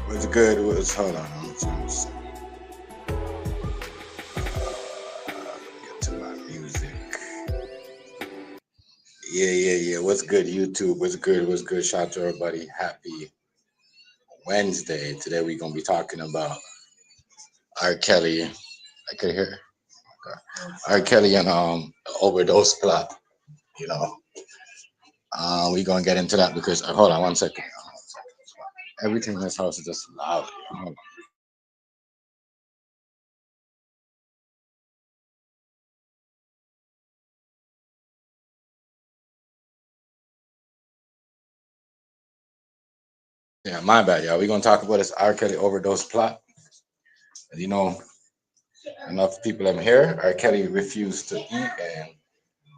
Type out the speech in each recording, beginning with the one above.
What's good? Hold on. Get to my music. Yeah. What's good, YouTube? What's good? What's good? Shout out to everybody. Happy Wednesday. Today we're gonna be talking about R. Kelly. I could hear R. Kelly and overdose plot. You know, we're gonna get into that because hold on one second. Everything in this house is just loud. Hold on. Yeah, my bad, y'all. We're gonna talk about this R. Kelly overdose plot. You know, enough people in here. R. Kelly refused to eat and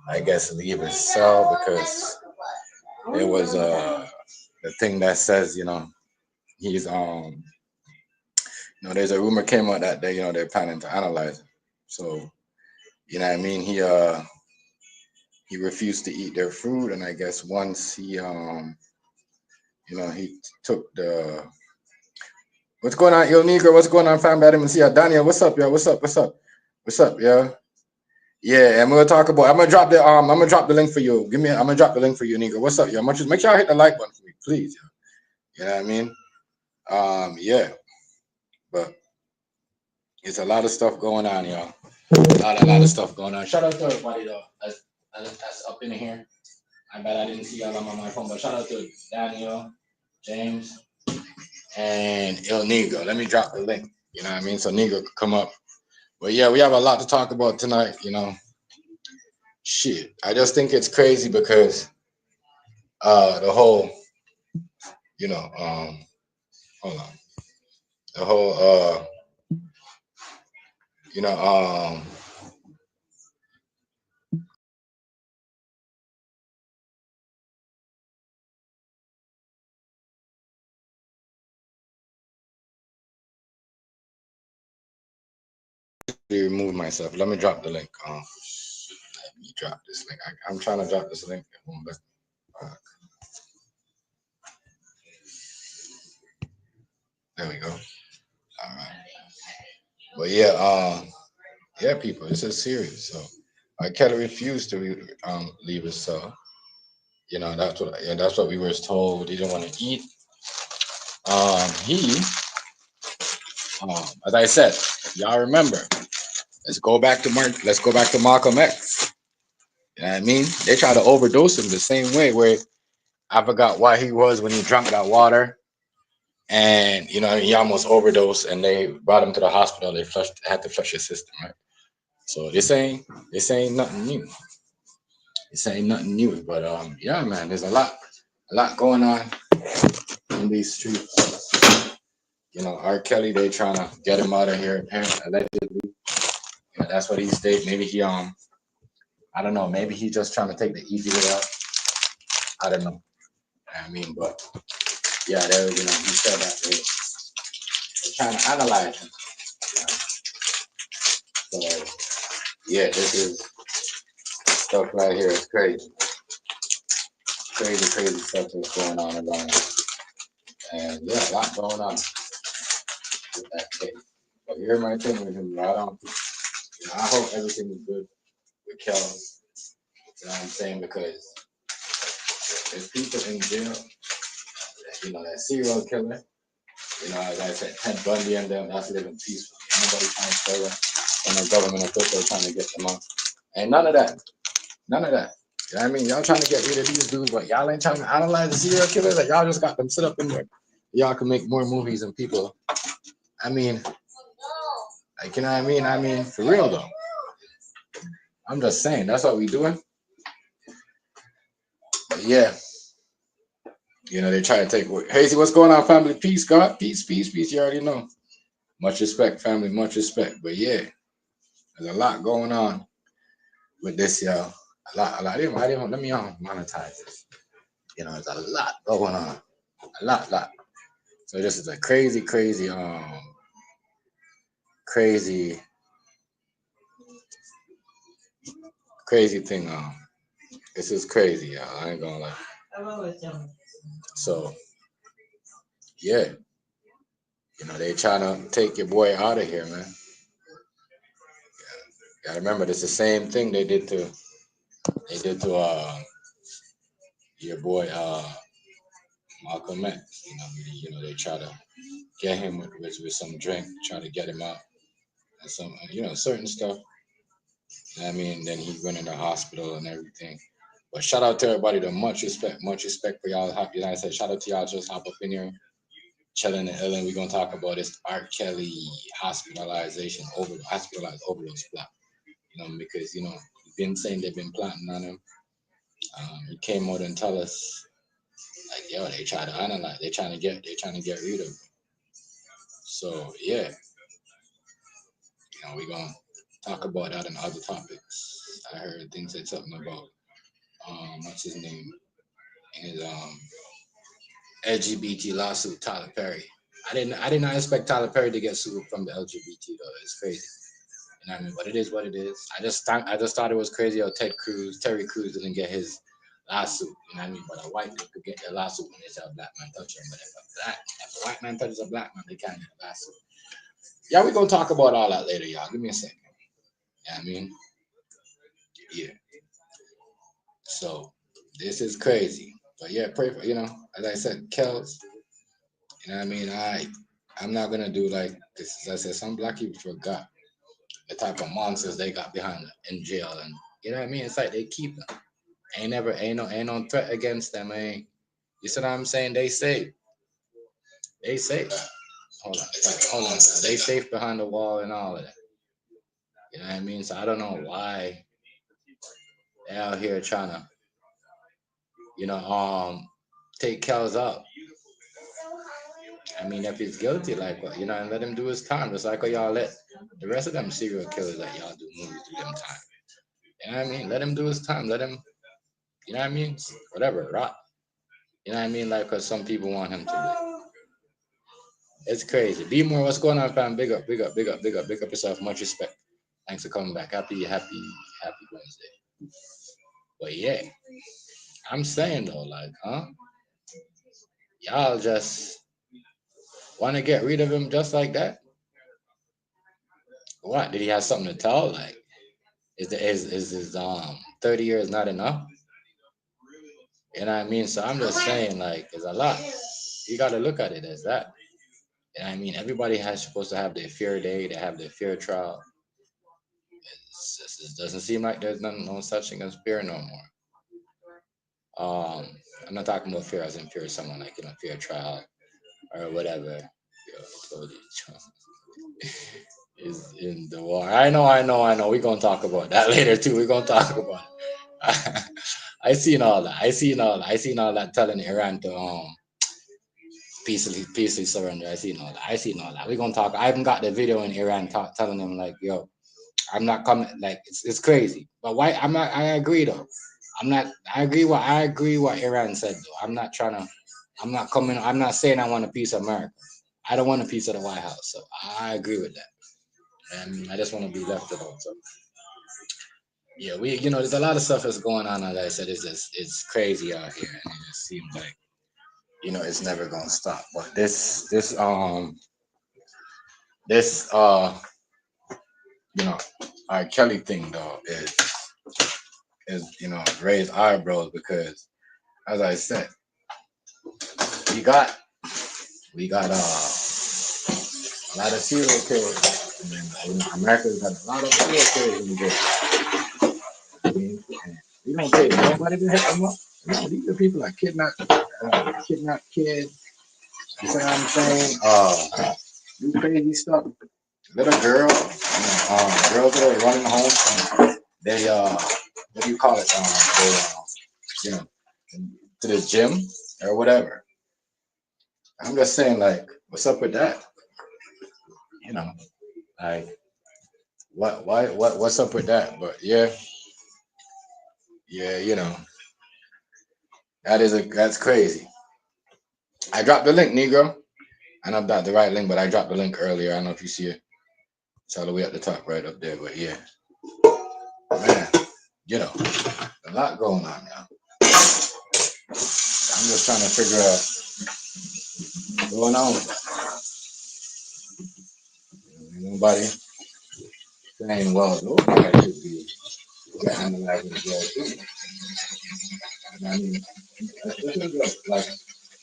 I guess leave his cell because it was the thing that says he's there's a rumor came out that they're planning to analyze him. So what I mean, he refused to eat their food, and I guess once he took the what's going on, yo Negro, what's going on, fam? I didn't even see ya. Daniel, what's up, yo? What's up, yo? Yeah, and we'll talk about. I'm gonna drop the link for you. I'm gonna drop the link for you, Negro. What's up, yo? Make sure I hit the like button for me, please. Yo. You know what I mean? Yeah, but it's a lot of stuff going on, y'all. A lot of stuff going on. Shout out to everybody though. That's up in here. I bet I didn't see y'all on my phone, but shout out to Daniel, James, and El Negro. Let me drop the link. You know what I mean? So Negro could come up. But yeah, we have a lot to talk about tonight. Shit. I just think it's crazy because the whole, hold on, the whole, you know, remove myself. Let me drop the link. Let me drop this link. I'm trying to drop this link. Uh, There we go. All right. But yeah, people, this is serious. So Kelly refused to leave his cell. That's what we were told. He didn't want to eat. He, as I said, y'all remember. Let's go back to Malcolm X. You know what I mean? They tried to overdose him the same way. Where I forgot why he was when he drank that water, and he almost overdosed, and they brought him to the hospital. They had to flush his system, right? So this ain't nothing new. This ain't nothing new. But yeah, man, there's a lot going on in these streets. R. Kelly, they trying to get him out of here, apparently, allegedly. That's what he stated. Maybe I don't know. Maybe he's just trying to take the easy way out. I don't know. I mean, but yeah, he said that they're trying to analyze him. So yeah, this is stuff right here. It's crazy, crazy stuff that's going on around, and yeah, a lot going on with that case. But here's my thing with him. I hope everything is good with Kelly. You know what I'm saying? Because there's people in jail, that serial killer, as I said, Ted Bundy and them, that's living peaceful. Nobody trying to kill them, and the government official trying to get them out. And none of that. None of that. You know what I mean? Y'all trying to get rid of these dudes, but y'all ain't trying to analyze the serial killers. Like y'all just got them sit up in there. Y'all can make more movies and people. I mean, you know what I mean? I mean, for real though. I'm just saying, that's what we doing. But yeah. They try to take away. Hazy, what's going on, family? Peace, God. Peace. You already know. Much respect, family. Much respect. But yeah, there's a lot going on with this, y'all. A lot. I didn't let me monetize this. There's a lot going on. A lot. So this is a crazy thing. This is crazy, y'all. I ain't gonna lie. So yeah. They trying to take your boy out of here, man. Gotta remember, it's the same thing they did to your boy Malcolm X. They try to get him with some drink, try to get him out and some certain stuff. Then he went in the hospital and everything. But shout out to everybody. To much respect for y'all. I said shout out to y'all. Just hop up in here, chilling and illing. We're gonna talk about this R. Kelly hospitalized overdose plot. Because he's been saying they've been plotting on him. He came out and tell us like, yo, they try to analyze, they trying to get rid of him. So yeah, we're gonna talk about that and other topics. I heard things said something about what's his name in his LGBT lawsuit, Tyler Perry. I did not expect Tyler Perry to get sued from the LGBT though. It's crazy. But it is what it is. I just thought it was crazy how Terry Crews didn't get his lawsuit. But a white dude could get their lawsuit when they say a black man touch him. But if a white man touches a black man, they can't get a lawsuit. Yeah, we're gonna talk about all that later, y'all. Give me a second. Yeah. So this is crazy. But yeah, pray for as I said, Kels. I'm not gonna do like this. As I said, some black people forgot the type of monsters they got behind them in jail, and it's like they keep them. Ain't no threat against them. You see what I'm saying? They safe. They safe. Hold on. They safe behind the wall and all of that. So I don't know why they out here trying to, take Kels out. If he's guilty, like, and let him do his time, just like how y'all let the rest of them serial killers that y'all do movies do them time. Let him do his time. Let him, whatever, rot. Like, because some people want him to live. It's crazy. Be more. What's going on, fam? Big up, big up, big up, big up, big up yourself. Much respect. Thanks for coming back. Happy Wednesday. But yeah, I'm saying though, like, y'all just want to get rid of him just like that? What? Did he have something to tell? Like, is his 30 years not enough? So I'm just saying, like, there's a lot. You got to look at it as that. Everybody has supposed to have their fair day. They have their fair trial. It doesn't seem like there's no such thing as fair no more. I'm not talking about fair as in fair someone like fair trial or whatever. Told you is in the war. I know. We're gonna talk about that later too. We're gonna talk about it. I seen all that. I seen all that telling Iran to peacefully surrender. I seen all that. We're gonna talk. I even got the video in Iran telling them like, yo, I'm not coming. Like, it's crazy. But why? I'm not. I agree though. I'm not. I agree what Iran said though. I'm not trying to. I'm not coming. I'm not saying I want a piece of America. I don't want a piece of the White House. So I agree with that. And I just want to be left alone. So yeah, there's a lot of stuff that's going on. As I said, it's crazy out here, and it just seems like it's never gonna stop. But this R. Kelly thing though is raised eyebrows because, as I said, we got a lot of serial killers. America's got a lot of serial killers in jail. We don't take nobody to hit them up. These are people that kidnap kids. You see what I'm saying? Do crazy stuff. Little girls, girls that are running home. They what do you call it? They to the gym or whatever. I'm just saying, like, what's up with that? Like, what's up with that? But yeah, that's crazy. I dropped the link, Negro. I know not the right link, but I dropped the link earlier. I don't know if you see it. It's all the way at the top, right up there. But yeah, man, a lot going on now. I'm just trying to figure out what's going on with that. Nobody saying, well, nobody should be analyzing jail too. I mean, especially like,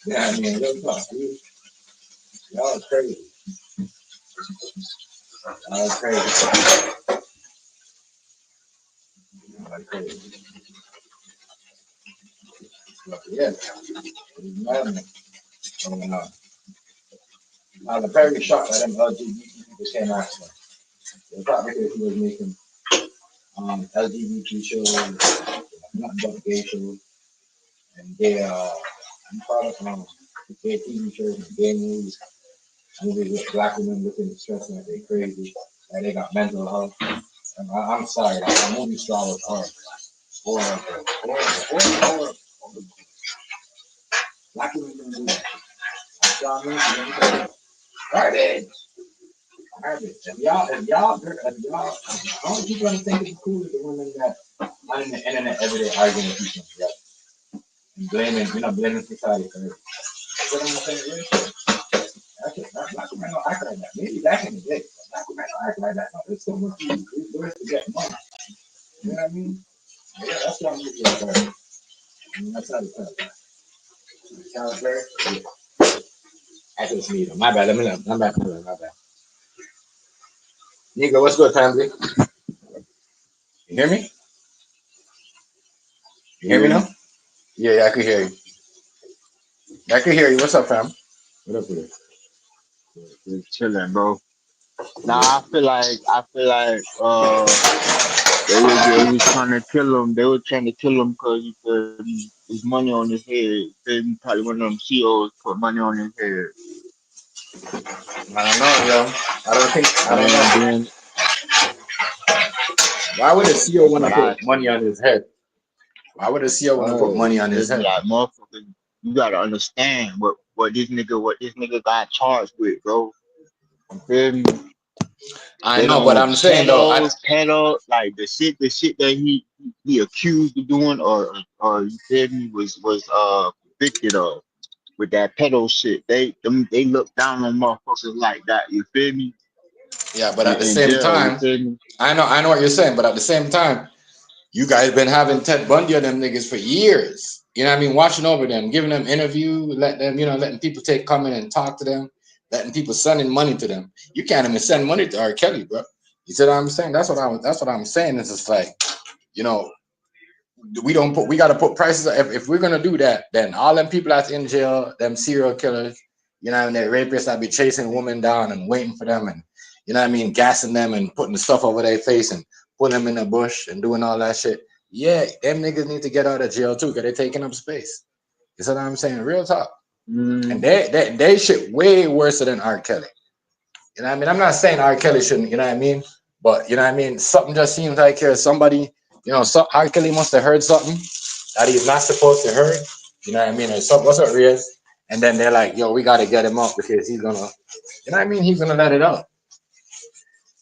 yeah, I mean, real talk, dude. Y'all are crazy. Y'all are crazy. Y'all are crazy. But yeah, it's madness going on. Now, the very shocked that them LGBT people came after him. They thought because he was making LGBT shows, not but gay shows, and I'm proud of gay TV shows and gay movies with black women looking stressed like they crazy, like they got mental health. And I'm sorry, like, the movie star was horrible. Horrible. Black women don't do that. That's what I mean. Garbage. Garbage. All you gonna think is cool is the women that on the internet every day arguing with each other, right? And blaming society for it. That's what I'm saying. Really? Black women don't act like that. Maybe back in the day, but black women don't act like that. No, there's so much ways to get money. You know what I mean? Yeah, that's what I'm looking at. I mean, that's how it's done. Caliber? Yeah. I just need them. My bad. Let me know. My bad. Nigga, what's good, family? You hear me? You hear me Yeah, now? Yeah, I can hear you. I can hear you. What's up, fam? What up with it? just chilling, bro. Nah, Yeah. I feel like they was trying to kill him. They were trying to kill him because he said his money on his head. Then probably one of them CEOs put money on his head. I don't know, yo. I don't And know. then Why would a CEO that's want to what I put money see. on his head? Why would a CEO want to put Because money on his they be head? like, motherfucker, you gotta understand what this nigga got charged with, bro. You feel me? I They know, but don't I'm saying though, pedal like the shit that he accused of doing or you feel me was convicted of with that pedo shit. They look down on motherfuckers like that. You feel me? yeah, but at the In same jail. You time, feel me? I know what you're saying, but at the same time, you guys been having Ted Bundy on them niggas for years. You know what I mean? Watching over them, giving them interview, letting people take comment and talk to them, letting people sending money to them. You can't even send money to R. Kelly, bro. You see what I'm saying? That's what I'm saying. It's just like, you know, we gotta put prices if we're gonna do that, then all them people that's in jail, them serial killers, you know, and the rapists that be chasing women down and waiting for them and you know what I mean, gassing them and putting the stuff over their face and putting them in the bush and doing all that shit. Yeah, them niggas need to get out of jail too, because they're taking up space. You see what I'm saying? Real talk. And Mm, they shit way worse than R. Kelly. You know what I mean? I'm not saying R. Kelly shouldn't, you know what I mean? But you know what I mean? Something just seems like here somebody, R. Kelly must have heard something that he's not supposed to heard. You know what I mean? Or something, what's up, Riaz? And then they're like, yo, we gotta get him up because he's gonna, you know what I mean? He's gonna let it out.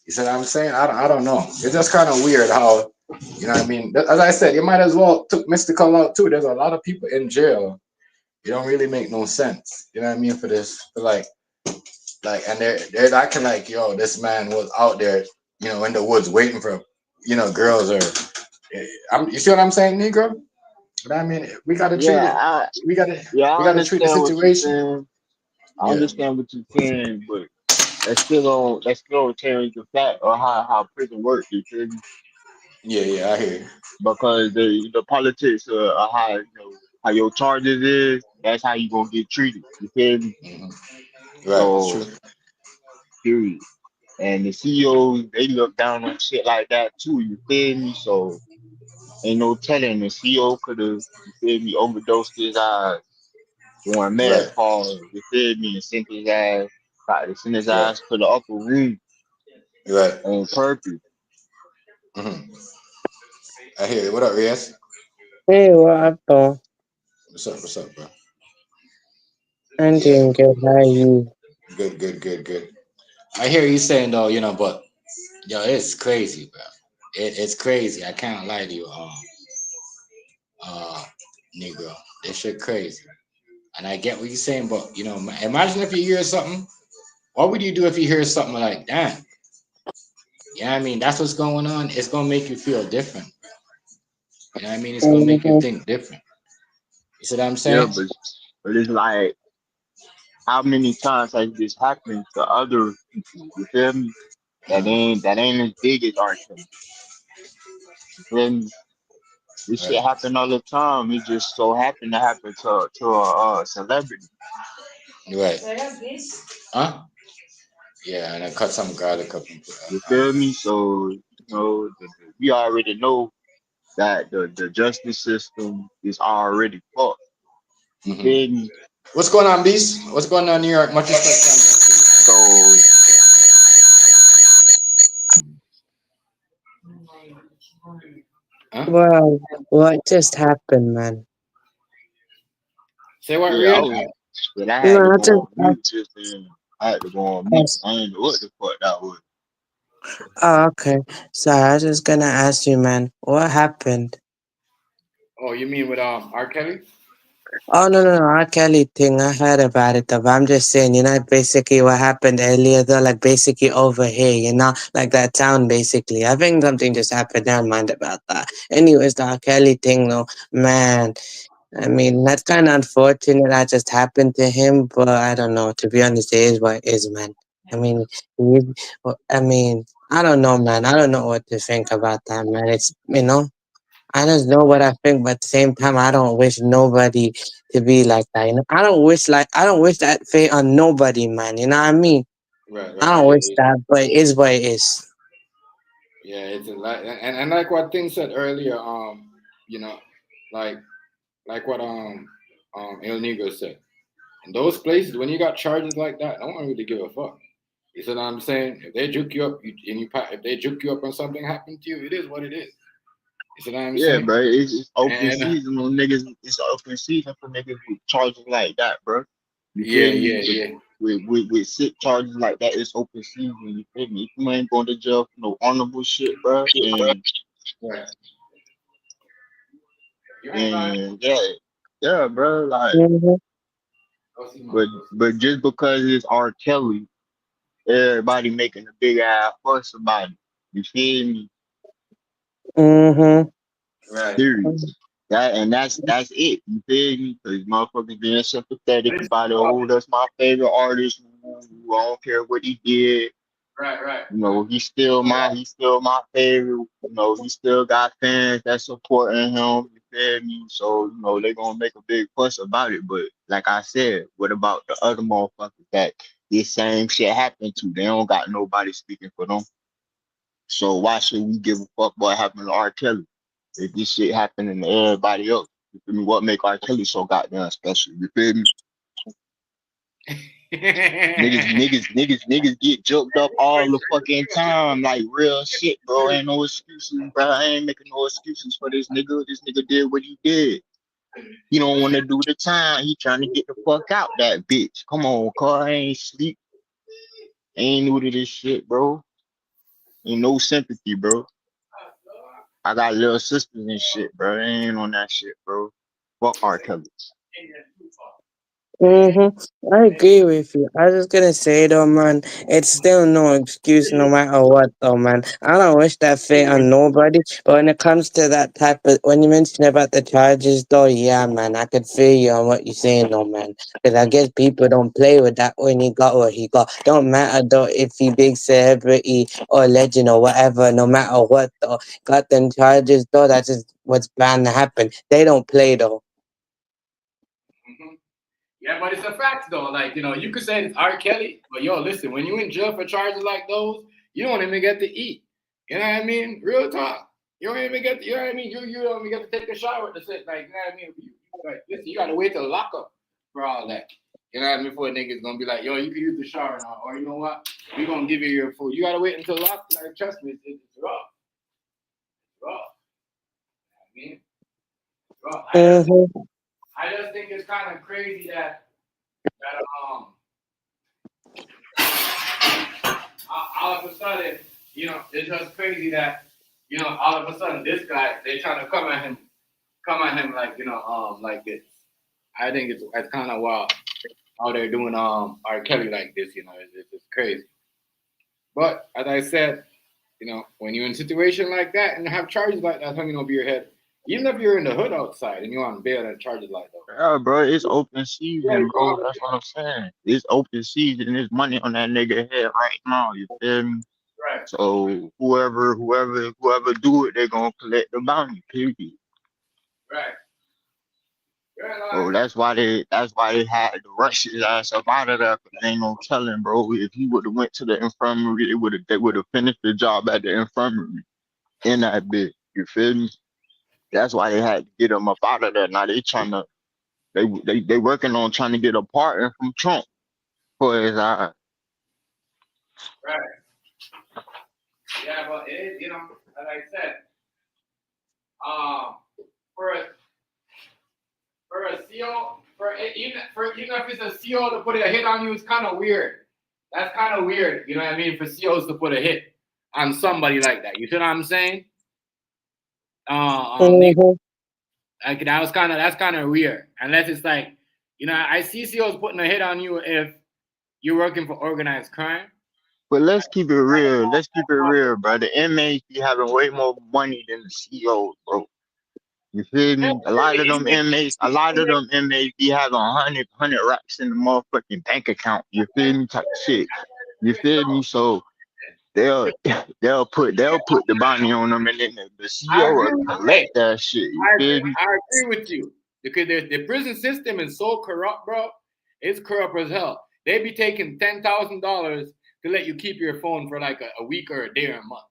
You see what I'm saying? I don't know. It's just kind of weird how, you know what I mean? As I said, you might as well took Mystical out too. There's a lot of people in jail. It don't really make no sense. You know what I mean? For this, for and they're acting like, yo, this man was out there, in the woods waiting for, girls or, you see what I'm saying, Negro? But I mean, we gotta treat yeah, it. We gotta I we gotta treat the understand what you're situation. saying. I Yeah, understand what you're saying, but that still don't change the fact of how prison works. You feel me? yeah, I hear you. Because the politics are how your charges is, that's how you gonna get treated. You feel me? Hmm. Right, it's true. So period. And the CEOs they look down on shit like that too. You feel me? So ain't no telling the CEO could have you feel me overdosed his eyes doing meth Right, calls. You feel me? And sent his right, ass to the upper room right. on purpose. Hmm. I hear you. What up, Riaz? Hey, what up, though? What's up, bro? I'm Yeah, doing good. How are you? good. I hear you saying though, but yo, it's crazy, bro. It's crazy. I can't lie to you, uh, Negro. This shit crazy. And I get what you're saying, but imagine if you hear something. What would you do if you hear something like that? Yeah, I mean that's what's going on. It's gonna make you feel different. You know what I mean? It's gonna make you Mhm. think different. You see what I'm Yeah, saying? but it's like how many times has this happened to other people? You feel me? That ain't as big as R. Kelly. You feel me? This shit Right. happen all the time. It just so happened to happen to a celebrity. Right. Huh? Yeah, and I cut some garlic up and put You on feel it. me? So we already know that the justice system is already fucked. You Hmm. feel me? What's going on, Beast? What's going on, New York? Much respect, So Huh? Well, what just happened, man? Say what, yeah, Ria? but I No, had to I go just on mute just then. I had to go on mute. asked. I didn't know what the fuck that was. Oh, okay. So I was just gonna ask you, man, what happened? Oh, you mean with R. Kelly? Oh no, no, no, R. Kelly thing. I heard about it though. But I'm just saying, basically what happened earlier though, like basically over here, like that town basically. I think something just happened. Never mind about that. Anyways, the R. Kelly thing though, man. I mean, that's kind of unfortunate that just happened to him, but I don't know. To be honest, it is what it is, man. I mean, I mean, I don't know, man. I don't know what to think about that, man. I just know what I think, but at the same time, I don't wish nobody to be like that. I don't wish that fate on nobody, man. You know what I mean? Right, I right. don't wish that, but it is what it is. Yeah, it's a lot, and like what Thing said earlier, you know, like what El Negro said. In those places, when you got charges like that, no one really give a fuck. You see what I'm saying? If they juke you up, if they juke you up and something happened to you, it is what it is. You see what I'm Yeah, saying? bro. It's open And season on niggas. It's open season for niggas with charges like that, bro. You yeah, feel me? yeah, yeah. With sick charges like that, it's open season. You feel me? If you ain't going to jail for no honorable shit, bro, Right. You ain't lying. then yeah, bro. Like, Mm-hmm. Go see mom. but just because it's R. Kelly, everybody making a big ass fuss about it. You feel me? Mm-hmm. Right. Serious. That's it. You feel me? Because motherfuckers being sympathetic But it's about it. Oh, that's my favorite artist. Ooh, I don't care what he did. right, right. You know, he's still my favorite. You know, he still got fans that supporting him. You feel me? So, they gonna make a big fuss about it. But like I said, what about the other motherfuckers that this same shit happened to? They don't got nobody speaking for them. So why should we give a fuck what happened to R. Kelly? If this shit happening to everybody else, you feel me? What make R. Kelly so goddamn special? You feel me? Niggas get joked up all the fucking time, like real shit, bro. Ain't no excuses, bro. I ain't making no excuses for this nigga. This nigga did what he did. He don't want to do the time. He trying to get the fuck out that bitch. Come on, car. I ain't sleep. Ain't new to this shit, bro. Ain't no sympathy, bro. I got little sisters and shit, bro. They ain't on that shit, bro. Fuck R. Kelly. Mm-hmm. I agree with you. I was just gonna say though, man, it's still no excuse no matter what though, man. I don't wish that fate on nobody, but when it comes to that type of when you mention about the charges though, yeah, man, I could feel you on what you're saying though, man. Because I guess people don't play with that when he got what he got. Don't matter though if he big celebrity or legend or whatever, no matter what though. Got them charges though, that's just what's bound to happen. They don't play though. Mhm. Yeah, but it's a fact though. Like, you could say it's R. Kelly, but yo, listen, when you in jail for charges like those, you don't even get to eat. You know what I mean? Real talk. You don't even get to, you know what I mean? You don't even get to take a shower to sit, like, you know what I mean? Like, listen, you gotta wait till lockup for all that. You know what I mean? Before niggas gonna be like, yo, you can use the shower now, or you know what? We gonna give you your food. You gotta wait until lock. Like, trust me, it's rough. It's rough. I mean, it's rough. Mm-hmm. I just think it's kind of crazy that all of a sudden, it's just crazy that, all of a sudden this guy, they trying to come at him like, like this. I think it's kind of wild how they're doing R. Kelly like this. It's crazy. But as I said, when you're in a situation like that and have charges like that hanging over your head, even if you're in the hood outside and you're on bail and charges like that, Yeah, bro, it's open yeah, season, bro. That's what I'm saying. It's open season. There's money on that nigga head right now. You feel me? right, So whoever do it, they're gonna collect the bounty. Period. right. Yeah, no, So that's why they had to rush his ass up out of there. 'Cause ain't no telling, bro. If he would have went to the infirmary, they would have finished the job at the infirmary in that bit. You feel me? That's why they had to get him up out of there. Now they working on trying to get a pardon from Trump for his eye. right. Yeah, but it, as I said, um, for a CO, even if it's a CO to put a hit on you, it's kind of weird. That's kind of weird. You know what I mean? For COs to put a hit on somebody like that. You see what I'm saying? Mm-hmm. Like that's kind of weird. Unless it's like, I see COs putting a hit on you if you're working for organized crime. But let's keep it real. Let's keep it real, bro. The inmates be having way more money than the CEOs, bro. You feel me? A lot of them inmates be having 100 racks in the motherfucking bank account. You feel me? Type of shit. You feel me? So they'll they'll put the bounty on them, and then the I CEO will agree with collect that shit. You feel me? I agree with you because the prison system is so corrupt, bro. It's corrupt as hell. They be taking $10,000 to let you keep your phone for like a week or a day or a month.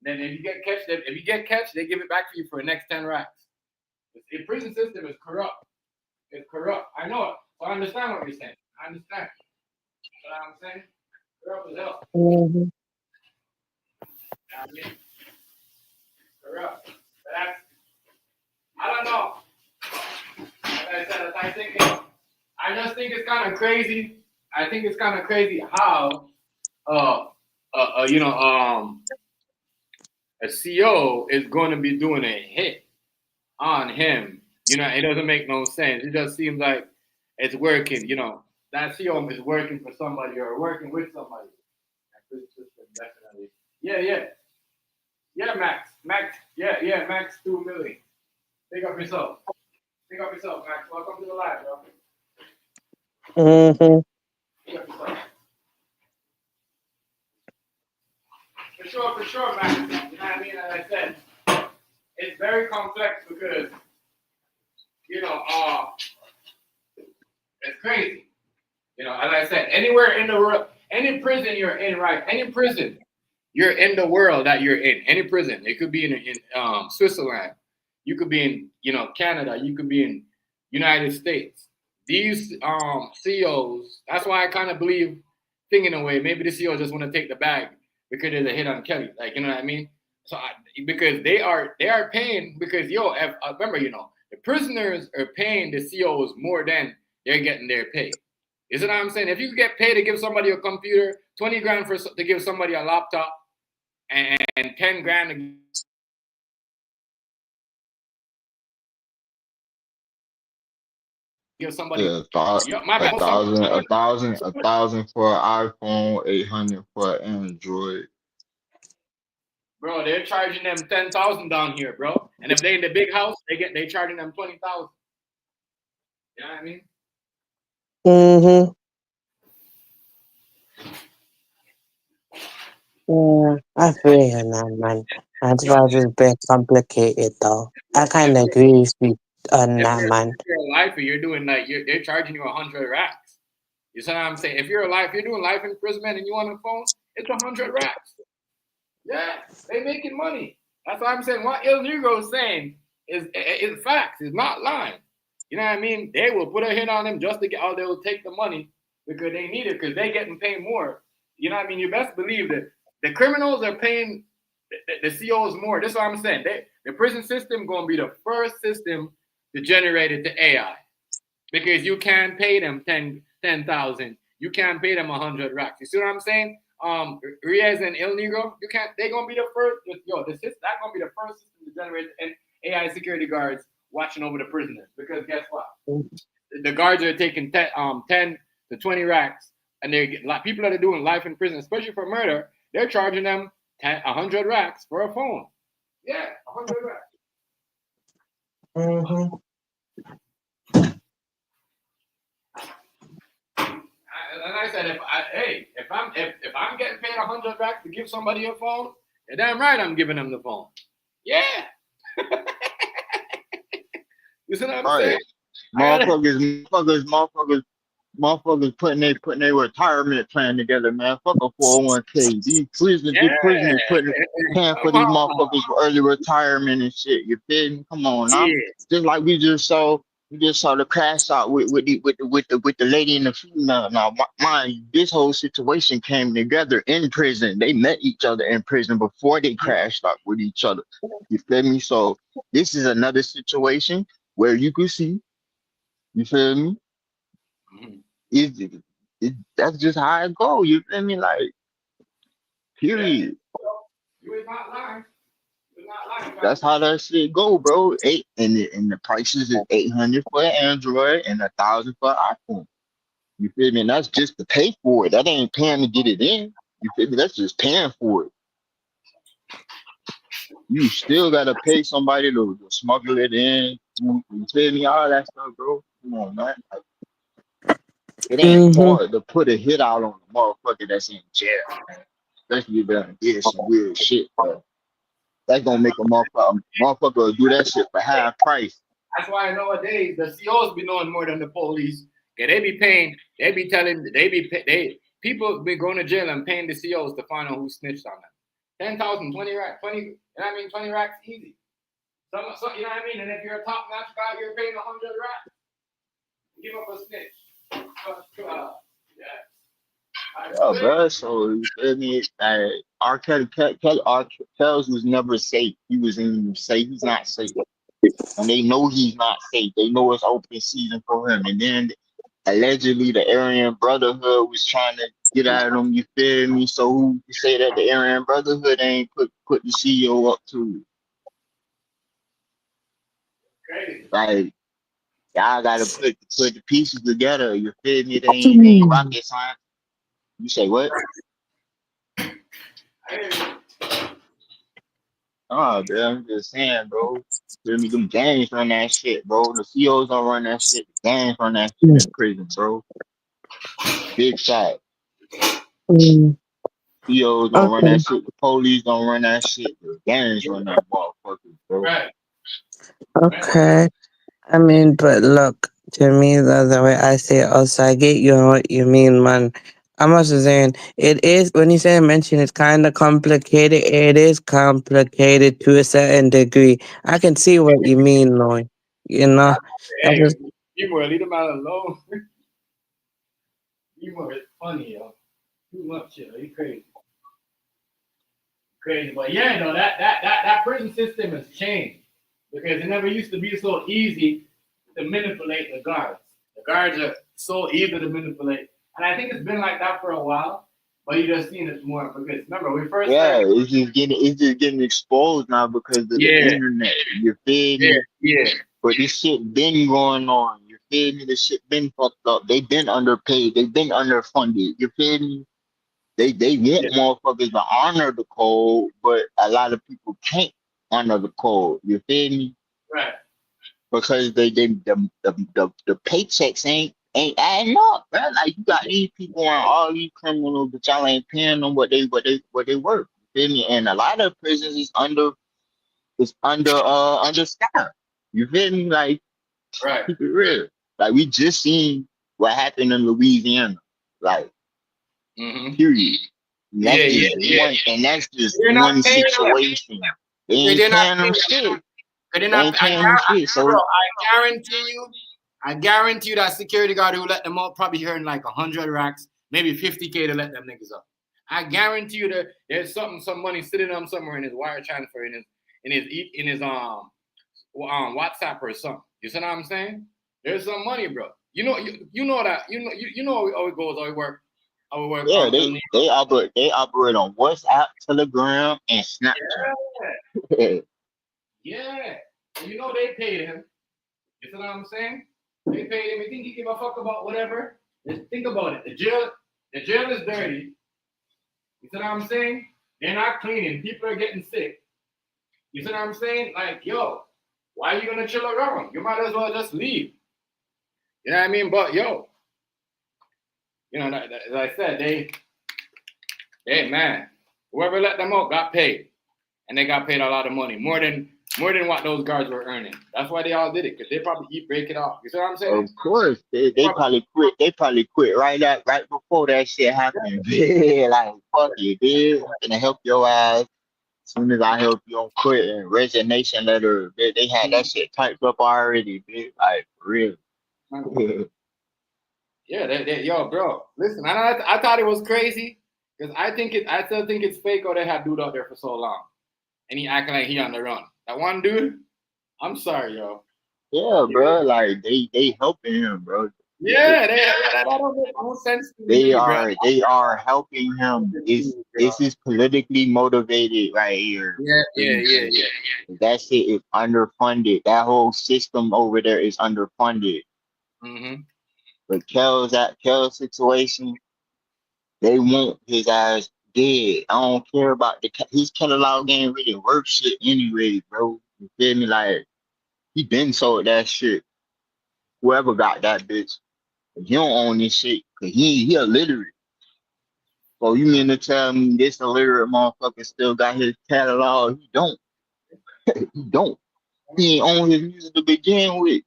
Then if you get catch, they give it back to you for the next 10 racks. The prison system is corrupt. It's corrupt. I know it. So I understand what you're saying. I understand. You know what I'm saying? Corrupt as hell. Mm-hmm. I mean, corrupt. But that's, I don't know. Like I said, I just think it's kind of crazy. I think it's kind of crazy how, uh, you know, a CO is going to be doing a hit on him. It doesn't make no sense. It just seems like it's working. That CO is working for somebody or working with somebody. Definitely. Yeah, yeah, yeah, Max, yeah, Max 2 million. Pick up yourself. Pick up yourself, Max. Welcome to the live, bro. Mm-hmm. Pick up yourself. For sure, Max. You know what I mean? As I said, it's very complex because you know, uh, it's crazy. As I said, anywhere in the world, any prison you're in, right? Any prison you're in the world that you're in, any prison. It could be in Switzerland. You could be in, Canada. You could be in United States. These CEOs. That's why I kind of believe, thinking in a way, maybe the CEO just want to take the bag because there's a hit on Kelly. Like, you know what I mean? Because they are paying because remember, the prisoners are paying the CEOs more than they're getting their pay. You see what I'm saying? If you get paid to give somebody a computer, 20 grand to give somebody a laptop, and 10 grand to give somebody, Yeah, thou- my a bad, thousand, a thousand, a thousand for an iPhone, 800 for an Android. bro, they're charging them 10,000 down here, bro. And if they in the big house, they charging them 20,000. You know what I mean? Mm-hmm. Yeah, I feel you now, man. That's Yo, why it's a bit complicated, though. I if kind of agree with you on if that, you're man. if you're a lifer, you're doing like they're charging you 100 racks. You see what I'm saying? If you're doing life imprisonment and you on a phone, it's 100 racks. Yeah, they making money. That's why I'm saying what Il Negro is saying is facts. It's not lying. You know what I mean? They will put a hit on them just to get out. They will take the money because they need it because they getting paid more. You know what I mean? You best believe that the criminals are paying the COs more. That's what I'm saying. The prison system going to be the first system to generate it to AI because you can't pay them 10,000. You can't pay them 100 racks. You see what I'm saying? Riaz and Il Negro, you can't. They're gonna be the first. That's gonna be the first system to generate and AI security guards watching over the prisoners. Because guess what? The guards are taking 10 to 20 racks, and people that are doing life in prison, especially for murder, they're charging them 100 racks for a phone. Yeah, 100 racks. Mm-hmm. And I said, if I'm getting paid 100 racks to give somebody a phone, you're damn right I'm giving them the phone. Yeah. You see what I'm saying? Right. Motherfuckers putting their retirement plan together, man. Fuck a 401k. Yeah. These prisoners paying for Come these on. motherfuckers for early retirement and shit. You feel me? Come on now. Yeah. Just like we just saw the crash out with the lady and the female. Now, mind you, this whole situation came together in prison. They met each other in prison before they crashed out with each other. You feel me? So this is another situation where you could see. You feel me? Mhm. That's just how it go. You feel me? Like, Yeah. period. You ain't not lying. You're not lying, That's man. how that shit go, bro. And the prices is 800 for an Android and 1,000 for an iPhone. You feel me? And that's just to pay for it. That ain't paying to get it in. You feel me? That's just paying for it. You still gotta pay somebody to smuggle it in. You feel me? All that stuff, bro. Come on, man. Like, it ain't Mm-hmm. hard to put a hit out on the motherfucker that's in jail, man. Especially if they did some weird shit, bro. That's gonna make a motherfucker do that shit for half price. That's why nowadays the COs be knowing more than the police. Yeah, they be paying. They people be going to jail and paying the COs to find out who snitched on them. 10,000, 20 racks, 20. You know what I mean? 20 racks easy. So, you know what I mean? And if you're a top notch guy, you're paying 100 racks. Give up a snitch. Yeah. Yeah, bro. So you feel me? R. Kelly was never safe. He was in safe. He's not safe, and they know he's not safe. They know it's open season for him. And then allegedly, the Aryan Brotherhood was trying to get at him. You feel me? So who you say that the Aryan Brotherhood ain't put the CEO up to it? Crazy. Like, y'all gotta put the pieces together. You feel me? It ain't rocket science. You say what? Oh, bro, I'm just saying, bro. Feel me? Them gangs run that shit, bro. The CEOs don't run that shit. The gangs run that shit in prison, bro. Big shot. Mm. CEOs don't run Okay. that shit. The police don't run that shit. The gangs run that motherfucker, bro. Right. Okay. I mean, but look, to me, the way I see it, also, I get you and what you mean, man. I'm also saying it is, when you say mention it's kind of complicated, it is complicated to a certain degree. I can see what you mean, Lloyd. You know, I Hey, just, you more leave them out alone. You more funny, yo. Too much, yo. You crazy. Crazy. But yeah, no, that prison system has changed because it never used to be so easy to manipulate the guards. The guards are so easy to manipulate, and I think it's been like that for a while. But you just seen it more because remember we first Yeah, started. it's just getting exposed now because of the Yeah, internet. You feel yeah, me? yeah, But this shit been going on. You feel me? This shit been fucked up. They been underpaid. They been underfunded. You feel me? They yeah. want motherfuckers to honor the code, but a lot of people can't honor the code. You feel me? Right. Because the paychecks ain't adding up, man. Like you got these people and all these criminals, but y'all ain't paying them what they worth. You feel me? And a lot of prisons is understaffed. You feel me? Like Right. keep it real. Like we just seen what happened in Louisiana. Like Mm-hmm. period. Yeah, yeah, yeah. And that's just They're not one paying them. situation. They ain't They're not paying them paying them. shit. They're They not. ain't paying them shit. Bro, So I guarantee you that security guard who let them out probably earned like 100 racks, maybe 50K to let them niggas up. I guarantee you that there's some money sitting on somewhere in his wire transfer in his WhatsApp or something. You see what I'm saying? There's some money, bro. You know that you know how it goes, how it work yeah, El they operate on WhatsApp, Telegram, and Snapchat. Yeah, yeah. And you know they paid him. You see what I'm saying? They paid him. You think he give a fuck about whatever? Just think about it. The jail is dirty. You see what I'm saying? They're not cleaning. People are getting sick. You see what I'm saying? Like, yo, why are you gonna chill around? You might as well just leave. You know what I mean? But yo, as I said, man, whoever let them out got paid, and they got paid a lot of money, more than what those guards were earning. That's why they all did it, because they probably break it off. You see what I'm saying? Of course, they probably quit. They probably quit right before that shit happened. Yeah, like fuck you, dude. I'm gonna help your ass. As soon as I help you, I'm quitting. Resignation letter. They had that shit typed up already, bitch. Like for real. Yeah, yo, bro. Listen, I thought it was crazy because I still think it's fake. Or they had dude out there for so long, and he acting like he on the run. That one dude, I'm sorry, yo. Yeah, bro. Like they helping him, bro. Yeah, that don't make no sense to They me, bro. are helping him. This is politically motivated right here. Yeah. That shit is underfunded. That whole system over there is underfunded. Mm-hmm. But Kel's situation, they want his ass dead. I don't care about his catalog ain't really worth shit anyway, bro. You feel me? Like he been sold that shit. Whoever got that bitch, he don't own this shit because he illiterate. So you mean to tell me this illiterate motherfucker still got his catalog? He don't. He don't. He ain't own his music to begin with.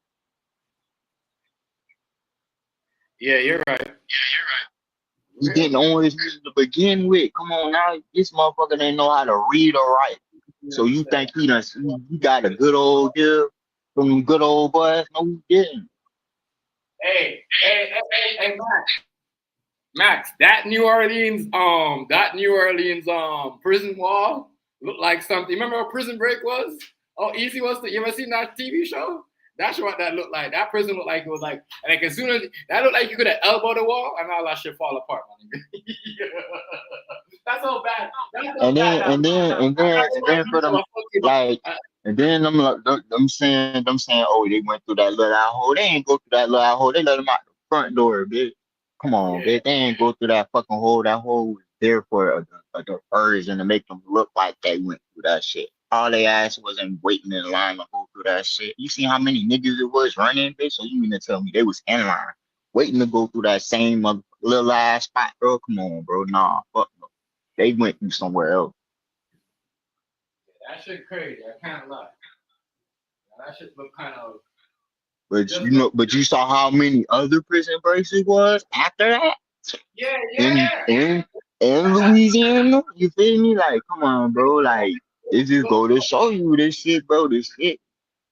Yeah, you're right. He didn't own his music to begin with. Come on now, this motherfucker didn't know how to read or write. So you think he got a good old deal from them good old boys? No, he didn't. Hey, Max, that New Orleans prison wall looked like something. Remember what Prison Break was? Oh, Easy was the. You ever seen that TV show? That's what that looked like. That prison looked like it was like as soon as that looked like you could have elbowed the wall and all that shit fall apart. That's so bad. And then for them like. And then them saying, oh, they went through that little hole. They ain't go through that little hole. They let them out the front door, bitch. Come on, bitch. They ain't go through that fucking hole. That hole was there for a diversion to make them look like they went through that shit. All they ass wasn't waiting in line to go through that shit. You see how many niggas it was running, bitch? So you mean to tell me they was in line waiting to go through that same little ass spot, bro? Come on, bro. Nah, fuck no. They went through somewhere else. That shit crazy. I can't lie. That shit look kind of. But you saw how many other prison breaks it was after that? In Louisiana, you feel me? Like, come on, bro. Like, it just go to show you this shit, bro. The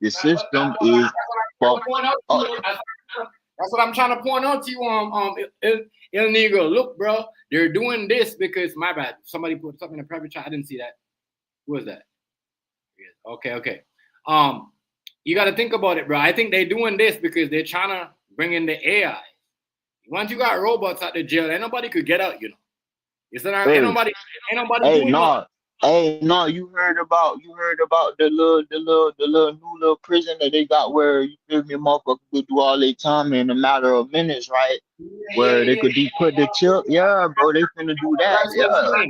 system is fucked up. That's what I'm trying to point out to you, El Negro. Look, bro, they're doing this because my bad. Somebody put something in the private chat. I didn't see that. Who was that? Okay. You got to think about it, bro. I think they're doing this because they're trying to bring in the AI. Once you got robots at the jail, ain't nobody could get out, you know. You said ain't nobody doing no. Hey, no, you heard about the little new little prison that they got where you feel me, motherfucker could do all their time in a matter of minutes, right? Where they could put the chip. Yeah, bro, they finna do that. Yeah.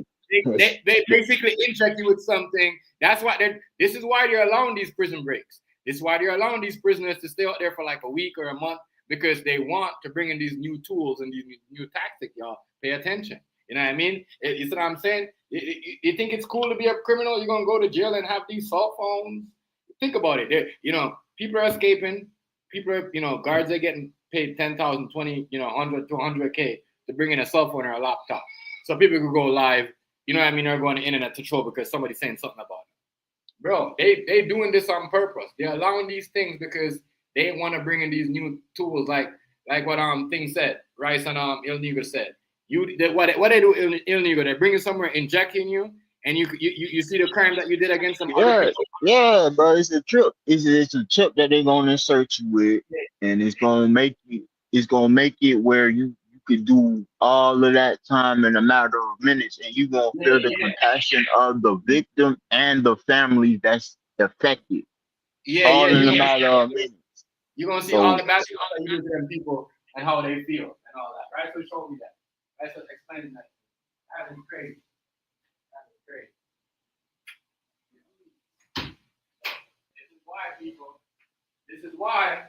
They basically inject you with something. That's why this is why they're allowing these prison breaks. This is why they're allowing these prisoners to stay out there for like a week or a month, because they want to bring in these new tools and these new tactics, y'all. Pay attention. You know what I mean? You see what I'm saying? You think it's cool to be a criminal? You're going to go to jail and have these cell phones? Think about it. People are escaping. People are, guards are getting paid 10,000, 20, 100 to 100K to bring in a cell phone or a laptop. So people could go live, you know what I mean, or go on the internet to troll because somebody's saying something about it. Bro, they doing this on purpose. They're allowing these things because they want to bring in these new tools like what Thing said, Rice and Il Negro said. What they do, Il Negro, they bring you somewhere, injecting you, and you see the crime that you did against some other people. Yeah, bro, it's a trip. It's a chip that they're gonna insert you with, and it's gonna make it where you could do all of that time in a matter of minutes, and you gonna feel the compassion of the victim and the family that's affected. All in a matter of minutes. You're gonna see all the bad people and how they feel and all that, right? So show me that. That's explaining that. That is crazy. That is crazy. why.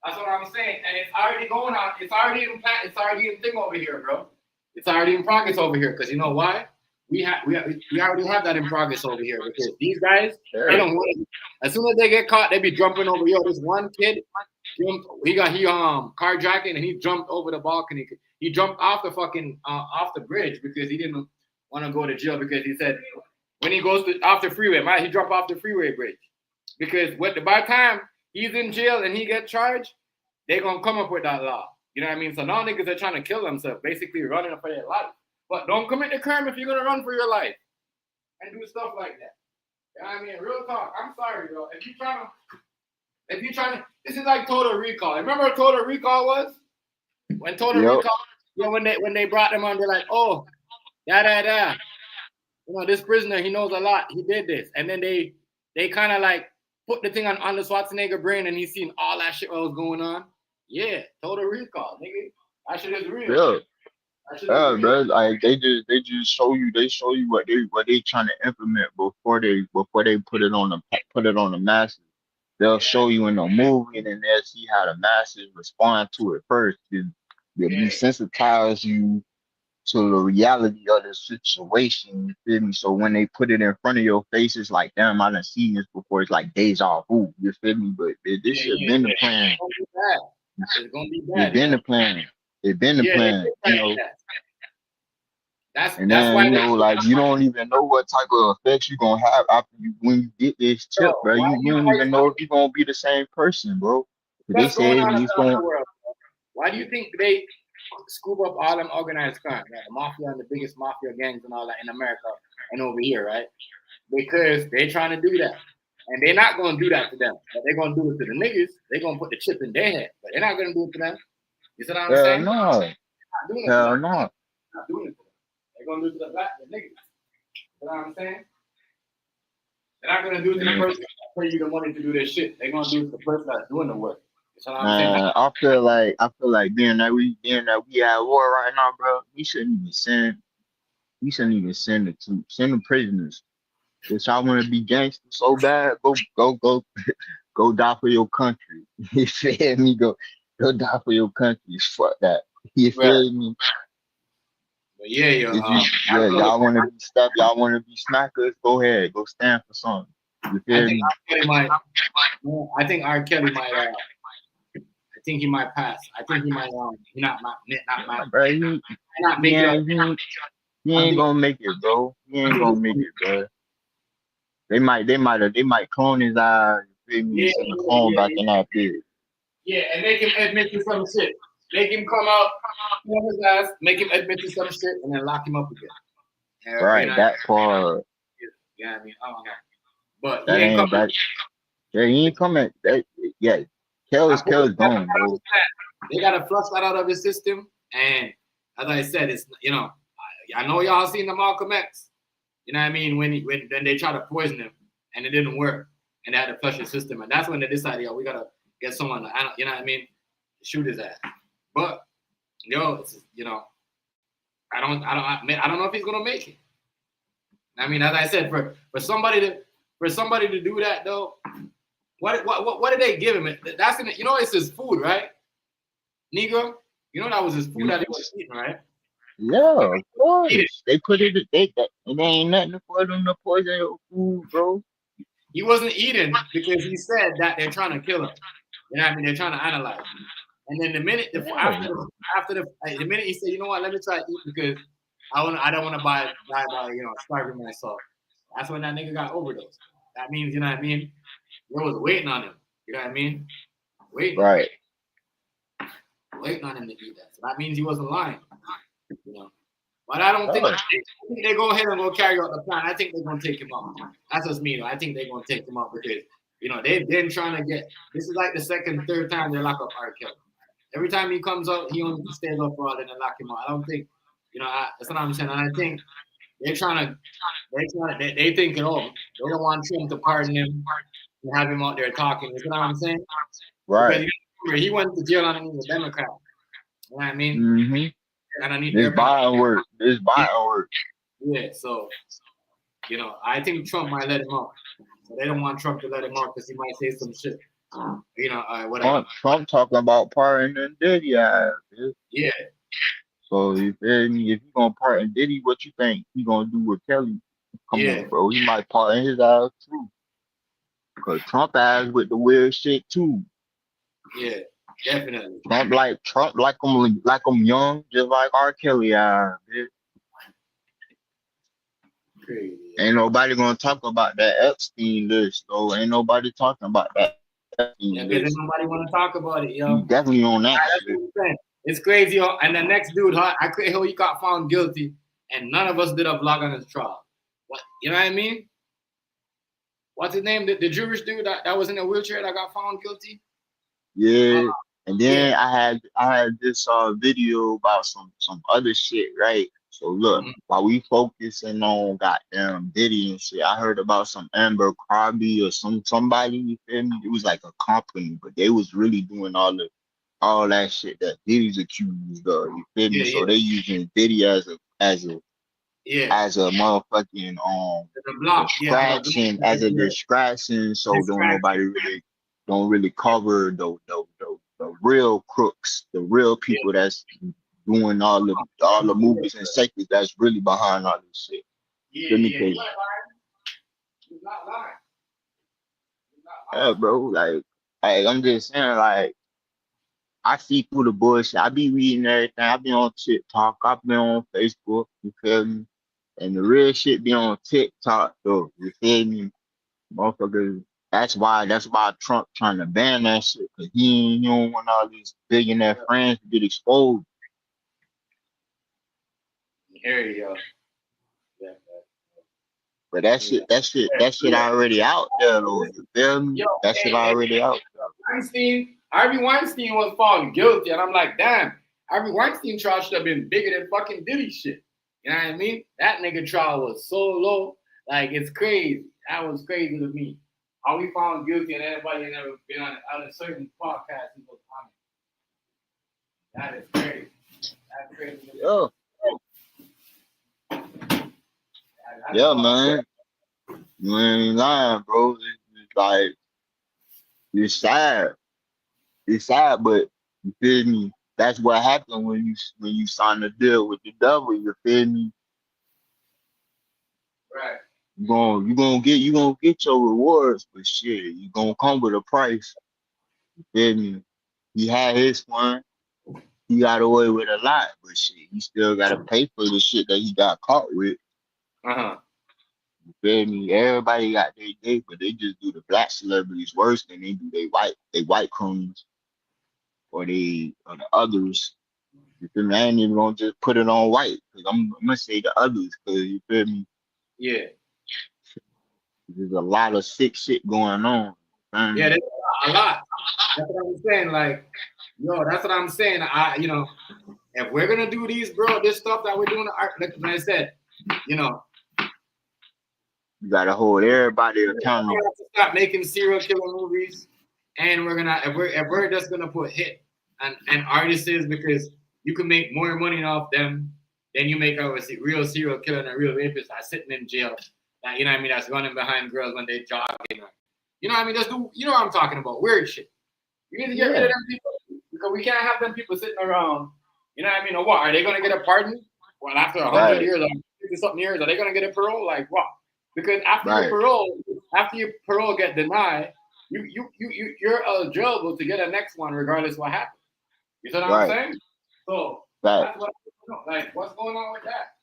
That's what I'm saying, and it's already going on. It's already it's already in thing over here, bro. It's already in progress over here. Because you know why? We already have that in progress over here because these guys they don't want it. As soon as they get caught, they be jumping over. Yo, this one kid jumped. He carjacking and he jumped over the balcony. He jumped off the fucking off the bridge because he didn't want to go to jail because he said when he goes to off the freeway, he jumped off the freeway bridge because by the time he's in jail and he gets charged, they gonna come up with that law. You know what I mean? So now niggas are trying to kill themselves, basically running for their life. But don't commit the crime if you're gonna run for your life and do stuff like that. You know what I mean? Real talk. I'm sorry, bro. If you're trying to, this is like Total Recall. Remember what Total Recall was? When Total Recall, when they brought them on, they're like, oh, da. You know, this prisoner, he knows a lot. He did this, and then they kind of like put the thing on the Schwarzenegger brain, and he's seen all that shit what was going on. Yeah, Total Recall, nigga. That shit is real. Yeah. Yeah, bro. Like they just show you what they trying to implement before they put it on the masses. They'll show you in a movie and then they'll see how the masses respond to it first. They'll desensitize you to the reality of the situation. You feel me? So when they put it in front of your face, it's like, damn, I done seen this before. It's like deja vu. You feel me? But this shit been the plan. It's gonna be bad. It's been the plan. It's been the plan. You know. That's why you know, like you don't even know what type of effects you're gonna have after when you get this tip, bro. You don't even know if you're gonna be the same person, bro. They say it's going. Why do you think they scoop up all them organized crime, right? The mafia and the biggest mafia gangs and all that in America and over here, right? Because they're trying to do that. And they're not gonna do that to them. But they're gonna do it to the niggas. They're gonna put the chip in their head. But they're not gonna do it to them. You see what I'm saying? Hell no. Not doing it to them. They're gonna do it to the niggas. You know what I'm saying? They're not gonna do it to the person that pay you the money to do their shit. They're gonna do it to the person that's doing the work. You know what I'm saying? I feel like being that we at war right now, bro, we shouldn't even send the troops, send the prisoners. If I want to be gangster so bad, go die for your country. You feel me? Go die for your country. Fuck that. You feel me? But y'all want to be stuff. Y'all want to be smackers. Go ahead. Go stand for something. You feel me? I think R. Kelly might. I think he might pass. I think he might. He not bro. He ain't gonna make it, bro. He ain't gonna make it, bro. They might clone his eyes. You feel me? Send the clone back in that pit. Yeah, and make him admit to some shit. Make him come out, clone his ass, make him admit to some shit, and then lock him up again. Right, that part. Yeah, I mean, I don't know. But that he ain't coming. He ain't coming. Kelly's gone, bro. They gotta flush that out of his system, and as I said, it's I know y'all seen the Malcolm X. You know what I mean? When they try to poison him and it didn't work, and they had to flush his system, and that's when they decided, we gotta get someone to, you know what I mean, shoot his ass. But it's I don't know if he's gonna make it. I mean, as I said, for somebody to do that though, what did they give him? That's it's his food, right? Negro, that was his food that he was eating, right? Yeah, of course. They put it. They ain't nothing for them to poison your food, bro. He wasn't eating because he said that they're trying to kill him. You know what I mean? They're trying to analyze him. And then the minute after the minute he said, you know what, let me try to eat because I don't want to die by starving myself. That's when that nigga got overdosed. That means, you know what I mean? They was waiting on him. You know what I mean? Waiting on him to eat that. So that means he wasn't lying. But I don't think they go ahead and go carry out the plan. I think they're gonna take him out. That's just me though. I think they're gonna take him out because they've been trying to get. This is like the second, third time they lock up R. Kelly. Every time he comes out, he only stays up for all and they lock him out. I don't think, that's what I'm saying. And I think they thinking, they don't want Trump to pardon him and have him out there talking. You know what I'm saying? Right. Because he went to jail on a Democrat. You know what I mean? Mm-hmm. And I need this buying work. Yeah, so I think Trump might let him out. So they don't want Trump to let him out because he might say some shit. Whatever. Trump talking about pardoning Diddy. Yeah, So you feel me? If you gonna pardon Diddy, what you think he gonna do with Kelly? Come yeah, on, bro. He might pardon his ass too. Cause Trump ass with the weird shit too. yeah, definitely. Trump like him young, just like R. Kelly ass. Bitch. Crazy. Ain't nobody gonna talk about that Epstein list, though. Ain't nobody talking about that Epstein Yeah, because list. nobody want to talk about it, He yo. definitely on that That's shit. what I'm saying. It's crazy, yo. And the next dude, huh? I could he got found guilty, and none of us did a vlog on his trial. What you know what I mean? What's his name? The Jewish dude that was in a wheelchair that got found guilty. Yeah. And Yeah. then I had this video about some other shit, right? So look, Mhm. while we focusing on goddamn Diddy and shit, I heard about some Amber Crosby or somebody, you feel me? It was like a company, but they was really doing all that shit that Diddy's accused of, you feel me? Yeah, So yeah, they using Diddy yeah. as a motherfucking The block, yeah, distraction, as a yeah. distraction, so Distraction. don't really cover the real crooks, the real Yeah. people that's doing all the movies and sectors that's really behind all this shit. Yeah, Let me yeah. tell He's you. not lying. He's not lying. He's not Yeah, lying. bro, like I'm just saying, like I see through the bullshit. I be reading everything. I be on TikTok. I be on Facebook. You feel me? And the real shit be on TikTok though. You feel me? Motherfuckers. That's why Trump trying to ban that shit. Cause he don't want all these billionaire friends to get exposed. Here you go. Yeah, But that yeah. shit, that shit, Yeah, that shit yeah. already out there though. You feel me? Yo, That shit already out there. Harvey Weinstein was found guilty, and I'm like, damn, Harvey Weinstein trial should have been bigger than fucking Diddy shit. You know what I mean? That nigga trial was so low, like it's crazy. That was crazy to me. How we found guilty and everybody had never been on a certain podcast he was on it. That is crazy. That's crazy to me. Yeah, That's yeah, fucked. man. You ain't lying, bro. It's like it's sad. It's sad, but you feel me? That's what happened when you sign a deal with the devil. You feel me? Right. You gonna get your rewards, but shit, you gonna come with a price. You feel me? He had his fun. He got away with a lot, but shit, he still gotta pay for the shit that he got caught with. Uh-huh. You feel me? Everybody got their day, but they just do the black celebrities worse than they do they white cronies or the others. You feel me? I ain't even gonna just put it on white because I'm gonna say the others because you feel me? Yeah. There's a lot of sick shit going on. Yeah, there's a lot. That's what I'm saying. Like, yo, that's what I'm saying. If we're gonna do these, bro, this stuff that we're doing, like I said, you know, You gotta hold everybody we accountable. have to stop making serial killer movies, and if we're just gonna put hit and artists because you can make more money off them than you make off a real serial killer and a real rapist that's sitting in jail. That you know what I mean? That's running behind girls when they jogging. You know what I mean? Just do. You know what I'm talking about? Weird shit. We need to get rid of them people because we can't have them people sitting around. You know what I mean? Or what? Are they gonna get a pardon? Well, after 100 Right, years or 50 something years, are they gonna get a parole? Like what? Because right, after your parole get denied, you're eligible to get a next one regardless what happens. You see what I'm right, saying? So right, that's what like what's going on with that?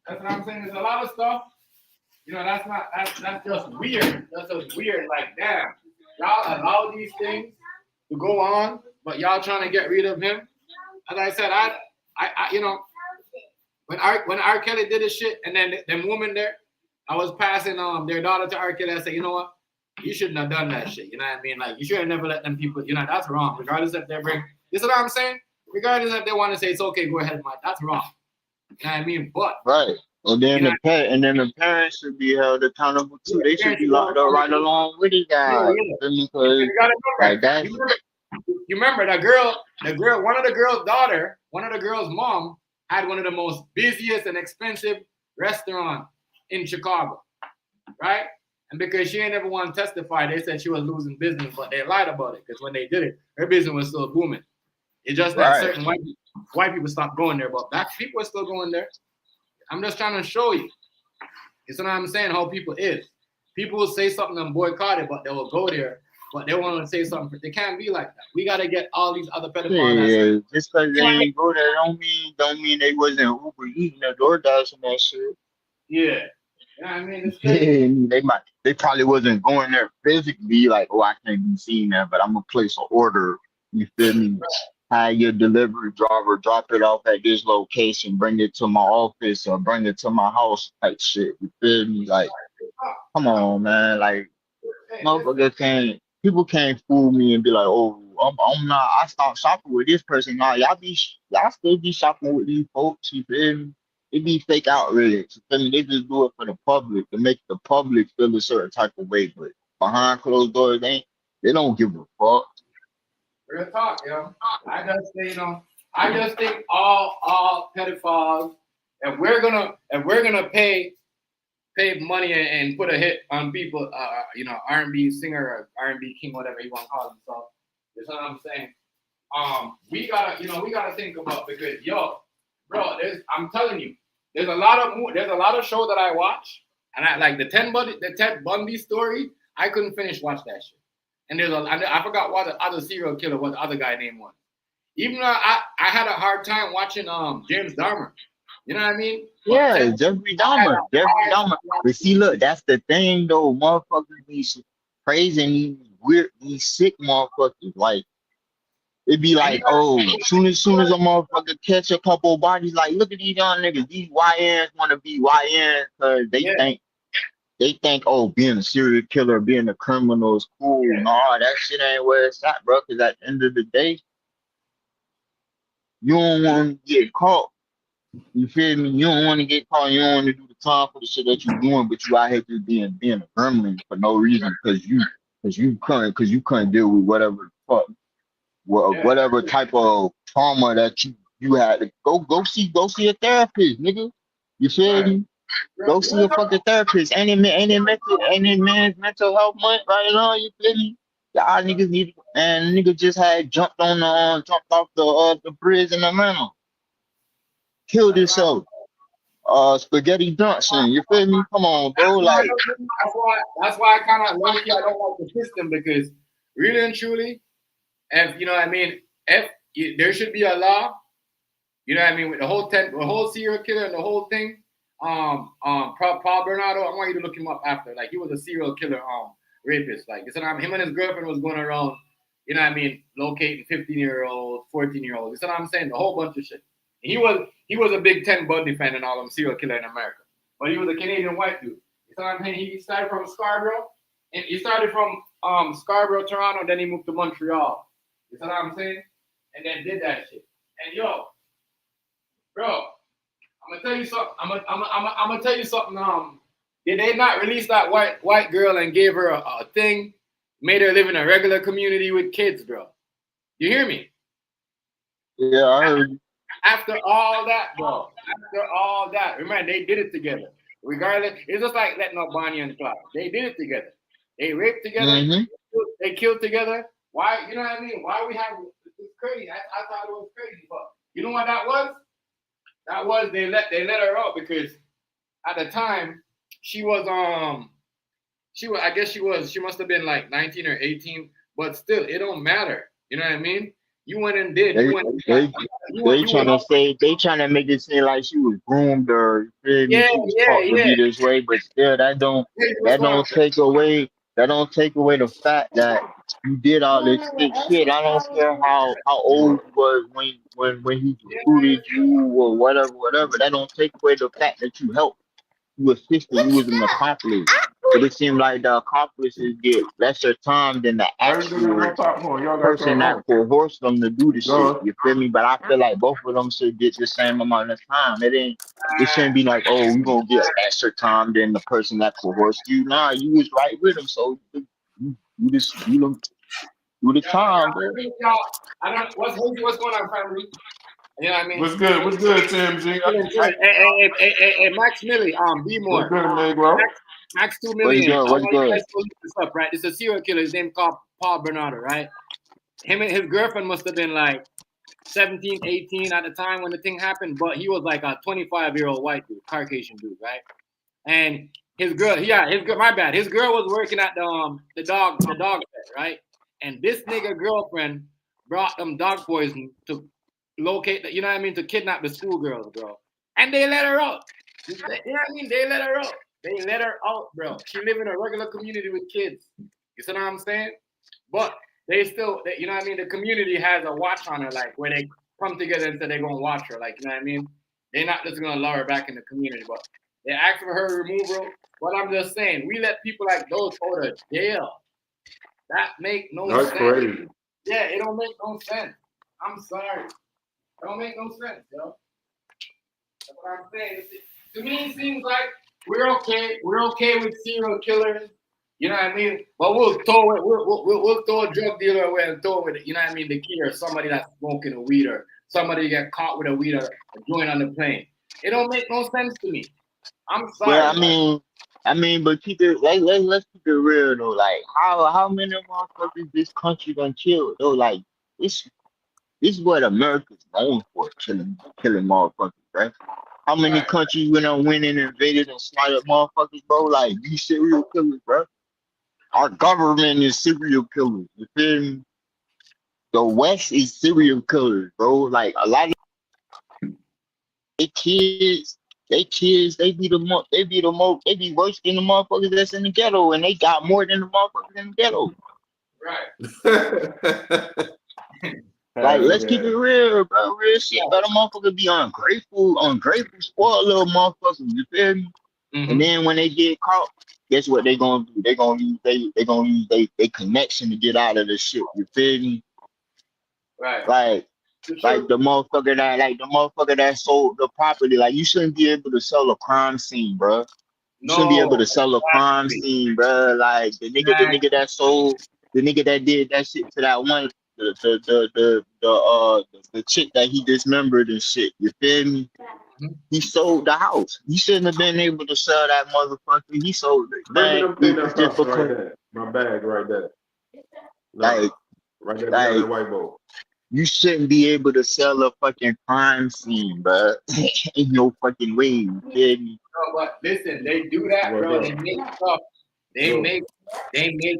That's what I'm saying. There's a lot of stuff. That's just weird. That's just weird. Like damn, y'all allow these things to go on, but y'all trying to get rid of him. As I said, when R. Kelly did his shit, and then them woman there, I was passing their daughter to R. Kelly. I said, you know what? You shouldn't have done that shit. You know what I mean? Like you should have never let them people. You know that's wrong. Regardless if they bring. This is what I'm saying. Regardless if they want to say it's okay, go ahead, Mike. That's wrong. You know what I mean? But right. And you then know, the parents should be held accountable too. They should be locked up right yeah, along with these guys. yeah. Because You gotta like remember. that's You remember that girl, one of the girl's daughter, one of the girl's mom had one of the most busiest and expensive restaurants in Chicago, right? And because she ain't ever want to testify, they said she was losing business, but they lied about it because when they did it, her business was still booming. It's just that Right. certain white people stopped going there, but black people are still going there. I'm just trying to show you. You see what I'm saying? How people is. People will say something and boycott it, but they will go there, but they want to say something. They can't be like that. We got to get all these other pedophiles. Yeah, just because they ain't go there don't mean they wasn't Uber eating or DoorDash and that shit. Yeah. You know what I mean? It's crazy. They probably wasn't going there physically, like, oh, I can't be seen there, but I'm gonna place an order. You feel me? Have your delivery driver drop it off at this location, bring it to my office or bring it to my house type shit. You feel me? Like, come on, man. Like, motherfucker can't people can't fool me and be like, oh, I'm not. I stopped shopping with this person. Nah, y'all still be shopping with these folks. You feel me? It be fake outrage. You feel me? They just do it for the public to make the public feel a certain type of way, but behind closed doors, they don't give a fuck. Real talk, yo. I just think all pedophiles, if we're gonna pay money and put a hit on people, R&B singer or R&B king, whatever you want to call himself. That's what I'm saying. We gotta think about because bro, I'm telling you, there's a lot of show that I watch, and I like the Ted Bundy story. I couldn't finish watch that shit. And I forgot what the other serial killer, what the other guy name was. Even though I had a hard time watching James Dahmer. You know what I mean? Yeah, Jeffrey Dahmer. Jeffrey Dahmer. But see, look, that's the thing though. Motherfuckers be crazy and these weird, these sick motherfuckers. Like, it'd be like, oh, soon as a motherfucker catch a couple of bodies, like, look at these young niggas. These YNs want to be YNs because they think, oh, being a serial killer, being a criminal is cool. Nah, that shit ain't where it's at, bro. Because at the end of the day, you don't want to get caught. You feel me? You don't want to get caught. You don't want to do the time for the shit that you're doing, but you out here just being a gremlin for no reason because you couldn't deal with whatever the fuck, whatever type of trauma that you had to go see a therapist, nigga. You feel me? Go see a fucking therapist. Ain't it man's mental health month right now? You feel me? Y'all niggas need and nigga just had jumped off the bridge in Atlanta, killed himself. Spaghetti Johnson. You feel me? Come on, bro. Like, that's why I kind of low-key I don't like the system because really and truly, if you know what I mean, there should be a law. You know what I mean with the whole serial killer and the whole thing. Paul Bernardo, I want you to look him up after. Like he was a serial killer, rapist. Like him and his girlfriend was going around, you know what I mean, locating 15-year-olds, 14-year-olds. You see what I'm saying? The whole bunch of shit. And he was a big Ted Bundy fan and all them serial killer in America. But he was a Canadian white dude. You see what I'm saying? He started from Scarborough, and he started from Scarborough, Toronto, then he moved to Montreal. You see what I'm saying? And then did that shit. And bro, I'm gonna tell you something. I'm gonna tell you something. Did they not release that white girl and gave her a thing, made her live in a regular community with kids, bro? You hear me? yeah, I heard you. After all that, bro. After all that, remember they did it together. Regardless, it's just like letting up Bonnie and Clyde. They did it together. They raped together. Mm-hmm. They killed together. Why? You know what I mean? Why we have? It's crazy. I thought it was crazy, but you know what that was? That was they let her out because at the time she was she must have been like 19 or 18, but still it don't matter. You know what I mean? You went and did. They trying to make it seem like she was groomed or she was taught to be this way, but still that don't take away the fact that you did all this sick shit. I don't care how old you was when he recruited you or whatever. That don't take away the fact that you helped. You assisted, you was an accomplice. But it seemed like the accomplices get lesser time than the actual person that coerced them to do the shit. You feel me? But I feel like both of them should get the same amount of time. It shouldn't be like, oh, we gonna get lesser time than the person that coerced you. Nah, you was right with them, so you just do the time, bro. What's going on, family? You know what I mean? What's good? What's good, Tim G? Hey, Max Millie, be more. What's good, man, bro? Max 2 What's million. good? I What's want you good? guys to look this up, right? It's a serial killer. His name called Paul Bernardo, right? Him and his girlfriend must have been like 17, 18 at the time when the thing happened, but he was like a 25-year-old white dude, Caucasian dude, right? And his girl, my bad. His girl was working at the dog vet, right? And this nigga girlfriend brought them dog poison to locate the, you know what I mean, to kidnap the schoolgirls, bro. And they let her out. You know what I mean? They let her out. They let her out, bro. She live in a regular community with kids. You see what I'm saying? But they still, you know what I mean? The community has a watch on her, like where they come together and say they're gonna watch her, like you know what I mean? They're not just gonna allow her back in the community, but they ask for her removal. But I'm just saying, we let people like those go to jail. That make no That's sense. crazy. Yeah, it don't make no sense. I'm sorry. It don't make no sense, yo. That's what I'm saying. To me, it seems like we're okay. We're okay with serial killers. You know what I mean? But we'll throw it. We'll throw a drug dealer away and throw it with, you know what I mean, the kid or somebody that's smoking a weed or somebody get caught with a weed or a joint on the plane. It don't make no sense to me. I'm Well, sorry. but keep it like let's keep it real though. Like how many motherfuckers this country done killed though? Like this this is what America's known for, killing motherfuckers, right? How many Right. countries went in and invaded and slaughtered motherfuckers, bro? Like these serial killers, bro. Our government is serial killers. You feel me? The West is serial killers, bro. Like a lot of they kids, they be worse than the motherfuckers that's in the ghetto, and they got more than the motherfuckers in the ghetto. Right. Like, Hell let's keep yeah. it real, bro. Real shit. But a motherfucker be ungrateful, spoiled little motherfuckers. You feel me? And Mm-hmm. then when they get caught, guess what they gonna do? They gonna use they connection to get out of this shit. You feel me? Right. Like For like sure. the motherfucker that sold the property. Like you shouldn't be able to sell a crime scene, bro. You shouldn't be able No, to sell a crime exactly. scene, bro. Like the nigga Exactly. that sold, the nigga that did that shit to that one, the chick that he dismembered and shit. You feel me? Mhm. He sold the house. He shouldn't have been able to sell that motherfucker. He sold it, Bring me man. them It's peanut just puffs right because, there. My bag right there. like, No. Right there behind like that white bowl. you shouldn't be able to sell a fucking crime scene, bro. In no fucking way. You feel me? No, but listen, they do that, What's bro. They up? make stuff. They Yo. make they make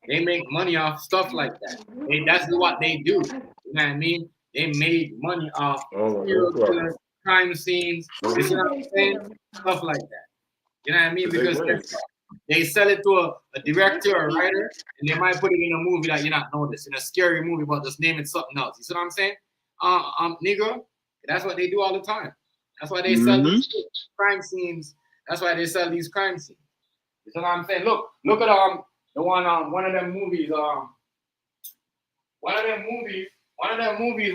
they make money off stuff like that. That's what they do. You know what I mean? They made money off Hold on, no serial problem. killers, crime scenes. You see what I'm saying? Stuff like that. You know what I mean? They Because win. they sell it to a director or a writer, and they might put it in a movie that you're not noticed, in a scary movie, but just name it something else. You see what I'm saying? Negro, that's what they do all the time. That's why they sell Mm-hmm. these crime scenes. That's why they sell these crime scenes. You see what I'm saying? Look at the one of them movies one of them movies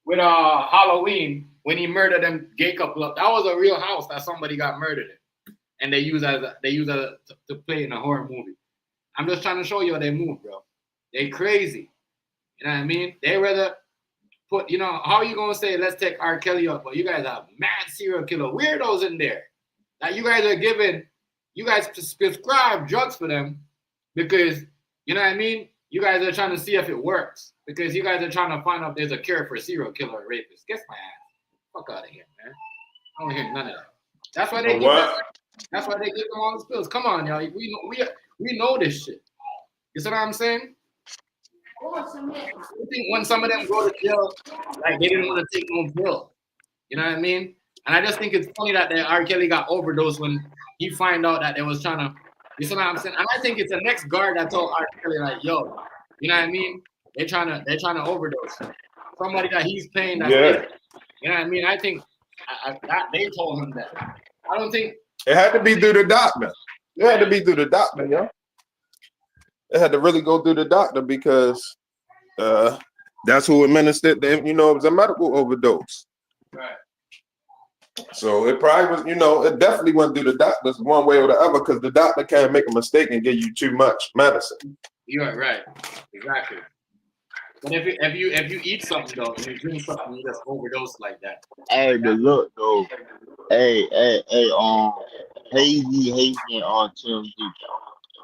with Halloween when he murdered them gay couple up. That was a real house that somebody got murdered in, and they use to play in a horror movie. I'm just trying to show you how they move, bro. They crazy. You know what I mean? They rather put, how are you gonna say let's take R. Kelly up, but you guys have mad serial killer weirdos in there. Like you guys prescribe drugs for them because you know what I mean? You guys are trying to see if it works. Because you guys are trying to find out if there's a cure for serial killer or rapist. Guess my ass. Fuck out of here, man. I don't hear none of that. That's why they A give them. what? That's why they give them all the pills. Come on, y'all. We know this shit. You see what I'm saying? I think when some of them go to jail, like they didn't want to take no pill. You know what I mean? And I just think it's funny that the R. Kelly got overdosed when he find out that they was trying to. You see what I'm saying? And I think it's the next guard that told R. Kelly like, "Yo, you know what I mean? They're trying to overdose somebody that he's paying. That's Yeah. you know what I mean? I think that they told him that. I don't think It had to be through the doctor. It had to be through the doctor, yo. It had to really go through the doctor because that's who administered them. You know, it was a medical overdose. right. So it probably was, it definitely went through the doctors one way or the other because the doctor can't make a mistake and give you too much medicine. You're right. Exactly. But if you eat something though, and you drink something, you just overdose like that. Hey, but look though. Hey, hazy on TMZ.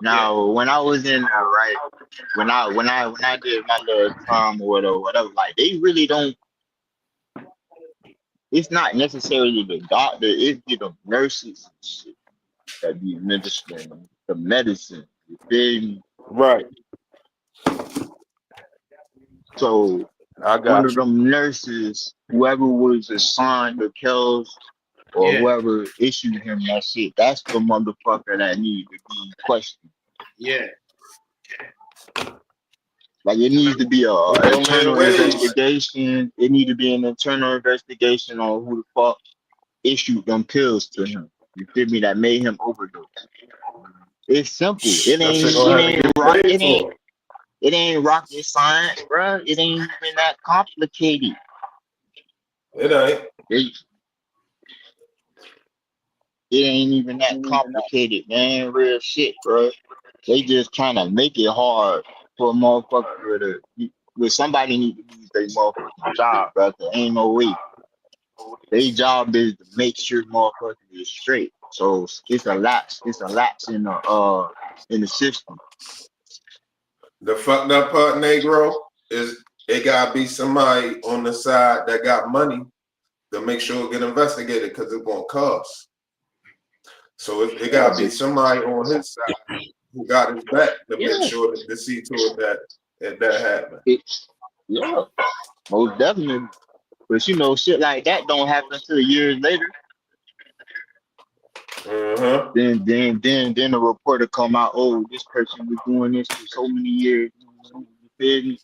Now, when I was in there, right, when I did my little time or whatever, like they really don't. It's not necessarily the doctor; it's the nurses and shit that be administering the medicine. You feel me? Right. So I one got of you. them nurses, whoever was assigned the kills or Yeah, whoever issued him that shit, that's the motherfucker that need to be questioned. yeah, Like it needs to be With a them little internal ways. investigation. It need to be an internal investigation on who the fuck issued them pills to him. You feel me? That made him overdose. It's simple. It That shit ain't. gonna It have to ain't get rock. paid for. It ain't rocket science, bro. It ain't even that complicated. It ain't. It, it ain't even that complicated, man. Real shit, bro. They just trying to make it hard for a motherfucker to. Well, somebody need to lose their motherfucking job, bro. There ain't no way. Their job is to make sure motherfuckers is straight. So it's a lapse. It's a lapse in the system. The fucked up part, Negro, is it gotta be somebody on the side that got money to make sure it get investigated because it's gonna cost. So it gotta be somebody on his side who got his back to make Yeah. sure to see to it that happened. Yeah. Most definitely. But you know, shit like that don't happen until years later. Uh-huh. Then the reporter come out, oh, this person was doing this for so many years. You feel me?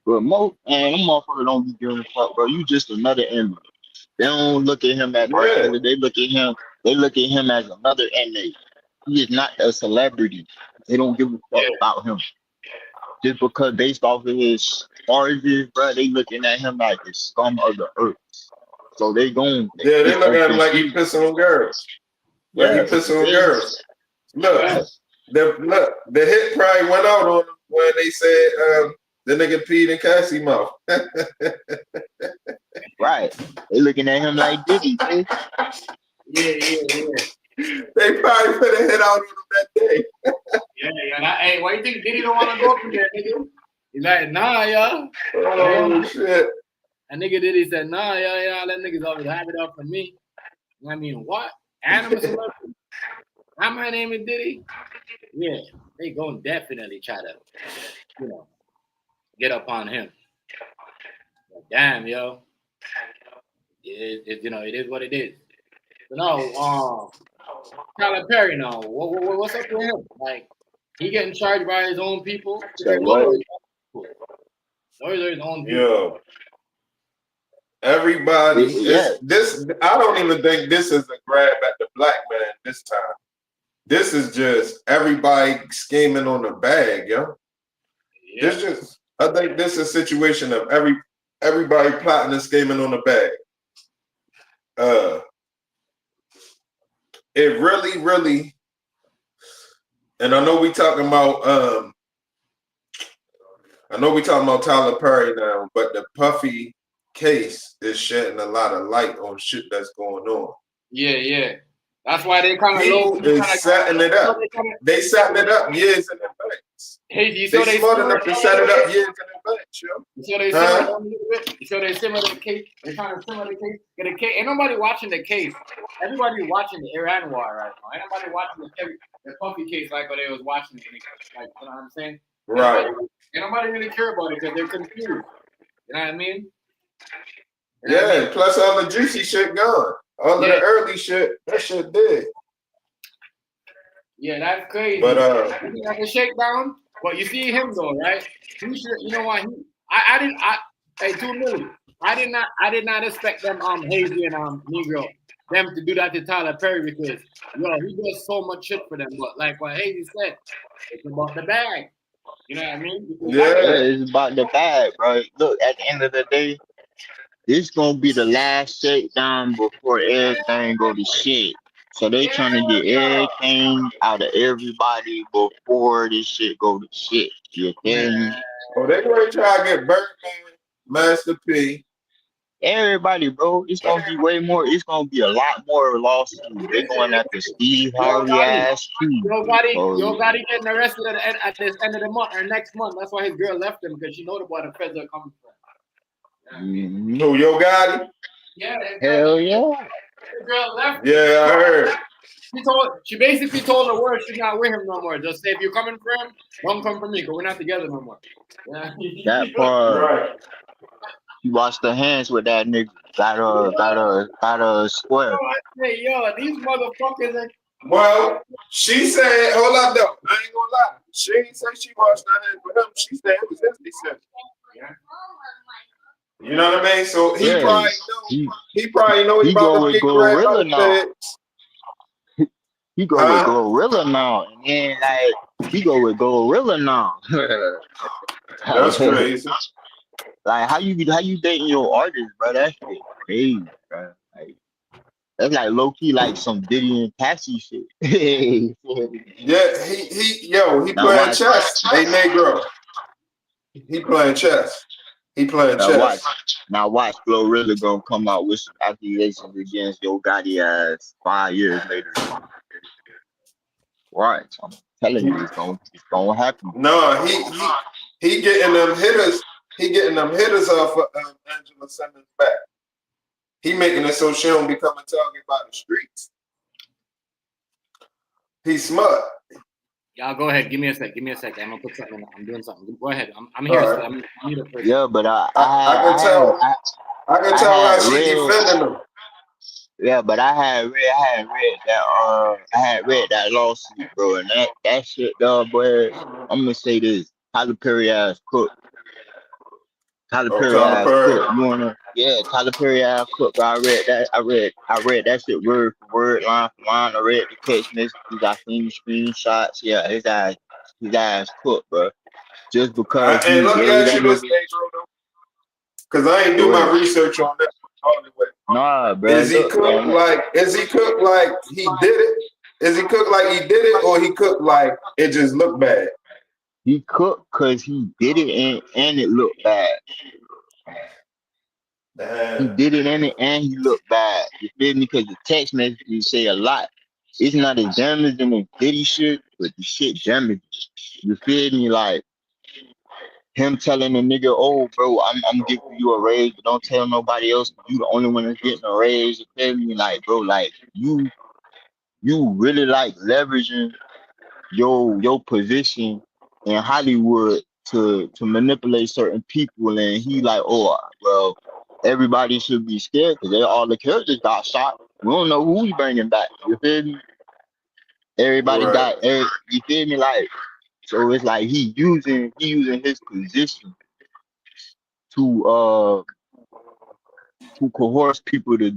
But most and them motherfuckers don't be giving a fuck, bro. You just another inmate. They don't look at him as a Yeah. killer. They look at him. They look at him as another inmate. He is not a celebrity. They don't give a fuck about him just because based off of his origins, bro. They looking at him like the scum of the earth. So they going. Yeah, they It's look at him open like he season. pissing on girls. Like he Yeah, pissing on yeah, girls. Look, yeah. the hit probably went out on him when they said the nigga peed in Cassie mouth. Right. They looking at him like Diddy. Eh? yeah. They probably put a hit out on him that day. Yeah. Hey, why you think Diddy don't want to go through that, nigga? He's like, nah, y'all. Oh shit. And nigga Diddy said, nah, yeah, let niggas always have it up for me. I mean, what? Animal celebrity? How my name is Diddy? Yeah, they gonna definitely try to, get up on him. But damn, yo. It is what it is. So no, Tyler Perry, now, what's up with him? Like, he getting charged by his own people? So what? Those are his own people. Yo. Everybody, Yeah. this. I don't even think this is a grab at the black man this time. This is just everybody scheming on the bag, yo. Yeah. I think this is a situation of everybody plotting and scheming on the bag. It really, and I know we talking about Tyler Perry now, but the Puffy case is shedding a lot of light on shit that's going on. Yeah. That's why they kind of He low. is setting it up. They setting it up years in advance. They smart enough to set it up years in advance, yo. You sure they simmer the case? They trying to simmer the case. Get a case. Ain't nobody watching the case. Everybody watching the Iran war right now. Ain't nobody watching the Puffy case like what they was watching. Like, you know what I'm saying? Right. Ain't nobody really care about it because they're confused. You know what I mean? Yeah. Plus all the juicy shit gone. All of the early shit, that shit dead. Yeah, that's crazy. But he got the shakedown. But you see him though, right? He should, you know what? Hey, 2 million. I did not expect them Hazy and Negro them to do that to Tyler Perry because he does so much shit for them. But like what Hazy said, it's about the bag. You know what I mean? Yeah, it's about the bag, bro. Look, at the end of the day, this gonna be the last shakedown before everything go to shit. So they trying to get everything out of everybody before this shit go to shit. You feel me? they gonna try to get Birdman, Master P, everybody, bro. It's gonna be way more. It's gonna be a lot more lawsuits. They going after Steve Yo, Harvey Gotti, ass too. Yo Oh, Gotti getting arrested at this end of the month or next month. That's why his girl left him because she know the boy the feds are coming for. Who, Yo Gotti? Yeah, hell yeah. the girl left. Yeah, I heard. She basically told the world she's not with him no more. Just say if you're coming for him, don't come for me because we're not together no more. Yeah. That part. Right. He washed the hands with that nigga. Got a square. Hey, yo, these motherfuckers are. Well, she said, hold up though. I ain't gonna lie. She ain't say she washed her hands with him. She said it was his decision. You know what I mean? So he Yeah, probably know he go about to with get grabbed by Gorilla the now. feds. He go with Gorilla now, and then like he go with Gorilla now. That's crazy. Like how you dating your artist, bro? That shit crazy, bro. Like that's like low key like some Diddy and Cassie shit. Yeah, he Now playing watch. chess. Hey Negro. He playing chess. He playing chess. Now watch Glorilla gonna come out with some accusations against Yo Gotti ass 5 years later. Right, I'm telling you, it's gonna happen. No, he getting them hitters. He getting them hitters off of Angela Simmons back. He making it so she don't become a target by the streets. He's smart. Y'all go ahead. Give me a sec. I'm gonna put something. I'm doing something. Go ahead. I'm here. Right. I'm here first. Yeah, but I can tell how she defending them. Yeah, but I had read that lawsuit, bro, and that shit, dog, boy. I'm gonna say this: Tyler Perry ass cook. Tyler Perry ass cook. You wanna? Yeah, Tyler Perry ass cook. Bro, I read that. I read that shit word for word, line for line. I read the text messages. I seen the screenshots. Yeah, his ass cook, bro. Just because And let me ask you this, nigga. because I ain't do my research on that all the way. Nah, bro. Is he cooked like he did it? Is he cooked like he did it, or he cooked like it just looked bad? He cooked because he did it and it looked bad. Damn. He did it and he looked bad. You feel me? Because the text messages say a lot. It's not as damaging as Diddy shit, but the shit damaging. You feel me? Like him telling the nigga, "Oh, bro, I'm giving you a raise, but don't tell nobody else. You the only one that's getting a raise." You feel me? Like, bro, like you really like leveraging your position in Hollywood to manipulate certain people, and he like, "Oh, well, everybody should be scared because all the characters got shot. We don't know who we bringing back." You feel me? Everybody Right. you feel me? Like, so it's like he using his position to coerce people to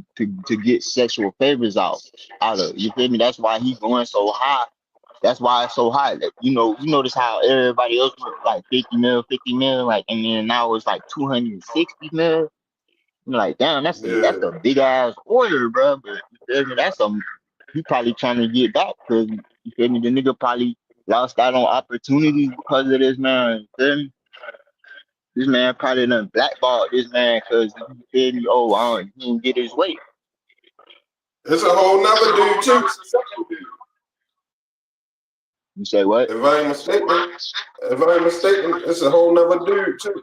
get sexual favors out of. You feel me? That's why he going so high. That's why it's so high. Like, you notice how everybody else went like 50 mil, like, and then now it's like 260 mil. I'm like, damn, that's a big ass order, bro. But you feel me? He probably trying to get back because you feel me? The nigga probably lost out on opportunities because of this man. You feel me? This man probably done blackballed this man because you feel me? Oh, he didn't get his weight. It's a whole nother dude too. It's a second dude. You say what? If I ain't mistaken, it's a whole nother dude too.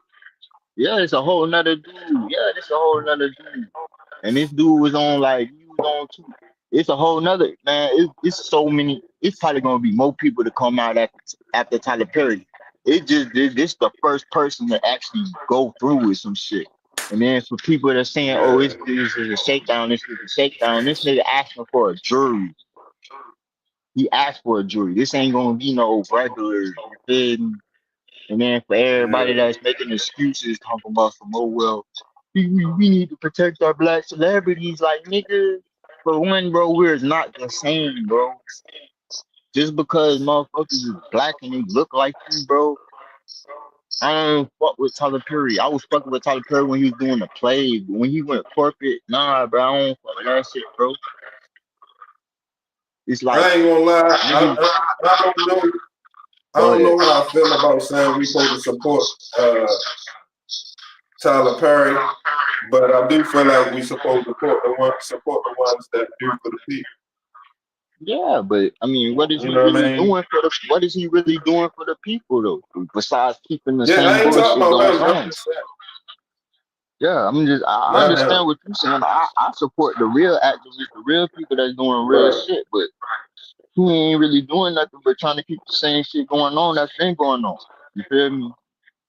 Yeah, it's a whole nother dude. Yeah, it's a whole nother dude. And this dude was on he was on too. It's a whole nother man. It's so many. It's probably gonna be more people to come out after Tyler Perry. This the first person to actually go through with some shit. And then for people that are saying, "Oh, this is a shakedown. This is a shakedown." This nigga asking for a jury. He asked for a jury. This ain't gonna be no regular. You feel me? And then for everybody that's making excuses, talking about some, "Oh, well, we need to protect our black celebrities." Like, nigga, for one, bro, we're not the same, bro. Just because motherfuckers is black and they look like you, bro. I don't fuck with Tyler Perry. I was fucking with Tyler Perry when he was doing the play. But when he went corporate, nah, bro, I don't fuck with that shit, bro. It's like, I ain't gonna lie. I don't know how I feel about saying we supposed to support Tyler Perry, But I do feel like we supposed to support the ones that do for the people. Yeah, but I mean, what is You he know what I really mean? doing for the? What is he really doing for the people though? Besides keeping the Yeah, I same ain't talking bullshit about going him. I'm on. just saying, Yeah, I not him. understand what you're saying. I support the real activists, the real people that's doing real Right. shit, but he ain't really doing nothing but trying to keep the same shit going on that's been going on. You feel me?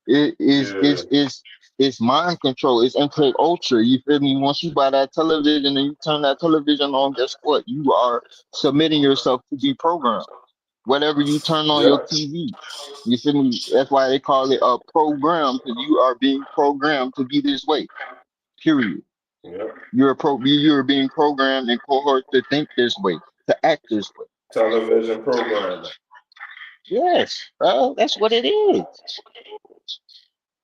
It is Yeah. it's mind control. It's MK Ultra. You feel me? Once you buy that television and you turn that television on, guess what? You are submitting yourself to be programmed. Whatever you turn on your Yeah. TV, you feel me? That's why they call it a program because you are being programmed to be this way. Period. Yeah. You're being programmed and cohort to think this way, to act this way. Television programming. Yes, bro, that's what it is.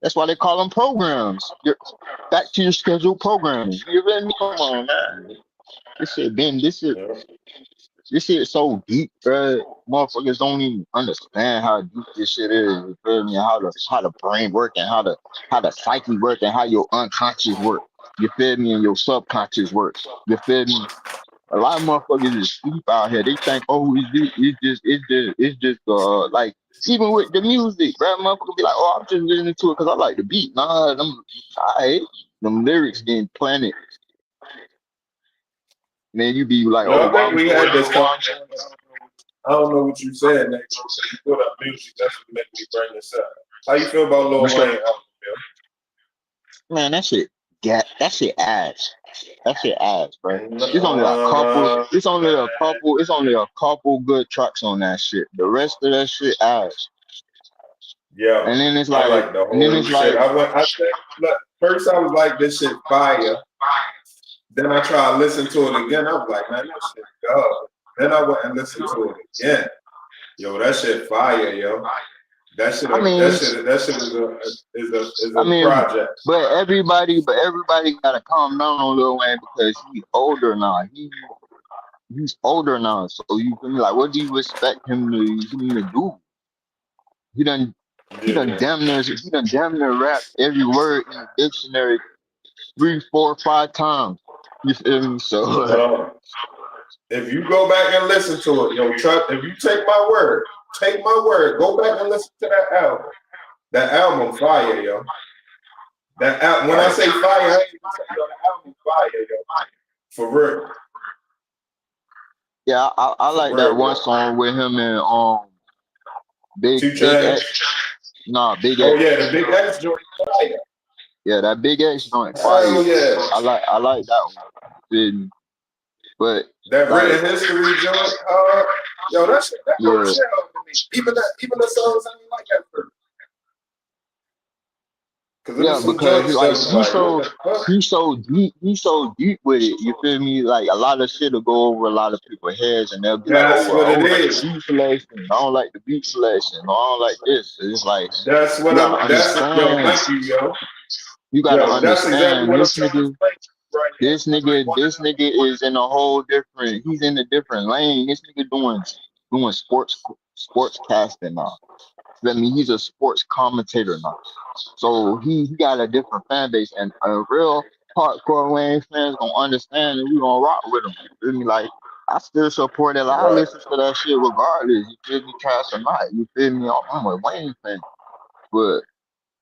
That's why they call them programs. You're back to your scheduled programming. You feel me? Come on, man. This shit been Yeah. this shit so deep, bro. Motherfuckers don't even understand how deep this shit is. You feel me? How the brain work and how the psyche work and how your unconscious work. You feel me? And your subconscious work. You feel me? A lot of motherfuckers is sleep out here. They think, oh, it's just like even with the music, bro, motherfucker be like, oh, I'm just listening to it because I like the beat. Nah, them lyrics getting planted. And then you be like, oh, No, I why think I'm we doing had it? this conversation. I don't know what you said, Nate, bro, because you put up music. That's what made me bring this up. How you feel about You Lil say, Wayne album, man, that shit ass. That shit ass, bro. Bill? It's only a couple. It's only a couple good tracks on that shit. The rest of that shit ass. Yeah, And then I like the whole shit. I think, look, first I was like, this shit fire. Then I tried to listen to it again. I was like, man, that shit dog. Then I went and listened to it again. Yo, that shit fire, yo. That shit, I mean, is I a mean, project. but everybody gotta calm down on Lil Wayne because he's older now. He's older now. So you feel me? Like, what do you expect him to do? He done he done Yeah. damn near rapped every word in the dictionary 3, 4, 5 times. You feel me? So Uh, if you go back and listen to it, yo, trust. If you take my word, go back and listen to that album. That album fire, yo. When I say fire, I ain't even saying, yo, the album fire, yo. For real. yeah, I For like that real, one bro. song with him and Two Big Chainz. X. Nah, Big Oh X. yeah, the Big X joint fire. Yeah, that Big X joint fire. Hell yeah. I like that one. You feel me? But That like, written history joint, yo, that shit, that go to yeah, shit out to me. Even the songs I didn't like at first. Cause there yeah, was some because joints that like was like, what the fuck? he's so deep with it. You feel me? Like a lot of shit will go over a lot of people's heads, and they'll be like, That's "Oh, what I it don't like the is. beat selection. I don't like the beat selection. I don't like this." It's like That's you what gotta yo, understand. thank you, yo. You gotta Yo, that's exactly understand what I'm this trying to nigga. explain to you right now. This nigga is in a whole different. He's in a different lane. This nigga doing sports casting now. I mean, he's a sports commentator now. So he got a different fan base, and a real hardcore Wayne fans gonna understand, and we gonna rock with him. You feel me? Like I still support it. Like, I Right. listen to that shit regardless. You feel me? Trash or not? You feel me? I'm a Wayne fan, but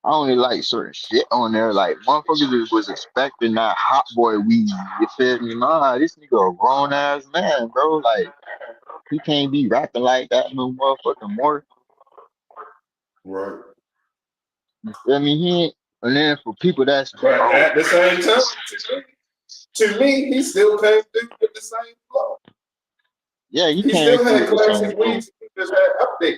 I only like certain shit on there. Like motherfuckers was expecting that hot boy weed. You feel me? Nah, this nigga a grown ass man, bro. Like he can't be rapping like that no motherfucking more. Right. You feel me? He ain't. And then for people that's But oh at the same time, to me, he still came through with the same flow. yeah, he He came still through had with the same classic flow. weeds. He just had updates.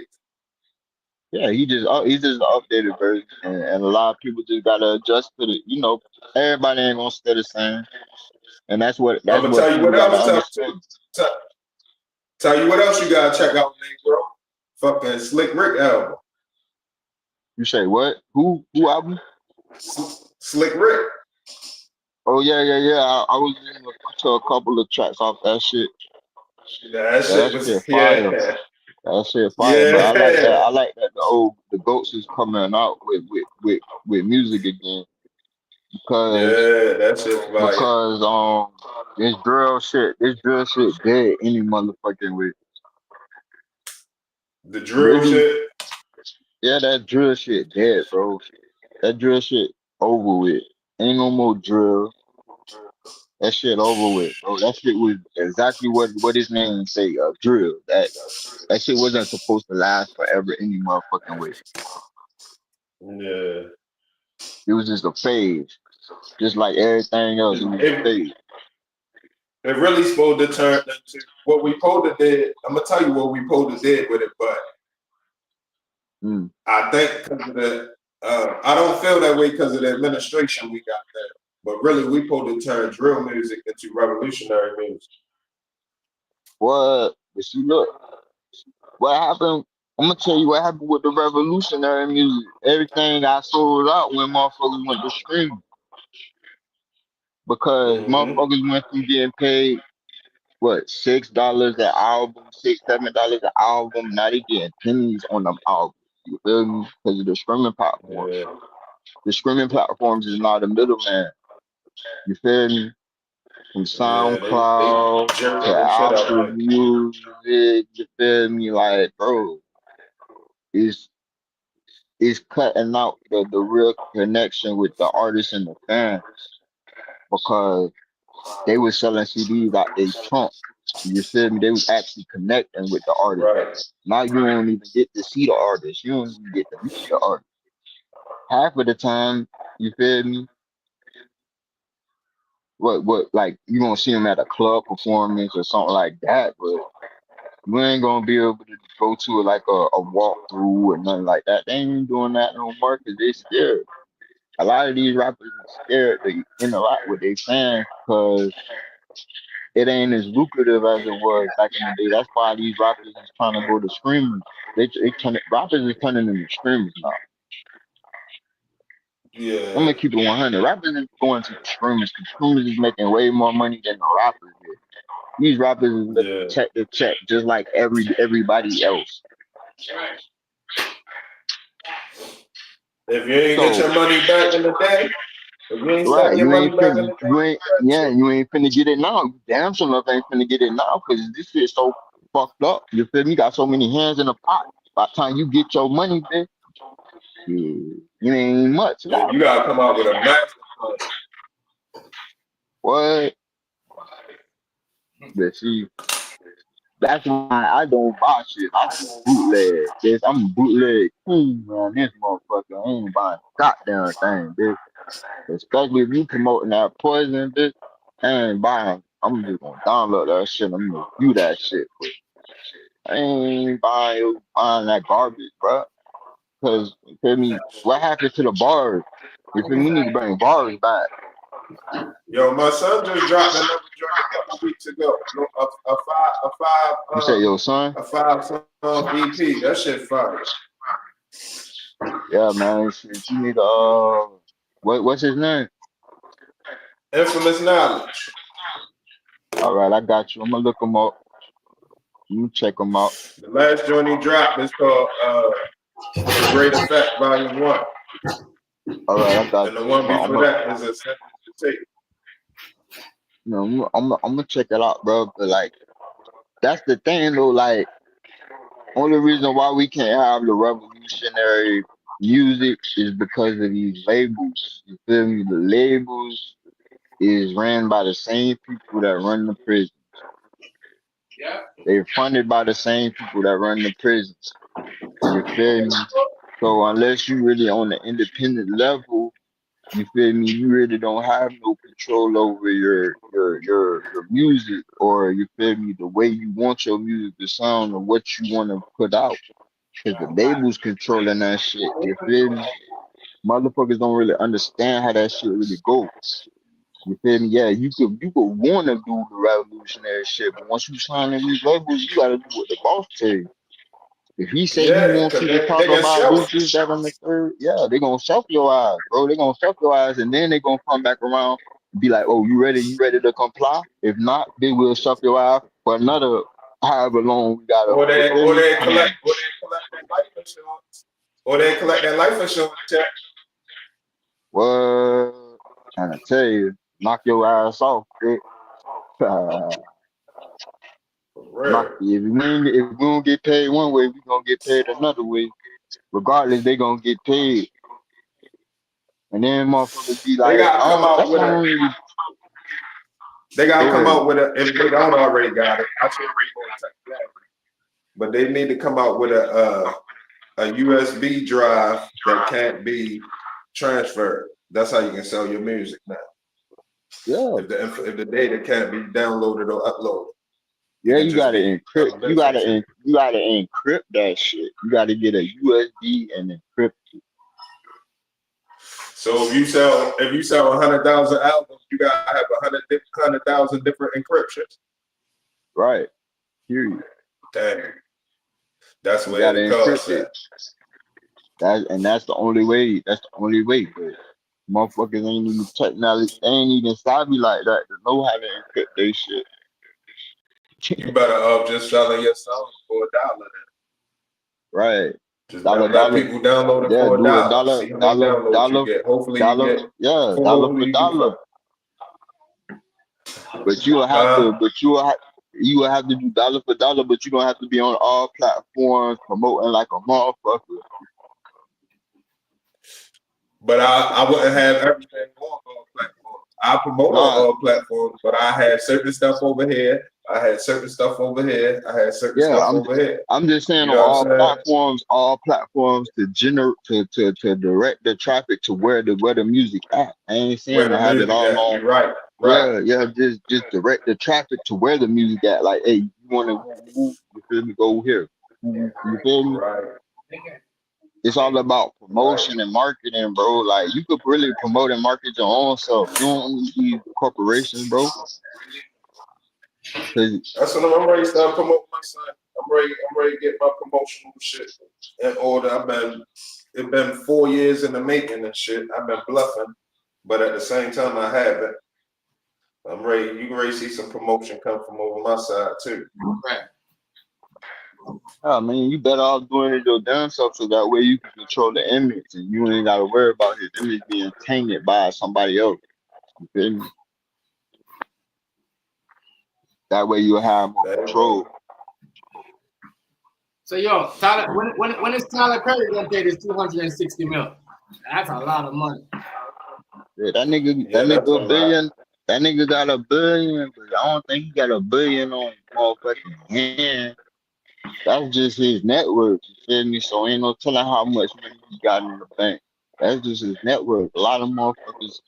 Yeah, he's just an updated version, and a lot of people just gotta adjust to the. Everybody ain't gonna stay the same, and I'm that's gonna what tell you people what gotta else tough too. understand. Tell, tell you what else you gotta check out, Nate, bro. Fucking Slick Rick album. You say what? Who album? Slick Rick. Oh yeah. I was listening to a couple of tracks off that shit. That Yeah, that shit was shit fire. That shit fire. But I like that. yeah. I like that the goats is coming out with music again. because Yeah, that shit fire. this drill shit dead any motherfucking way. The drill Really, shit. yeah, that drill shit dead, bro. That drill shit over with. Ain't no more drill. That shit over with, bro. That shit was exactly what his name say, drill. That shit wasn't supposed to last forever any motherfucking way. Yeah. It was just a phase. Just like everything else, it was a It, phase. it really supposed to turn into what we supposed to did. I'm gonna tell you what we supposed to did with it, but Mm. I think because of the I don't feel that way because of the administration we got there. But really, we supposed to turn drill music into revolutionary music. What? But see, look, what happened? I'm gonna tell you what happened with the revolutionary music. Everything got sold out when motherfuckers went to streaming because Mm-hmm. motherfuckers went from getting paid what $6 an album, $7 an album. Now they getting pennies on them albums. You feel me? Because of the streaming platforms. Yeah. The streaming platforms is not a middleman. You feel me? From Yeah, they SoundCloud to jerking the shit out Apple like Music. You feel me? Like, bro, it's it's cutting out the real connection with the artist and the fans because they were selling CDs out they trunk. You feel me? They was actually connecting with the artist. right. Now you don't even get to see the artist. You don't even get to meet the artist. Half of the time, you feel me? What like you gonna see them at a club performance or something like that, but you ain't gonna be able to go to like a walkthrough or nothing like that. They ain't doing that no more because they scared. A lot of these rappers are scared to interact with their fans because it ain't as lucrative as it was back in the day. That's why these rappers is trying to go to streamers. Rappers is turning into streamers now. I'm Yeah, gonna keep it 100. Rappers is going to the streamers because streamers is making way more money than the rappers is. These rappers is living yeah, check to check, just like everybody else. Right. if you ain't get So your money back in the day, if you ain't right, stack your money back in the day, you ain't finna get it now. You damn sure enough ain't finna get it now because this shit so fucked up. You feel me? You got so many hands in the pot. By the time you get your money, bitch, yeah, you ain't much yeah, left. you gotta come out with a master plan. What? But see, that's why I don't buy shit. I just bootleg. Bitch, I'm a bootleg king, man. This motherfucker I ain't buying a goddamn thing, bitch. Especially if you promoting that poison, bitch. I ain't buying. I'm just gonna download that shit. I'm gonna view that shit, but I ain't buying that garbage, bro. Cause you feel me? What happened to the bars? You feel me? We need to bring bars back. Yo, my son just dropped another joint a couple weeks ago. You say, yo, son? A five song EP. That shit fire. Yeah, man. Shit, you need what's his name? Infamous knowledge. All right, I got you. I'm gonna look him up. You check him out. The last joint he dropped is called The Great Effect Volume 1. All right, I got And the you. one before that is a sentence to take. I'm gonna check it out, bro. But like, that's the thing, though. Like, only reason why we can't have the revolutionary music is because of these labels. You feel me? The labels is ran by the same people that run the prisons. Yeah. They're funded by the same people that run the prisons. You feel me? So unless you really on the independent level, you feel me, you really don't have no control over your music, or you feel me, the way you want your music to sound or what you want to put out. Because the labels controlling that shit. You feel me? Motherfuckers don't really understand how that shit really goes. You feel me? Yeah, you could want to do the revolutionary shit, but once you sign in these labels, you gotta do what the boss tell you. If he say he Yeah, wants because you to they talk can about shelf. this, that, and the third, yeah, they gonna shelf your eyes, bro. They gonna shelf your eyes, and then they gonna come back around and be like, "Oh, you ready? You ready to comply? If not, they will shelf your eyes for another however long we gotta." Or You they feel or me? they collect that life insurance. Or they collect that life insurance check. What? Trying to tell you, knock your ass off, bitch. For Knock real. if we don't get paid one way, we gonna get paid another way. Regardless, they gonna get paid. And then motherfuckers be They like, gotta come oh, out that's with not a. really They gotta come good. out with a. If they don't already got it, I should be going to take that. But they need to come out with a USB drive that can't be transferred. That's how you can sell your music now. Yeah. If the data can't be downloaded or uploaded, it Yeah, can you just gotta be encrypt. listened to. You gotta encrypt that shit. You gotta get a USB and encrypt. So if you sell 100,000 albums, you gotta have 100,000 different encryptions. Right. Period. Dang, that's You where gotta the encrypt cost it. at. That's the only way. That's the only way. But motherfuckers ain't even technically ain't even savvy like that to know how to encrypt their shit. You better just selling your song for $1. Right. Just Dollar let dollar. people download it Yeah, for do a $1. dollar See how many dollar downloads you dollar get. Hopefully you dollar. get Yeah, 4. dollar for Hopefully you do dollar. 5. But you will have to. You will have to do dollar for dollar. But you don't have to be on all platforms promoting like a motherfucker. But I wouldn't have everything on all platforms. I promote on Nah. all platforms, but I had certain stuff over here. I had certain stuff over here. I had certain Yeah, stuff over here. I'm just saying You on know what I'm saying? all platforms to generate to direct the traffic to where the music at. I ain't Where saying to the have it music all at. on. You're right. Right. Yeah, just direct the traffic to where the music at. Like, hey, you wanna woo, you feel me? Go here. You feel me? Right. It's all about Right. promotion and marketing, bro. Like you could really promote and market your own self. You don't need these corporations, bro. 'Cause That's what I'm ready to start promoting my son. I'm ready to get my promotional shit in order. It's been 4 years in the making and shit. I've been bluffing, but at the same time I haven't. I'm ready. You can ready to see some promotion come from over my side too. Right. I mean, you better off doing it your damn self so that way you can control the image and you ain't gotta worry about his image being tainted by somebody else. You feel me? That way you'll have more That ain't control. So yo, Tyler, when is Tyler Perry gonna pay this 260 mil? That's a lot of money. Yeah, that nigga that's a a lot. billion. That nigga got a billion, but I don't think he got a billion on motherfucking hand. That's just his network, you feel me? So ain't no telling how much money he got in the bank. That's just his network. A lot of motherfuckers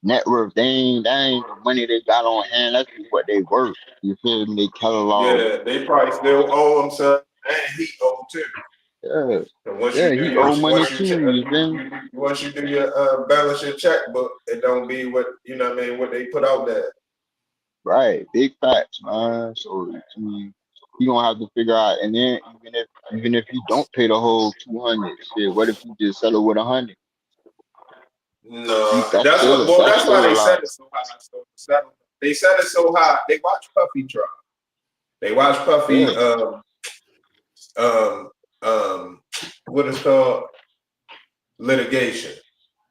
network, they ain't the money they got on hand. That's just what they worth. You feel me? They catalog. Yeah, they probably still owe him some, and he owe too. Yeah, And once yeah, you do he your owe money too. You feel me? once you do your balance your checkbook, it don't be what you know what I mean, what they put out there. Right, big facts, man. So I mean, you gonna have to figure out. And then even if you don't pay the whole 200, shit, what if you just settle with 100? No, That's still that's that's why still a they lot. set it so high. They set it so high. They watch Puffy drop. They watch Puffy Yeah. what is called litigation.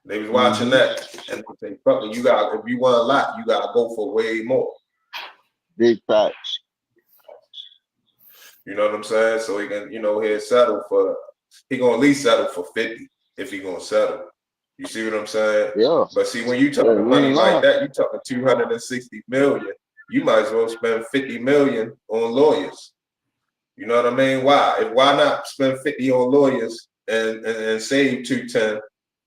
They was watching Mm-hmm. that and they say, fucking you got if you want a lot, you gotta go for way more. Big facts. You know what I'm saying? So he can, he'll settle for he gonna at least settle for 50 if he gonna settle. You see what I'm saying? Yeah. But see, when you talking You money ain't like lying. that, you talking 260 million. You might as well spend 50 million on lawyers. You know what I mean? Why not spend 50 on lawyers and save 210?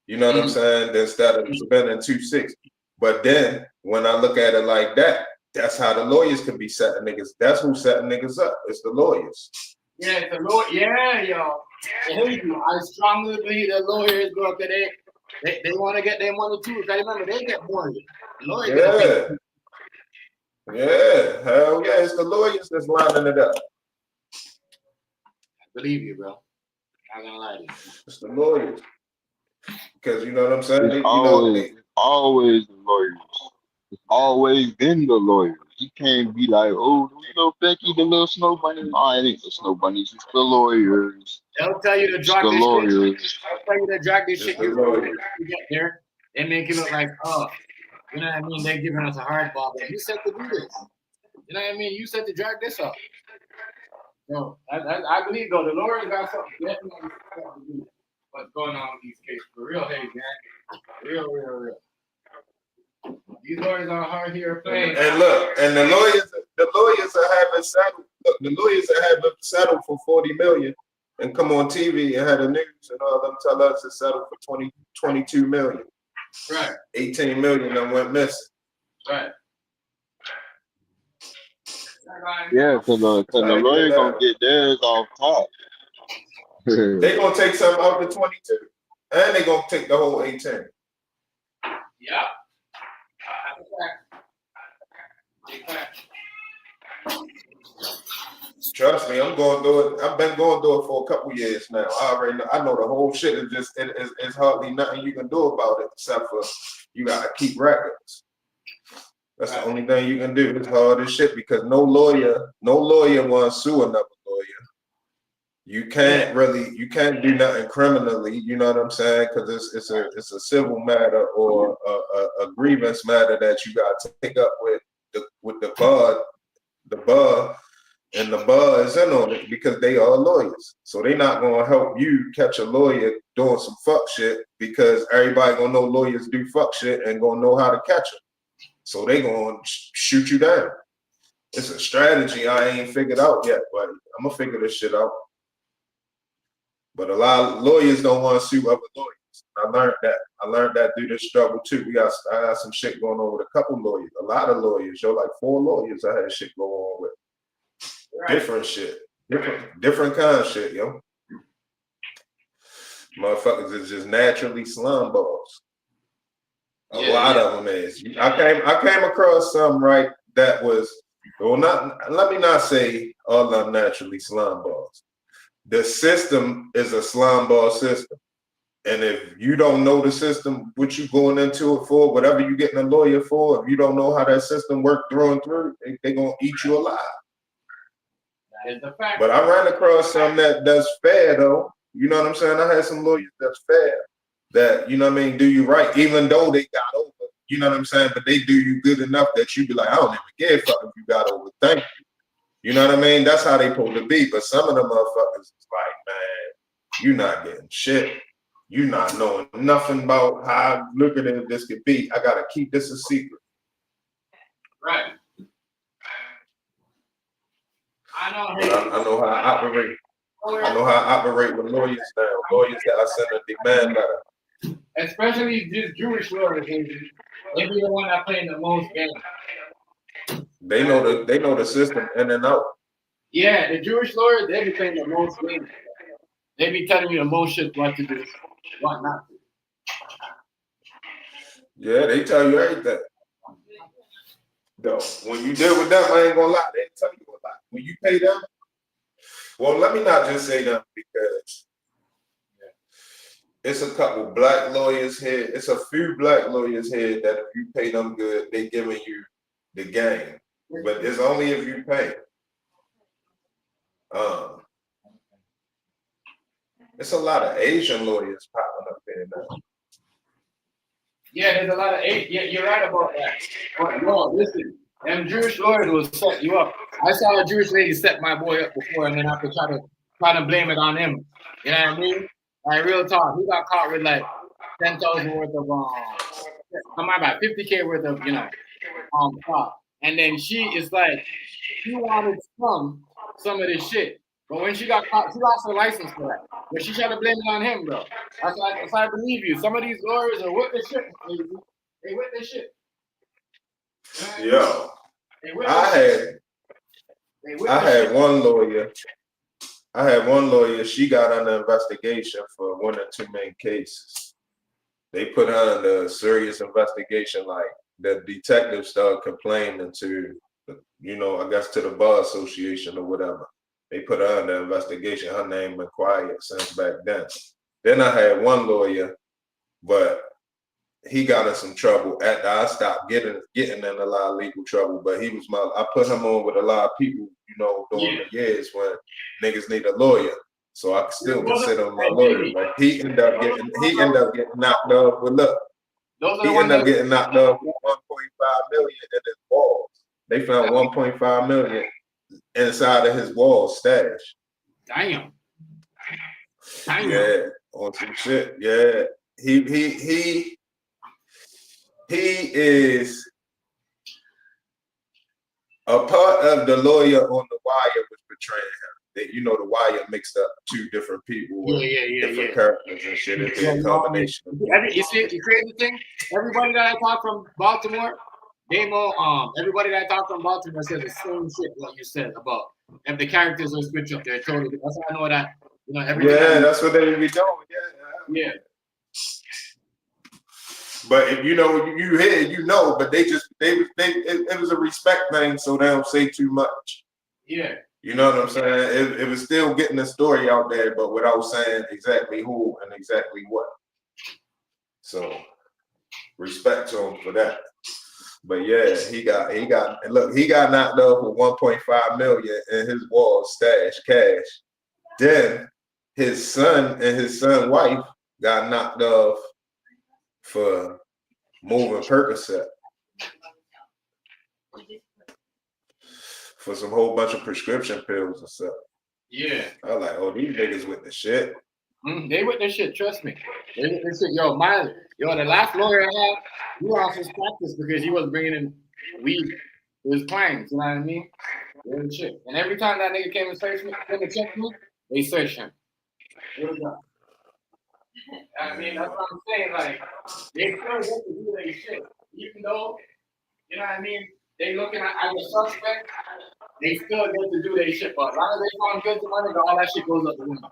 You know what I'm saying? Instead of spending 260. But then when I look at it like that, that's how the lawyers can be setting niggas. That's who's setting niggas up. It's the lawyers. Yeah, the lawyer. Yeah, yo. I strongly believe the lawyers go today. They want to get their money too. Because remember, they get more. The lawyers get paid. Yeah, hell yeah, it's the lawyers that's lining it up. I believe you, bro. I'm not gonna lie to you. It's the lawyers. Because you know what I'm saying? It's always the lawyers. It's always been the lawyers. You can't be like, oh, the little Becky, the little snow bunny. No, it ain't the snow bunnies. It's the lawyers. They'll tell you to It's drag the this shit. lawyers. They'll tell you to drag this It's shit. the You lawyers. get there. They make it look like, oh, You know what I mean? They're giving us a hard ball, but you said to do this. You know what I mean? You said to drag this up. So I believe though the lawyers got something definitely to do. What's going on with these cases? For real, hey man. Real. These lawyers are hard here playing. And look, and the lawyers are having settled. Look, the lawyers are having settled for 40 million and come on TV and had the news and all them tell us to settle for 22 million. Right. 18 million that went missing. Right. Yeah, because the lawyer gonna get theirs off top. They gonna take something out the 22, and they gonna take the whole 18. Yeah. Trust me, I'm going through it. I've been going through it for a couple years now. I know the whole shit is just it's hardly nothing you can do about it except for you gotta keep records. That's the only thing you can do. It's hard as shit because no lawyer wants to sue another lawyer. You can't do nothing criminally. You know what I'm saying? Because it's a civil matter or a grievance matter that you got to take up with the bar, and the bar is in on it because they are lawyers. So they not gonna help you catch a lawyer doing some fuck shit because everybody gonna know lawyers do fuck shit and gonna know how to catch them. So they gonna shoot you down. It's a strategy I ain't figured out yet, but I'm gonna figure this shit out. But a lot of lawyers don't want to sue other lawyers. I learned that through this struggle too. I got some shit going on with a couple lawyers, a lot of lawyers. Like 4 lawyers I had shit going on with. Right. Different shit, different kind of shit, yo. Motherfuckers is just naturally slum balls. A lot of them is. I came across some right that was let me not say all of them naturally slum balls. The system is a slum ball system. And if you don't know the system, what you going into it for, whatever you getting a lawyer for, if you don't know how that system works through and through, they gonna eat you alive. That is the fact. But I ran across some that's fair though. You know what I'm saying? I had some lawyers that's fair. That, you know what I mean, do you right, even though they got over. You know what I'm saying? But they do you good enough that you be like, I don't even give a fuck if you got over. Thank you. You know what I mean? That's how they supposed to be. But some of them motherfuckers is like, man, you not getting shit. You not knowing nothing about how lucrative this could be. I gotta keep this a secret. Right. I know how I operate. I know how I operate with lawyers now. Lawyers that I send a demand letter. Especially these Jewish lawyers, they be the one that playing the most games. They know the system in and out. Yeah, the Jewish lawyers, they be playing the most games. They be telling you the most shit what to do, what not to. Yeah, they tell you everything. Though when you deal with them, I ain't gonna lie, they tell you a lot. When you pay them, well, let me not just say them because it's a couple black lawyers here. It's a few black lawyers here that if you pay them good, they giving you the game. But it's only if you pay. It's a lot of Asian lawyers popping up there now. Yeah, there's a lot of Asian. Yeah, you're right about that. But no, listen, them Jewish lawyers will set you up. I saw a Jewish lady set my boy up before, and then I have to try to blame it on him. You know what I mean? Like real talk, he got caught with like 10,000 worth of my bad, 50K worth of fraud. And then she is like, she wanted some of this shit. But when she got caught, she lost her license for that. But she tried to blame it on him, bro. That's why I believe you. Some of these lawyers are with the shit, baby. They with the shit. Yo, I had one lawyer. I had one lawyer. She got under investigation for one or two main cases. They put her under a serious investigation. Like the detectives started complaining to, I guess to the bar association or whatever. They put her under investigation. Her name been quiet since back then. Then I had one lawyer, but he got in some trouble after I stopped getting in a lot of legal trouble. But I put him on with a lot of people, during the years when niggas need a lawyer. So I still consider him my lawyer. Like he ended up getting knocked off with luck. Those are He the ones ended up that. getting knocked off for 1.5 million in his walls. They found 1.5 million inside of his wall stash. Damn. Damn. Yeah, on some shit. Yeah, he is a part of the lawyer on The Wire was betraying him. That The Wire mixed up two different people with different characters and shit. It's a combination. You see the crazy thing? Everybody that I talk from Baltimore, everybody that I talk from Baltimore said the same shit what you said about if the characters will switch up, they're totally. That's how I know that. Everything. Yeah, that's what they be doing. Yeah. But if you hear, but it was a respect thing, so they don't say too much. Yeah. You know what I'm saying? It was still getting the story out there, but without saying exactly who and exactly what. So respect to him for that. But yeah, he got knocked off with 1.5 million in his wall stash cash. Then his son and his son's wife got knocked off for moving Percocet for some whole bunch of prescription pills and stuff. Yeah. I was like, oh, these niggas with the shit. They with this shit, trust me. They with this shit. The last lawyer I had, he lost his practice because he was bringing in weed to his clients, you know what I mean? Real shit. And every time that nigga came and searched me, check me, they searched him. I mean, that's what I'm saying. Like, they still get to do their shit. Even though, you know what I mean, they looking at as a suspect, they still get to do their shit. But as long as they found guilty money, all that shit goes up the window.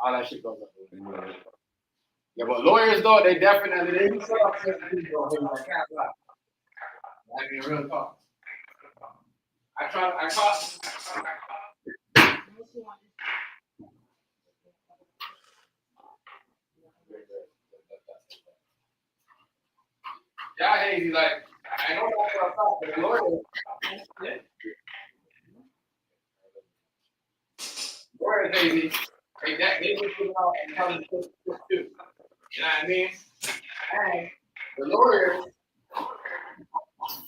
All that shit goes up the window. Yeah, but lawyers, though, they definitely, they do set up certain things, though, I can't lie. I mean, real talk. I caught. Yeah, Hazy, like, I know that's what I thought, but the lawyers, Hazy, they just put out and tell them to do. You know what I mean? And the lawyers,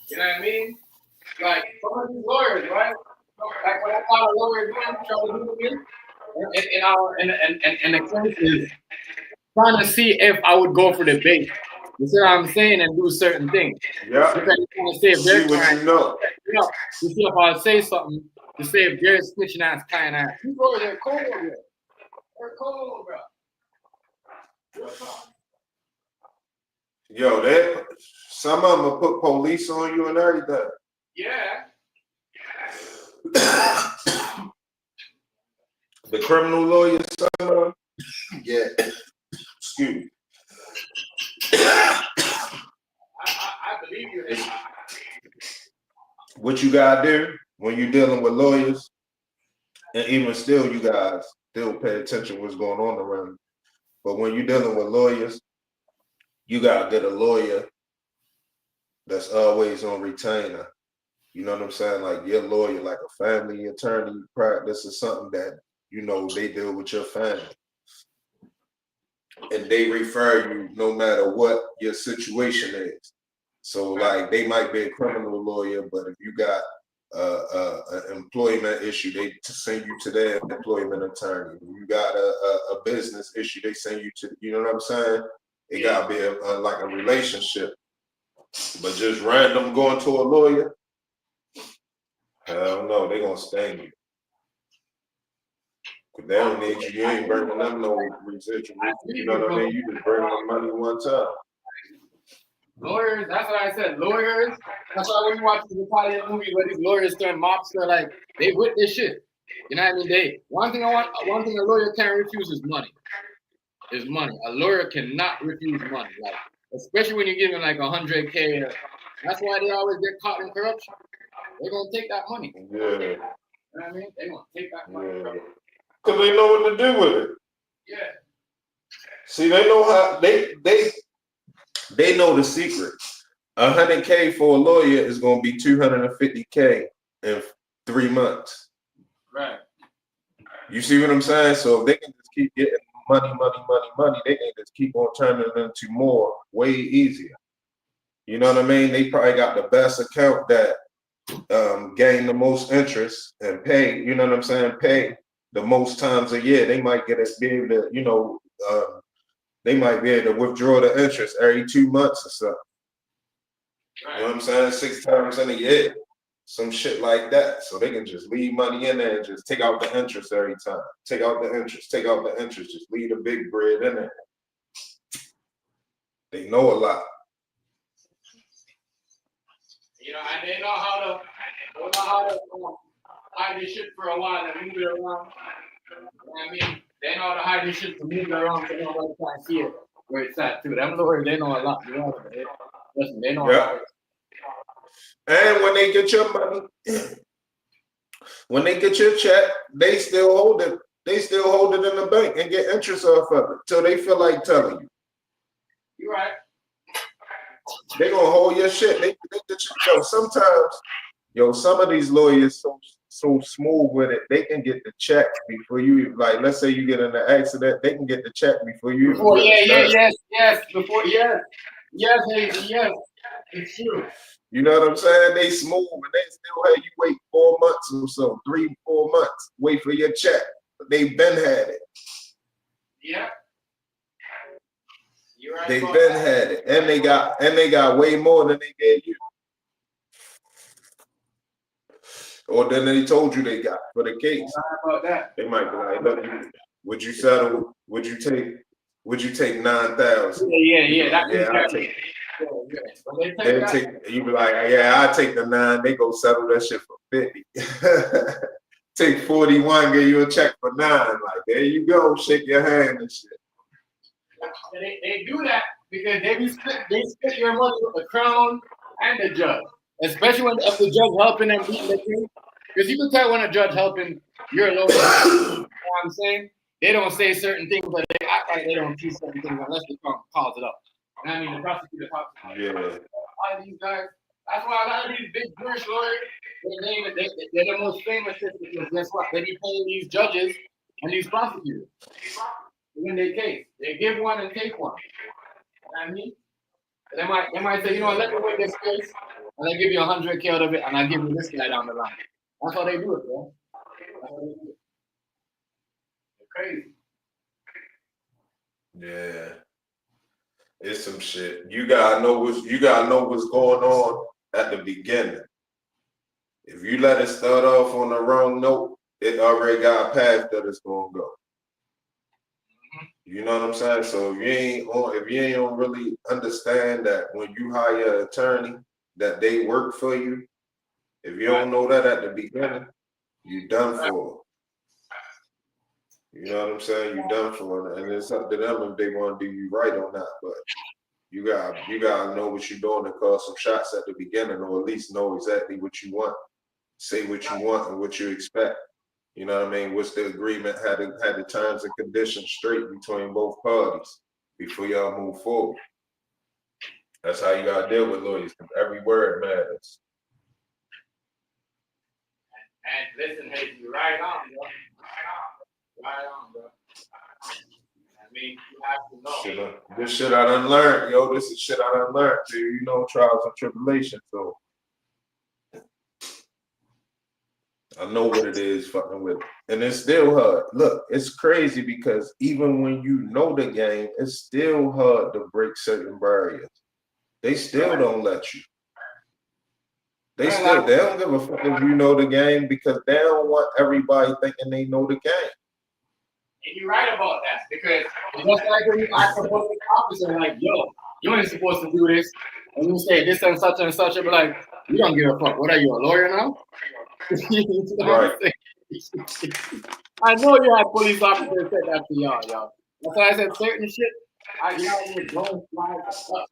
you know what I mean? Like, some of these lawyers, right? Like, what I thought a lawyer doing, trying to do with me, in the case is trying to see if I would go for the bait. You see what I'm saying? And do certain things. Yeah. Because you want to say if they're trying, to see if I would say something to say if they're snitching ass, kind ass. These lawyers are cool, bro. They're cool, bro. Yo, some of them will put police on you and everything. Yeah. The criminal lawyers, some of them, yeah. Excuse me. I believe you. What you gotta do when you're dealing with lawyers, and even still, you guys still pay attention to what's going on around you. But when you're dealing with lawyers, you gotta get a lawyer that's always on retainer. You know what I'm saying? Like your lawyer, like a family attorney practice or something that, they deal with your family. And they refer you no matter what your situation is. So like they might be a criminal lawyer, but if you got an employment issue, they send you to their employment attorney. If you got a business issue, they send you to, you know what I'm saying? It gotta be like a relationship. But just random going to a lawyer, hell no, they gonna sting you. Cause they don't need you. You ain't bringing them no residual. You know what I mean? You just bring them money one time. Lawyers, that's what I said. Lawyers, that's why when you watch the Italian movie where these lawyers turn mobster, like they with this shit. You know what I mean? One thing a lawyer can't refuse is money. Is money. A lawyer cannot refuse money. Like, especially when you're giving like $100K. That's why they always get caught in corruption. They're gonna take that money. Yeah. You know what I mean? They're gonna take that money. Yeah. Cause they know what to do with it. Yeah. See, they know how they know the secret. $100K for a lawyer is gonna be $250K in 3 months. Right. You see what I'm saying? So if they can just keep getting money, they can just keep on turning it into more, way easier. You know what I mean? They probably got the best account that gain the most interest and pay, you know what I'm saying, pay the most times a year. They might be able to, they might be able to withdraw the interest every 2 months or something. You know what I'm saying? 6 times in a year. Some shit like that. So they can just leave money in there and just take out the interest every time. Take out the interest, just leave the big bread in there. They know a lot. And they know how to hide this shit for a while and move it around. You know what I mean? They know how to hide this shit to move it around so nobody can't see it where it's at too. Them lawyers, they know a lot. Listen, they know a lot. And when they get your money, when they get your check, they still hold it. They still hold it in the bank and get interest off of it till they feel like telling you. You're right. They gonna hold your shit. They get you. Sometimes, some of these lawyers so smooth with it, they can get the check before you. Like, let's say you get in an accident, they can get the check before you. Before, yes. Before, yes, it's true. You know what I'm saying? They smooth and they still have you wait 4 months or so, 3-4 months, wait for your check. They've been had it. Yeah. You're right. They've been had it. And they got way more than they gave you. Or than they told you they got for the case. How about that? They might be like, look, would you settle? Would you take 9,000? Yeah. I'll take it. You be like, yeah, I'll take the 9. They go settle that shit for 50. Take 41, give you a check for 9. Like, there you go, shake your hand and shit. They do that because they split your money with the crown and the judge, especially when if the judge helping them beat the case. Because you can tell when a judge helping your lawyer. You know what I'm saying? They don't say certain things, but they act like they don't see certain things unless the crown calls it up. And I mean, the prosecutor talks about it. Yeah. A lot of these guys. That's why a lot of these big Jewish lawyers, they're the most famous because guess what? They be paying these judges and these prosecutors to win their case. They give one and take one. You know what I mean? They might say, let me win this case, and I give you 100K out of it, and I give you this guy down the line. That's how they do it, bro. That's how they do it. They're crazy. Yeah. It's some shit. You gotta know what's going on at the beginning. If you let it start off on the wrong note, it already got a path that it's gonna go. You know what I'm saying? So if you ain't really understand that when you hire an attorney that they work for you, if you don't know that at the beginning, you done for. You know what I'm saying? You done for it, and it's up to them if they want to do you right or not. But you gotta know what you're doing and call some shots at the beginning, or at least know exactly what you want. Say what you want and what you expect. You know what I mean? What's the agreement? Had the terms and conditions straight between both parties before y'all move forward. That's how you gotta deal with lawyers. Every word matters. And listen, hey, you right on, bro. Right on, bro. I mean, you have to know. This shit I done learned, yo. This is shit I done learned. You know, trials and tribulations. So I know what it is fucking with it. And it's still hard. Look, it's crazy because even when you know the game, it's still hard to break certain barriers. They still don't let you. They don't give a fuck if you know the game because they don't want everybody thinking they know the game. And you're right about that because just like when you ask a police officer, like, yo, you ain't supposed to do this. And you say this and such, and be like, you don't give a fuck. What are you, a lawyer now? You know right. I know you had police officers say that to y'all. That's why I said certain shit, y'all would don't fly the stuff.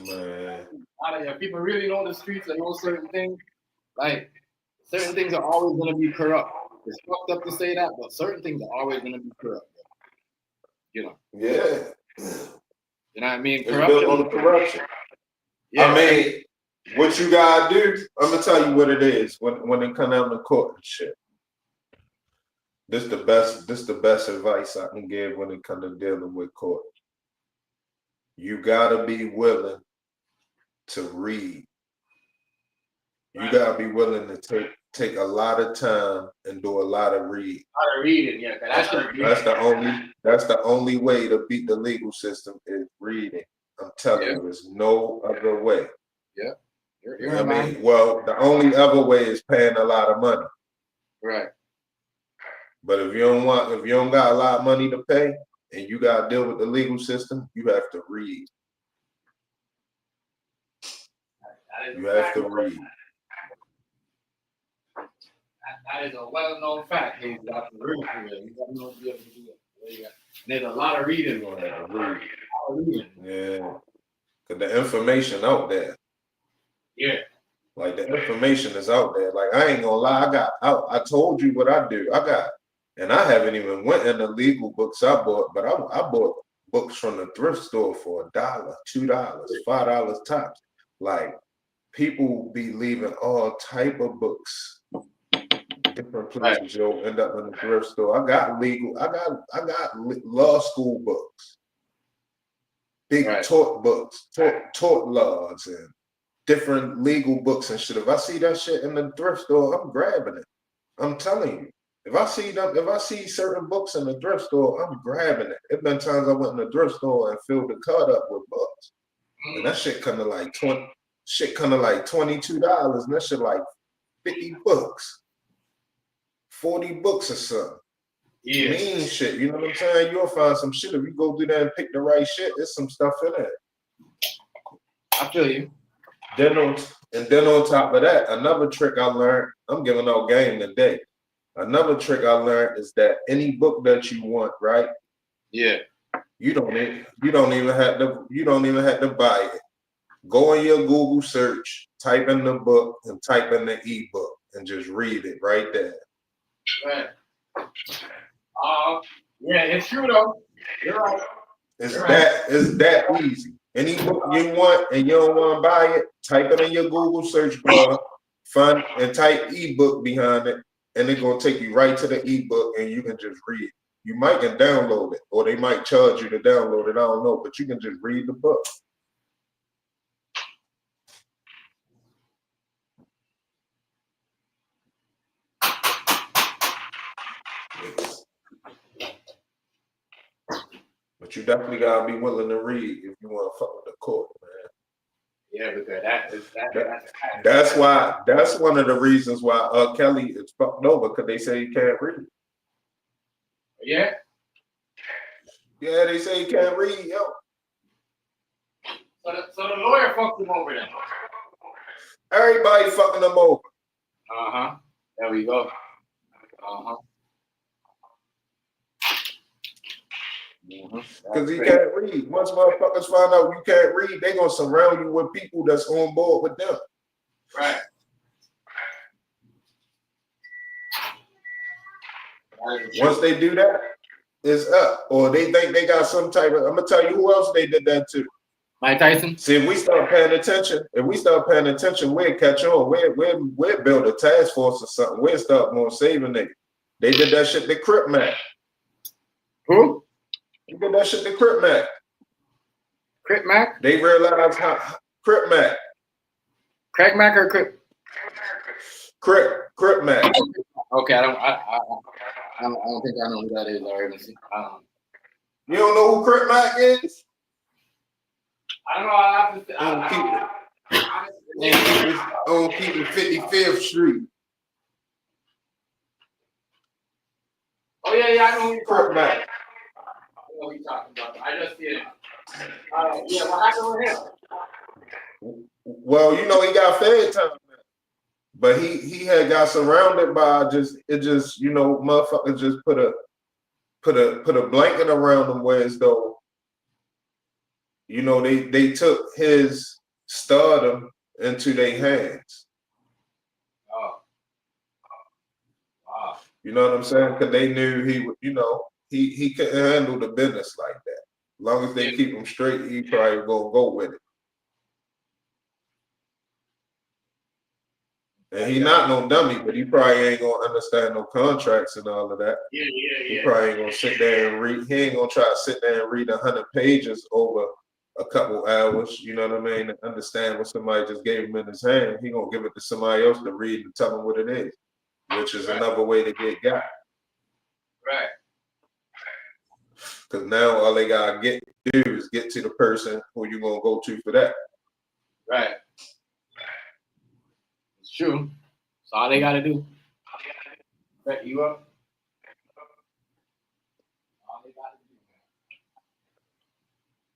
Man. People really know the streets and know certain things. Like, certain things are always going to be corrupt. It's fucked up to say that, but certain things are always going to be corrupt. You know? Yeah. You know what I mean? It's built on corruption. Yeah, I mean, what you gotta do, I'm gonna tell you what it is when it comes down to court and shit. This the best advice I can give when it comes to dealing with court. You gotta be willing to read. You gotta be willing to take a lot of time and do a lot of reading. A lot of reading, yeah. That's the only way to beat the legal system is reading. I'm telling you, there's no other way. Yeah. I mean, well, the only other way is paying a lot of money. Right. But if you don't got a lot of money to pay and you gotta deal with the legal system, you have to read. You have to read. That is a well-known fact. You got to read. There's a lot of reading going on. Yeah. Because the information out there. Yeah. Like the information is out there. Like I ain't gonna lie, I told you what I do. And I haven't even went in the legal books I bought, but I bought books from the thrift store for $1, $2, $5 tops. Like people be leaving all type of books, different places. You'll end up in the thrift store. I got law school books, big tort books, tort laws, and different legal books and shit. If I see that shit in the thrift store, I'm grabbing it. I'm telling you. If I see certain books in the thrift store, I'm grabbing it. It's been times I went in the thrift store and filled the cart up with books. And that shit kind of like $22, and that shit like 50 books. 40 books or something. Yeah. Mean shit. You know what I'm saying? You'll find some shit. If you go through there and pick the right shit, there's some stuff in there. I feel you. Then on top of that, another trick I learned, I'm giving out game today. Another trick I learned is that any book that you want, right? Yeah. You don't even have to buy it. Go in your Google search, type in the book, and type in the ebook, and just read it right there. Right. Yeah, it's true though. You're right. It's that easy. Any book you want and you don't want to buy it, type it in your Google search bar, find and type ebook behind it, and it's gonna take you right to the ebook, and you can just read it. You might can download it, or they might charge you to download it. I don't know, but you can just read the book. But you definitely gotta be willing to read if you want to fuck with the court, man. Yeah, because that's one of the reasons why Kelly is fucked over, because they say he can't read. Yeah. Yeah, they say he can't read, yo. So the lawyer fucked him over then. Everybody fucking him over. There we go. Because he can't read. Once motherfuckers find out you can't read, they gonna surround you with people that's on board with them. Right. Once they do that, it's up. Or they think they got some type of. I'm gonna tell you who else they did that to. Mike Tyson. See, if we start paying attention, we'll catch on. We'll build a task force or something. We'll start more saving niggas. They did that shit to Crip Mac. Who? They did that shit to Crip Mac. Crip Mac? They realized how Crip Mac. Craig Mac or Crip? Crip Mac. Okay, I don't think I know who that is already. You don't know who Crip Mac is? I don't know. I have to. On keeping 55th Street. Oh yeah, I know who you're Crip talking Mac. about. I know who you're talking about. I just did. Yeah, what happened with him? Well, you know he got fed time, but he had got surrounded by motherfuckers just put a blanket around him, where as though. You know, they took his stardom into their hands. Oh. Wow. You know what I'm saying? Because they knew he would, he couldn't handle the business like that. As long as they keep him straight, he probably gonna go with it. And he not no dummy, but he probably ain't gonna understand no contracts and all of that. Yeah. He probably ain't gonna sit there and read. He ain't gonna try to sit there and read 100 pages over a couple hours. You know what I mean? To understand what somebody just gave him in his hand. He gonna give it to somebody else to read and tell him what it is, which is another way to get got. Right. Because now all they gotta do is get to the person who you gonna go to for that. Right. It's true. That's all they gotta do. Set you up. All they gotta do, man.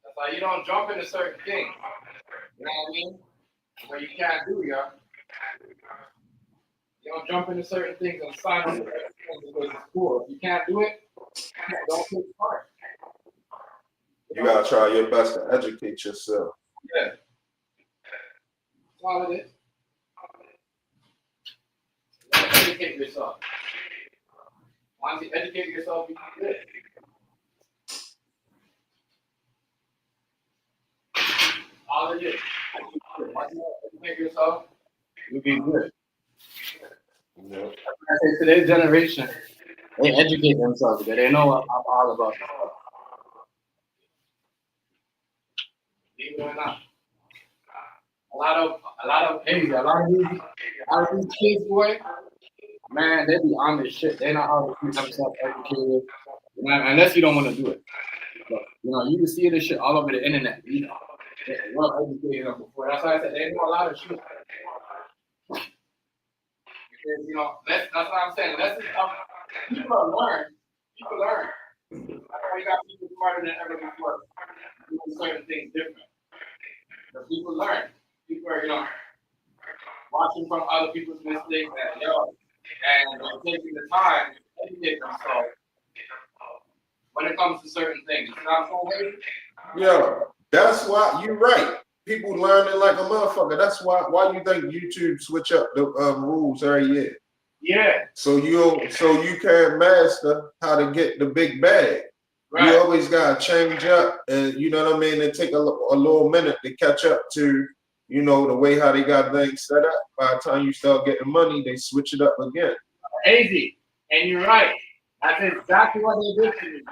That's why you don't jump into certain things. You know what I mean? Where you can't do, y'all. You don't jump into certain things and sign up for certain things because it's cool. If you can't do it, don't take part. You gotta try your best to educate yourself. Yeah. That's all it is. Educate yourself. Once you educate yourself, you can do it. All it is. Once you educate yourself, you'll be good. Yeah. I say today's generation, they educate themselves because they know all about this stuff. Believe it or not. A lot of these kids, boy, man, they be on this shit. They know how to keep themselves educated. You know, unless you don't want to do it. But, you know, you can see this shit all over the internet. You know, they're well educated enough before. That's why I said they know a lot of shit. Because, you know, that's what I'm saying. People learn. People learn. That's why you got people smarter than ever before doing certain things different. But people learn. People are, you know, watching from other people's mistakes and taking the time to educate themselves when it comes to certain things. You know what I'm saying? Yeah, that's why you're right. People learning like a motherfucker. That's why you think YouTube switch up the rules every year. Yeah. So you can master how to get the big bag. Right. You always gotta change up, and you know what I mean. It take a little minute to catch up to, you know, the way how they got things set up. By the time you start getting money, they switch it up again. Easy, and you're right. That's exactly what they did to me.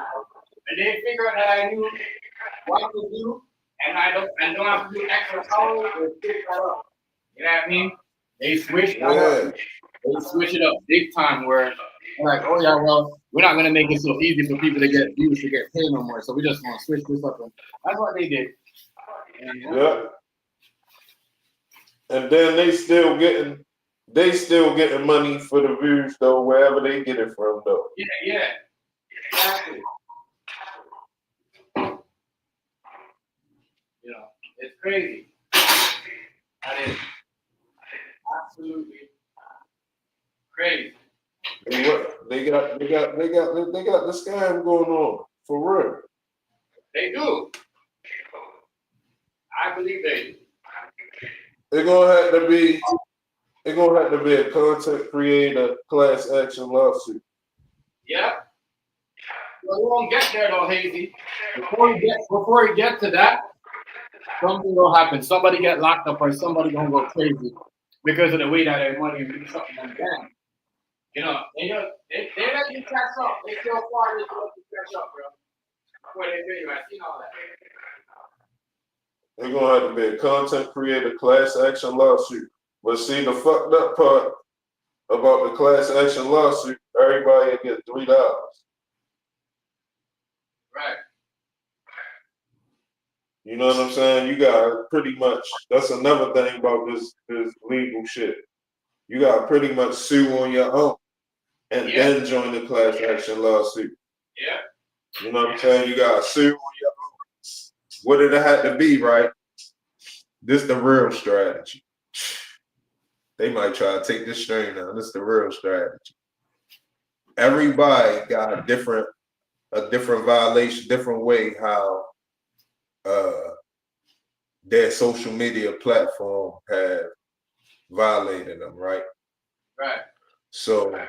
And they figured that I knew what to do, and I don't have to do extra hours or switch that up. You know what I mean? They switched that up. They switch it up big time where they're like, oh yeah, well, we're not gonna make it so easy for people to get views to get paid no more. So we just want to switch this up. And that's what they did. Yeah. And then they still getting money for the views though, wherever they get it from though. Yeah. Exactly. You know, it's crazy. That is absolutely crazy. They got the scam going on for real. They do. I believe they do. They're gonna have to be a content creator class action lawsuit. Yeah. Well, we won't get there though, Hazy. Before we get to that, something will happen. Somebody get locked up or somebody gonna go crazy because of the way that their money is something like that. You know, they let you catch up. They still far to let you catch up, bro. Before they do you, I seen all that. They're gonna have to be a content creator class action lawsuit. But see, the fucked up part about the class action lawsuit, everybody will get $3. Right. You know what I'm saying? You got pretty much, that's another thing about this legal shit. You got to pretty much sue on your own and then join the class action lawsuit. Yeah. You know what I'm saying? You got to sue on your own. What did it have to be, right? This the real strategy. They might try to take this string down. This is the real strategy. Everybody got a different violation, different way how their social media platform have violated them, right? Right. So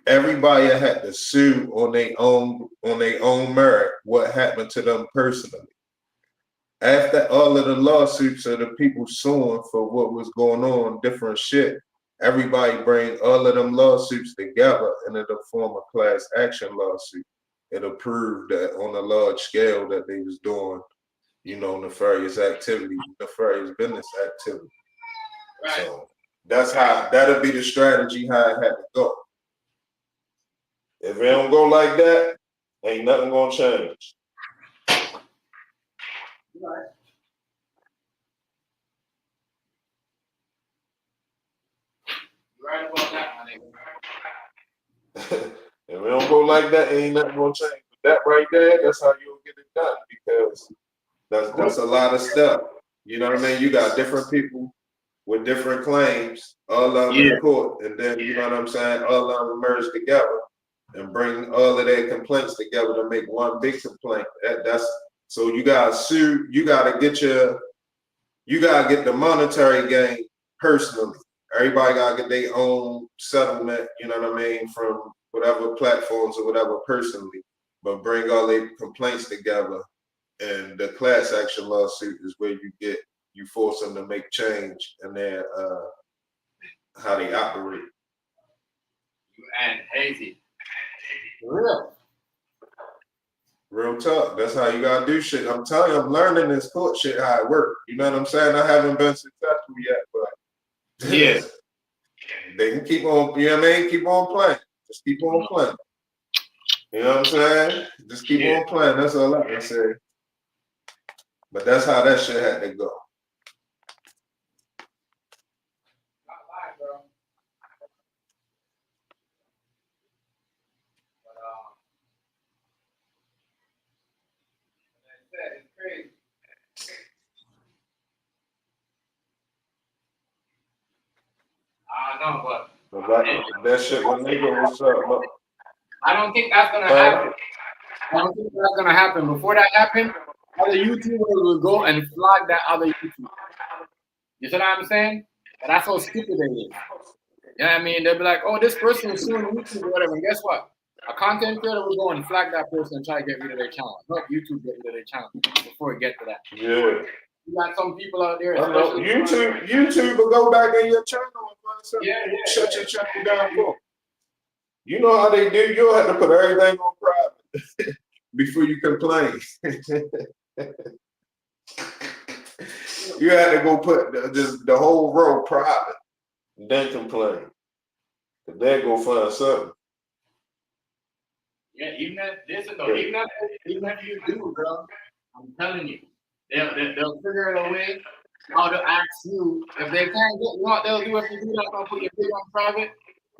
everybody had to sue on their own merit what happened to them personally. after all of the lawsuits of the people suing for what was going on, different shit, everybody bring all of them lawsuits together and it'll form a class action lawsuit. It'll prove that on a large scale that they was doing, you know, nefarious activity, nefarious business activity. Right. So that'll be the strategy how it had to go. If it don't go like that, ain't nothing gonna change. Right. Right about that, my nigga. If it don't go like that, ain't nothing gonna change. But that right there, that's how you'll get it done because that's a lot of stuff. You know what I mean? You got different people with different claims, all of them in court, and then you know what I'm saying, all of them merge together and bring all of their complaints together to make one big complaint. That's so you gotta sue, you gotta get the monetary gain personally. Everybody gotta get their own settlement, you know what I mean, from whatever platforms or whatever personally, but bring all their complaints together. And the class action lawsuit is where you force them to make change in their how they operate. And Hazy. For Real talk. That's how you gotta do shit. I'm telling you, I'm learning this court shit how it works. You know what I'm saying? I haven't been successful yet, but yeah. they can keep on, you know what I mean? Keep on playing. Just keep on playing. You know what I'm saying? Just keep on playing. That's all I can say. But that's how that shit had to go. Not lying, bro. But like I said, it's crazy. I know, but That shit, my nigga, what's up? Look. I don't think that's gonna happen. I don't think that's gonna happen. Before that happened, other YouTubers will go and flag that other YouTuber. You see what I'm saying? And that's how stupid they is. You know what I mean? They'll be like, oh, this person is suing YouTube or whatever. And guess what? A content creator will go and flag that person and try to get rid of their channel. Help YouTube get rid of their channel before it get to that. Yeah. You got some people out there. I know. YouTube will go back in your channel and find something. Shut your channel down for. You know how they do. You'll have to put everything on private before you complain. You had to go put the whole row private, then complain. Then go find something. Yeah, even if you do, bro, I'm telling you, they'll figure out a way how to ask you. If they can't get you what they'll do if you do that, they'll put your video on private.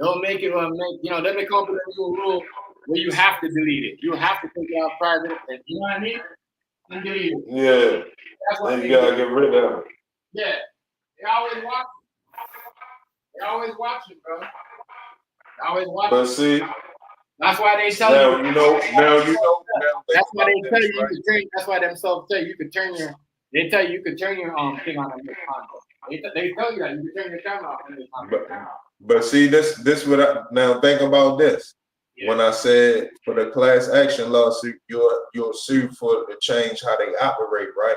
They'll make it then they come up with a new rule where you have to delete it. You have to take it out private, and you know what I mean? And delete it. Yeah. That's what then you gotta get rid of it. Yeah. They always watch. They always watching, bro. They always watching. But see, that's why they tell now you. you know. That's why they tell you you can turn. That's why themselves tell you you can turn your. They tell you can turn your thing on in this content. They tell you that you can turn your camera off in this content. But see, this what I now think about this. Yeah. When I said for the class action lawsuit, you'll sue for to change how they operate, right?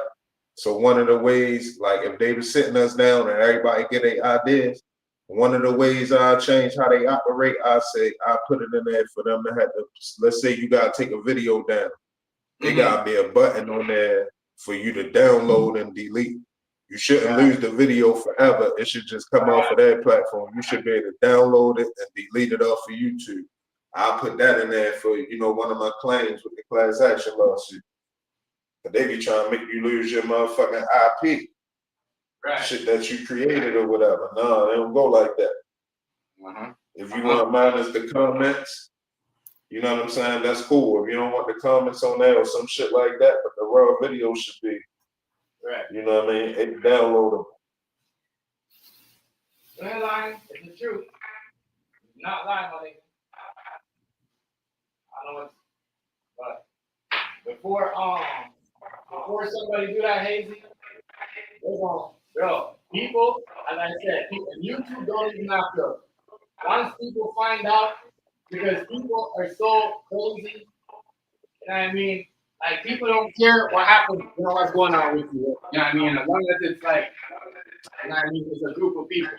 So one of the ways, like if they were sitting us down and everybody get their ideas, one of the ways I change how they operate, I say I put it in there for them to have to. Let's say you gotta take a video down, there gotta be a button on there for you to download and delete. You shouldn't lose the video forever. It should just come off of that platform. You should be able to download it and delete it off of YouTube. I'll put that in there for, one of my claims with the class action lawsuit. But they be trying to make you lose your motherfucking IP. Right. Shit that you created or whatever. No, they don't go like that. If you want mine as the comments, you know what I'm saying? That's cool. If you don't want the comments on there or some shit like that, but the raw video should be. Right. You know what I mean? It's downloadable. You ain't lying. It's the truth. You're not lying, buddy. I know but before somebody do that, Hazy, people, as I said, YouTube don't even have to. Once people find out, because people are so crazy, you know what I mean? like people don't care what happens, you know what's going on with you. You know what I mean? As long as it's like, you know what I mean, it's a group of people.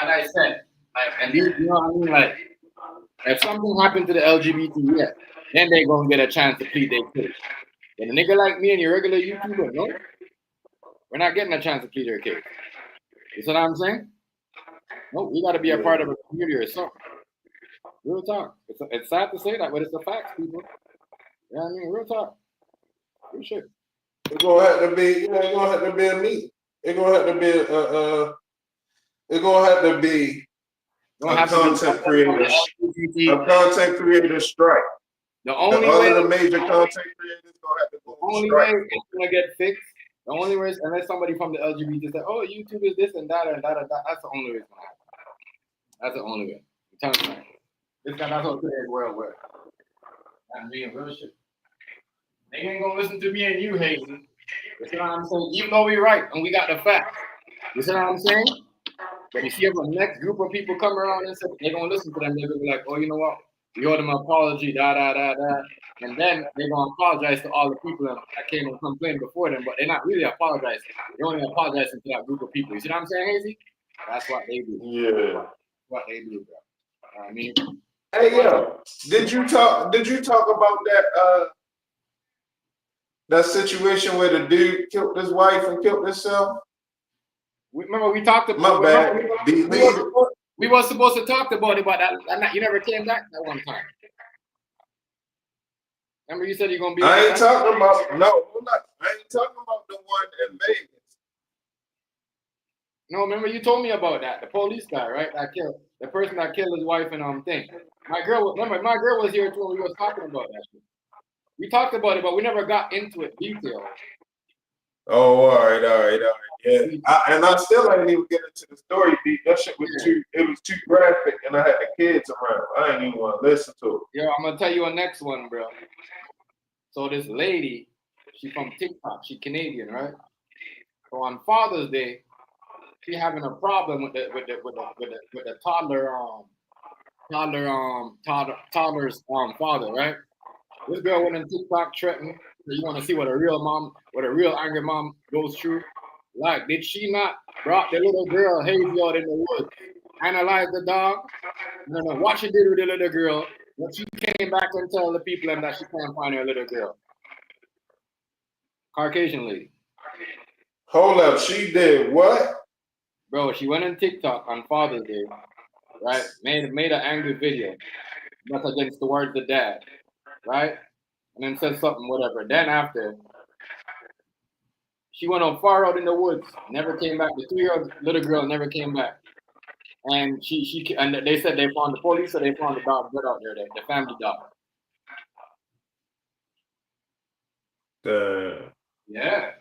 As I said, like, and these, you know what I mean, like, if something happened to the LGBT, yeah, then they gonna get a chance to plead their case. But a nigga like me and your regular YouTuber, no, we're not getting a chance to plead our case. You see what I'm saying? No, we got to be a part of a community or something. Real talk. It's sad to say that, but it's a fact, people. You know what I mean? Real talk. Real shit. It's gonna have to be, you know, it's gonna have to be a meet. It's gonna have to be it's gonna have to be a content creator, strike. The only all way of the major content creators gonna have to go on only strike. way it's gonna get fixed. The only way, unless somebody from the LGBT say, "Oh, YouTube is this and that and that and that," that's the only way it's gonna happen. That's the only way. I'm telling you, that's how today's world works. I'm being real shit. They ain't gonna listen to me and you, Hazy. You see what I'm saying? Even though we're right and we got the facts. You see what I'm saying? But you see if the next group of people come around and say they're gonna listen to them, they're gonna be like, "Oh, you know what? We owe them an apology, da da da da." And then they're gonna apologize to all the people that came and complained before them, but they're not really apologizing. They're only apologizing to that group of people. You see what I'm saying, Hazy? That's what they do. Yeah. What they do, bro. I mean, hey yo, did you talk about that situation where the dude killed his wife and killed himself? Remember we talked about. My bad. We were supposed to talk about it, but that you never came back that one time. Remember you said you're gonna be. I ain't talking about I ain't talking about the one in Vegas. No, remember you told me about that. The police guy, right? That killed the person that killed his wife and thing. My girl was here too when we was talking about that shit. We talked about it, but we never got into it detail. Oh, all right. Yeah. I still ain't even get into the story beat. That shit was too graphic and I had the kids around. I ain't even want to listen to it. Yeah, I'm gonna tell you a next one, bro. So this lady, she from TikTok, she Canadian, right? So on Father's Day, she having a problem with the toddler's father, right? This girl went on TikTok threatening. So you want to see what a real angry mom goes through? Like, did she not brought the little girl Hazy out in the woods, analyze the dog? No, what she did with the little girl? What she came back and tell the people that she can't find her little girl. Caucasian lady. Hold up, she did what? Bro, she went on TikTok on Father's Day, right? Made an angry video. That's against towards the dad, right? And then said something, whatever. Then after, she went on far out in the woods, never came back. The 2-year-old little girl never came back. And and they said they found the police, so they found the dog dead out there, the family dog. Yeah.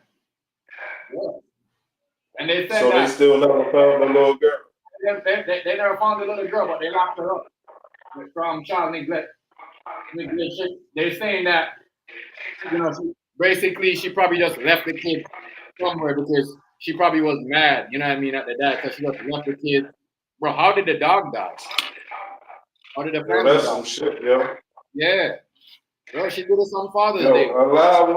And they said so they still never found the little girl. They never found the little girl, but they locked her up from child neglect. They're saying that, basically she probably just left the kid somewhere because she probably was mad, you know what I mean, at the dad, because she just left the kid. Bro, how did the dog die? How did the family that's die? some shit, yo. Yeah. Bro, she did it on Father's Day. A lot of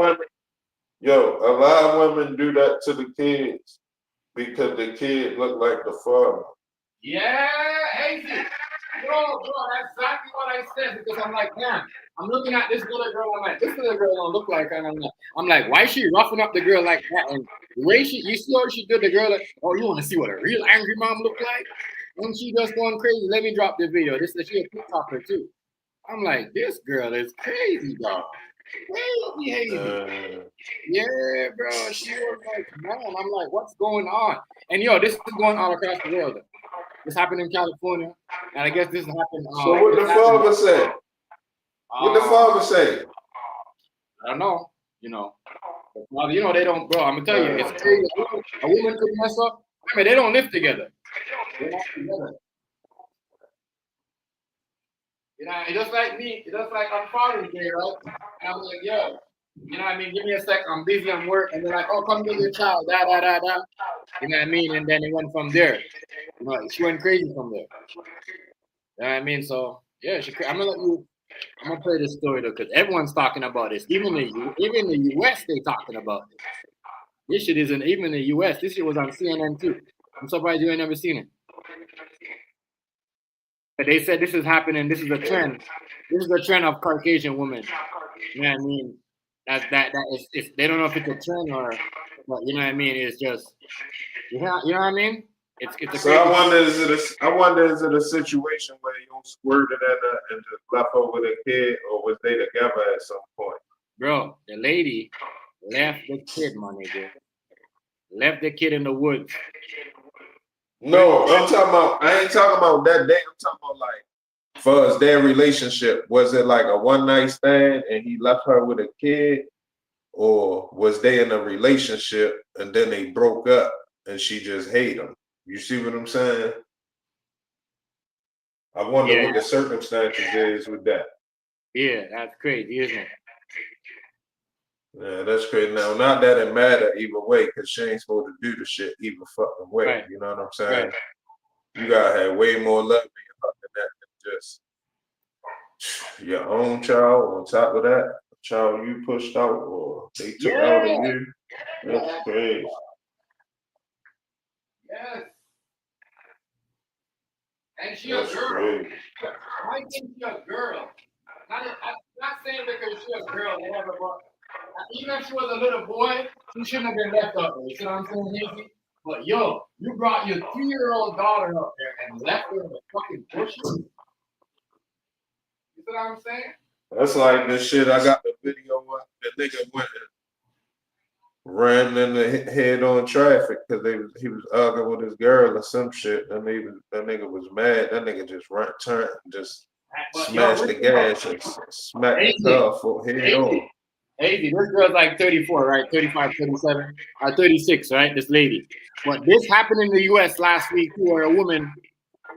women do that to the kids because the kid look like the father. Yeah, Hazy. Bro, that's exactly what I said because I'm like, man, I'm looking at this little girl. I'm like, this little girl don't look like her. I'm like, why is she roughing up the girl like that? And the way you see how she did the girl, like, oh, you want to see what a real angry mom look like? And she just going crazy. Let me drop the video. This is she a TikToker too. I'm like, this girl is crazy, dog. Crazy Hazy. Yeah, bro. She was like, man. I'm like, what's going on? And this is going all across the world. This happened in California, and I guess this happened. So what the father said? What the father say? I don't know. They don't, bro. I'm gonna tell you, it's crazy. A woman could mess up. I mean, they don't live together. They're not together. Just like me, just like on Father's Day, right? And I'm like, yo, you know what I mean? Give me a sec. I'm busy on work, and they're like, oh, come get your child, da da da da. You know what I mean? And then it went from there. She went crazy from there. You know what I mean? So yeah, I'm gonna let you I'm gonna play this story though, because everyone's talking about this. Even in the US, they talking about this. This shit isn't even in the US. This shit was on CNN too. I'm surprised you ain't never seen it. But they said this is happening. This is a trend. This is a trend of Caucasian women. You know what I mean? That is. They don't know if it's a trend or, but you know what I mean. It's just, you know what I mean. It's a So crazy. I wonder is it a situation where you squirted at her and just left her with a kid, or was they together at some point? Bro, the lady left the kid, my nigga. Left the kid in the woods. No, I'm talking about. I ain't talking about that day. I'm talking about like, for us, their relationship. Was it like a one night stand and he left her with a kid, or was they in a relationship and then they broke up and she just hate him? You see what I'm saying? I wonder what the circumstances is with that. Yeah, that's crazy, isn't it? Yeah, that's crazy. Now, not that it matter either way, because she ain't supposed to do the shit either fucking way. Right. You know what I'm saying? Right. You gotta have way more love in your heart than that than just your own child on top of that, a child you pushed out or they took out of you. That's crazy. Yes. And she That's a girl. crazy. I think she a girl. I'm not saying because she a girl, whatever, but even if she was a little boy, she shouldn't have been left up there. You see what I'm saying, Hazy? But yo, you brought your 2-year-old daughter up there and left her in the fucking bushes. You see what I'm saying? That's like the shit. I got the video of the nigga went and ran in the head on traffic because he was arguing with his girl or some shit. That nigga was mad. That nigga just turned and just smashed the gas and smacked the car head on. Hazy, this girl's like 34, right? 35, 37, or 36, right? This lady. But this happened in the US last week too, where a woman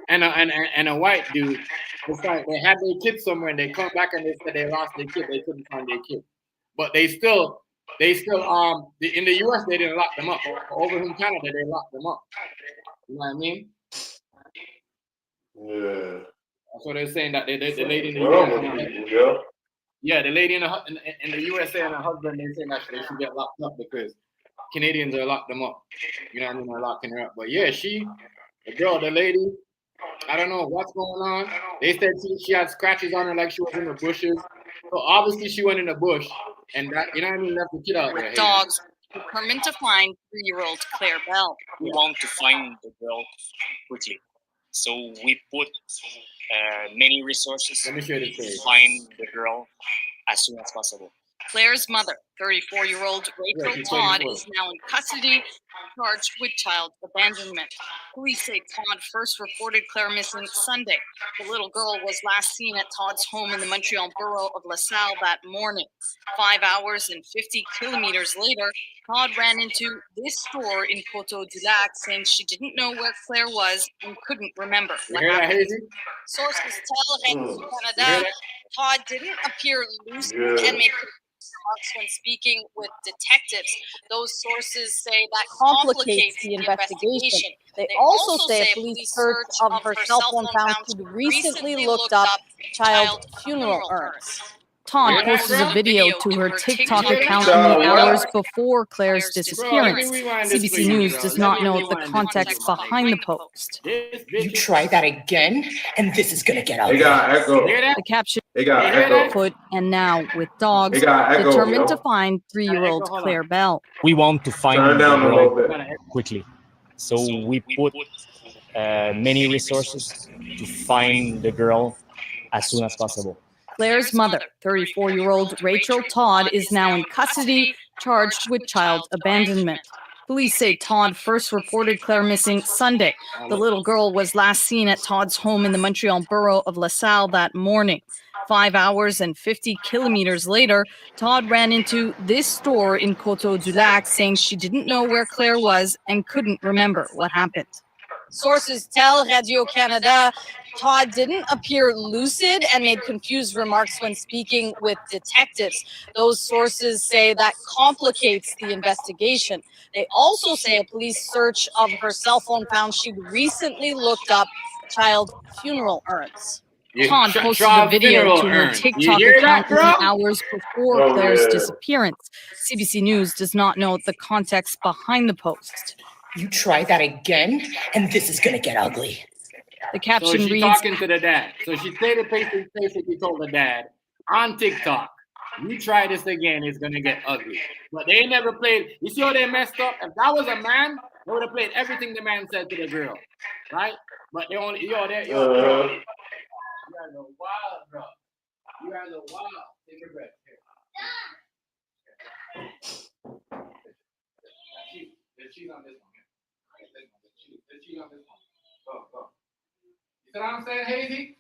and a white dude, it's like they had their kid somewhere and they come back and they said they lost their kid. They couldn't find their kid. But they still in the US they didn't lock them up. Over in Canada they locked them up. You know what I mean? Yeah. That's what they're saying, that the lady in the US. Yeah, the lady in the USA and her husband, they're saying that they should get locked up because Canadians are locked them up. You know what I mean? They're locking her up. But yeah, the lady, I don't know what's going on. They said she had scratches on her like she was in the bushes. So obviously she went in the bush and that, you know what I mean, left the kid out there. With dogs, determined to find 3-year-old Claire Bell. We want to find the girl quickly. So we put many resources Let me show you this to page. find the girl as soon as possible. Claire's mother, 34-year-old Rachel Todd, is now in custody, charged with child abandonment. Police say Todd first reported Claire missing Sunday. The little girl was last seen at Todd's home in the Montreal borough of LaSalle that morning. 5 hours and 50 kilometers later, Todd ran into this store in Coteau du Lac, saying she didn't know where Claire was and couldn't remember what happened. Sources tell Radio Canada Todd didn't appear lucid and made remarks when speaking with detectives. Those sources say that complicates the investigation. They also say a police search of her cell phone found she'd recently looked up child funeral urns. Todd posted a video to her TikTok account in the hours before Claire's disappearance. CBC News does not know the context behind the post. You try that again, and this is gonna get out. They got echo. The caption, They got echo. foot and now with dogs, They got echo, determined yo. to find 3-year-old Claire Bell. We want to find Turn the down a little girl bit. quickly. So we put many resources to find the girl as soon as possible. Claire's mother, 34-year-old Rachel Todd, is now in custody, charged with child abandonment. Police say Todd first reported Claire missing Sunday. The little girl was last seen at Todd's home in the Montreal borough of LaSalle that morning. 5 hours and 50 kilometers later, Todd ran into this store in Coteau du Lac, saying she didn't know where Claire was and couldn't remember what happened. Sources tell Radio Canada Todd didn't appear lucid and made confused remarks when speaking with detectives. Those sources say that complicates the investigation. They also say a police search of her cell phone found she'd recently looked up child funeral urns. Todd posted the video to her TikTok account within hours before Claire's disappearance. CBC News does not know the context behind the post. You try that again, and this is gonna get ugly. The caption so she reads, talking to the dad. So she basically told the dad on TikTok, you try this again, it's gonna get ugly. But they never played. You see how they messed up? If that was a man, they would have played everything the man said to the girl, right? But they only bro. You guys are wild, bro. You guys are wild. Take a breath. Here. Let's cheat on this one. Let's cheat on this one. Go. You see what I'm saying, Hazy?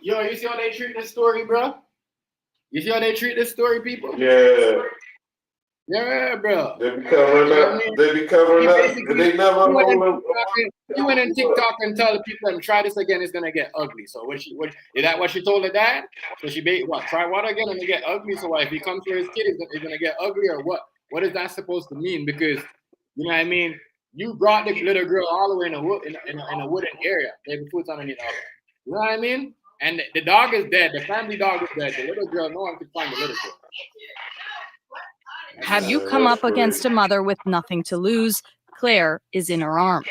Yo, you see how they treat this story, bro? You see how they treat this story, people? Yeah. Yeah, bro. They be covering up. They be covering up. They never you went in TikTok and tell the people, try this again, it's gonna get ugly. So what is that what she told her dad? So she try what again and it get ugly? So if he comes for his kid, it's gonna get ugly or what? What is that supposed to mean? Because you know what I mean? You brought the little girl all the way in a wooden area. They have food underneath all that. You know what I mean? And the dog is dead. The family dog is dead. The little girl, no one could find the little girl. have you come up against a mother with nothing to lose? Claire is in her arms.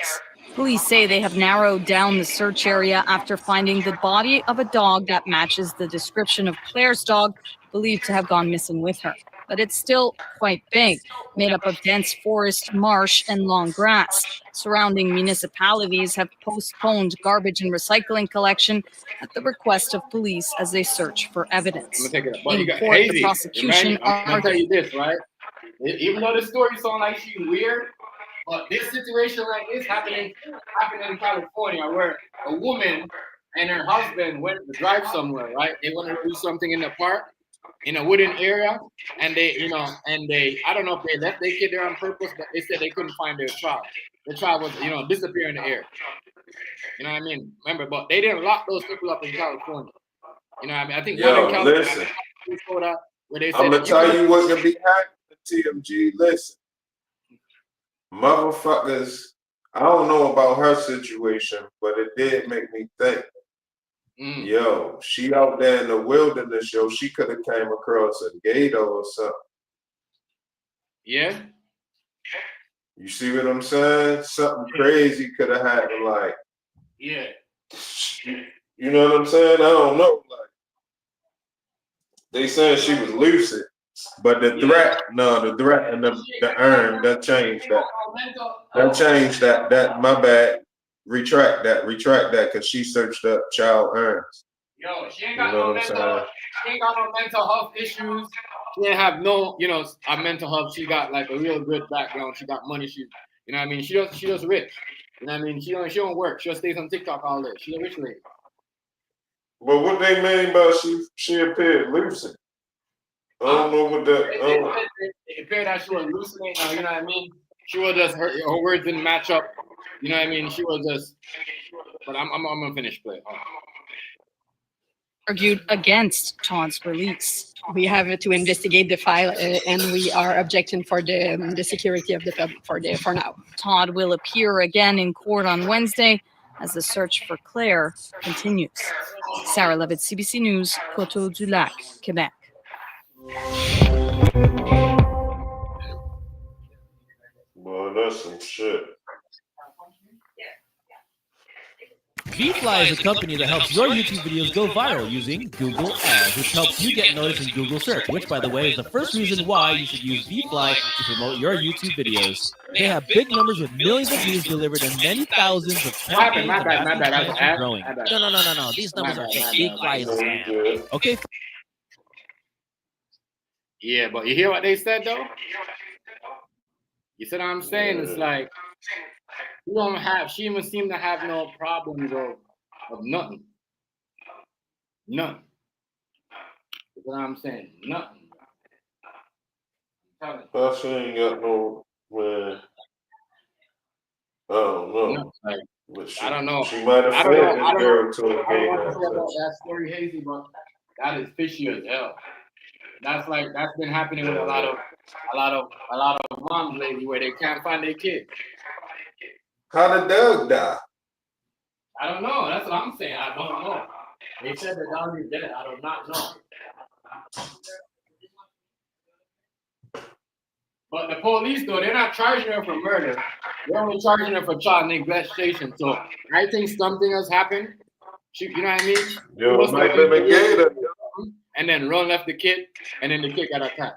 Police say they have narrowed down the search area after finding the body of a dog that matches the description of Claire's dog, believed to have gone missing with her. But it's still quite big, made up of dense forest, marsh, and long grass. Surrounding municipalities have postponed garbage and recycling collection at the request of police as they search for evidence. In court, the prosecution I'm gonna tell you this, right? Even though the story sounds like she's weird, but this situation like this happened in California, where a woman and her husband went to drive somewhere, right? They wanted to do something in the park, in a wooden area, and they I don't know if they left their kid there on purpose, but they said they couldn't find their child. The child was, disappear in the air. You know what I mean? Remember, but they didn't lock those people up in California. You know what I mean? I think one in California, Minnesota, where they said I'm gonna tell you what can be happening, TMG. Listen, motherfuckers, I don't know about her situation, but it did make me think. Yo, she out there in the wilderness, she could have came across a gator or something. Yeah. You see what I'm saying? Something crazy could have happened, like. Yeah. You know what I'm saying? I don't know. Like, they saying she was lucid, but the threat and the urn, that changed that. That changed that. That, my bad. Retract that, because she searched up child urns. Yo, she ain't got no mental health issues. She ain't have no, a mental health. She got like a real good background. She got money. She, you know what I mean? She just rich. You know what I mean? She don't work. She just stays on TikTok all day. She a rich lady. But what they mean by she appeared lucid? I don't know what that. It appeared that she was hallucinating. You know what I mean? She was just her words didn't match up. You know what I mean? She was just. But I'm gonna finish play. Argued against Todd's release. We have to investigate the file, and we are objecting for the security of the public for now. Todd will appear again in court on Wednesday as the search for Claire continues. Sarah Levitt, CBC News, Coteau-du-Lac, Quebec. Boy, that's some shit. VFly is a company that helps your YouTube videos go viral using Google Ads, which helps you get noticed in Google search, which, by the way, is the first reason why you should use VFly to promote your YouTube videos. They have big numbers with millions of views delivered and many thousands of campaigns growing. No. These numbers are fake. VFly is a scam. Okay. Yeah, but you hear what they said, though? You see what I'm saying? It's like, she even seem to have no problems of nothing. None. You know what I'm saying? Nothing. She ain't got no, man. I don't know. I don't know. She might have fed this girl to a gator. That story, Hazy, but that is fishy as hell. That's been happening with a lot of moms lately, where they can't find their kids. How the dog die? I don't know. That's what I'm saying. I don't know. They said that Donnie did it. I do not know. But the police, though, they're not charging her for murder. They're only charging her for child neglectation. So I think something has happened. She, you know what I mean? Yo, it might be a gator. And then run left the kid, and then the kid got attacked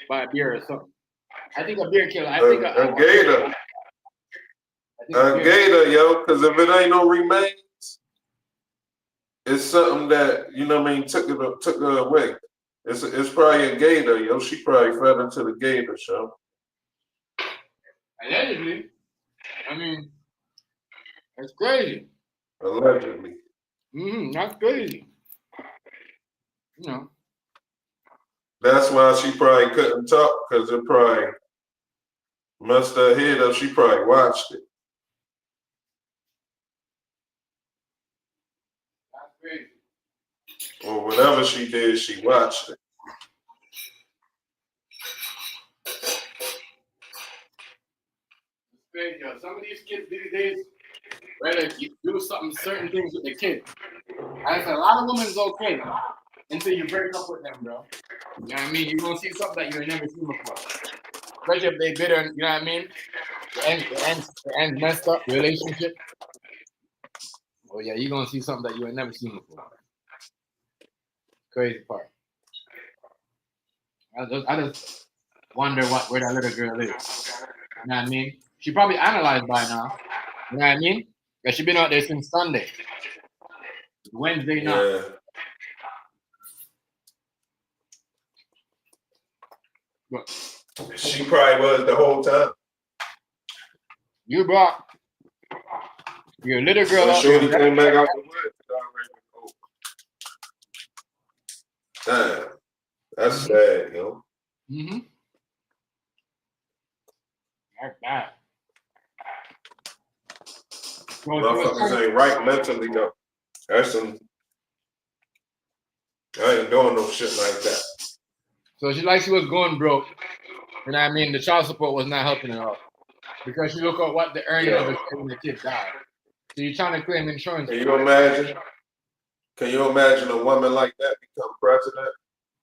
by a beer or something. I think a beer killer. I think A gator. A gator, yo, because if it ain't no remains, it's something that, you know what I mean, took her away. It's probably a gator, yo. She probably fell into the gator, so. Allegedly. I mean, that's crazy. Allegedly. That's crazy. You know. That's why she probably couldn't talk, because it probably messed her head up. She probably watched it. That's crazy. Or whatever she did, she watched it. It's crazy. Yo. Some of these kids these days, rather do certain things with the kid. I said, a lot of women's okay until you break up with them, bro. You know what I mean? You're going to see something that you've never seen before. Especially if they bitter, you know what I mean? The end messed up, the relationship. Oh, yeah, you're going to see something that you ain't never seen before. Crazy part. I just wonder where that little girl is. You know what I mean? She probably analyzed by now. You know what I mean? Because she been out there since Sunday. Wednesday night. Yeah. What? She probably was the whole time. You brought your little girl When up. Shorty came back out the woods, damn, that's sad, yo. That's bad. Motherfuckers ain't right mentally, though. That's some. I ain't doing no shit like that. So she was going broke. You know what I mean? The child support was not helping her out. Because you look at what the earning of the kid died. So you're trying to claim insurance. Can you imagine? Can you imagine a woman like that become president?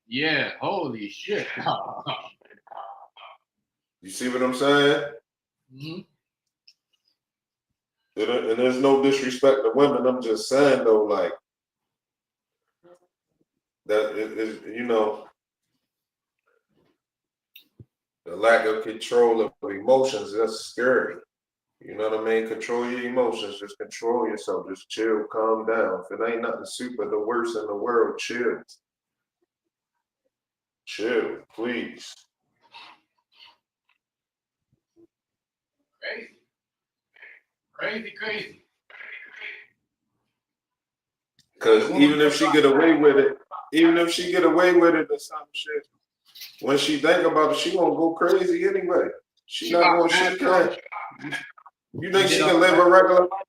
Yeah, holy shit. You see what I'm saying? And there's no disrespect to women. I'm just saying, though, like, that is, you know, the lack of control of emotions, that's scary. You know what I mean? Control your emotions. Just control yourself. Just chill, calm down. If it ain't nothing super the worst in the world, chill. Chill, please. Crazy. Because even if she get away with it or some shit, when she think about it, she gonna go crazy anyway. She not gonna shit can. You think she can live a regular life?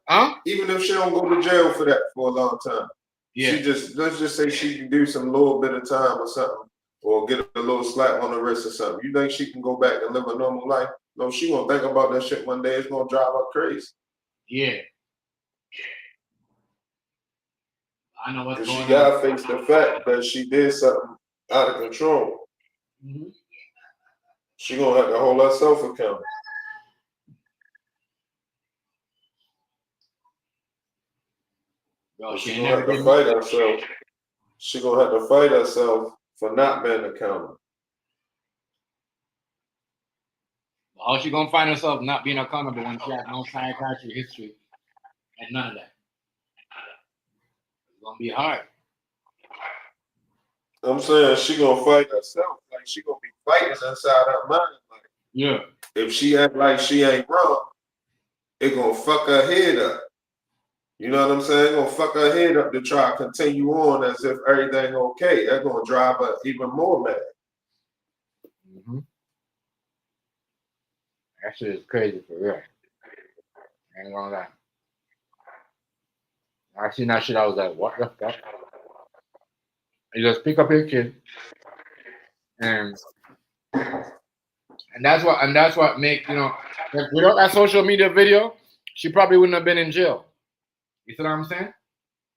Huh? Even if she don't go to jail for that for a long time. Yeah. Let's just say she can do some little bit of time or something, or get a little slap on the wrist or something. You think she can go back and live a normal life? No, she gonna think about that shit one day. It's gonna drive her crazy. Yeah. I know what's going on. She gotta face the fact that she did something out of control. She gonna have to hold herself accountable. Bro, She gonna have to fight herself. She gonna have to fight herself for not being accountable. How she gonna find herself not being accountable when she has no psychiatric history and none of that? It's gonna be hard. I'm saying she gonna fight herself. Like she gonna be fighting inside her mind. Like, yeah. If she act like she ain't wrong, it gonna fuck her head up. You know what I'm saying? It's gonna fuck her head up to try to continue on as if everything okay. That's gonna drive her even more mad. That shit is crazy for real. I ain't gonna lie. I seen that shit, I was like, what the fuck? You just pick up your kid and that's what make, you know, if without that social media video, she probably wouldn't have been in jail. You see what I'm saying?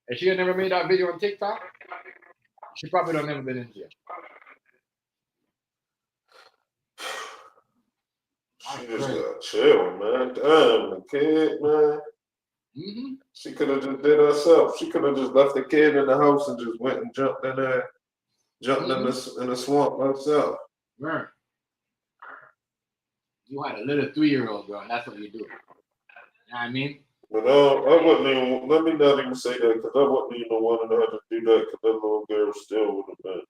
If she had never made that video on TikTok, she probably don't never been in jail. She just got chill, man. Damn, the kid, man. Mm-hmm. She could have just did herself. She could have just left the kid in the house and just went and jumped in there, jumped in the swamp herself. Right. You had a little 3-year-old girl, and that's what you do. You know what I mean? But I wouldn't even, let me not even say that, because I wouldn't even want her to do that, because that little girl still would have been.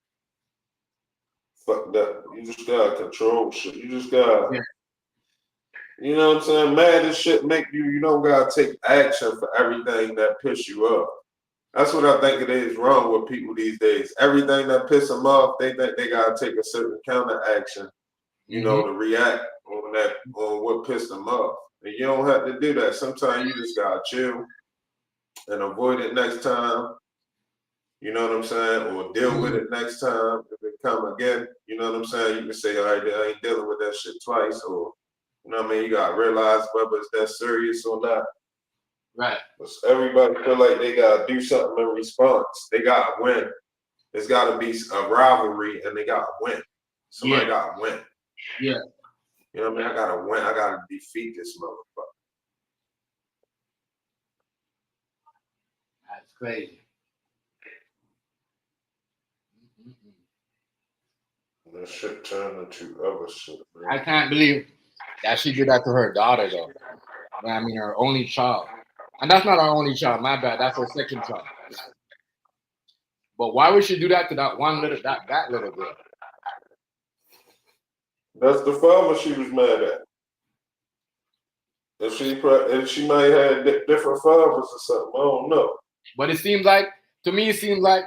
Fuck that. You just gotta control shit. You just gotta, you know what I'm saying? Mad as shit make you don't gotta take action for everything that piss you off. That's what I think it is wrong with people these days. Everything that piss them off, they think they gotta take a certain counter action, you know, to react on what pissed them off. And you don't have to do that. Sometimes you just gotta chill and avoid it next time. You know what I'm saying? Or deal with it next time if it come again. You know what I'm saying? You can say, all right, I ain't dealing with that shit twice. Or, you know what I mean? You gotta realize whether it's that serious or not. Right. Because everybody feel like they gotta do something in response. They gotta win. There's gotta be a rivalry and they gotta win. Somebody gotta win. Yeah. You know what I mean? I gotta win. I gotta defeat this motherfucker. That's crazy. That shit turned into other shit, man. I can't believe that she did that to her daughter, though. I mean, her only child. And that's not her only child, my bad. That's her second child. But why would she do that to that that little girl? That's the father she was mad at. And she might have had different fathers or something. I don't know. But it seems like, to me, it seems like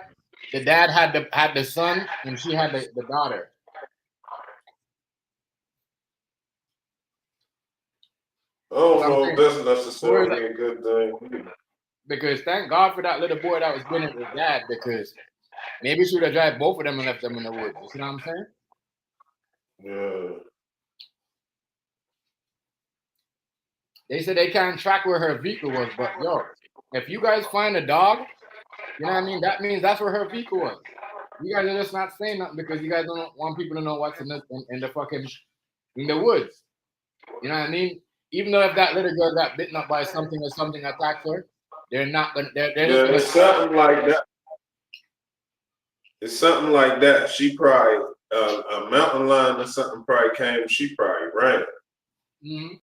the dad had the son and she had the daughter. I don't know if that's necessarily a good thing. Because thank God for that little boy that was been with his dad, because maybe she would have dragged both of them and left them in the woods. You see what I'm saying? Yeah. They said they can't track where her vehicle was, but yo, if you guys find a dog, you know what I mean? That means that's where her vehicle was. You guys are just not saying nothing because you guys don't want people to know what's in the fucking in the woods. You know what I mean? Even though if that little girl got bitten up by something or something attacked her, they're not gonna. They're just it's something like that. It's something like that. She probably a mountain lion or something probably came. She probably ran. Mm-hmm.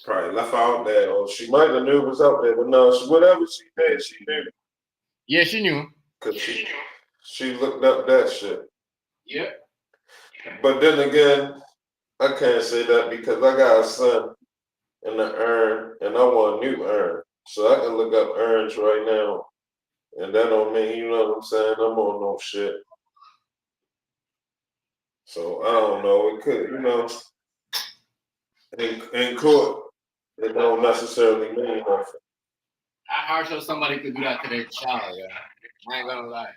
Probably left out there, or she might have knew it was out there, but no, whatever she did, she knew. Yeah, she knew. Cause she looked up that shit. Yeah. But then again, I can't say that because I got a son in the urn, and I want a new urn, so I can look up urns right now, and that don't mean, you know what I'm saying, I'm on no shit. So I don't know. It could, you know, in court. It don't necessarily mean nothing. I hard so somebody could do that to their child, yeah. I ain't gonna lie.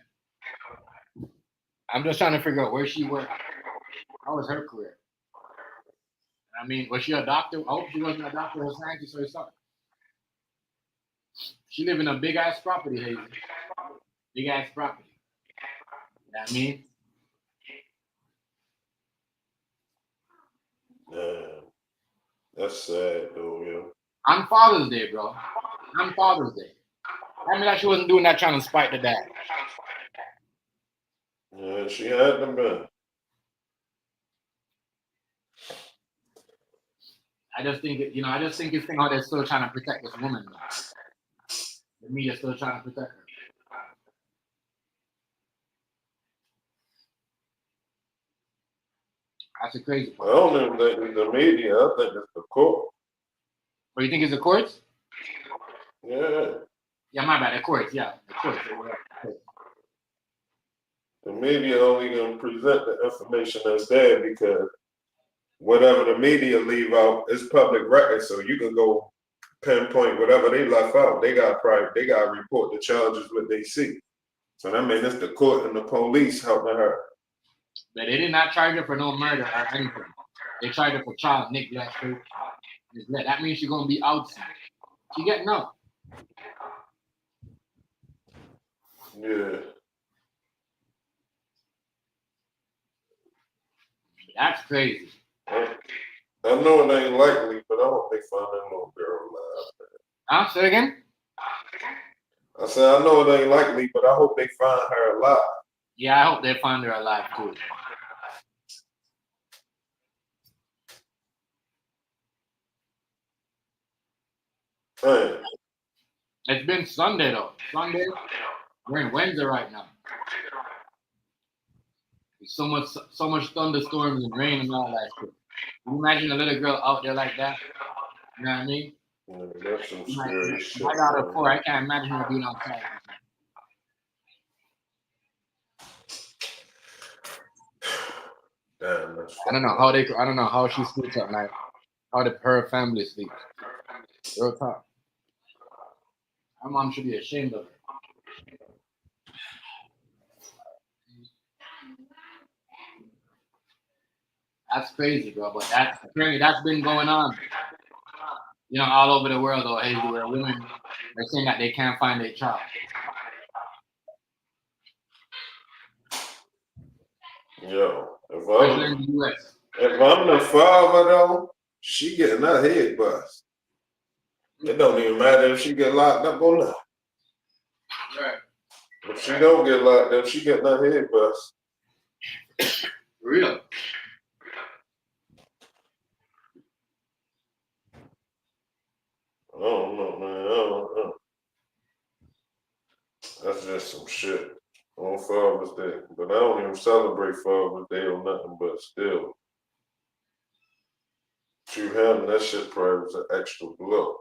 I'm just trying to figure out where she worked. How was her career? I mean, was she a doctor? I hope she wasn't a doctor or a scientist or something. She lived in a big ass property, Hazy. Big ass property. You know what I mean? Yeah. That's sad though, yeah. On Father's Day, bro. On Father's Day. I mean, like she wasn't doing that trying to spite the dad. Yeah, she had them been. I just think it's how they're still trying to protect this woman. The media's still trying to protect her. That's a crazy part. I don't even think it's the media. I think it's the court. What, you think it's the courts? Yeah. Yeah, my bad. The courts, yeah. The courts. The media only gonna present the information that's there because whatever the media leave out is public record, so you can go pinpoint whatever they left out. They got to report the charges what they see. So that means it's the court and the police helping her. But they did not charge her for no murder or anything. They charged her for child neglect. That means she's gonna be out soon. She getting out. Yeah. That's crazy. I know it ain't likely, but I hope they find that little girl alive. Huh? Say it again? I said, I know it ain't likely, but I hope they find her alive. Yeah, I hope they find her alive too. Hey. It's been Sunday though. Sunday. We're in Wednesday right now. There's so much thunderstorms and rain and all that shit. Can you imagine a little girl out there like that? You know what I mean? Yeah, that's some scary shit. I got her four. I can't imagine her being outside. Damn, that's I don't know how she sleeps at night. How her family sleeps. Real talk. Her mom should be ashamed of her. That's crazy, bro. But that's been going on. You know, all over the world, though, Hazy, where women are saying that they can't find their child. Yo, Especially in the U.S. If I'm the father, though, she getting her head bust. It don't even matter if she get locked up or not. Right. If she don't get locked up, she getting her head bust. For real. I don't know, man. I don't know. That's just some shit on Father's Day. But I don't even celebrate Father's Day or nothing, but still. You having that shit probably was an extra blow.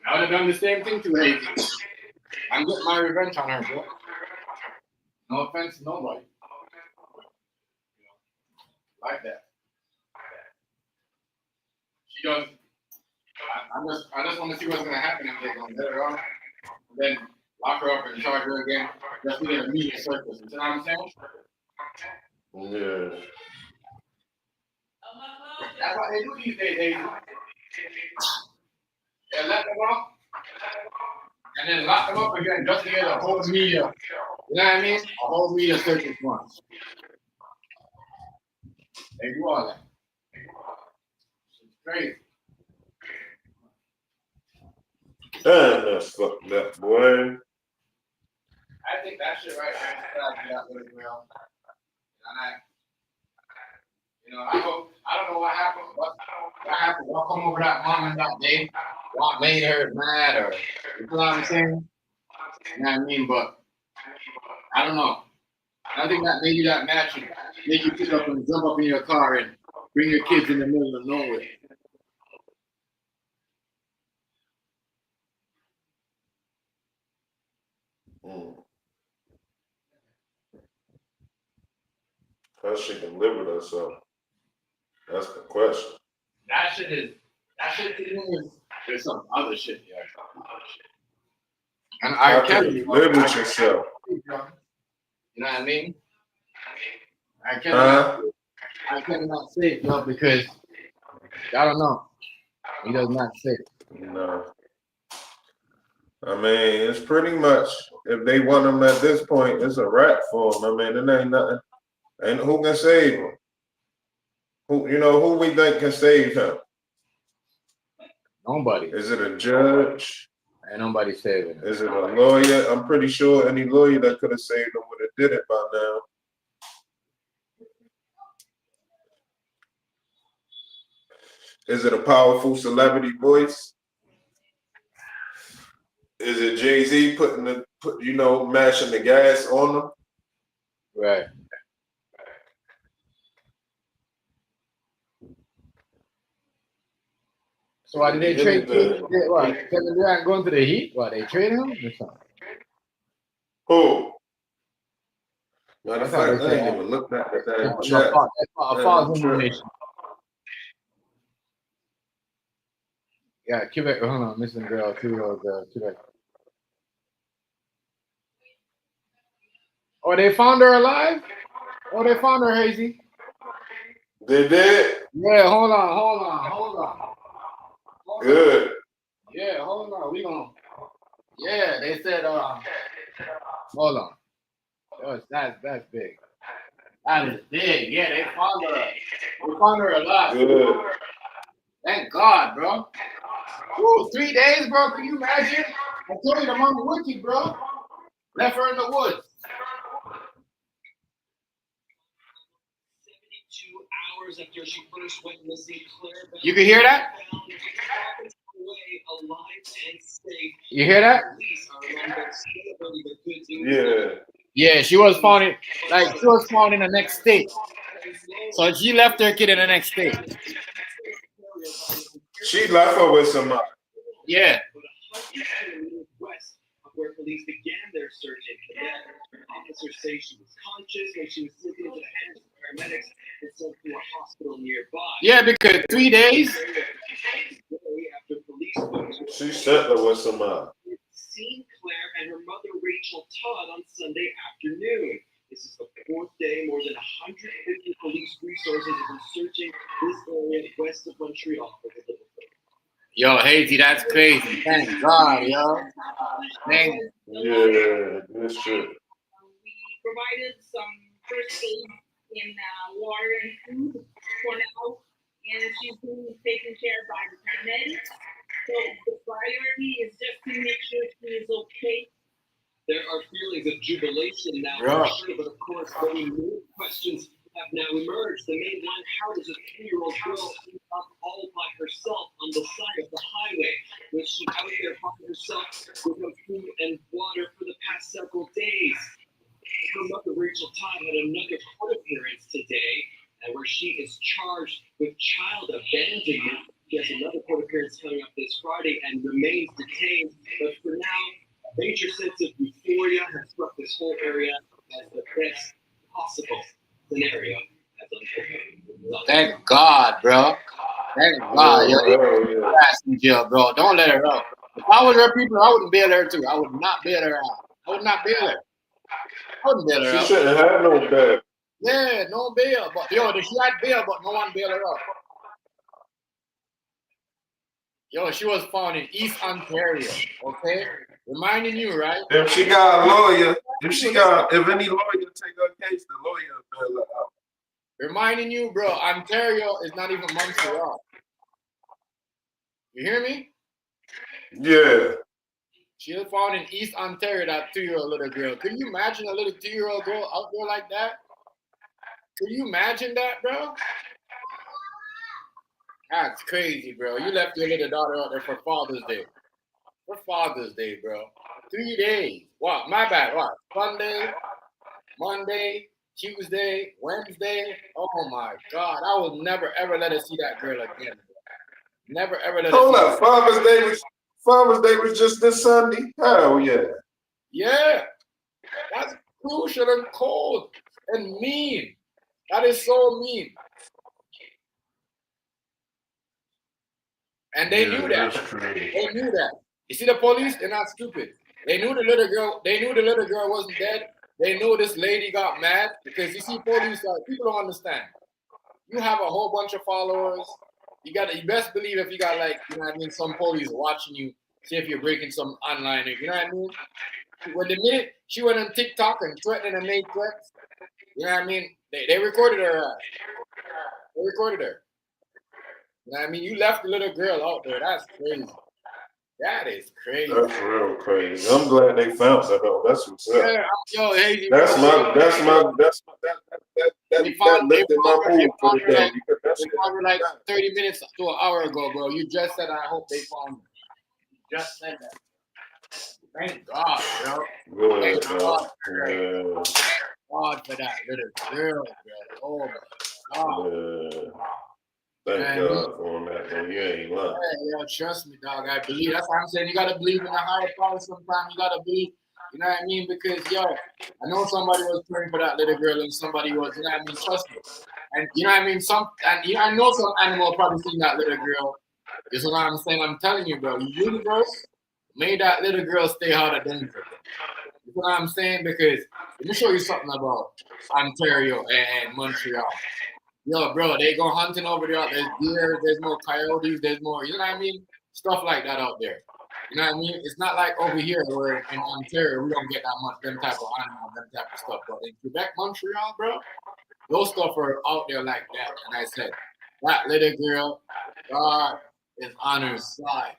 I would have done the same thing to Hazy. I'm getting my revenge on her, bro. No offense to nobody. Like that. She goes, I just want to see what's going to happen if they're going to let her off. And then lock her up and charge her again. Just to get a media circus. You know what I'm saying? Yeah. That's what they do these days, Hazy. They let them off. And then lock them up again just to get a whole media. You know what I mean? A whole media circus once. They do all that. It's crazy. Damn, that's fucked up, boy. I think that shit right there is that little girl. And I don't know what happened. What happened? What come over that mom and that day? What made her mad or you know what I'm saying? You know what I mean? But I don't know. I think that maybe that match should make you pick up and jump up in your car and bring your kids in the middle of nowhere. How she can live with herself? That's the question. That shit to me is there's some other shit here. And How can you live with yourself? You know what I mean? I cannot say it, no, because I don't know. He does not say it. No. I mean, it's pretty much, if they want him at this point, it's a wrap for him. I mean, it ain't nothing. And who can save him? Who we think can save him? Nobody. Is it a judge? Ain't nobody saving him. Is it a lawyer? I'm pretty sure any lawyer that could have saved him would have did it by now. Is it a powerful celebrity voice? Is it Jay-Z mashing the gas on them? Right. So why did they trade? What? Kevin Durant going to the Heat? What? They trade him or something? Who? Matter of fact, I ain't even looked at that chat. A false information. Yeah, Quebec. Hold on, missing girl, 2-year-old girl, Quebec. Oh, they found her alive? Oh, they found her, Hazy. They did? Yeah, hold on. Good. Yeah, hold on. We gonna. Yeah, they said. Hold on. That's big. That is big. Yeah, they found her. They found her alive. Good. Thank God, bro. Woo, 3 days, bro. Can you imagine? I told you the mom wicked, bro. Left her in the woods. 72 hours after she first went missing, Claire. You can hear that? You hear that? Yeah. Yeah, she was found in the next state. So she left her kid in the next state. She left her with somebody. Yeah. Where police began their search into that. Officers say she was conscious when she was slipping into the hands of paramedics and sent to a hospital nearby. Yeah, because 3 days. After police She said there was somebody. Seen Claire and her mother Rachel Todd on Sunday afternoon. This is the fourth day more than 150 police resources have been searching this area west of Montreal for the little girl. Yo, Hazy, that's crazy. Thank God, yo. Thank. Yeah, that's true. We provided some first aid in water and food for now, and she's being taken care of by the paramedics. So the priority is just to make sure she is okay. There are feelings of jubilation now, Yeah. for sure, but of course, many new questions have now emerged. The main one: how does a 3-year-old girl end up all by herself on the side of the highway? Was she out there by herself with no food and water for the past several days? Her mother, Rachel Todd, had another court appearance today, where she is charged with child abandonment. She has another court appearance coming up this Friday and remains detained. But for now, a major sense of euphoria has struck this whole area as the best possible scenario has unfolded. Thank God, bro. Thank God. Yo, yeah. in jail, bro. Don't let her out. If I was her people, I wouldn't bail her too. I would not bail her out. I would not bail her. I wouldn't bail her She out. shouldn't have no bail. Yeah, no bail. But yo, she had bail, but no one bailed her out. Yo, she was found in East Ontario. Okay, reminding you, right? If she got a lawyer, if any lawyer take her case, the lawyer will bail her out. Reminding you, bro, Ontario is not even Montreal. You hear me? Yeah. She was found in East Ontario, that 2-year-old little girl. Can you imagine a little 2-year-old girl out there like that? Can you imagine that, bro? That's crazy, bro. You left your little daughter out there for Father's Day. For Father's Day, bro. 3 days. What? My bad. What? Sunday, Monday, Tuesday, Wednesday. Oh my God. I will never ever let her see that girl again. Never ever let her Hold see up. Father's Day was just this Sunday. Hell yeah. Yeah. That's crucial and cold and mean. That is so mean. And they knew that. They knew that. You see the police, they're not stupid. They knew the little girl wasn't dead. They knew this lady got mad because you see police, people don't understand. You have a whole bunch of followers. You best believe if you got some police watching you, see if you're breaking some online, you know what I mean? When the minute she went on TikTok and threatened and made threats, you know what I mean? They recorded her. They recorded her. You know what I mean? You left the little girl out there. That's crazy. That is crazy. That's real crazy. I'm glad they found her though. That's what's up. Yeah, yo, Hazy. That lifted my mood for the day. They found her like 30 minutes to an hour ago, bro. You just said, I hope they found her. You just said that. Thank God, bro. Good, Thank God. God for that little girl, bro. Oh my God. Thank God for that. You ain't lying. Yeah, trust me, dog. I believe. That's why I'm saying you gotta believe in a higher power. Sometimes you gotta believe. You know what I mean? Because I know somebody was praying for that little girl, and somebody was. You know what I mean? Trust me. And you know what I mean? I know some animal probably seen that little girl. You know what I'm saying? I'm telling you, bro. The universe made that little girl stay out of danger. You know what I'm saying? Because let me show you something about Ontario and Montreal. Yo, bro, they go hunting over there. There's deer, there's more coyotes, there's more, you know what I mean? stuff like that out there. You know what I mean? It's not like over here where in Ontario we don't get that much them type of animals, them type of stuff. But in Quebec, Montreal, bro, those stuff are out there like that. And I said, that little girl, God is on her side.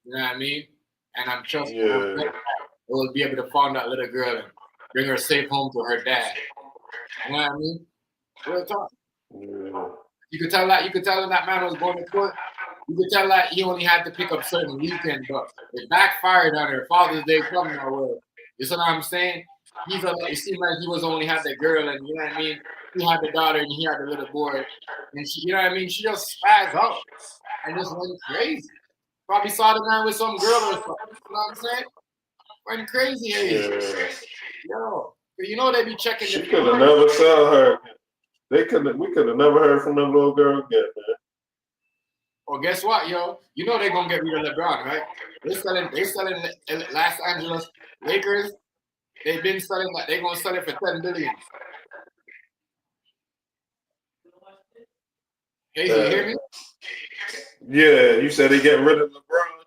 You know what I mean? And I'm trusting we'll be able to find that little girl and bring her safe home to her dad. You know what I mean? Real talk. You could tell that man was going to court. You could tell that he only had to pick up certain weekends, but it backfired on her. Father's Day coming our way. You see what I'm saying? It seemed like he was only had the girl, and you know what I mean? He had the daughter and he had the little boy. And she, you know what I mean? She just spazzed out and just went crazy. Probably saw the man with some girl or something. You know what I'm saying? Went crazy. Yo, you know they be checking. She could have never saw her. We could have never heard from that little girl again, man. Well, guess what, yo? You know they're gonna get rid of LeBron, right? They selling Los Angeles Lakers. They've been selling that. They're gonna sell it for $10 billion. Hey, you hear me? Yeah, you said they getting rid of LeBron.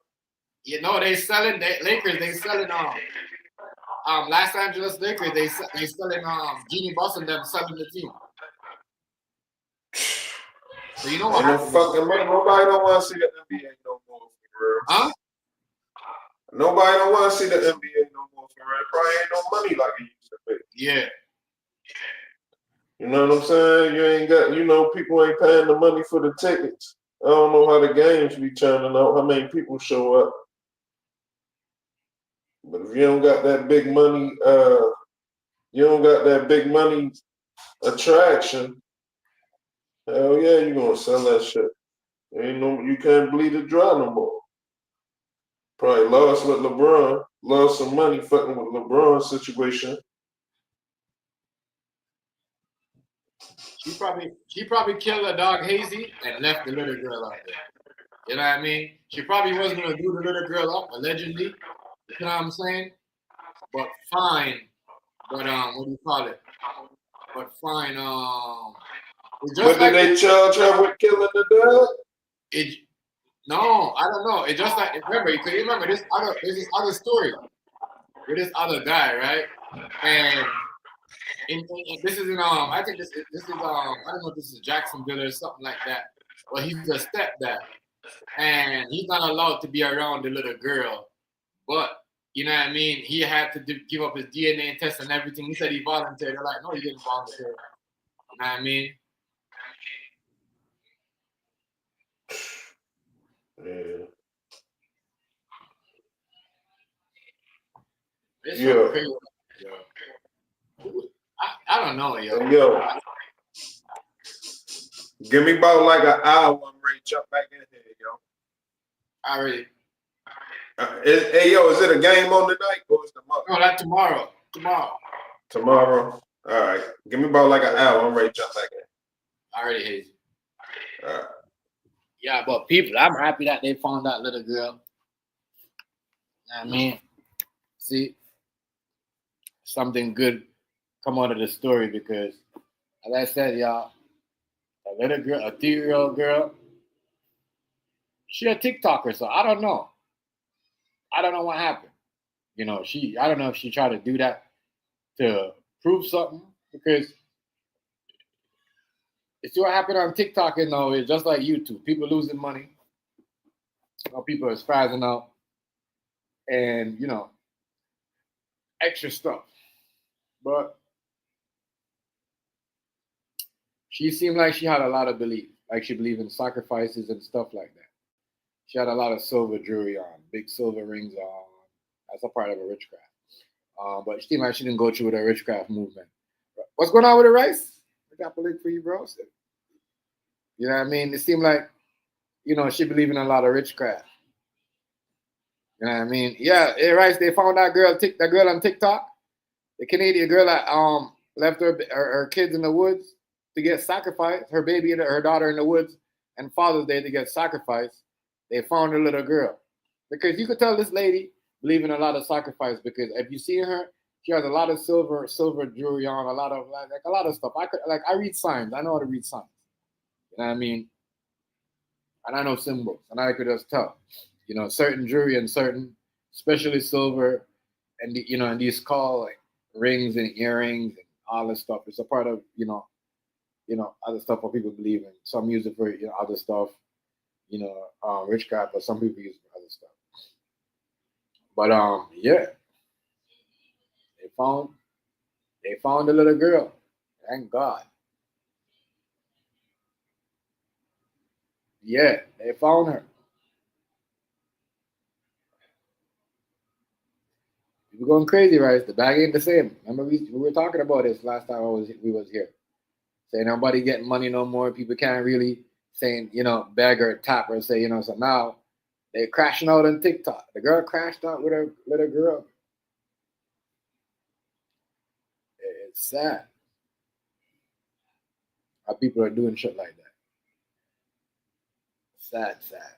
You know they selling Lakers. They selling Los Angeles Lakers. They selling Jeannie Buss and them selling the team. So you know what? Nobody don't want to see the NBA no more for real. Huh? Nobody don't want to see the NBA no more for real. Probably ain't no money like it used to be. Yeah. You know what I'm saying? You ain't got, people ain't paying the money for the tickets. I don't know how the games be turning out, how many people show up. But if you don't got that big money, attraction, hell yeah, you gonna sell that shit. You can't bleed it dry no more. Probably lost with LeBron, lost some money fucking with LeBron's situation. She probably killed her dog Hazy and left the little girl out there. You know what I mean? She probably wasn't gonna do the little girl up, allegedly. You know what I'm saying? But fine. But what do you call it? But fine. But did they charge her with killing the dog? No, I don't know. It just like remember there's this other story with this other guy, right? And this is in I think this is I don't know if this is Jacksonville or something like that. But he's a stepdad, and he's not allowed to be around the little girl. But you know what I mean? He had to give up his DNA test and everything. He said he volunteered. They're like, no, he didn't volunteer. You know what I mean? Yeah. It's so crazy. I don't know, yo. Give me about like an hour. I'm ready to jump back in here, yo. Already. Hey, yo, is it a game on tonight or is tomorrow? No, that's tomorrow. Tomorrow. All right. Give me about like an hour. I'm ready to jump back in. Already, Hazy. All right. Yeah, but people, I'm happy that they found that little girl. You know what I mean? See, something good come out of the story because, as I said, y'all, a little girl, a 3-year-old girl, she a TikToker, so I don't know. I don't know what happened. You know, I don't know if she tried to do that to prove something because it's what happened on TikTok, you know, it's just like YouTube. People losing money. People are spazzing out. And, you know, extra stuff. But she seemed like she had a lot of belief. Like she believed in sacrifices and stuff like that. She had a lot of silver jewelry on, big silver rings on. That's a part of a witchcraft. But it seemed like she didn't go through with the witchcraft movement. What's going on with the rice? I got a link for you, bro. You know what I mean? It seemed like, you know, she believed in a lot of witchcraft. You know what I mean? Yeah, rice. They found that girl on TikTok, the Canadian girl that left her kids in the woods to get sacrificed, her baby and her daughter in the woods, and Father's Day to get sacrificed. They found her little girl. Because you could tell this lady believed in a lot of sacrifice because if you see her, she has a lot of silver jewelry on, a lot of stuff. I read signs. I know how to read signs. You know what I mean? and I know symbols, and I could just tell, certain jewelry and certain, especially silver, and and these call like rings and earrings and all this stuff. It's a part of other stuff what people believe in. Some use it for other stuff, witchcraft, but some people use it for other stuff. But yeah, they found they found the little girl. Thank God. Yeah, they found her. People going crazy, right? The bag ain't the same. Remember we were talking about this last time we was here. Saying nobody getting money no more. People can't really saying, beg or tap or say, so now they're crashing out on TikTok. The girl crashed out with her little girl. It's sad how people are doing shit like that. Sad, sad.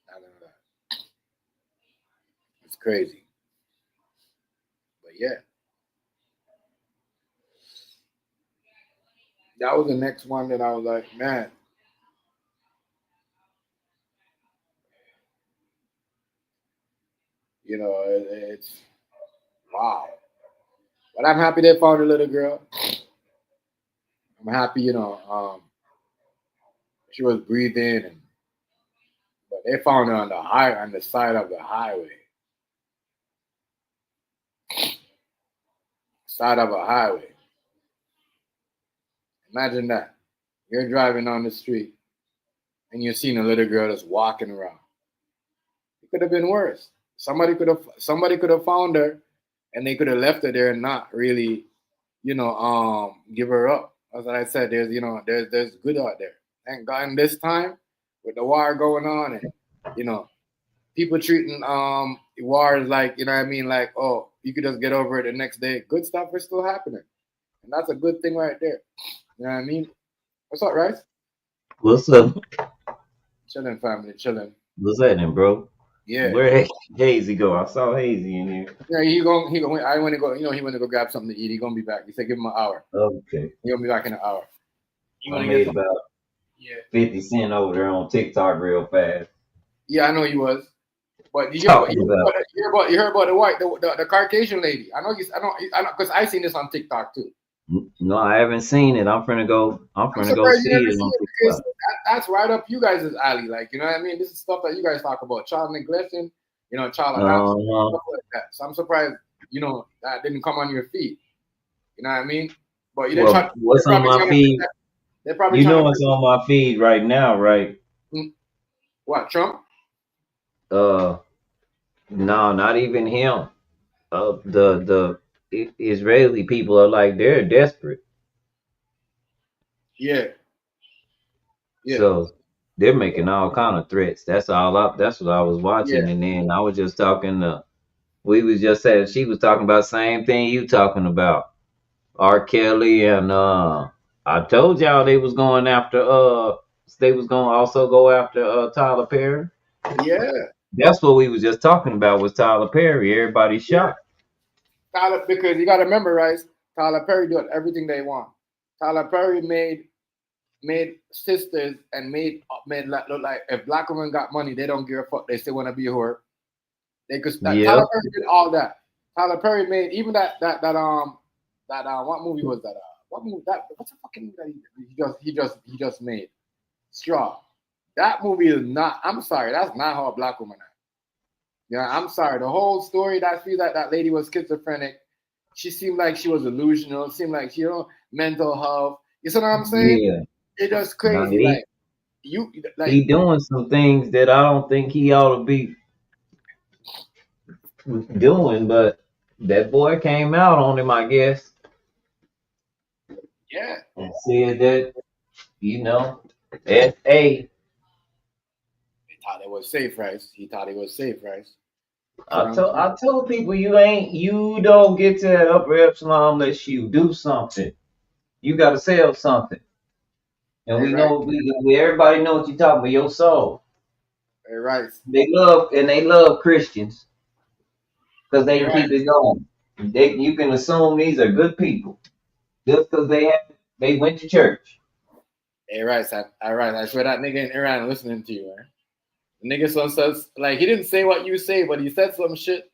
I don't know. It's crazy. But yeah. That was the next one that I was like, man. It's wow. But I'm happy they found a little girl. I'm happy, she was breathing, but they found her on the side of the highway. Side of a highway. Imagine that. You're driving on the street and you're seeing a little girl just walking around. It could have been worse. Somebody could have found her and they could have left her there and not really, give her up. As I said, there's good out there. Thank God in this time with the war going on and people treating wars like, like, oh, you could just get over it the next day. Good stuff is still happening. And that's a good thing right there. You know what I mean? What's up, Rice? What's up? Chilling, family, chilling. What's happening, bro? Yeah. Where Hazy go? I saw Hazy in here. Yeah, he going. I want to go. He went to go grab something to eat. He gonna be back. He said, give him an hour. Okay. He gonna be back in an hour. I made about 50 Cent over there on TikTok real fast. Yeah, I know he was. But you heard about the Caucasian lady. I know, because I seen this on TikTok too. No, I haven't seen it. I'm finna go see it on TikTok. That's right up you guys' alley. Like, you know what I mean? This is stuff that you guys talk about. Child neglection, child adoption, stuff like that. So I'm surprised, that didn't come on your feed. You know what I mean? But what's on my feed? They're probably what's on my feed right now, right? What, Trump? No, not even him. The Israeli people are like they're desperate. Yeah. So they're making all kind of threats. That's what I was watching, and then I was just talking to. We was just saying she was talking about the same thing you talking about. R. Kelly and I told y'all they was going after they was gonna also go after Tyler Perry. Yeah. That's what we was just talking about was Tyler Perry. Everybody shocked. Tyler, because you gotta remember, right? Tyler Perry doing everything they want. Tyler Perry made sisters and made look like if black women got money, they don't give a fuck. They still want to be a whore. Tyler Perry did all that. Tyler Perry made even that what movie was that? What's the fucking movie that he just made? Straw. That movie is not. I'm sorry, that's not how a black woman acts. Yeah, I'm sorry. The whole story that that lady was schizophrenic. She seemed like she was delusional. It seemed like she mental health. You see what I'm saying? Yeah. It's just crazy. He doing some things that I don't think he ought to be doing, but that boy came out on him, I guess. Yeah. And said that, F.A. He thought it was safe, right? I told people you don't get to that upper epsilon unless you do something. You got to sell something. And everybody know what you're talking about, your soul. Right. They love Christians because they can keep it going. You can assume these are good people just because they went to church. Hey, Rice, I swear that nigga in Iran listening to you, man. The nigga son says, like, he didn't say what you say, but he said some shit.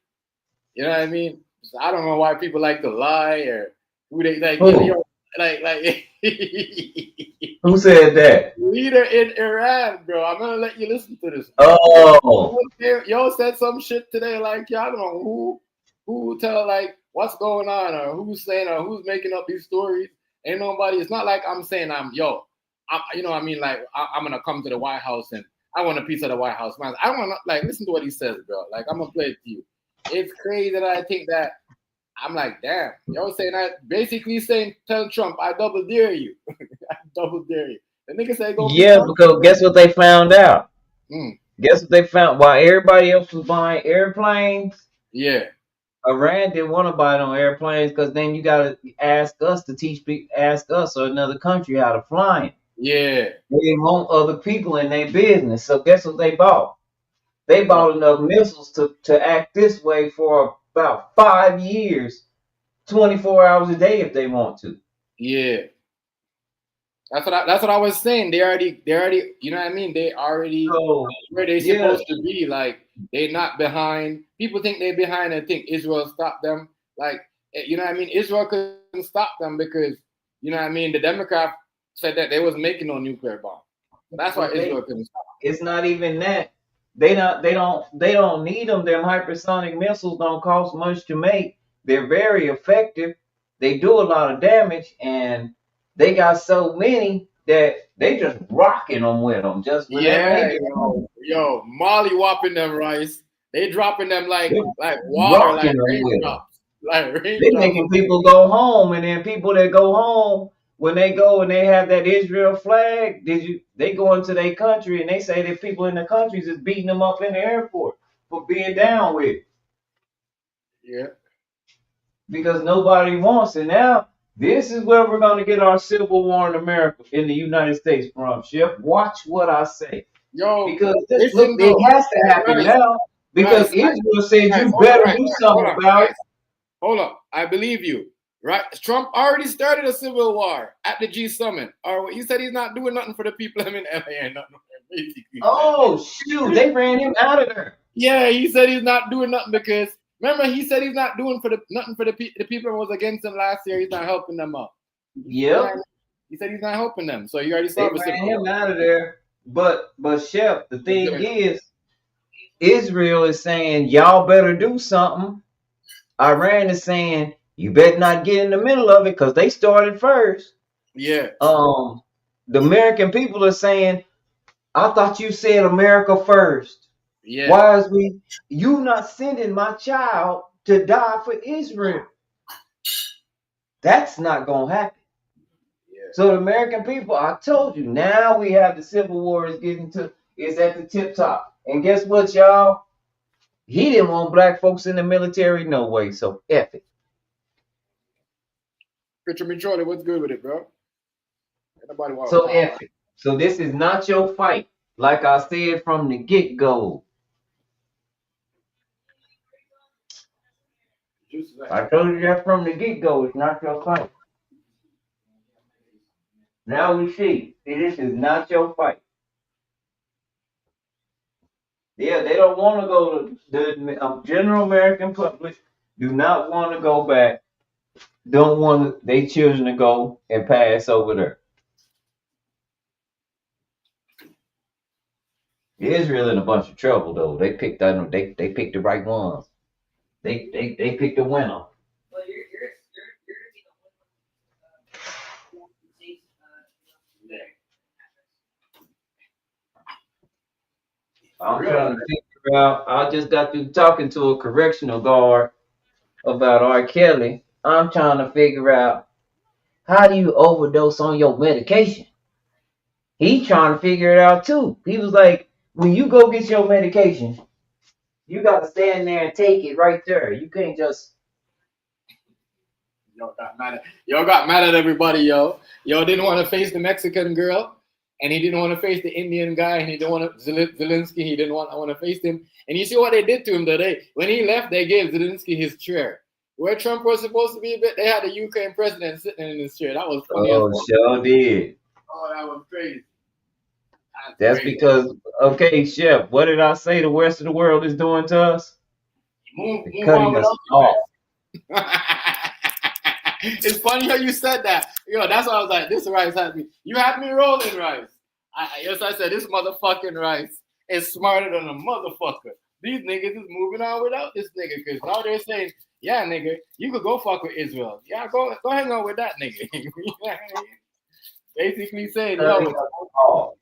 You know what I mean? So I don't know why people like to lie or who they like. Who? Like Who said that? leader in Iran, bro. I'm gonna let you listen to this. Oh, Yo said some shit today, like, I don't know who tell like what's going on or who's saying or who's making up these stories. Ain't nobody. It's not like I'm saying you know what I mean, like I'm gonna come to the White House and I want a piece of the White House, man. I want to like listen to what he says, bro. Like I'm gonna play it to you. It's crazy that I think that I'm like, damn, yo saying that basically saying tell Trump I double dare you. I double dare you. The nigga said go be yeah, because guess what they found out? Mm. Guess what they found? While everybody else was buying airplanes, Yeah. Iran didn't want to buy no airplanes because then you gotta ask us or another country how to fly 'em. Yeah. They didn't want other people in their business. So guess what they bought? They bought enough missiles to act this way for about 5 years, 24 hours a day if they want to. Yeah. That's what I was saying. They already, you know what I mean? They already where they supposed to be. Like they not behind. People think they're behind and think Israel stopped them. Like you know what I mean? Israel couldn't stop them because you know what I mean. The Democrat said that they was making no nuclear bomb. So that's why Israel couldn't stop. It's not even that. They don't need them. Them hypersonic missiles don't cost much to make. They're very effective. They do a lot of damage, and they got so many that they just rocking them with them. Just whenever they get yo, Molly whopping them, Rice. They dropping them like water, rocking like them with them. raindrops. Like They raindrops. making people go home, and then people that go home when they go and they have that Israel flag, they go into their country and they say that people in the countries is beating them up in the airport for being down with it. Yeah. Because nobody wants it. Now, this is where we're going to get our civil war in America, in the United States from, Chef. Watch what I say. Yo, because listen, look, it has to happen now. Because Israel said you better do something about it. Hold up. I believe you. Right? Trump already started a civil war at the G summit. Or he said he's not doing nothing for the people in LA and nothing. Basically. Oh shoot, they ran him out of there. Yeah, he said he's not doing nothing because remember he said he's not doing nothing for the people who was against him last year. He's not helping them out. Yep. He said he's not helping them. So you already saw they ran him out of there. But Chef, the thing is, Israel is saying y'all better do something. Iran is saying you better not get in the middle of it because they started first. Yeah. The American people are saying, I thought you said America first. Yeah. Why is you not sending my child to die for Israel? That's not gonna happen. Yeah. So the American people, I told you, now we have the civil war is at the tip top. And guess what, y'all? He didn't want black folks in the military no way, so F it. Richard Michorley, what's good with it, bro? So F it. So this is not your fight. Like I said from the get-go. I told you that from the get-go. It's not your fight. Now we see. This is not your fight. Yeah, they don't want to go to the general American public. Do not want to go back. Don't want their children to go and pass over there. Israel in a bunch of trouble though. They picked they picked the right ones. They picked the winner. I'm trying to figure out. I just got through talking to a correctional guard about R. Kelly. I'm trying to figure out how do you overdose on your medication? He trying to figure it out too. He was like, when you go get your medication, you got to stand there and take it right there. You can't just. Y'all got mad at everybody, yo. Y'all didn't want to face the Mexican girl, and he didn't want to face the Indian guy, and he didn't want to Zelensky. He didn't want to face him. And you see what they did to him today? When he left, they gave Zelensky his chair. Where Trump was supposed to be, they had the Ukraine president sitting in his chair. That was funny. Oh, sure did. Oh, that was crazy. That's crazy. because, okay, Chef, what did I say the rest of the world is doing to us? Move They're on cutting us without off. It's funny how you said that. That's why I was like, this Rice had me. You had me rolling, Rice. Yes, I said, this motherfucking Rice is smarter than a motherfucker. These niggas is moving on without this nigga because now they're saying, yeah, nigga, you could go fuck with Israel. Yeah, go hang out with that nigga. Basically saying, yo, Cutting us off.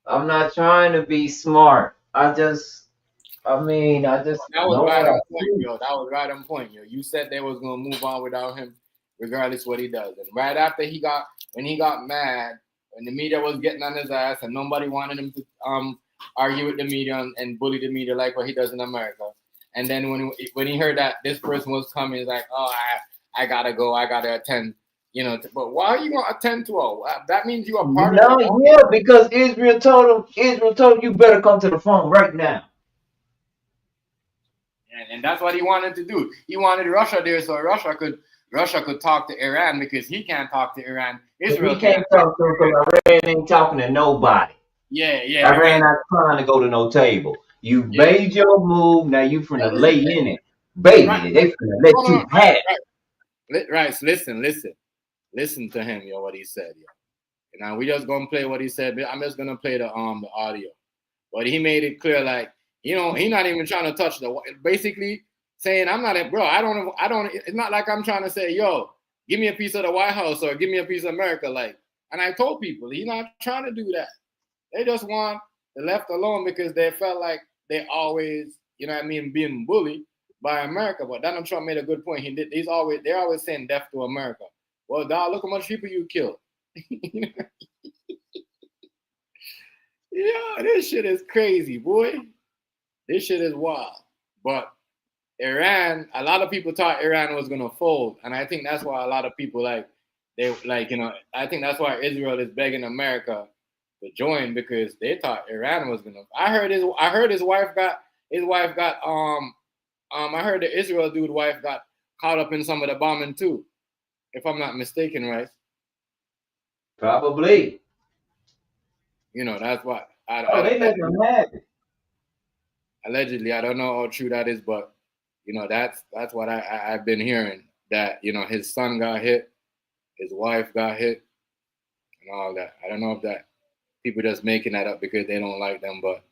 I'm not trying to be smart. I just that was know right what I on point, see. yo. That was right on point, yo. You said they was gonna move on without him, regardless what he does. And right after when he got mad, when the media was getting on his ass and nobody wanted him to argue with the media and bully the media like what he does in America. And then when he heard that this person was coming, he's like, oh, I gotta go, I gotta attend. But why are you gonna attend to all? That means you are part of No, the. yeah, because Israel told him you better come to the phone right now. And that's what he wanted to do. He wanted Russia there so Russia could talk to Iran because he can't talk to Iran. Israel He can't talk to him because Iran ain't talking to nobody. Yeah. Iran not trying to go to no table. You made your move, now you finna lay in it. Baby, they finna let you have it. Right. Listen to him, yo, what he said, yo. Now we just gonna play what he said. I'm just gonna play the audio. But he made it clear, like, he not even trying to touch basically saying, I'm not a bro. I don't. It's not like I'm trying to say, yo, give me a piece of the White House or give me a piece of America, like. And I told people he's not trying to do that. They just want the left alone because they felt like they always, being bullied by America. But Donald Trump made a good point. They're always saying death to America. Well, dog, look how much people you killed. Yeah, this shit is crazy, boy. This shit is wild. But Iran, a lot of people thought Iran was gonna fold, and I think that's why a lot of people I think that's why Israel is begging America to join because they thought Iran was gonna. I heard his wife got I heard the Israel dude wife got caught up in some of the bombing too, if I'm not mistaken, right? Probably. That's what They let them have it. Allegedly. I don't know how true that is, but that's what I've been hearing. That his son got hit, his wife got hit, and all that. I don't know if that people just making that up because they don't like them, but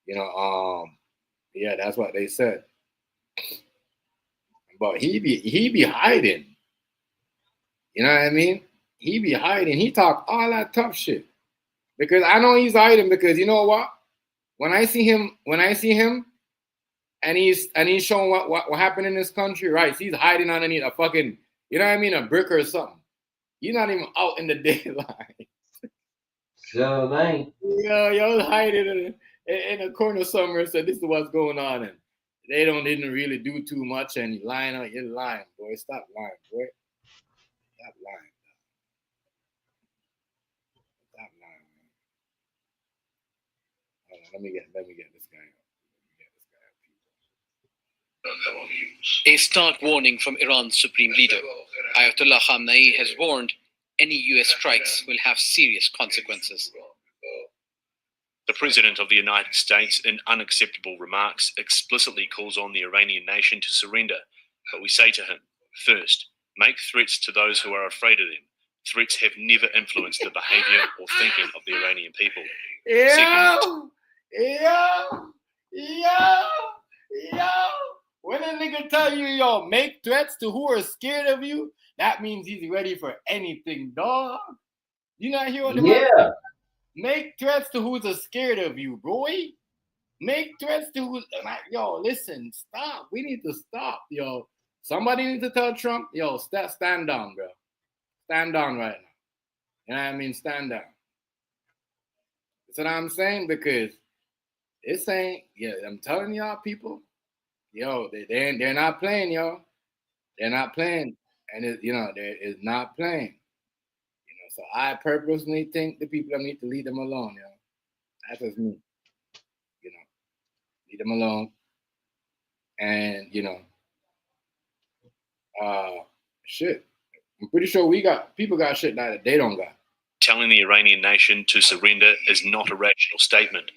yeah, that's what they said. But he be hiding. You know what I mean? He be hiding. He talk all that tough shit because I know he's hiding because you know what? When I see him, and he's showing what happened in this country, right? He's hiding underneath a fucking, a brick or something. He's not even out in the daylight. So they Yo, hiding in a corner somewhere. So this is what's going on, and they didn't really do too much. And you're lying, boy. Stop lying, boy. Stop lying. Stop lying, man. Hold on, let me get this guy. A stark warning from Iran's supreme leader. Ayatollah Khamenei has warned any US strikes will have serious consequences. The President of the United States, in unacceptable remarks, explicitly calls on the Iranian nation to surrender. But we say to him, first, make threats to those who are afraid of them. Threats have never influenced the behavior or thinking of the Iranian people. Yo! When a nigga tell you, yo, make threats to who are scared of you, that means he's ready for anything, dog. You not hear what the man said? Make threats to who's scared of you, boy. Make threats to who's yo, listen, stop. We need to stop, yo. Somebody needs to tell Trump, yo, stand down, bro. Stand down right now. You know what I mean? Stand down. That's what I'm saying, because this ain't, I'm telling y'all, people, yo, they're not playing, yo. They're not playing. And they're not playing. So I purposely think the people need to leave them alone, yo. That's just me. Leave them alone. And, shit. I'm pretty sure people got shit that they don't got. Telling the Iranian nation to surrender is not a rational statement.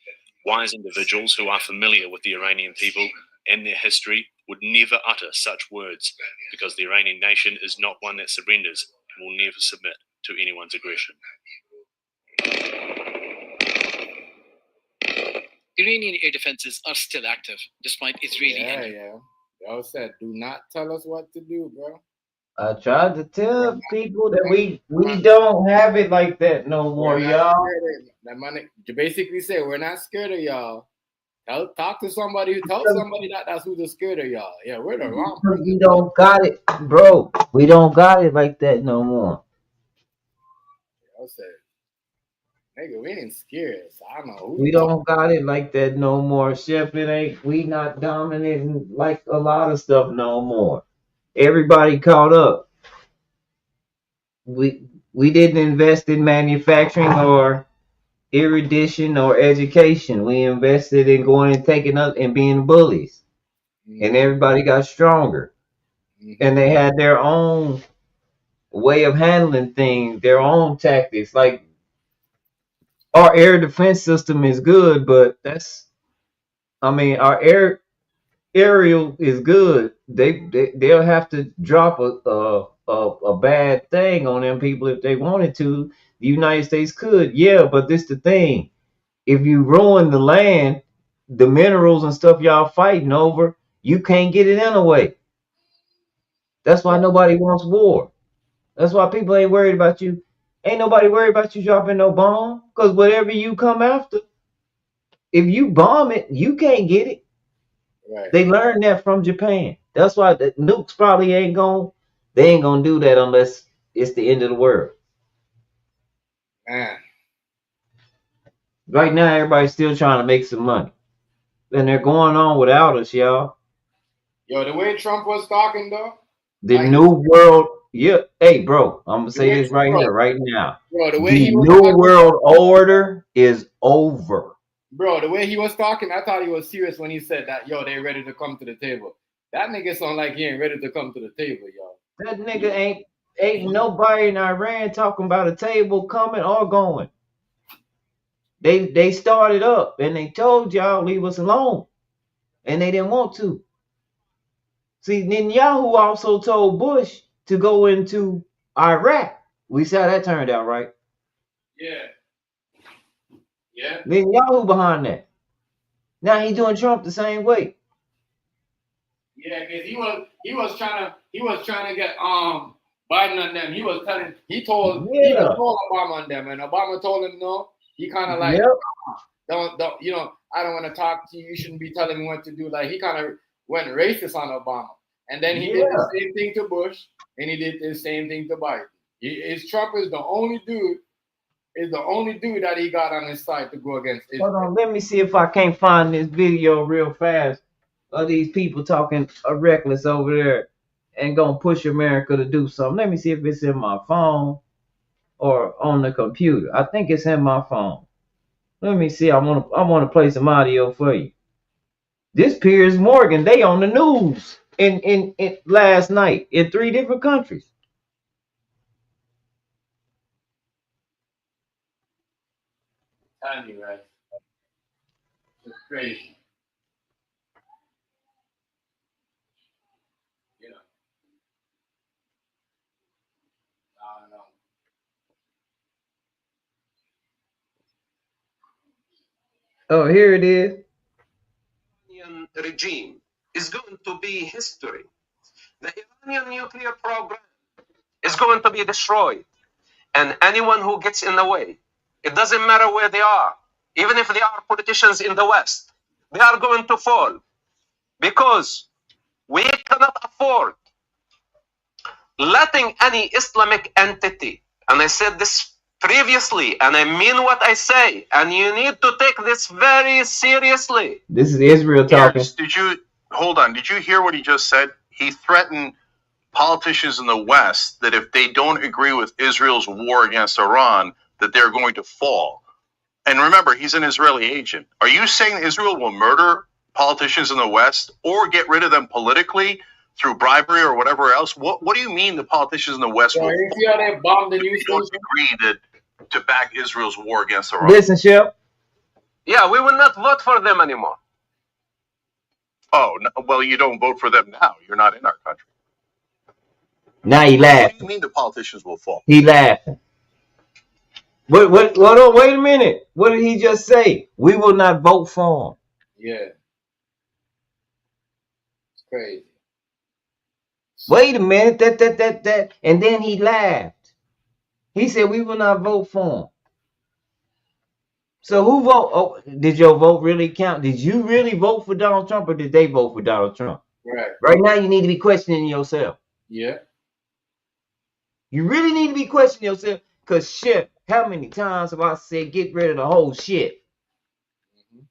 Wise individuals who are familiar with the Iranian people and their history would never utter such words, because the Iranian nation is not one that surrenders and will never submit to anyone's aggression. Iranian air defenses are still active, despite Israeli entry. Yeah. Y'all said, do not tell us what to do, bro. I tried to tell people that we don't have it like that no more, y'all. That money, you basically say we're not scared of y'all. Talk to somebody. Tell somebody that's who's scared of y'all. Yeah, we're the wrong person. We don't got it, bro. We don't got it like that no more. Y'all said, nigga, we ain't scared. So I don't know. We don't got it like that no more, Chef. It ain't. We not dominating like a lot of stuff no more. Everybody caught up. We didn't invest in manufacturing or erudition or education. We invested in going and taking up and being bullies. And everybody got stronger. And they had their own way of handling things, their own tactics. Like, our air defense system is good, but our aerial is good. They'll have to drop a bad thing on them people if they wanted to. The United States could, yeah, but this the thing. If you ruin the land, the minerals and stuff y'all fighting over, you can't get it anyway. That's why nobody wants war. That's why people ain't worried about you. Ain't nobody worried about you dropping no bomb. Because whatever you come after, if you bomb it, you can't get it. Right. They learned that from Japan. That's why the nukes probably ain't gonna do that unless it's the end of the world. Man. Right now, everybody's still trying to make some money. And they're going on without us, y'all. Yo, the way Trump was talking, though. The new world, yeah. Hey, bro, I'm gonna say this right here, right now. Bro, the way The he was new talking, world order is over. Bro, the way he was talking, I thought he was serious when he said that, yo, they ready to come to the table. That nigga sound like he ain't ready to come to the table, y'all. That nigga ain't nobody in Iran talking about a table coming or going. They started up and they told y'all leave us alone. And they didn't want to. See, Netanyahu also told Bush to go into Iraq. We saw how that turned out, right? Yeah. Yeah. Netanyahu behind that. Now he's doing Trump the same way. Yeah, because he was trying to get Biden on them. He told Obama on them, and Obama told him no. He kind of like, don't I don't want to talk to you. You shouldn't be telling me what to do. Like, he kind of went racist on Obama, and then he did the same thing to Bush, and he did the same thing to Biden. Trump is the only dude that he got on his side to go against Israel. Hold on, let me see if I can't find this video real fast of these people talking reckless over there and gonna push America to do something. Let me see if it's in my phone or on the computer. I think it's in my phone. Let me see. I wanna play some audio for you. This Piers Morgan, they on the news in last night in 3 different countries. Telling you, right? It's crazy. You know. I don't know. Oh, here it is. Iranian regime is going to be history. The Iranian nuclear program is going to be destroyed. And anyone who gets in the way, it doesn't matter where they are, even if they are politicians in the West, they are going to fall. Because we cannot afford letting any Islamic entity, and I said this previously, and I mean what I say, and you need to take this very seriously. This is Israel talking. Did you hear what he just said? He threatened politicians in the West that if they don't agree with Israel's war against Iran, that they're going to fall. And remember, he's an Israeli agent. Are you saying Israel will murder politicians in the West or get rid of them politically through bribery or whatever else? What do you mean the politicians in the West will you see how they bombed the news don't agree that to back Israel's war against Iran. Listen, Shep. Yeah, we will not vote for them anymore. Oh, no, well, you don't vote for them now. You're not in our country. Now he What laughing. do you mean the politicians will fall? He laughing. What? Oh, wait a minute. What did he just say? We will not vote for him. Yeah. It's crazy. Wait a minute. That. And then he laughed. He said we will not vote for him. So who vote? Oh, did your vote really count? Did you really vote for Donald Trump, or did they vote for Donald Trump? Right. Right now, you need to be questioning yourself. Yeah. You really need to be questioning yourself, because shit, how many times have I said get rid of the whole shit? You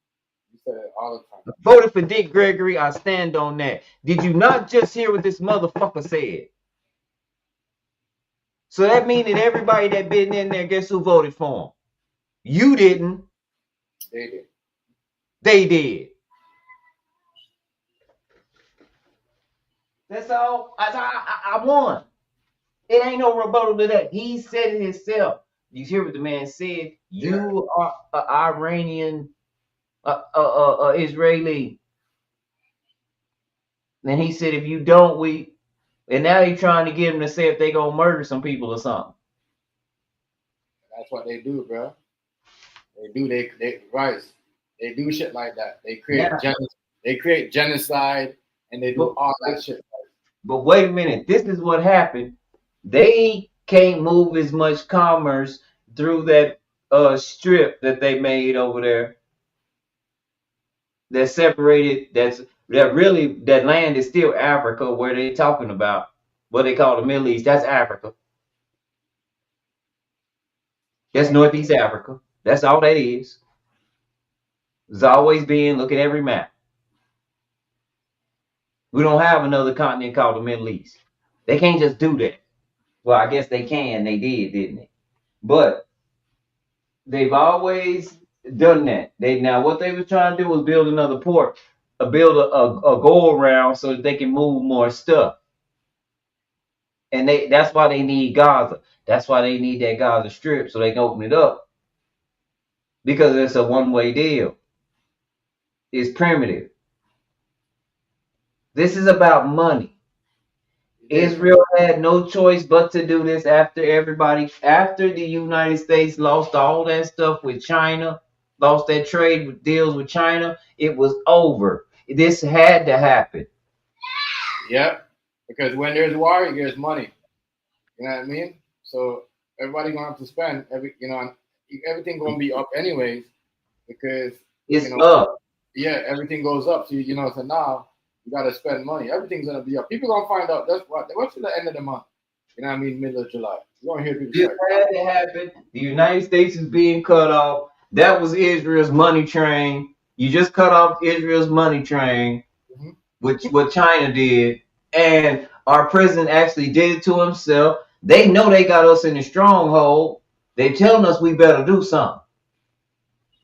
said it all the time. Voted for Dick Gregory. I stand on that. Did you not just hear what this motherfucker said? So that means that everybody that been in there, guess who voted for him? You didn't. They did. They did. That's all. I won. It ain't no rebuttal to that. He said it himself. You hear what the man said? You are an Iranian, Israeli. And he said, if you don't, we. And now he's trying to get him to say if they gonna murder some people or something. That's what they do, bro. They do. They Rice. They do shit like that. They create They create genocide, and they do all that shit. But wait a minute. This is what happened. They can't move as much commerce through that strip that they made over there. That separated. That land is still Africa, where they talking about what they call the Middle East. That's Africa. That's Northeast Africa. That's all that is. It's always been. Look at every map. We don't have another continent called the Middle East. They can't just do that. Well, I guess they can. They did, didn't they? But they've always done that. Now what they were trying to do was build another port, build a go around so that they can move more stuff. And that's why they need Gaza. That's why they need that Gaza Strip so they can open it up. Because it's a one-way deal. It's primitive. This is about money. Israel had no choice but to do this after the United States lost all that stuff with China, lost that trade deals with China. It was over. This had to happen. Yep. Because when there's war, there's money. You know what I mean? So everybody gonna have to spend everything gonna be up anyways because it's up. Yeah, everything goes up. So so now you gotta spend money. Everything's gonna be up. People gonna find out. That's what's the end of the month. You know what I mean? Middle of July. You're gonna hear people This had to happen. The United States is being cut off. That was Israel's money train. You just cut off Israel's money train, which what China did, and our president actually did it to himself. They know they got us in a stronghold. They telling us we better do something.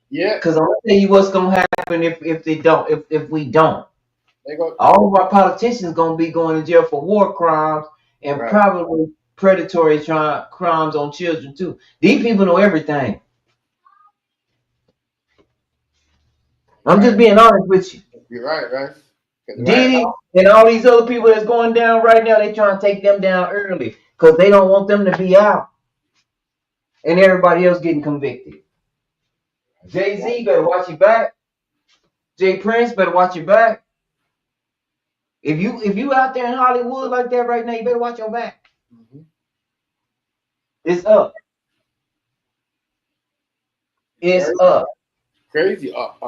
Yeah. Because I'm gonna tell you what's gonna happen if we don't. All of our politicians gonna be going to jail for war crimes and probably predatory crimes on children too. These people know everything. I'm just being honest with you. You're right. Diddy and all these other people that's going down right now, they trying to take them down early because they don't want them to be out. And everybody else getting convicted. Jay-Z better watch your back. Jay Prince better watch your back. If you out there in Hollywood like that right now, you better watch your back. It's up. It's up. Crazy up.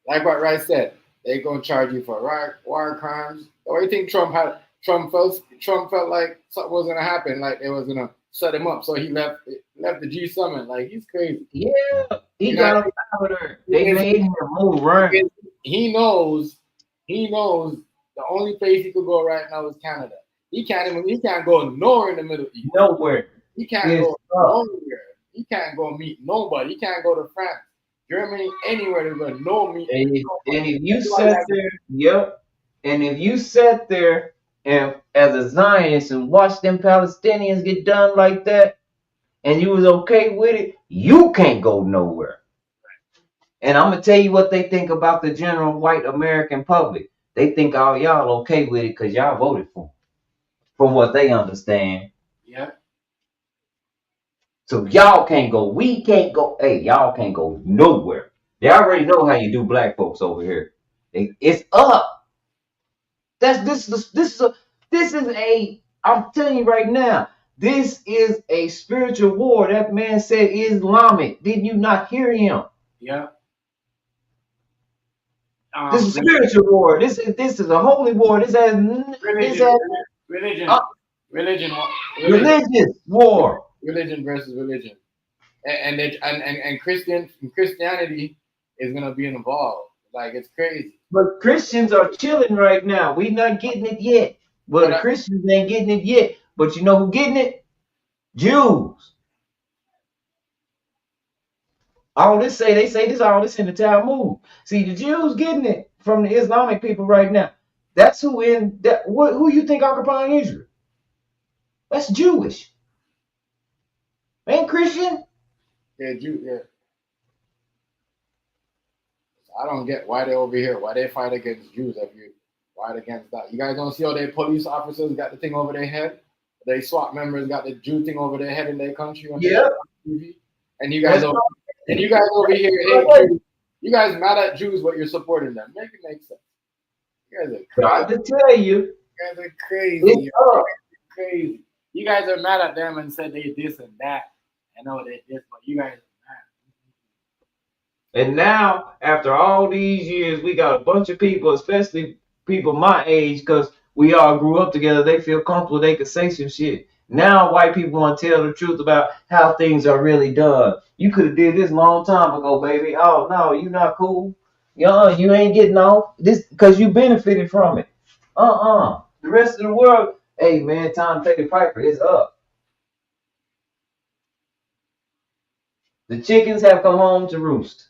Like what Rice said, they gonna charge you for war crimes. What do you think Trump felt like something was gonna happen, like they was gonna shut him up, so he left the G summit. Like he's crazy. Yeah, he got up out of there. They made him move around. He knows the only place he could go right now is Canada. He can't go nowhere in the Middle East. Nowhere. He can't go nowhere. He can't go meet nobody. He can't go to France, Germany, anywhere to go. No meet. And if you sat there, and if you sat there and as a Zionist and watch them Palestinians get done like that, and you was okay with it, you can't go nowhere. And I'm gonna tell you what they think about the general white American public. They think all y'all okay with it because y'all voted for 'em, from what they understand. Yeah. So y'all can't go. We can't go. Hey, y'all can't go nowhere. They already know how you do black folks over here. It's up. This is a. I'm telling you right now. This is a spiritual war. That man said Islamic. Did you not hear him? Yeah. This is a spiritual war. This is a holy war. This has religion religious war. Religion versus religion, and Christianity is gonna be involved. Like it's crazy. But Christians are chilling right now. We not getting it yet. Well, the Christians ain't getting it yet. But you know who getting it? Jews. They say this all this in the Talmud. See, the Jews getting it from the Islamic people right now. That's who who you think occupying Israel? That's Jewish. Ain't Christian? Yeah, Jew. Yeah. I don't get why they're over here. Why they fight against Jews if you fight against that? You guys don't see how their police officers got the thing over their head? They SWAT members got the Jew thing over their head in their country. Yeah. And you guys over here hate Jews. You guys mad at Jews, but you're supporting them. Make it make sense. You guys are crazy. Got to tell you. You guys are crazy. Crazy. You guys are mad at them and said they this and that. I know they this, but you guys are mad. And now, after all these years, we got a bunch of people, especially people my age, because we all grew up together. They feel comfortable. They can say some shit. Now, white people want to tell the truth about how things are really done. You could have did this a long time ago, baby. Oh, no, you not cool. You ain't getting off this because you benefited from it. The rest of the world, hey, man, time to pay the piper. It's up. The chickens have come home to roost.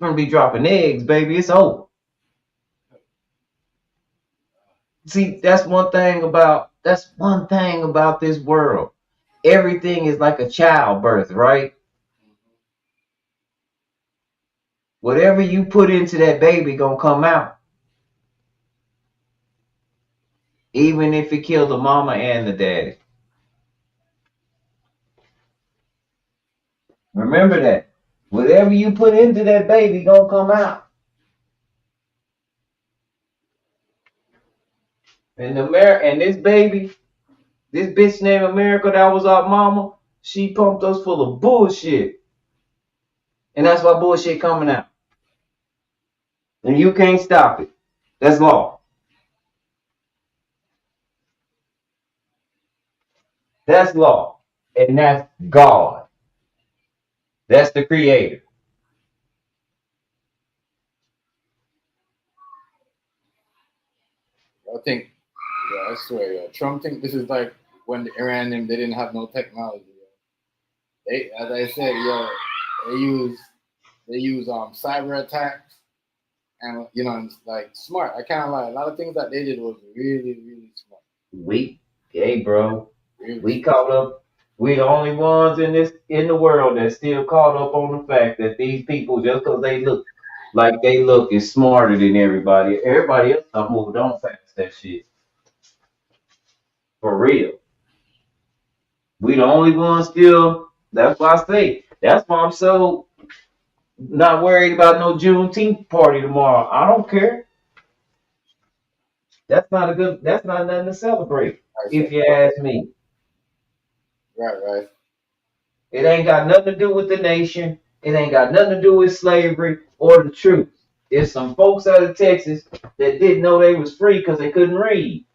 We're going to be dropping eggs, baby. It's over. See, that's one thing about this world. Everything is like a childbirth, right? Whatever you put into that baby gonna come out. Even if it killed the mama and the daddy. Remember that. Whatever you put into that baby gonna come out. And this baby, this bitch named America that was our mama, she pumped us full of bullshit. And that's why bullshit coming out. And you can't stop it. That's law. That's law. And that's God. That's the creator. I think, I swear, Trump think this is like when the Iranian they didn't have no technology. They, as I said, they use cyber attacks, and it's like smart. I can't lie. A lot of things that they did was really, really smart. Hey, bro, we caught up. We the only ones in the world that still caught up on the fact that these people, just because they look like they look, is smarter than everybody. Everybody else done moved on past that shit. For real. We the only ones still. That's why I say. That's why I'm so not worried about no Juneteenth party tomorrow. I don't care. That's not nothing to celebrate, if you ask me. Right. It ain't got nothing to do with the nation. It ain't got nothing to do with slavery or the truth. It's some folks out of Texas that didn't know they was free because they couldn't read.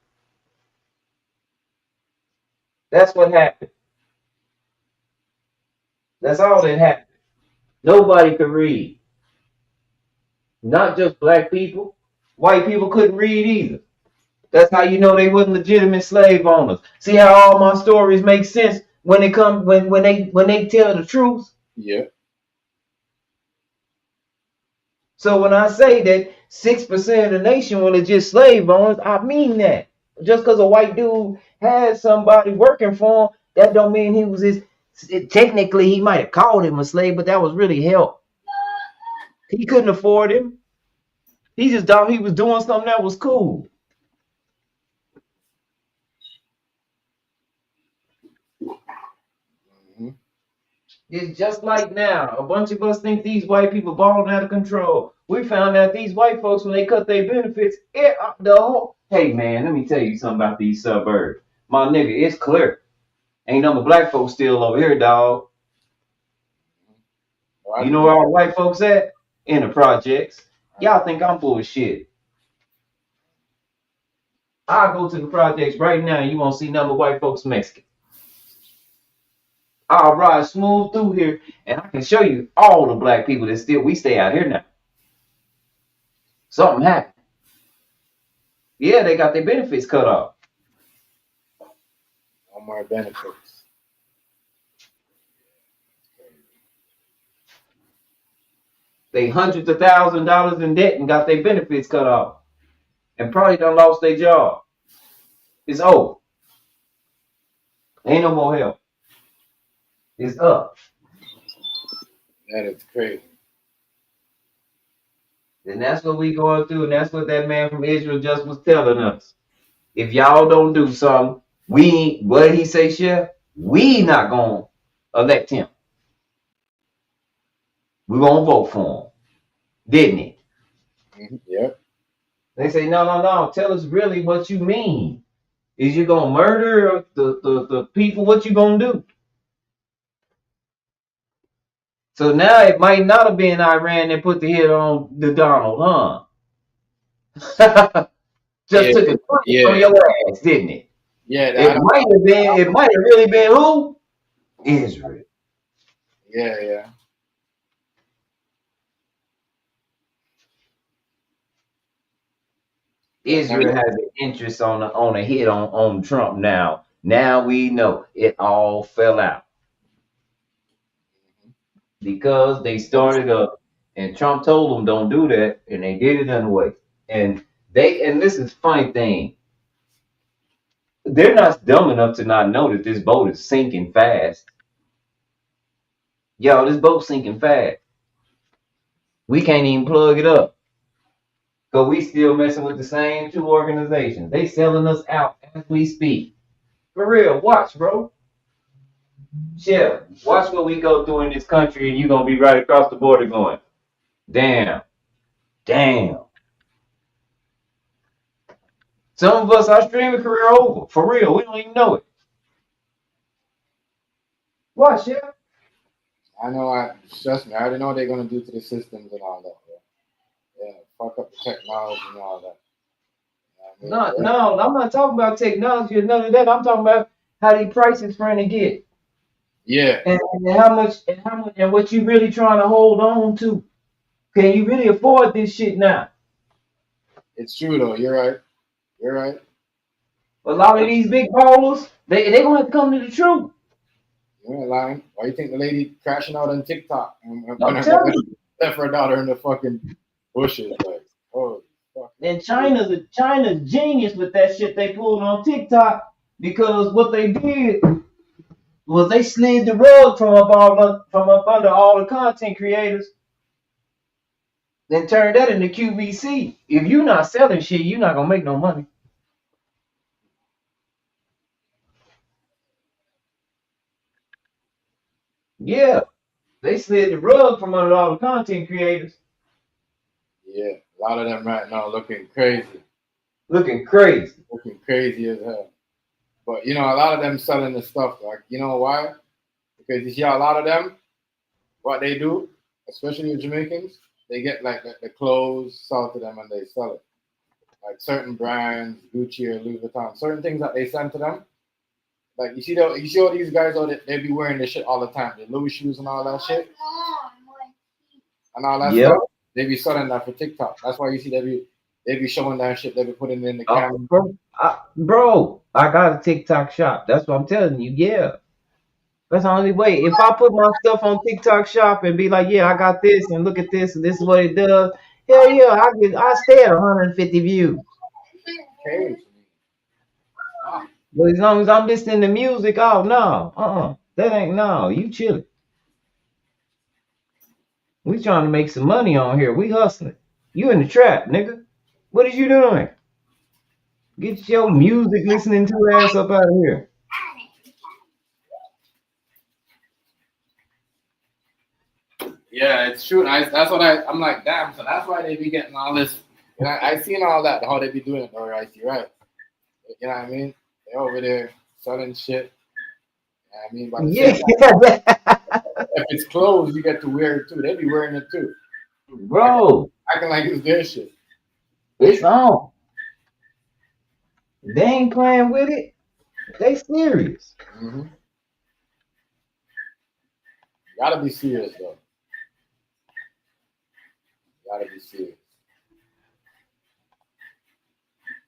That's what happened. That's all that happened. Nobody could read. Not just black people. White people couldn't read either. That's how you know they wasn't legitimate slave owners. See how all my stories make sense when they come when they tell the truth? Yeah. So when I say that, 6% of the nation want to just slave owners. I mean that. Just because a white dude had somebody working for him, that don't mean he was his. Technically, he might have called him a slave, but that was really help. He couldn't afford him. He just thought he was doing something that was cool. It's just like now. A bunch of us think these white people balling out of control. We found out these white folks, when they cut their benefits, hey man, let me tell you something about these suburbs. My nigga, it's clear. Ain't no black folks still over here, dog. You know where all the white folks at? In the projects. Y'all think I'm bullshit. I'll go to the projects right now and you won't see none but white folks Mexican. I'll ride smooth through here and I can show you all the black people that still, we stay out here now. Something happened. Yeah, they got their benefits cut off. No more benefits. They hundreds of $1,000s in debt and got their benefits cut off. And probably done lost their job. It's over. Ain't no more help. It's up. That is crazy. And that's what we going through, and that's what that man from Israel just was telling us. If y'all don't do something, what did he say, Chef? We not gonna elect him. We gonna vote for him. Didn't he? Yep. They say, no. Tell us really what you mean. Is you gonna murder the people? What you gonna do? So now it might not have been Iran that put the hit on the Donald, huh? Just took a punch on your ass, didn't it? Yeah. It might have really been who? Israel. Yeah. Israel has an interest on a hit on Trump now. Now we know it all fell out. Because they started up and Trump told them don't do that, and they did it anyway. And this is funny thing. They're not dumb enough to not know that this boat is sinking fast. Yo, this boat's sinking fast. We can't even plug it up. But we still messing with the same two organizations. They selling us out as we speak. For real, watch, bro. Chef, watch what we go through in this country and you're going to be right across the border going, damn. Some of us, our streaming career over. For real, we don't even know it. Watch, Chef. I know. Trust me. I already know what they're gonna do to the systems and all that. Bro. Yeah, fuck up the technology and all that. You know what I mean? No, I'm not talking about technology or none of that. I'm talking about how these prices trying to get. Yeah. And how much and what you really trying to hold on to. Can you really afford this shit now? It's true though. You're right. A lot of these big ballers, they gonna have to come to the truth. You ain't lying. Why you think the lady crashing out on TikTok and left her daughter in the fucking bushes? Like, oh, fuck. And China's genius with that shit they pulled on TikTok, because what they did was they slid the rug from up under all the content creators, then turned that into QVC. If you're not selling shit, you're not gonna make no money. Yeah, they slid the rug from under all the content creators. Yeah, a lot of them right now looking crazy. Looking crazy as hell. But a lot of them selling the stuff. Like, you know why? Because you see a lot of them, what they do, especially the Jamaicans, they get like the clothes sold to them and they sell it. Like certain brands, Gucci or Louis Vuitton, certain things that they send to them. Like you see all these guys, they be wearing this shit all the time, the Louis shoes and all that shit, and all that stuff. They be selling that for TikTok. That's why you see they be showing that shit. They be putting it in the camera. Bro, I got a TikTok shop. That's what I'm telling you. Yeah, that's the only way. If I put my stuff on TikTok shop and be like, yeah, I got this and look at this and this is what it does, Hell yeah, I stay at 150 views. But as long as I'm listening to music, oh no, that ain't no. You chilling. We trying to make some money on here. We hustling. You in the trap, nigga. What is you doing? Get your music listening to ass up out of here. Yeah, it's true. That's what I'm like, damn. So that's why they be getting all this. And I seen all that, how they be doing it, though, right? You're right. You know what I mean? They over there selling shit. You know what I mean, by the Yeah, same time, if it's clothes, you get to wear it too. They be wearing it too. bro. Acting like it's their shit. It's on. They ain't playing with it. They serious. Mm-hmm. Gotta be serious though. Gotta be serious.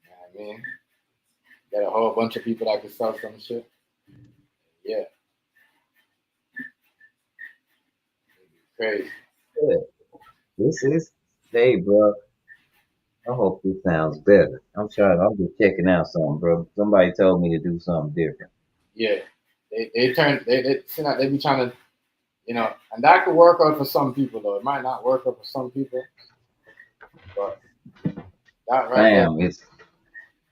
You know what I mean? Got a whole bunch of people that can sell some shit. Yeah. Crazy. Yeah. This is, hey, bro. I hope this sounds better. I'm just checking out something, bro. Somebody told me to do something different. Yeah. They seem like they be trying to, and that could work out for some people though. It might not work out for some people. But that right there. Fam,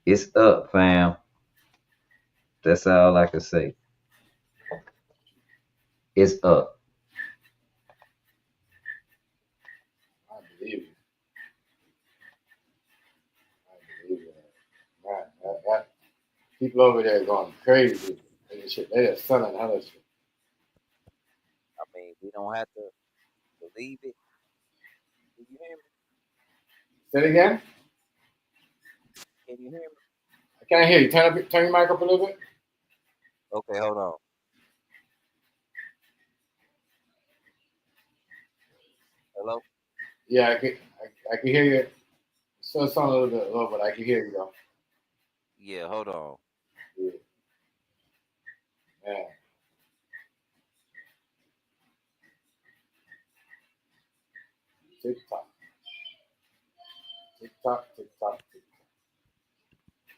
it's up, fam. That's all I can say. It's up. I believe it. Man, that people over there going crazy. And shit. They just selling hella shit. I mean, we don't have to believe it. Can you hear me? Say it again? Can you hear me? I can't hear you. Turn your mic up a little bit. Okay, hold on. Hello? Yeah, I can hear you. Still sound a little bit low, but I can hear you though. Yeah, hold on. Yeah. Man. TikTok. TikTok.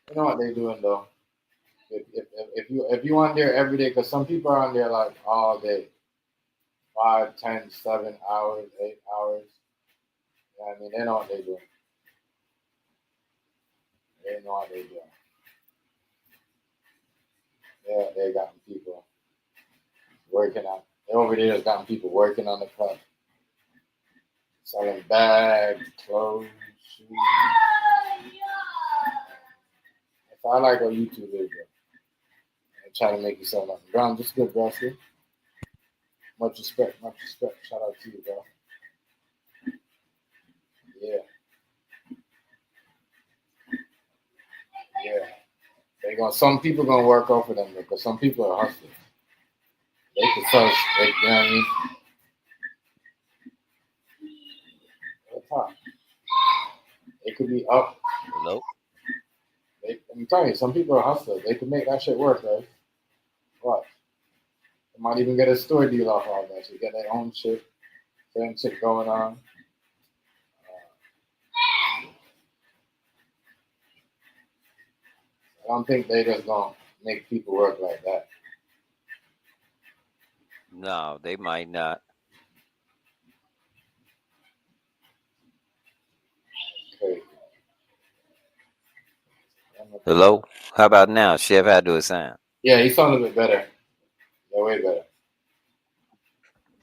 You know what they doing though? If you on there every day, because some people are on there like all day, 5, 10, 7 hours, 8 hours. You know what I mean? They know what they doing. They know what they doing. Yeah, they got people working on. They over there has gotten people working on the cut, selling bags, clothes, shoes. That's all I like on YouTube is, bro. And try to make you sell nothing. Bro, I'm just good, bro. See? Much respect. Shout out to you, bro. Yeah. Yeah. Some people gonna work off of them because some people are hustlers. They can sell, you know what I mean? What's up? They could be up. Hello? I'm telling you, some people are hustlers. They can make that shit work, right? What? They might even get a store deal off all that shit. Get their own shit. Same shit going on. I don't think they just gonna make people work like that. No, they might not. Crazy. Hello? How about now, Chef? How do it sound? Yeah, he sounds a bit better. Yeah, way better.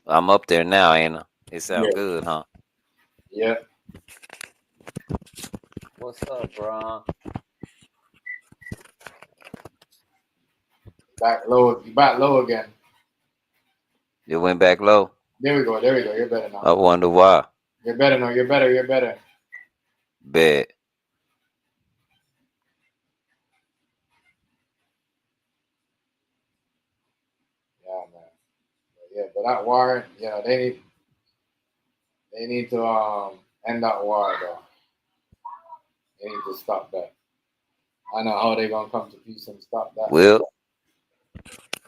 I'm up there now, ain't I? It sound Yeah. good, huh? Yeah. What's up, bro? Back low again. You went back low? There we go. You're better now. I wonder why. You're better now. You're better. Bet. Yeah, man. Yeah, but that war, they need to end that war though. They need to stop that. I know how they gonna come to peace and stop that.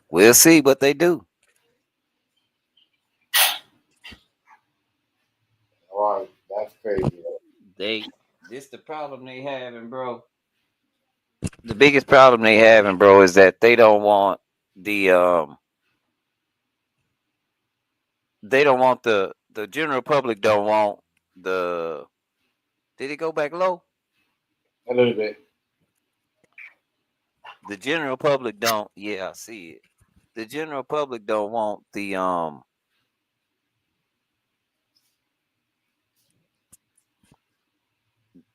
We'll see what they do. War, that's crazy. This the problem they having, bro. The biggest problem they having, bro, is that they don't want the general public don't want the. Did it go back low? A little bit. The general public don't. Yeah, I see it. The general public don't want the.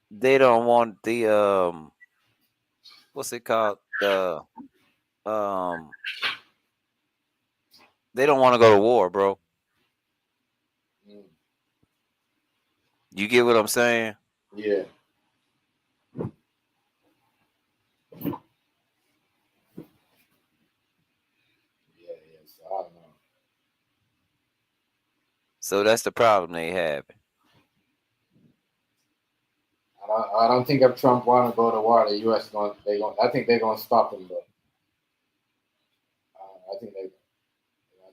They don't want the. What's it called? Um. They don't want to go to war, bro. You get what I'm saying? Yeah. So I don't know. So that's the problem they having. I don't think if Trump want to go to war, the U.S. I think they're going to stop him, but I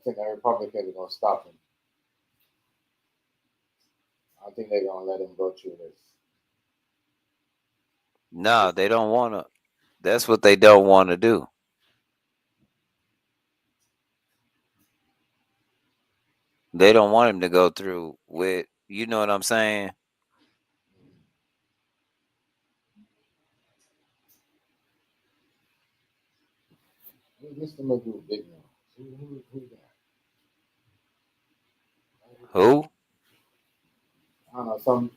think the Republicans are going to stop him. I don't think they're going to let him go through this. No, they don't want to. That's what they don't want to do. They don't want him to go through with, you know what I'm saying? Mr. Magoo, big man. Who that? Who? I don't know. Some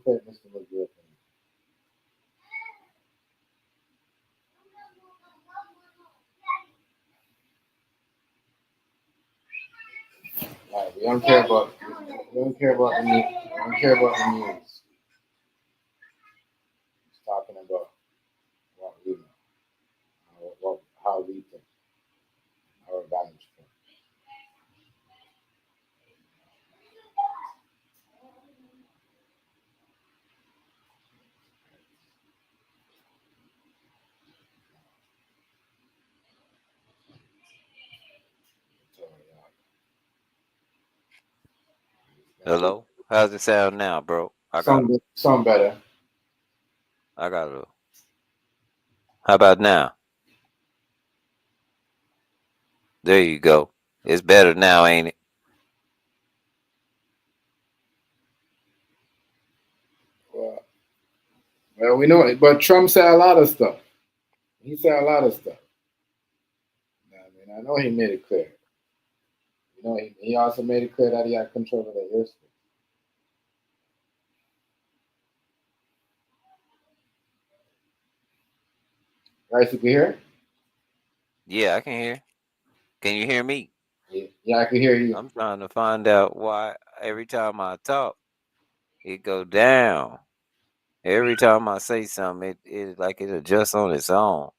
fake Mr. Magoo. Right, we don't care about the news. We don't care about the news. Just talking about what we know, how we think, our vantage point. Hello? How's it sound now, bro? Some better. I got to. How about now? There you go. It's better now, ain't it? Well, we know it, but Trump said a lot of stuff. He said a lot of stuff. I know he made it clear. You know, he also made it clear that he had control of the airspace. Right, you can hear? Yeah, I can hear. Can you hear me? Yeah, I can hear you. I'm trying to find out why every time I talk, it go down. Every time I say something, it like it adjusts on its own.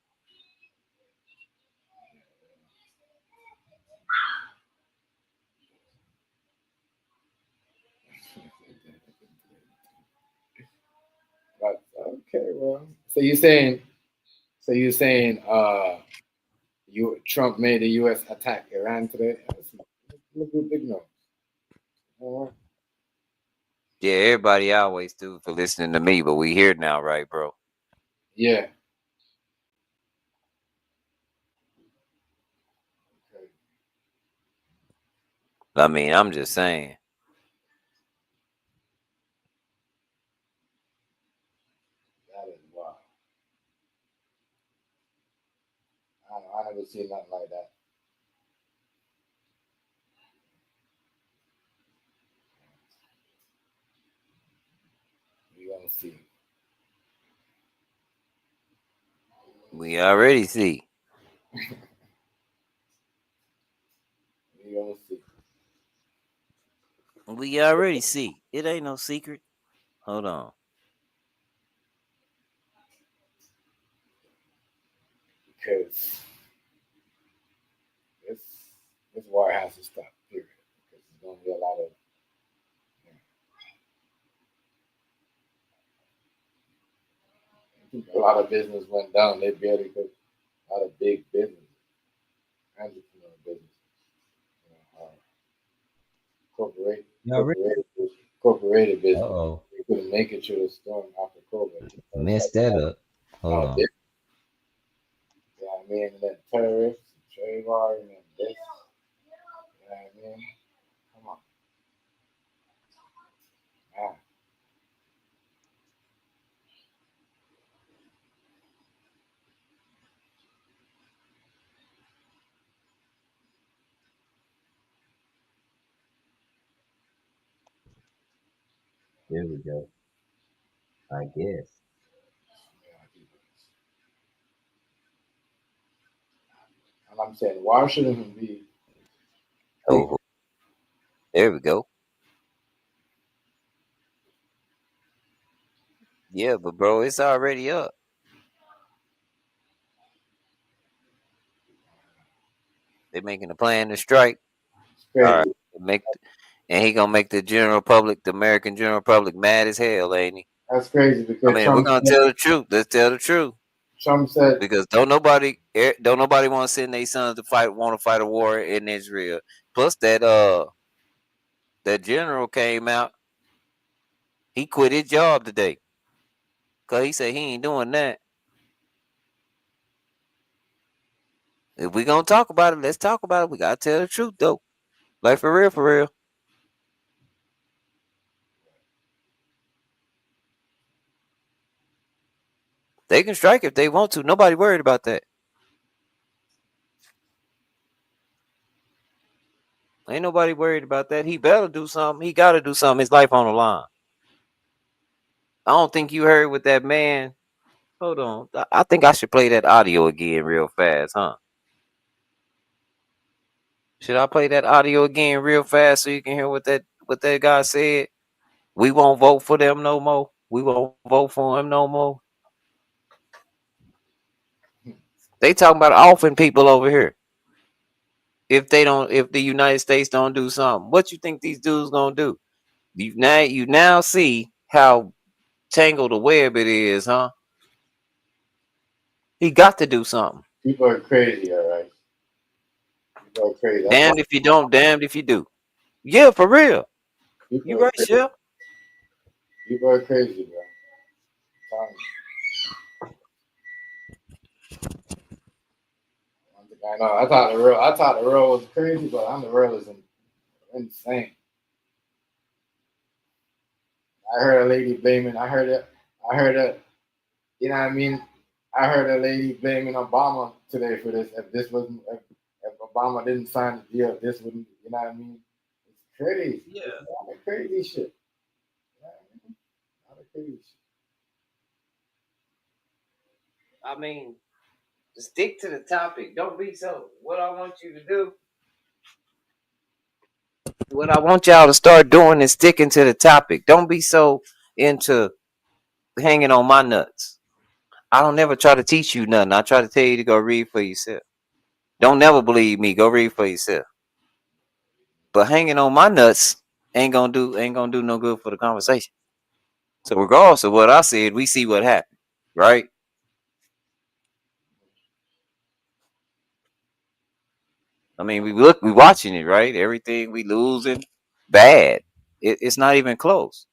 But okay, well. So you're saying Trump made the US attack Iran today? Look at big nose. All right. Yeah, everybody always do for listening to me, but we here now, right, bro? Yeah. I mean, I'm just saying. That is wild. I never seen nothing like that. We gonna see. We already see. We gonna see. We already see. It ain't no secret. Hold on. Because this war has to stop. Period. Because there's gonna be a lot of business went down. They barely could. A lot of big business, entrepreneur business, You already? corporated business. Uh-oh. They couldn't make it through the storm after COVID. Messed that up. Hold Oh, on. this, you know what I mean? And then terrorists, Trayvon, and then this. You know what I mean? Come on, man. There we go. I guess. And I'm saying, why shouldn't it be? Oh, there we go. Yeah, but bro, it's already up. They're making a plan to strike. All right, Crazy. and he gonna make the general public, the American general public, mad as hell, ain't he? That's crazy I because mean, we're gonna tell the truth. Let's tell the truth. Trump said, Because don't nobody want to send their sons to want to fight a war in Israel. Plus that general came out. He quit his job today because he said he ain't doing that. If we gonna talk about it, let's talk about it. We gotta tell the truth though, like for real, for real. They can strike if they want to. Nobody worried about that. Ain't nobody worried about that. He better do something. He got to do something. His life on the line. I don't think you heard what that man. Hold on. I think I should play that audio again real fast, huh? Should I play that audio again real fast so you can hear what that guy said? We won't vote for them no more. We won't vote for him no more. They talking about offing people over here. If the United States don't do something, what you think these dudes gonna do? You now see how tangled the web it is, huh? He got to do something. people are crazy, all right? People are crazy. That's why Damned if you don't, damned if you do. Yeah, for real. people You are right, crazy. Chef. People are crazy, bro. Telling you. I know. I thought the world was crazy, but I'm the world is insane. I heard a lady blaming. I heard it. I heard it. You know what I mean? I heard a lady blaming Obama today for this. If Obama didn't sign the deal, this wouldn't. You know what I mean? It's crazy. Yeah. It's a lot of crazy shit. You know what I mean? A lot of crazy shit. I mean, stick to the topic. Don't be so. What I want you to do, what I want y'all to start doing is sticking to the topic. Don't be so into hanging on my nuts. I don't never try to teach you nothing. I try to tell you to go read for yourself. Don't never believe me. Go read for yourself. But hanging on my nuts ain't gonna do no good for the conversation. So regardless of what I said, we see what happened, right? I mean, we watching it, right? Everything we losing, bad. It's not even close.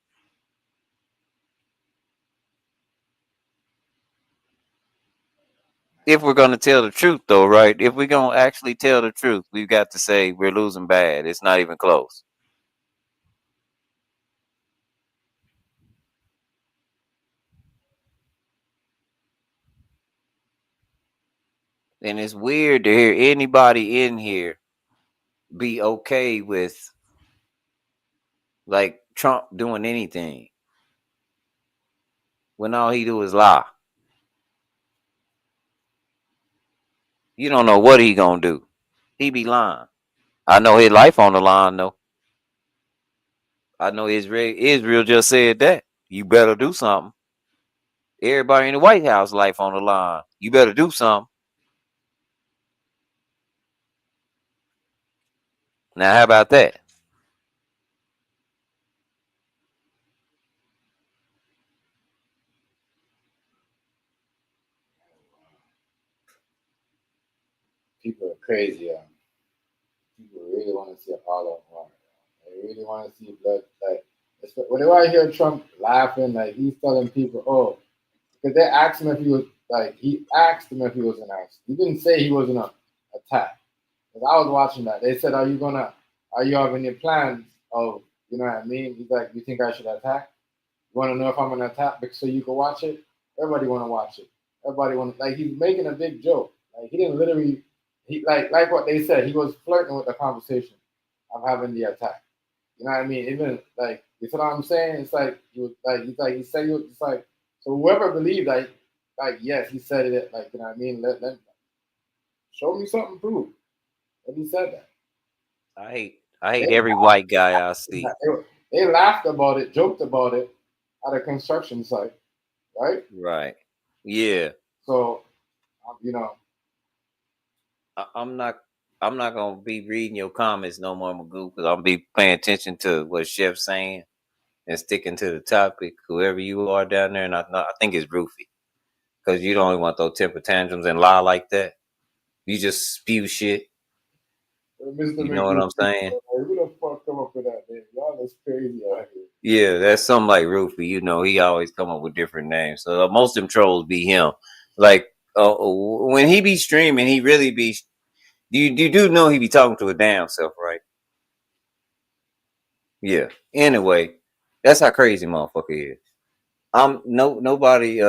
If we're gonna tell the truth, though, right? If we're gonna actually tell the truth, we've got to say we're losing bad. It's not even close. And it's weird to hear anybody in here be okay with like Trump doing anything when all he do is lie. You don't know what he gonna do. He be lying. I know his life on the line though. I know Israel just said that. You better do something. Everybody in the White House life on the line. You better do something. Now how about that? People are crazy. People really want to see a all out war. They really want to see blood. Like Whenever I hear Trump laughing, like he's telling people, "Oh," because they asked him if he was like he asked him if he was an accident. He didn't say he was gonna attack. 'Cause I was watching that. They said, Are you having any plans of, you know what I mean?" He's like, "You think I should attack? You want to know if I'm gonna attack because so you can watch it? Everybody want to watch it. Everybody want like he's making a big joke. Like he didn't literally, he like what they said. He was flirting with the conversation of having the attack. You know what I mean? Even like you know what I'm saying? It's like he was like he said he was it's like so whoever believed like yes he said it like you know what I mean? Let show me something proof that he said that. I hate They every white guy I see. they laughed about it, joked about it at a construction site, right? Right. Yeah. So you know, I'm not. I'm not gonna be reading your comments no more, Magoo, because I'm be paying attention to what Chef's saying and sticking to the topic. Whoever you are down there, and I think it's Roofy, because you don't want those temper tantrums and lie like that. You just spew shit. Mr. You know what McGee, I'm saying? who the fuck come up with that name? Y'all is crazy out here. Yeah, that's something like Roofy. You know, he always come up with different names. So most of them trolls be him. Like when he be streaming, he really be. You do know he be talking to a damn self, right? Yeah. Anyway, that's how crazy motherfucker is. Nobody.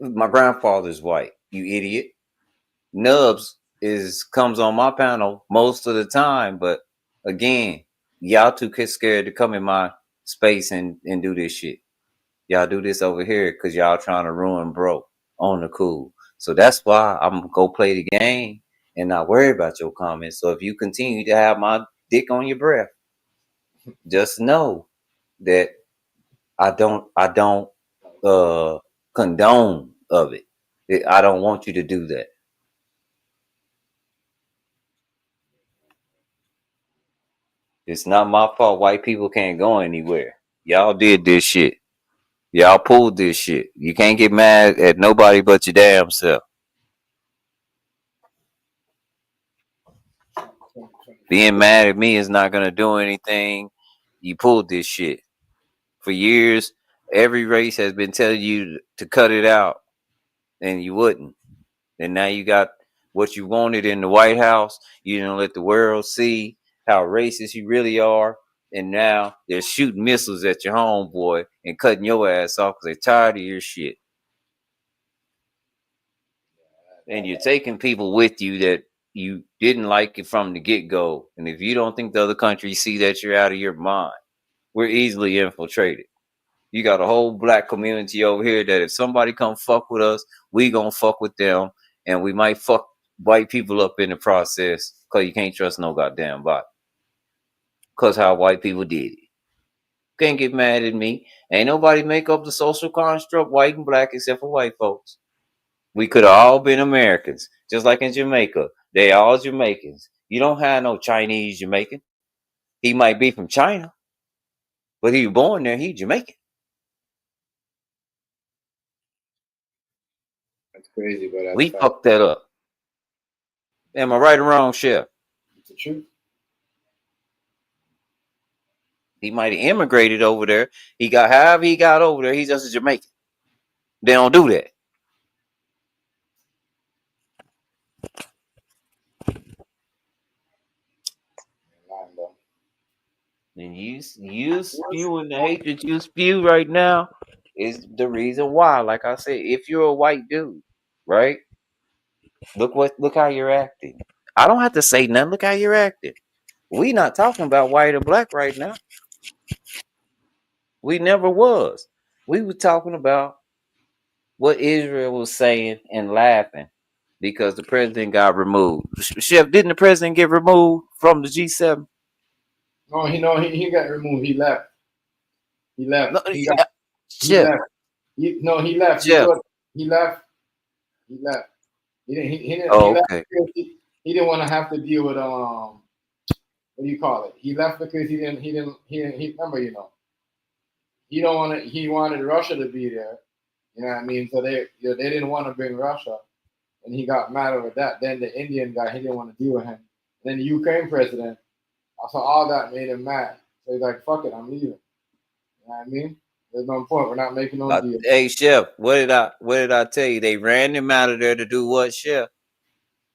My grandfather's white. You idiot. Nubs comes on my panel most of the time, but again, y'all too scared to come in my space and do this shit. Y'all do this over here because y'all trying to ruin bro on the cool. So that's why I'm gonna go play the game and not worry about your comments. So if you continue to have my dick on your breath, just know that I don't condone of it. I don't want you to do that. It's not my fault white people can't go anywhere. Y'all did this shit. Y'all pulled this shit. You can't get mad at nobody but your damn self. Being mad at me is not gonna do anything. You pulled this shit. For years, every race has been telling you to cut it out, and you wouldn't. And now you got what you wanted in the White House. You didn't let the world see how racist you really are. And now they're shooting missiles at your homeboy and cutting your ass off because they're tired of your shit. And you're taking people with you that you didn't like it from the get go. And if you don't think the other countries see that, you're out of your mind. We're easily infiltrated. You got a whole black community over here that if somebody come fuck with us, we gonna fuck with them, and we might fuck white people up in the process because you can't trust no goddamn body. Because how white people did it. Can't get mad at me. Ain't nobody make up the social construct white and black except for white folks. We could have all been Americans, just like in Jamaica. They all Jamaicans. You don't have no Chinese Jamaican. He might be from China, but he was born there. He Jamaican. That's crazy, but that's We fact. fucked that up. Am I right or wrong, Chef? It's the truth. He might have immigrated over there. He got however he got over there. He's just a Jamaican. They don't do that. And you spewing the hatred you spew right now is the reason why. Like I said, if you're a white dude, right? Look how you're acting. I don't have to say nothing. Look how you're acting. We not talking about white or black right now. We never was. We were talking about what Israel was saying and laughing because the president got removed. Chef, didn't the president get removed from the G7? He got removed. He left. He left. No, He got he Chef, left. He left. Chef. He left. He left. He didn't. He didn't. He Oh, left okay. because he didn't want to have to deal with what do you call it? He left because he remember, he don't want to. He wanted Russia to be there. You know what I mean? So they didn't want to bring Russia, and he got mad over that. Then the Indian guy, he didn't want to deal with him. And then the Ukraine president, So all that made him mad. So he's like, "Fuck it, I'm leaving." You know what I mean? There's no point. We're not making no deal. Hey, Chef, what did I tell you? They ran him out of there to do what, Chef?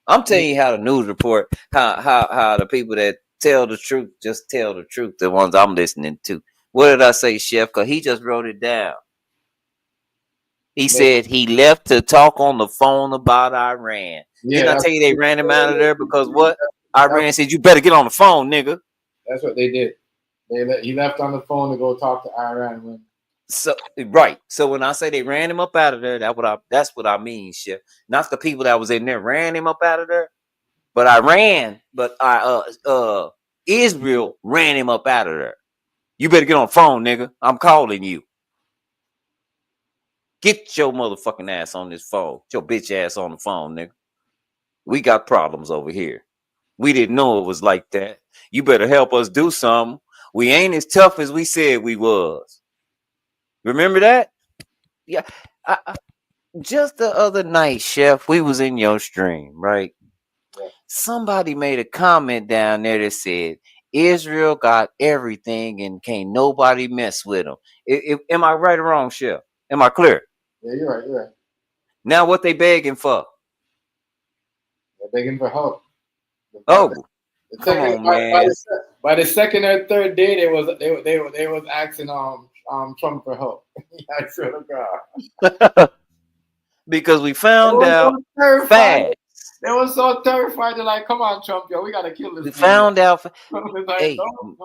I'm telling you how the news report, how the people that tell the truth just tell the truth. The ones I'm listening to. What did I say, Chef? Because he just wrote it down. He said he left to talk on the phone about Iran. Yeah, Didn't I tell you they ran him out of there because what? Iran said you better get on the phone, nigga. That's what they did. He left on the phone to go talk to Iran when. So right. So when I say they ran him up out of there, that's what I mean, Chef. Not the people that was in there ran him up out of there, but Israel ran him up out of there. You better get on the phone, nigga. I'm calling you. Get your motherfucking ass on this phone. Get your bitch ass on the phone, nigga. We got problems over here. We didn't know it was like that. You better help us do something. We ain't as tough as we said we was. Remember that? Yeah. Just the other night, Chef, we was in your stream, right? Yeah. Somebody made a comment down there that said Israel got everything and can't nobody mess with them. Am I right or wrong, Chef? Am I clear? Yeah, you're right. You're right. Now what they begging for? They're begging for help. Come on, man. By the second or third day, they was asking Trump for help. I swear to God. Because we found out fast. They were so terrified. They're like, "Come on, Trump, yo, we gotta kill this." We found out. Like, Hey, don't.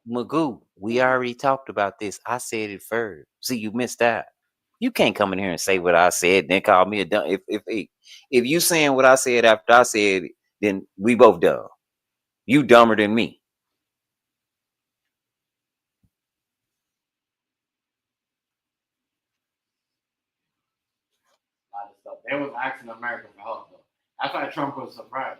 Magoo, we already talked about this. I said it first. See, you missed out. You can't come in here and say what I said, then call me a dumb. If you saying what I said after I said it, then we both dumb. You dumber than me. They was asking America for help though. That's why Trump was surprised.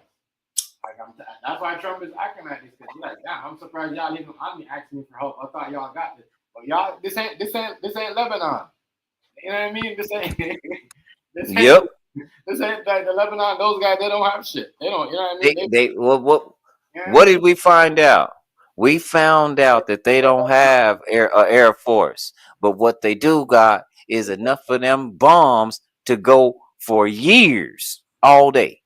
That's why Trump is acting like this because he's like, "Damn, I'm surprised y'all even on me asking me for help. I thought y'all got this, but y'all, this ain't Lebanon. You know what I mean? This ain't this ain't like the Lebanon. Those guys, they don't have shit. They don't. You know what I mean? What did we find out? We found out that they don't have air force, but what they do got is enough for them bombs to go for years, all day,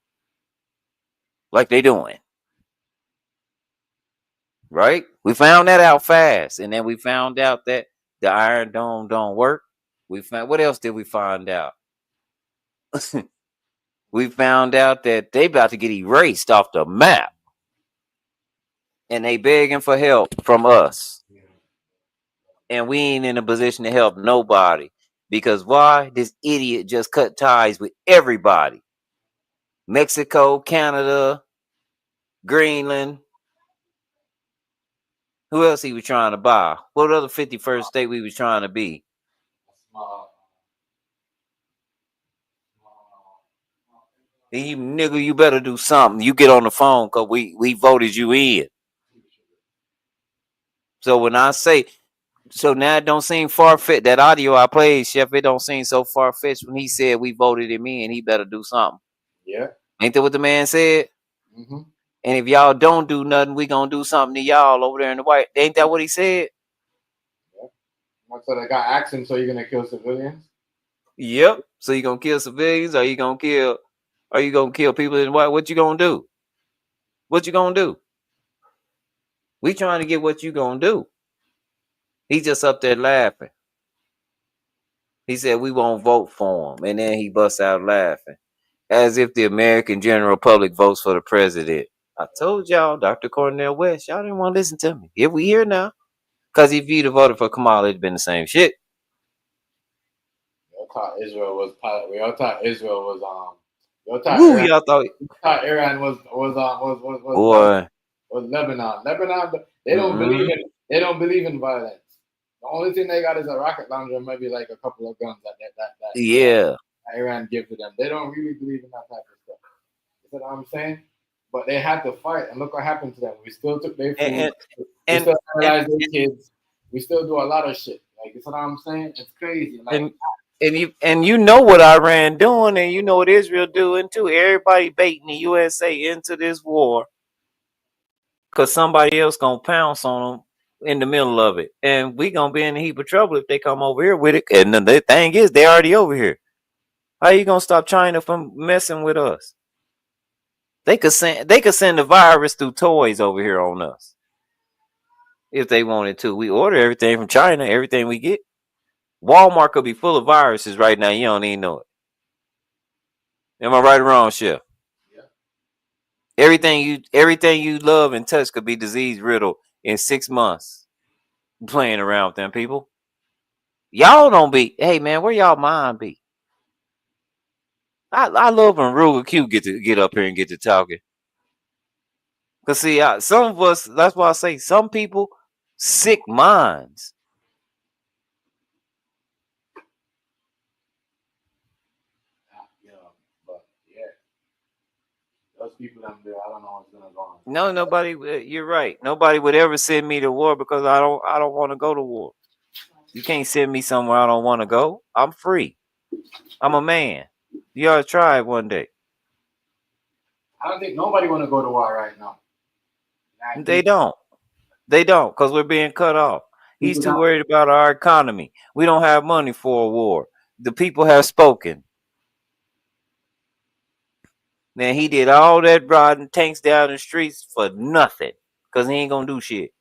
like they doing. Right? We found that out fast, and then we found out that the Iron Dome don't work. We found what else did we find out? We found out that they about to get erased off the map, and they begging for help from us, and we ain't in a position to help nobody because why? This idiot just cut ties with everybody: Mexico, Canada, Greenland. Who else he was trying to buy? What other 51st state we was trying to be? You nigga, you better do something. You get on the phone because we voted you in. So when I say, so now it don't seem far-fetched. That audio I played, Chef, it don't seem so far-fetched when he said we voted him in. He better do something. Yeah. Ain't that what the man said? Mm-hmm. And if y'all don't do nothing, we gonna do something to y'all over there in the White. Ain't that what he said? Yeah. So they got accent. So you're gonna kill civilians? Yep. So you gonna kill civilians? Or you gonna kill? Are you gonna kill people in the White? What you gonna do? What you gonna do? We trying to get what you gonna do. He just up there laughing. He said we won't vote for him, and then he busts out laughing, as if the American general public votes for the president. I told y'all, Dr. Cornell West, y'all didn't want to listen to me. Here we here now, because if you'd have voted for Kamala, it'd been the same shit. Y'all thought Israel was part. We all thought Israel was Y'all thought Iran was Lebanon. Lebanon, they don't believe in violence. The only thing they got is a rocket launcher and maybe like a couple of guns that Iran give to them. They don't really believe in that type of stuff. You know what I'm saying? But they had to fight, and look what happened to them. We still took their food. We still paralyzed their kids. We still do a lot of shit. Like, you know what I'm saying? It's crazy. Like, and you know what Iran doing, and you know what Israel doing too. Everybody baiting the USA into this war because somebody else gonna pounce on them in the middle of it, and we gonna be in a heap of trouble if they come over here with it. And the thing is, they already over here. How you gonna stop China from messing with us? They could send the virus through toys over here on us if they wanted to. We order everything from China, everything we get. Walmart could be full of viruses right now. You don't even know it. Am I right or wrong, Chef? Everything you love and touch could be disease riddled in 6 months. Playing around with them people. Y'all don't be. Hey man, where y'all mind be? I love when Ruger Q get up here and get to talking. Cause see, some of us. That's why I say some people sick minds. But yeah, those people down there, I don't know what's gonna go on. No, nobody. You're right. Nobody would ever send me to war because I don't want to go to war. You can't send me somewhere I don't want to go. I'm free. I'm a man. You ought to try it one day. I don't think nobody want to go to war right now. They don't. They don't, because we're being cut off. He's too worried about our economy. We don't have money for a war. The people have spoken. Man, he did all that riding tanks down the streets for nothing, because he ain't gonna do shit.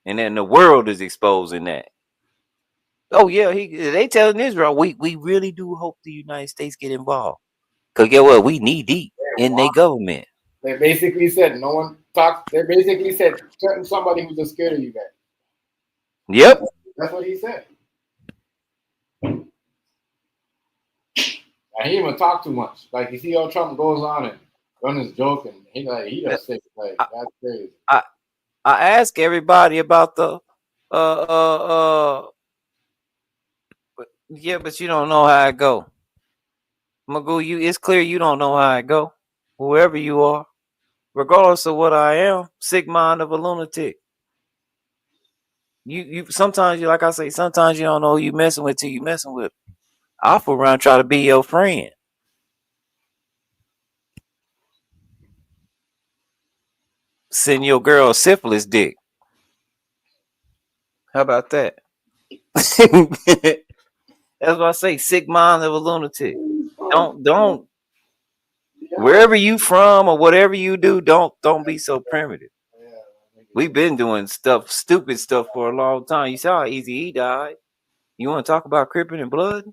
And then the world is exposing that. Oh yeah, they telling Israel, we really do hope the United States get involved. Cause get what? We knee deep in their government. They basically said no one talks. They basically said certain somebody who's just scared of you guys. Yep. That's what he said. And he even talk too much. Like you see how Trump goes on and run his joke and he just say like that's crazy. I ask everybody about the yeah, but you don't know how it go. Magoo, it's clear you don't know how it go. Whoever you are, regardless of what I am, sick mind of a lunatic. You sometimes you like I say, sometimes you don't know who you messing with till you messing with. I'll fool around try to be your friend. Send your girl a syphilis dick. How about that? That's what I say. Sick mind of a lunatic. Don't. Wherever you from or whatever you do, don't be so primitive. We've been doing stupid stuff for a long time. You saw how easy he died. You want to talk about Crippin' and Blood?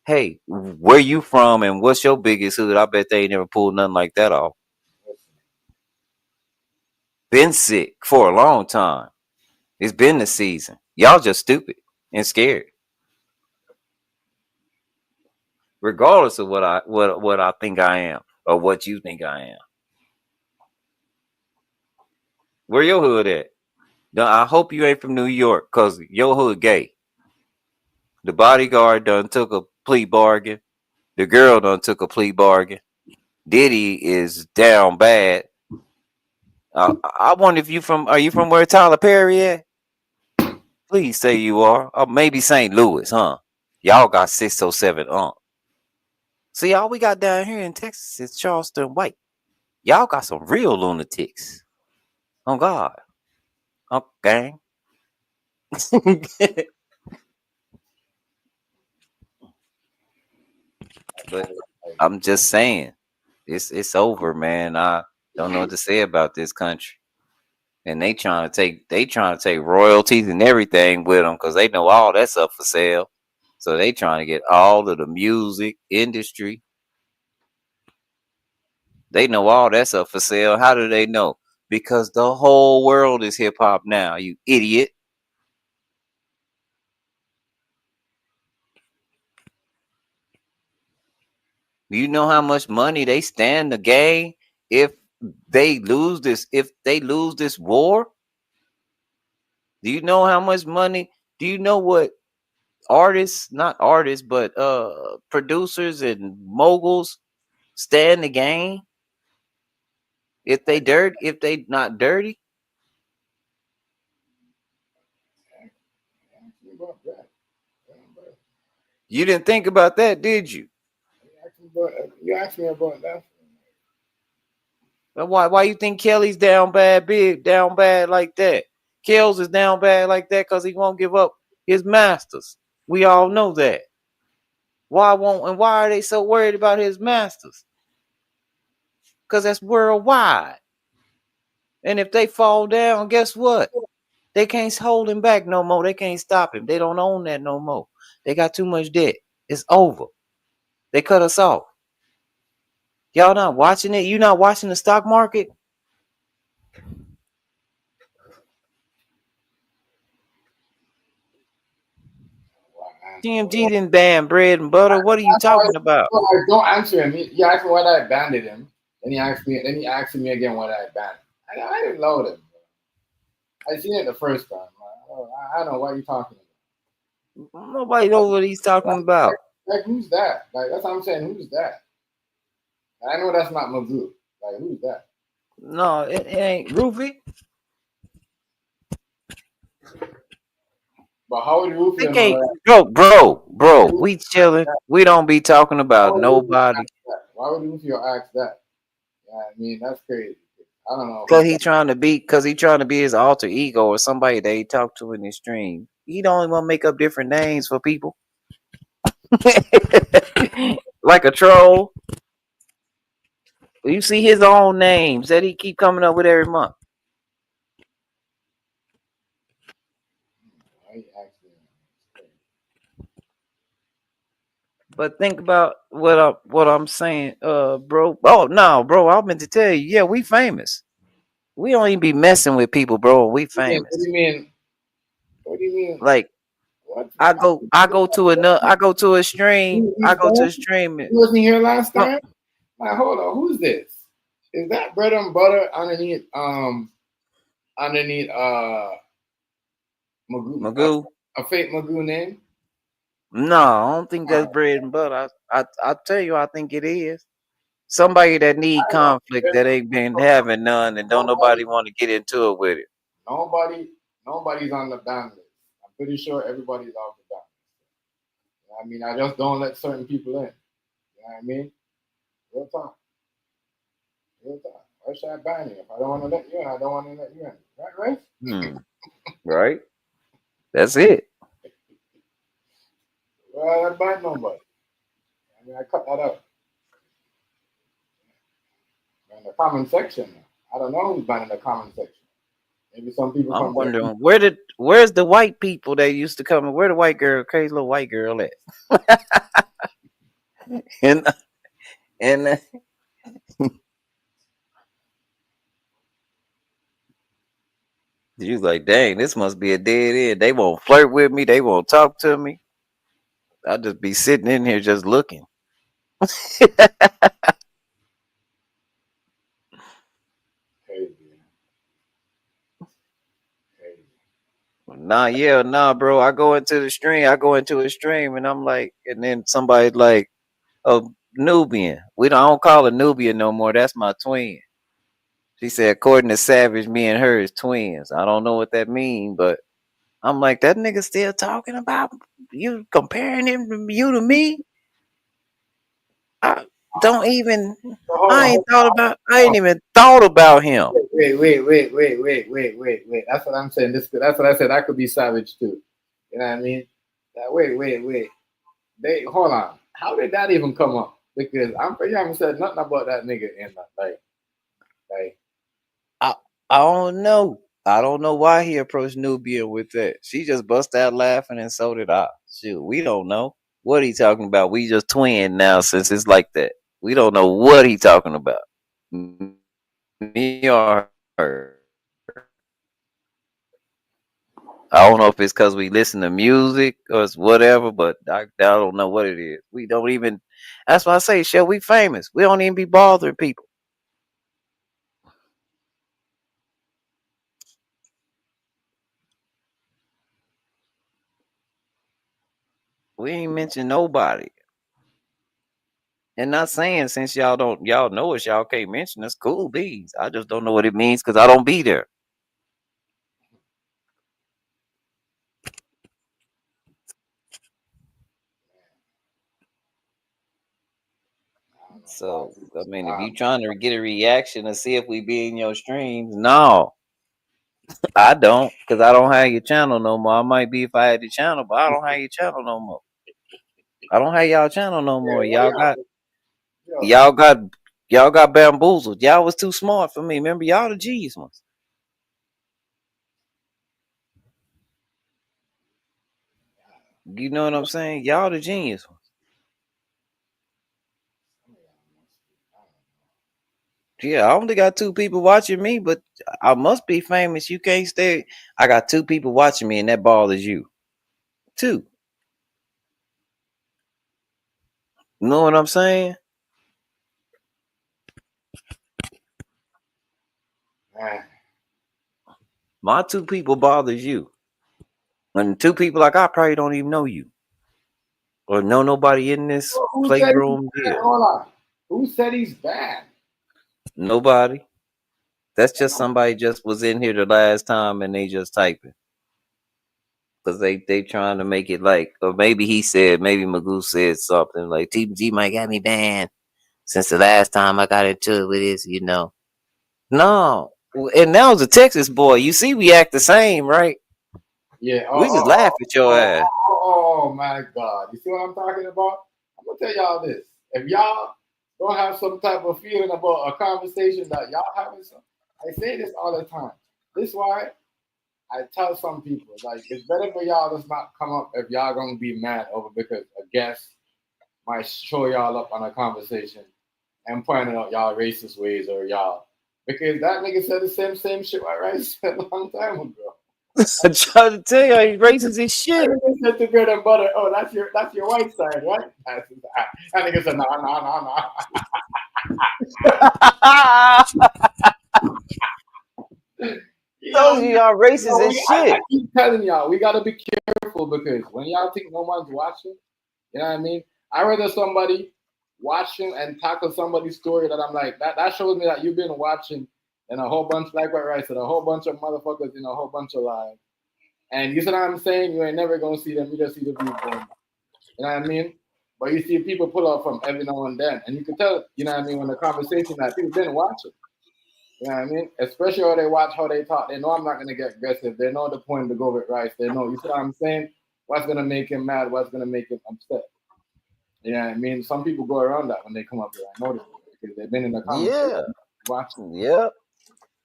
Hey, where you from and what's your biggest hood? I bet they ain't never pulled nothing like that off. Been sick for a long time. It's been the season. Y'all just stupid and scared. Regardless of what I think I am or what you think I am. Where your hood at? I hope you ain't from New York, cause your hood gay. The bodyguard done took a plea bargain. The girl done took a plea bargain. Diddy is down bad. I wonder if are you from where Tyler Perry at? Please say you are. Or maybe St. Louis, huh? Y'all got 607 See, all we got down here in Texas is Charleston White. Y'all got some real lunatics. Oh God. Oh gang. But I'm just saying, it's over, man. I don't know what to say about this country. And they trying to take royalties and everything with them because they know all that's up for sale. So they trying to get all of the music industry. They know all that's up for sale. How do they know? Because the whole world is hip hop now, you idiot. Do you know how much money they stand to gain if they lose this war? Do you know how much money? Do you know what not artists, but producers and moguls stand to gain if they not dirty? You didn't think about that, did you? You asked me about that. Why you think Kelly's down bad, down bad like that? Kells is down bad like that because he won't give up his masters. We all know that. Why are they so worried about his masters? Because that's worldwide. And if they fall down, guess what? They can't hold him back no more. They can't stop him. They don't own that no more. They got too much debt. It's over. They cut us off. Y'all not watching it? You not watching the stock market? TMG didn't ban bread and butter. What are you talking about? Don't answer him. He asked me why I banned him. Then he asked me again why I banned him. I didn't load him. I seen it the first time. I don't know what you talking about. Nobody knows what he's talking about. Like who's that? Like that's what I'm saying. Who's that? I know that's not Magoo. Like who's that? No, it ain't Rufy. But how would Rufy They know can't, that? bro. We chilling. We don't be talking about nobody. Why would Rufy ask that? Yeah, I mean that's crazy. I don't know. Cause he trying to be his alter ego or somebody that he talked to in his stream. He don't want to make up different names for people. Like a troll. You see his own names that he keep coming up with every month. But think about what I'm saying, bro. Oh no, bro. I meant to tell you, yeah, we famous. We don't even be messing with people, bro. We famous. What do you mean? What do you mean? Like I go to a stream. I go to a stream. You wasn't here last time. Like, hold on, who's this? Is that bread and butter underneath Magoo? A fake Magoo name? No, I don't think that's bread and butter. I tell you, I think it is. Somebody that need conflict that ain't been having none and don't nobody want to get into it with it. Nobody's on the ban list. I'm pretty sure everybody's off the ban list. You know what I mean, I just don't let certain people in. You know what I mean? Real talk. Real talk. Why should I ban you? If I don't want to let you in, I don't want to let you in. Right? Right? That's it. Well, I ban nobody. I mean, I cut that out. In the comment section. I don't know who's banning the comment section. Maybe some people I'm from wondering where's the white people that used to come and where the white girl, crazy little white girl at? and you like, dang, this must be a dead end. They won't flirt with me. They won't talk to me. I'll just be sitting in here just looking. Nah, bro. I go into a stream and I'm like, and then somebody's like, oh, Nubian. I don't call her Nubian no more. That's my twin. She said, according to Savage, me and her is twins. I don't know what that means, but I'm like, that nigga still talking about you, comparing him to you to me? I don't even. I ain't even thought about him. Wait. That's what I'm saying. That's what I said. I could be savage too. You know what I mean? Wait. Hold on. How did that even come up? Because I'm pretty haven't said nothing about that nigga in that. Like. I don't know. I don't know why he approached Nubia with that. She just bust out laughing, and so did I. Shoot, we don't know what he talking about. We just twin now since it's like that. We don't know what he talking about. Me or her. I don't know if it's because we listen to music or it's whatever, but I don't know what it is. We don't even. That's why I say, shit, we famous. We don't even be bothering people. We ain't mention nobody. And not saying since y'all know us, y'all can't mention us. Cool beans. I just don't know what it means because I don't be there. So I mean, if you trying to get a reaction to see if we be in your streams, no, I don't, because I don't have your channel no more. I might be if I had your channel, but I don't have your channel no more. I don't have y'all channel no more. Y'all got y'all got bamboozled. Y'all was too smart for me. Remember, y'all the G's ones. You know what I'm saying? Y'all the genius ones. Yeah, I only got 2 people watching me, but I must be famous. You can't stay. I got 2 people watching me, and that ball is you. 2. You know what I'm saying? My 2 people bothers you. And 2 people like I probably don't even know you. Or know nobody in this Who said he's playroom bad? here. Hold on. Who said he's bad? Nobody. That's just somebody just was in here the last time and they just typing. Because they trying to make it like, or maybe he said, maybe Magoo said something like, TBG might got me banned since the last time I got into it with this, you know. No. And that was a Texas boy. You see, we act the same, right? Yeah. We just laugh at your ass. Oh my God. You see what I'm talking about? I'm gonna tell y'all this. If y'all don't have some type of feeling about a conversation that y'all having, I say this all the time. This is why I tell some people, like, it's better for y'all to not come up if y'all gonna be mad over because a guest might show y'all up on a conversation and pointing out y'all racist ways or y'all, because that nigga said the same shit what Rice said a long time ago. I'm trying to tell you, he's racist as shit. That nigga said to bread and butter, oh, that's your white side, right? That nigga said, no. Told you y'all racist as shit. I keep telling y'all, we gotta be careful because when y'all think no one's watching, you know what I mean? I rather somebody watching and tackle somebody's story that I'm like, that shows me that you've been watching and a whole bunch, like what Rice said, a whole bunch of motherfuckers in a whole bunch of lives. And you see what I'm saying? You ain't never gonna see them, you just see the views going. You know what I mean? But you see people pull up from every now and then. And you can tell, you know what I mean, when the conversation that people been watching. You know what I mean? Especially how they watch, how they talk. They know I'm not going to get aggressive. They know the point to go with Rice. They know, you see what I'm saying? What's going to make him mad? What's going to make him upset? You know what I mean? Some people go around that when they come up here. I notice because they've been in the conversation. Yeah. Watching. Yep.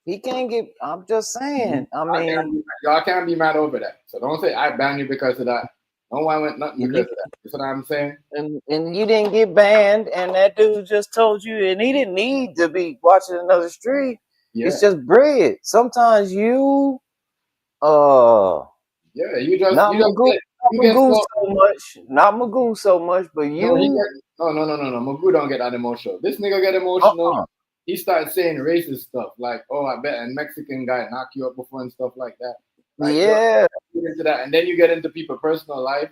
He can't get, I'm just saying. I mean, y'all can't be mad over that. So don't say I banned you because of that. No one went nothing because of that. You see what I'm saying? And you didn't get banned, and that dude just told you, and he didn't need to be watching another stream. Yeah. It's just bread. Sometimes you, yeah, you just not Magoo, not Magoo so much, but you. No, Magoo don't get that emotional. This nigga get emotional. He started saying racist stuff like, "Oh, I bet a Mexican guy knock you up before" and stuff like that. Like, yeah. Into that, and then you get into people's personal life.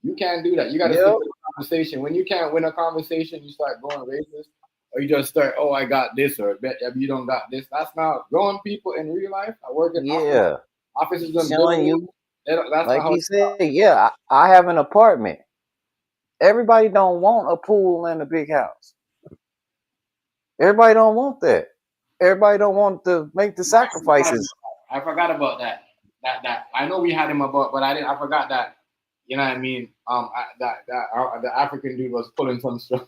You can't do that. You got to stick to the conversation. When you can't win a conversation, you start going racist, or you just start, "Oh, I got this," or "Bet you don't got this." That's not growing people in real life. I work in offices and showing buildings. you, That's like not how you said, yeah, I have an apartment. Everybody don't want a pool and a big house. Everybody don't want that. Everybody don't want to make the sacrifices. I forgot about that. That I know we had him about, but I forgot that. You know what I mean? The African dude was pulling some stuff.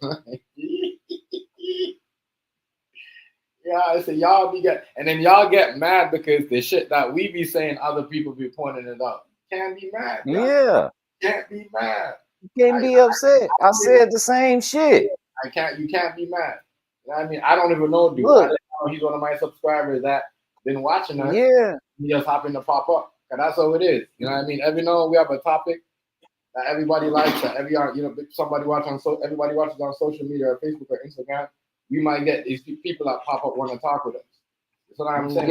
Yeah, I said y'all be get, and then y'all get mad because the shit that we be saying, other people be pointing it out. Can't be mad. Yeah. Can't be mad. You can't be upset. I said the same shit. You can't be mad. You know what I mean? I don't even know, dude. Look. I didn't know he's one of my subscribers that been watching us. Yeah. He just happened to pop up. Cause that's how it is. You know what I mean? Every now and we have a topic that everybody likes, that somebody everybody watches on social media or Facebook or Instagram. We might get these people that pop up want to talk with us. That's what I'm saying.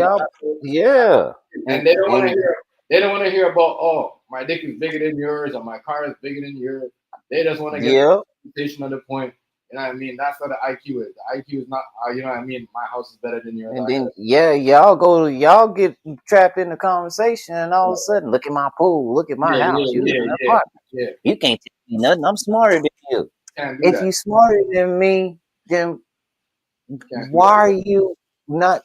Yeah. And they don't want to hear. They don't want to hear about, oh, my dick is bigger than yours or my car is bigger than yours. They just want to get the conversation of the point. You know what I mean? That's what the IQ is. The IQ is not, you know what I mean? My house is better than yours. And then, y'all get trapped in the conversation, and all of a sudden, look at my pool, look at my house. You live in an apartment. You can't tell me nothing. I'm smarter than you. Can't do If that. you smarter than me, then why are you not?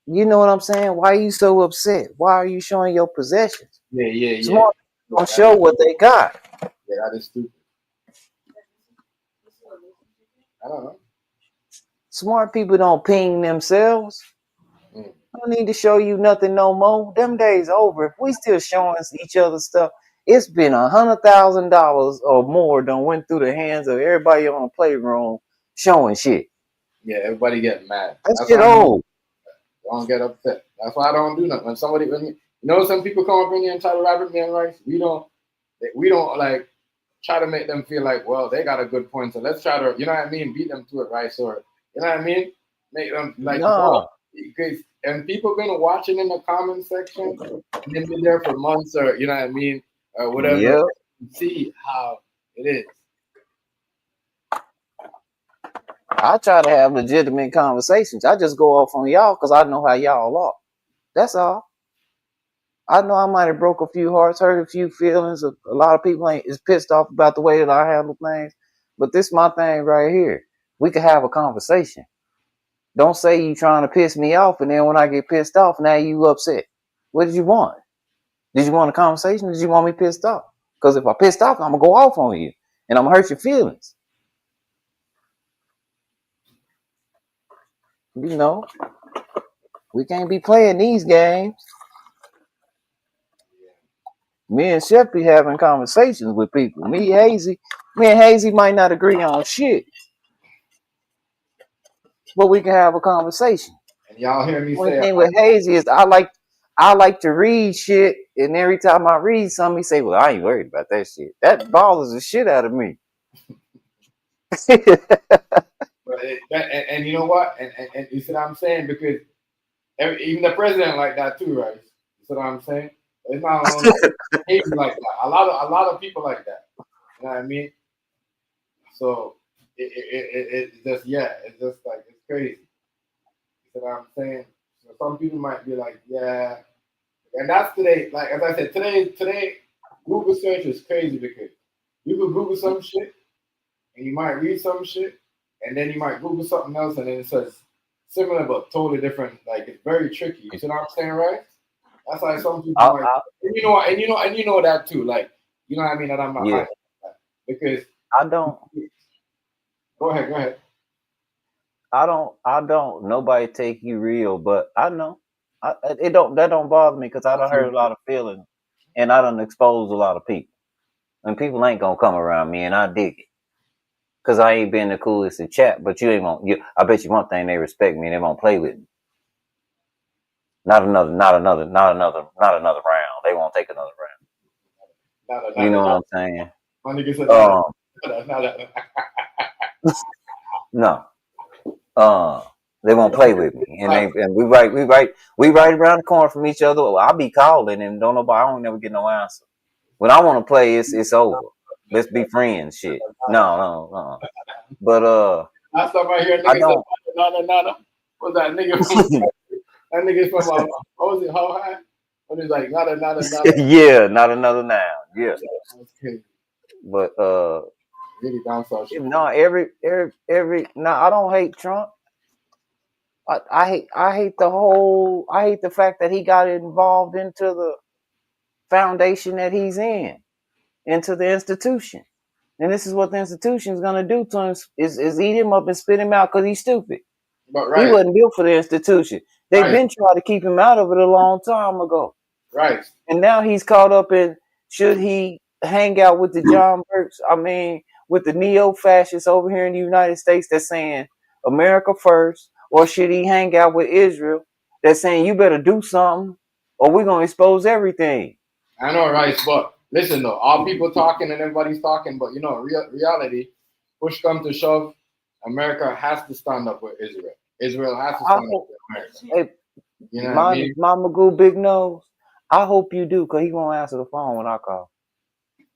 You know what I'm saying? Why are you so upset? Why are you showing your possessions? Yeah. Smart people don't show what they got. Yeah, that is stupid. I don't know. Smart people don't ping themselves. Mm. I don't need to show you nothing no more. Them days over. If we still showing each other stuff, it's been $100,000 or more done went through the hands of everybody on the playroom showing shit. Yeah, everybody get mad. That That's shit why I old. don't get upset. That's why I don't do nothing. When some people come up in here and try to rabbit me and rights, we don't like try to make them feel like, well, they got a good point, so let's try to, you know what I mean, beat them to it, right? Or you know what I mean, make them like, No. because and people gonna watch it in the comment section and then be there for months, or you know what I mean, or whatever. Yep. See how it is. I try to have legitimate conversations. I just go off on y'all because I know how y'all are. That's all. I know I might have broke a few hearts, hurt a few feelings. A lot of people is pissed off about the way that I handle things. But this is my thing right here. We can have a conversation. Don't say you trying to piss me off, and then when I get pissed off, now you upset. What did you want? Did you want a conversation, or did you want me pissed off? Because if I pissed off, I'm going to go off on you, and I'm going to hurt your feelings. You know, we can't be playing these games. Me and Chef be having conversations with people. Me and Hazy might not agree on shit, but we can have a conversation. And y'all hear me Only say, thing with Hazy is I like to read shit, and every time I read something, he say, "Well, I ain't worried about that shit." That bothers the shit out of me. and you know what? And you see what I'm saying? Because even the president like that too, right? You see what I'm saying? It's not only Haiti like that. A lot of people like that. You know what I mean? So it's just it's just like it's crazy. You see what I'm saying? So some people might be like, yeah, and that's today. Like as I said, today Google search is crazy because you could Google some shit and you might read some shit, and then you might Google something else, and then it says similar but totally different. Like it's very tricky. You see what I'm saying, right? That's why some people might, and you know that too. Like you know what I mean? That I'm not like that because I don't. Go ahead. I don't. Nobody take you real, but I know. That don't bother me because I done hurt a lot of feelings, and I done exposed a lot of people, and people ain't gonna come around me, and I dig it. Cause I ain't been the coolest in chat, but you ain't gonna. I bet you one thing, they respect me and they won't play with me. Not another round. They won't take another round. You know what I'm saying? My nigga said no. They won't play with me, and we right around the corner from each other. I'll be calling and I don't never get no answer. When I want to play, it's over. Let's be friends, shit. No. But last time I hear I niggas don't. Nada. What's that nigga from? That nigga from what was it? How high? When he's like nada. Yeah, not another noun. Yeah. But really down south shit. no, every I don't hate Trump. I hate the fact that he got involved into the foundation that he's in, into the institution. And this is what the institution is going to do to him is eat him up and spit him out because he's stupid. But He wasn't built for the institution. They've been trying to keep him out of it a long time ago. Right. And now he's caught up in, should he hang out with the John Burks? I mean, with the neo-fascists over here in the United States that's saying America first, or should he hang out with Israel that's saying you better do something or we're going to expose everything? I know, right? But listen, though, all people talking and everybody's talking, but reality, push come to shove, America has to stand up with Israel. Israel has to stand up with America. Hey, you know what I mean? My Magoo Big Nose, I hope you do, because he won't answer the phone when I call.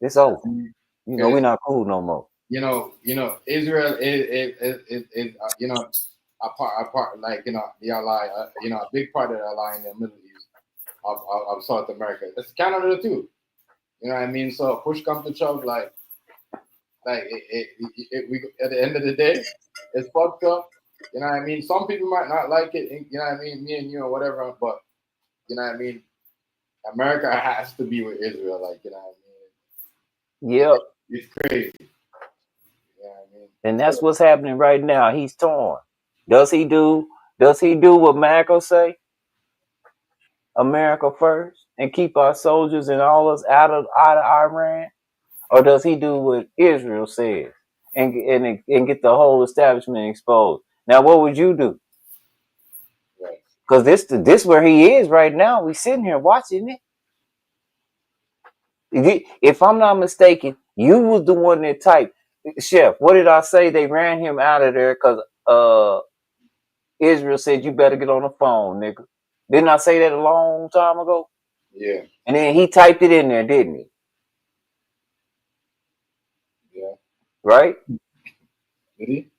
It's over. We're not cool no more. Israel is a part like the ally, a big part of the ally in the Middle East of South America. It's Canada too. You know what I mean? So push come to shove, we at the end of the day, It's fucked up. You know what I mean? Some people might not like it. You know what I mean? Me and you or whatever. But you know what I mean? America has to be with Israel. Like you know what I mean? Yep. It's crazy. You know what I mean? And that's what's happening right now. He's torn. Does he do what Macko say? America first and keep our soldiers and all us out of Iran? Or does he do what Israel says and get the whole establishment exposed? Now what would you do? Because this where he is right now. We sitting here watching it. If I'm not mistaken, you was the one that typed, Chef, what did I say? They ran him out of there because Israel said you better get on the phone, nigga. Didn't I say that a long time ago? Yeah. And then he typed it in there, didn't he? Yeah. Right? Did he?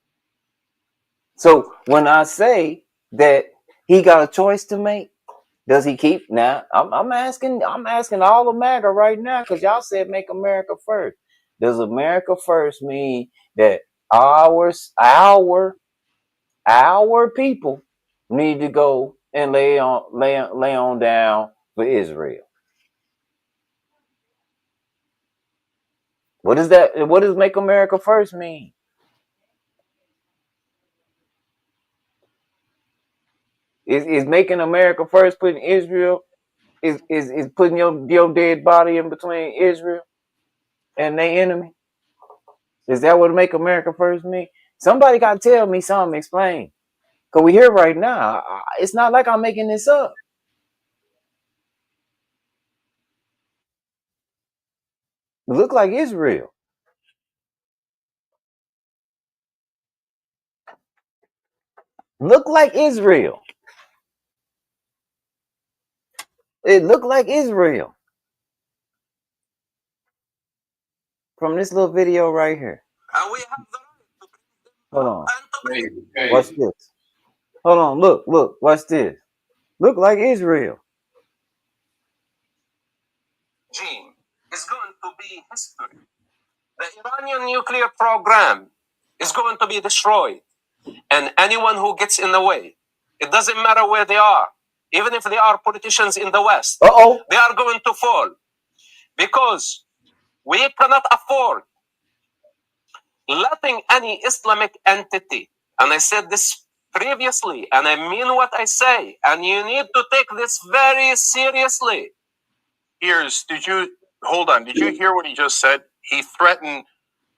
So when I say that he got a choice to make, does he keep? Now I'm asking all the MAGA right now because y'all said make America first. Does America first mean that our people need to go and lay on down for Israel? What is that? What does make America first mean? Is making America first putting Israel is putting your dead body in between Israel and their enemy? Is that what make America first mean? Somebody got to tell me something, explain. Because we here right now. It's not like I'm making this up. It look like Israel. Look like Israel. It looked like Israel. From this little video right here. Hold on. Watch this. Hold on. Look. Watch this. Look like Israel. Regime is going to be history. The Iranian nuclear program is going to be destroyed. And anyone who gets in the way, it doesn't matter where they are, even if they are politicians in the West, they are going to fall. Because we cannot afford letting any Islamic entity, and I said this previously, and I mean what I say, and you need to take this very seriously. Did you hear what he just said? He threatened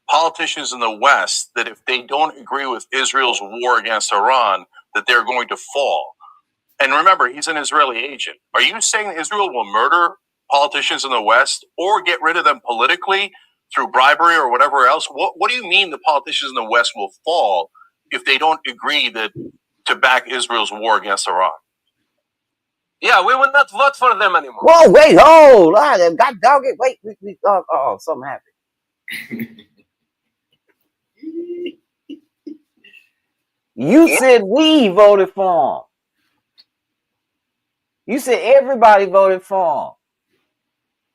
politicians in the West that if they don't agree with Israel's war against Iran, that they're going to fall. And remember, he's an Israeli agent. Are you saying Israel will murder politicians in the West or get rid of them politically through bribery or whatever else? What do you mean the politicians in the West will fall if they don't agree to back Israel's war against Iran? Yeah, we will not vote for them anymore. Whoa, wait, hold on. God dog it. Wait, something happened. You said we voted for him. You said everybody voted for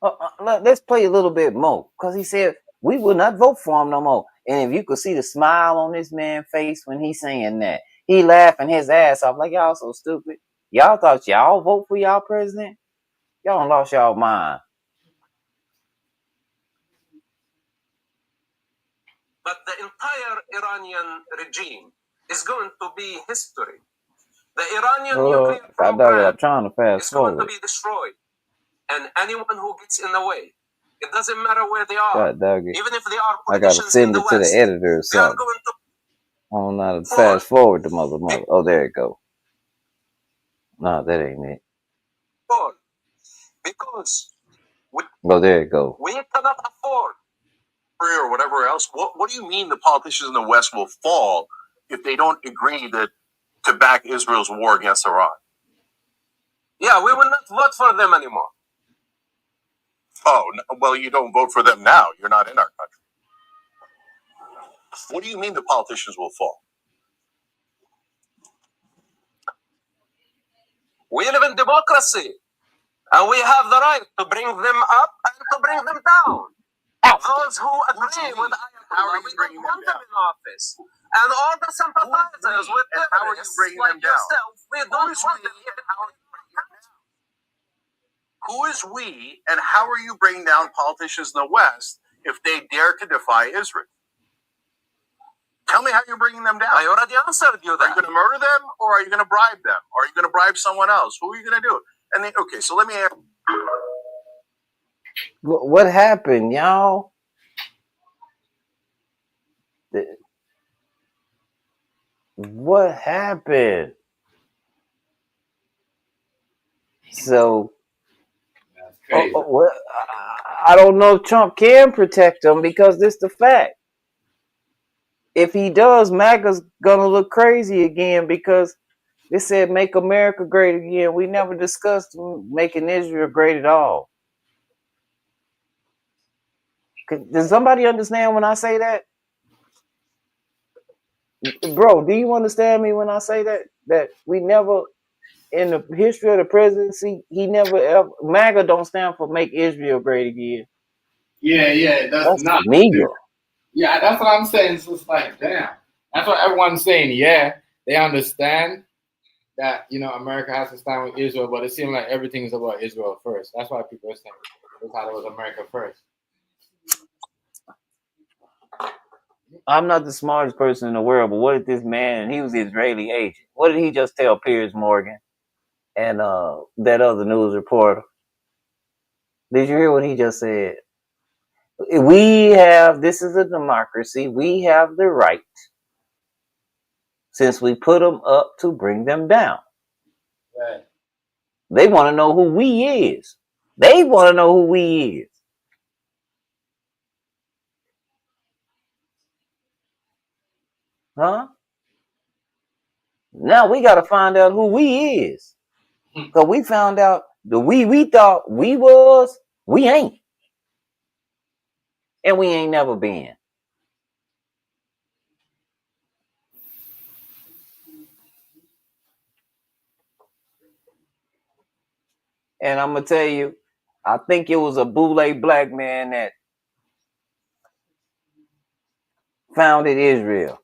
him. Let's play a little bit more. Because he said we will not vote for him no more. And if you could see the smile on this man's face when he's saying that, he laughing his ass off like y'all so stupid. Y'all thought y'all vote for y'all president? Y'all done lost y'all mind. But the entire Iranian regime is going to be history. The Iranian nuclear program I'm trying to fast is going to forward. be destroyed. And anyone who gets in the way, it doesn't matter where they are, God dog it. even if they are I gotta politicians in send the it to the West, editor or they are something. going to I don't know how to fast forward the mother. Oh, there it go. No, that ain't it. fall. Because Oh, there it go. we cannot afford Or whatever else. What do you mean the politicians in the West will fall if they don't agree to back Israel's war against Iran? Yeah, we will not vote for them anymore. Oh, well, you don't vote for them now. You're not in our country. What do you mean the politicians will fall? We live in democracy, and we have the right to bring them up and to bring them down. Those who agree with Ayatollah, we don't want them in office. And all the sympathizers with terrorists like yourself, we don't want them here. Who is we, and how are you bringing down politicians in the West if they dare to defy Israel? Tell me how you're bringing them down. I already answered you that. Are you going to murder them, or are you going to bribe them? Or are you going to bribe someone else? Who are you going to do? And then, okay, so let me ask. What happened, y'all? What happened? So, I don't know if Trump can protect them because this the fact. If he does, MAGA's gonna look crazy again because they said make America great again. We never discussed making Israel great at all. Does somebody understand when I say that? Bro, do you understand me when I say that? That we never, in the history of the presidency, he never ever, MAGA don't stand for make Israel great again. Yeah, that's not. Negro. Yeah, that's what I'm saying. It's just like, damn. That's what everyone's saying. Yeah, they understand that, America has to stand with Israel, but it seems like everything is about Israel first. That's why people are saying they thought it was America first. I'm not the smartest person in the world, but what did this man, and he was the Israeli agent, what did he just tell Piers Morgan and that other news reporter? Did you hear what he just said? This is a democracy, we have the right, since we put them up, to bring them down. Right. They want to know who we is. They want to know who we is. Huh? Now we got to find out who we is. Because we found out the we thought we was, we ain't. And we ain't never been. And I'm going to tell you, I think it was a Boule black man that founded Israel.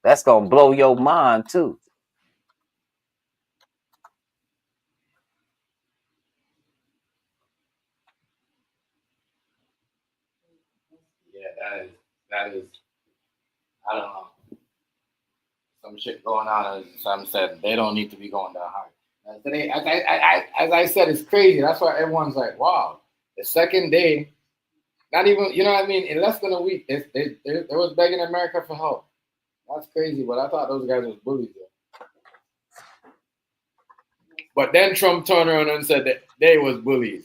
That's going to blow your mind too. Yeah, that is, I don't know. Some shit going on, as Sam said, they don't need to be going that hard. As I said, it's crazy. That's why everyone's like, wow. The second day, not even, you know what I mean? In less than a week, they was begging America for help. That's crazy, but I thought those guys was bullies. But then Trump turned around and said that they was bullies.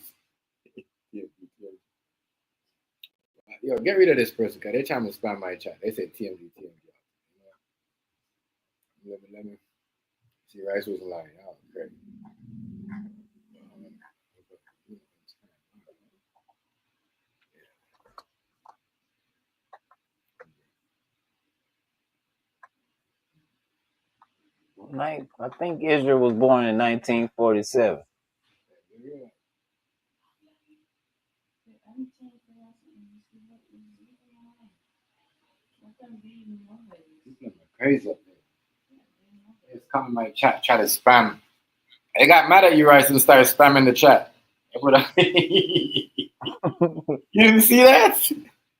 Yo, get rid of this person, because they're trying to spam my chat. They say TMG. Let me see. Rice was lying. Oh, great. 'Cause I think Israel was born in 1947. Crazy. It's coming my chat, try to spam. They got mad at you, Rice, and started spamming the chat. You didn't see that?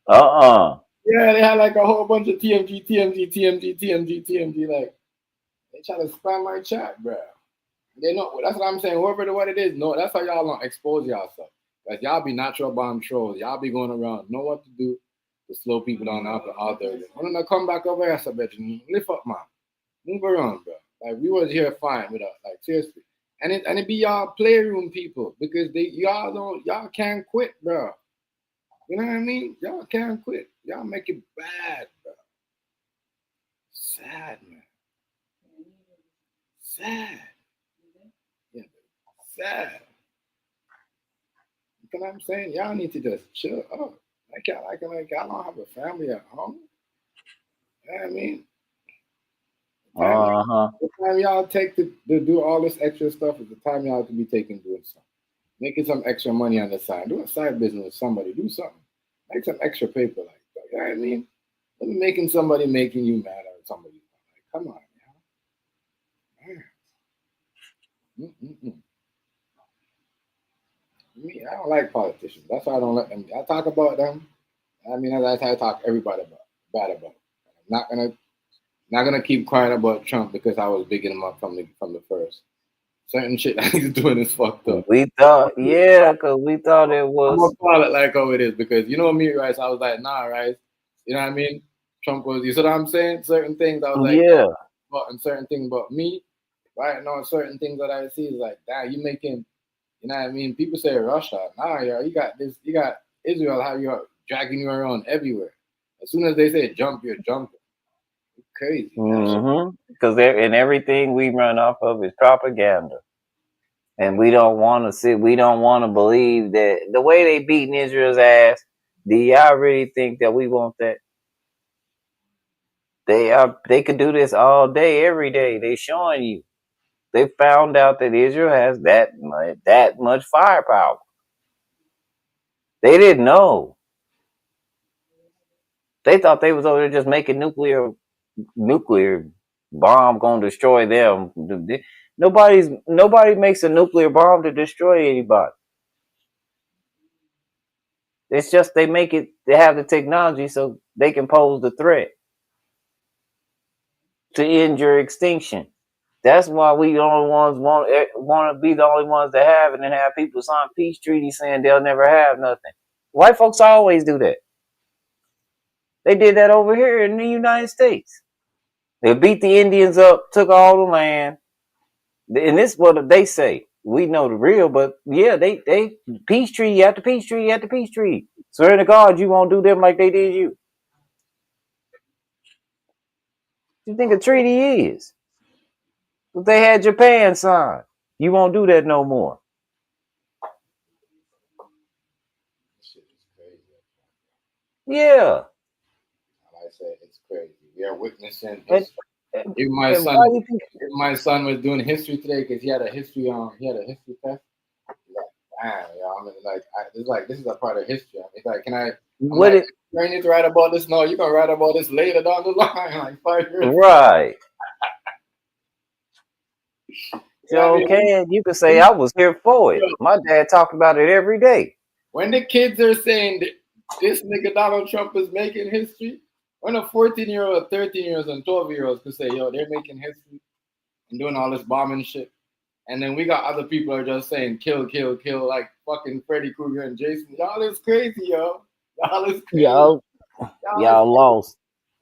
Yeah, they had like a whole bunch of TMG. Like, they try to spam my chat, bro. They know, that's what I'm saying. Whoever what it is, no, that's how y'all don't expose yourself. Like, y'all be natural bomb trolls. Y'all be going around, know what to do to slow people down out there. When they come back over here, I bet you, lift up, man. Move around, bro. Like, we was here fine with us. Like, seriously. And it be y'all playroom people, because y'all can't quit, bro. You know what I mean? Y'all can't quit. Y'all make it bad, bro. Sad, man. Sad. Yeah, sad. You know what I'm saying? Y'all need to just chill up. Like y'all don't have a family at home. You know what I mean? The time y'all take to do all this extra stuff is the time y'all to be taking doing something. Making some extra money on the side. Do a side business with somebody. Do something. Make some extra paper like that. You know what I mean? Let me making somebody making you mad or somebody. Like, come on, man. Mm-mm-mm. Me, I don't like politicians. That's why I don't let them. I talk about them. I mean, that's how I talk everybody about bad about. I'm not gonna keep crying about Trump because I was bigging him up from the first. Certain shit that he's doing is fucked up. We thought, yeah, because we thought it I'm was. gonna call it like how it is because you know me, Rice. I was like, nah, Rice. You know what I mean? Trump was. You see what I'm saying? Certain things I was like, Yeah. but and certain things, but me, right now, certain things that I see is like, damn, you making. You know what I mean? People say Russia. Nah, yo, you got this. You got Israel. How you're dragging you around everywhere. As soon as they say jump, you're jumping. It's crazy. Because and everything we run off of is propaganda. And we don't want to see, we don't want to believe that the way they beating Israel's ass, do y'all really think that we want that? They could do this all day, every day. They showing you. They found out that Israel has that much firepower. They didn't know. They thought they was over there just making nuclear bomb gonna destroy them. Nobody makes a nuclear bomb to destroy anybody. It's just they make it. They have the technology so they can pose the threat to end your extinction. That's why we the only ones want to be the only ones that have it and have people sign peace treaties saying they'll never have nothing. White folks always do that. They did that over here in the United States. They beat the Indians up, took all the land, and this is what they say. We know the real, but yeah, they peace treaty after peace treaty after peace treaty. Swear to God, you won't do them like they did you. What you think a treaty is? If they had Japan sign, you won't do that no more. Yeah. Like I said, it's crazy. We are witnessing. And If my why son, do you think? if my son was doing history today because he had a history test. He's like, damn, yo, I mean, it's like this is a part of history. It's like, I'm like, you need to write about this. No, you can write about this later down the line, like 5 years. Right. So I mean? you can say I was here for it. My dad talked about it every day. When the kids are saying that this nigga Donald Trump is making history, when a 14-year-old, 13-year-olds, and 12-year-olds could say, yo, they're making history and doing all this bombing shit. And then we got other people are just saying kill, kill, kill, like fucking Freddy Krueger and Jason. Y'all is crazy, yo. Y'all is crazy. Y'all lost.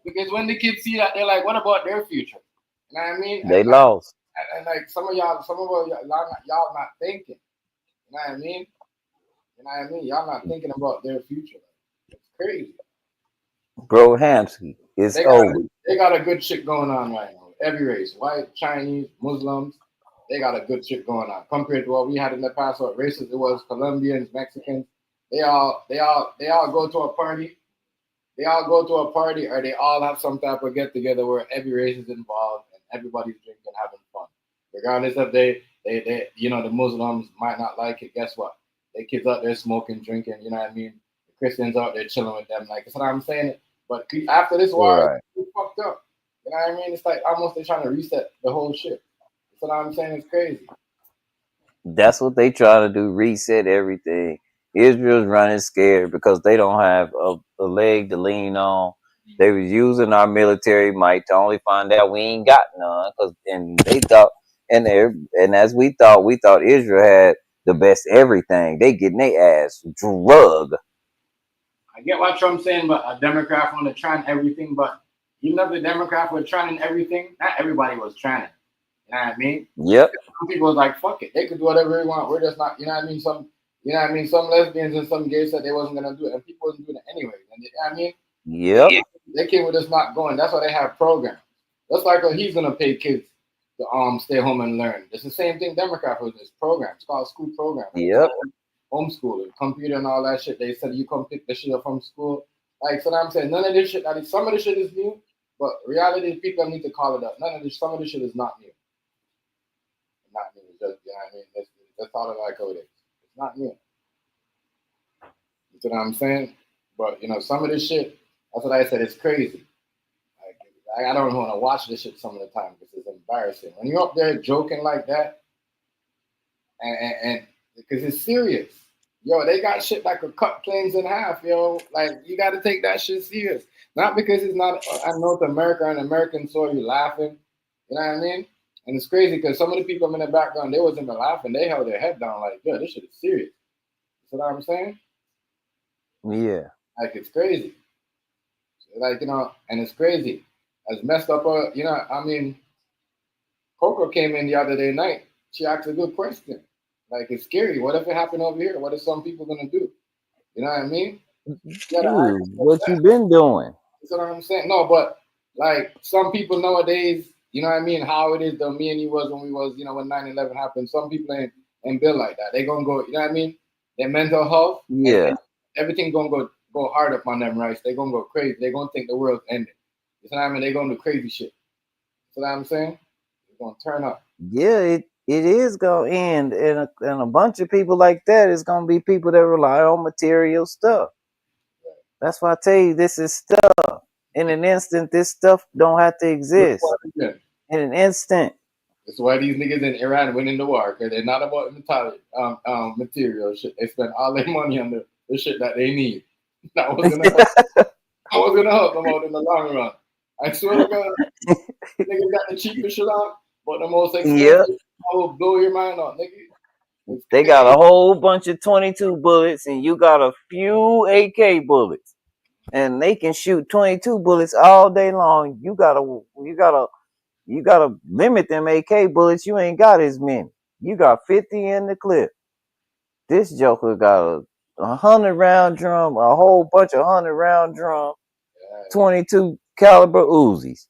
Because when the kids see that, they're like, what about their future? You know what I mean? They lost. And like some of y'all not thinking. You know what I mean? You know what I mean? Y'all not thinking about their future. It's crazy. Bro Hamsky, it's over. They got a good shit going on right now. Every race, white, Chinese, Muslims, they got a good shit going on. Compared to what we had in the past, what races it was, Colombians, Mexicans, they all go to a party. They all go to a party or they all have some type of get together where every race is involved and everybody's drinking, having fun. Regardless if they the Muslims might not like it, guess what? Their kids out there smoking, drinking, you know what I mean? The Christians out there chilling with them. Like, that's what I'm saying. But after this war, it's fucked up. You know what I mean? It's like almost they're trying to reset the whole shit. That's what I'm saying. It's crazy. That's what they try to do, reset everything. Israel's running scared because they don't have a leg to lean on. They was using our military might to only find out we ain't got none. And they thought, and as we thought Israel had the best everything. They getting their ass drug. I get what Trump's saying, but a Democrat want to try everything. But even if the Democrats were trying everything, not everybody was trying. You know what I mean? Yep. Some people was like, fuck it. They could do whatever they want. We're just not, you know what I mean? Some lesbians and some gays said they wasn't going to do it. And people wasn't doing it anyway. And you know what I mean? Yep. They came with us not going. That's why they have programs. That's like he's going to pay kids to stay home and learn. It's the same thing Democrats was this program. It's called school program. Yep. Homeschooling, computer and all that shit. They said you come pick the shit up from school. Like, so I'm saying none of this shit, some of the shit is new, but reality, people need to call it up. Some of this shit is not new. Not new. It's just, you know what I mean? That's all it like how it is. It's not new. You know what I'm saying? But some of this shit. That's what I said. It's crazy. Like, I don't want to watch this shit some of the time because it's embarrassing. When you're up there joking like that, and because it's serious. Yo, they got shit that could cut planes in half, yo. Like, you got to take that shit serious. Not because it's not, I know it's America and American soil, you laughing. You know what I mean? And it's crazy because some of the people in the background, they wasn't even laughing. They held their head down like, yo, this shit is serious. You know what I'm saying? Yeah. Like, it's crazy. Like, and it's crazy. As messed up, I mean, Coco came in the other day night. She asked a good question. Like, it's scary. What if it happened over here? What are some people gonna do? You know what I mean? Dude, what you been doing? That's what I'm saying. No, but like some people nowadays, you know what I mean? How it is though, me and you was when we was, when 9/11 happened. Some people ain't built like that. They gonna go, you know what I mean? Their mental health and everything gonna go hard upon them, right? They gonna go crazy. They gonna think the world's ending. You know what I mean? They gonna do crazy shit. You know what I'm saying? They're gonna turn up. Yeah, it is gonna end, and a bunch of people like that is gonna be people that rely on material stuff. That's why I tell you, this is stuff. In an instant, this stuff don't have to exist. In an instant. That's why these niggas in Iran went into war, because they're not about material shit. They spend all their money on the shit that they need. That was gonna help them out in the long run. I swear to God, niggas got the cheapest shit on, but the most expensive. I will blow your mind out, nigga. They got a whole bunch of 22 bullets, and you got a few AK bullets, and they can shoot 22 bullets all day long. You gotta limit them AK bullets. You ain't got as many. You got 50 in the clip. This joker got a 100-round drum, a whole bunch of 100-round drum, 22 caliber Uzis,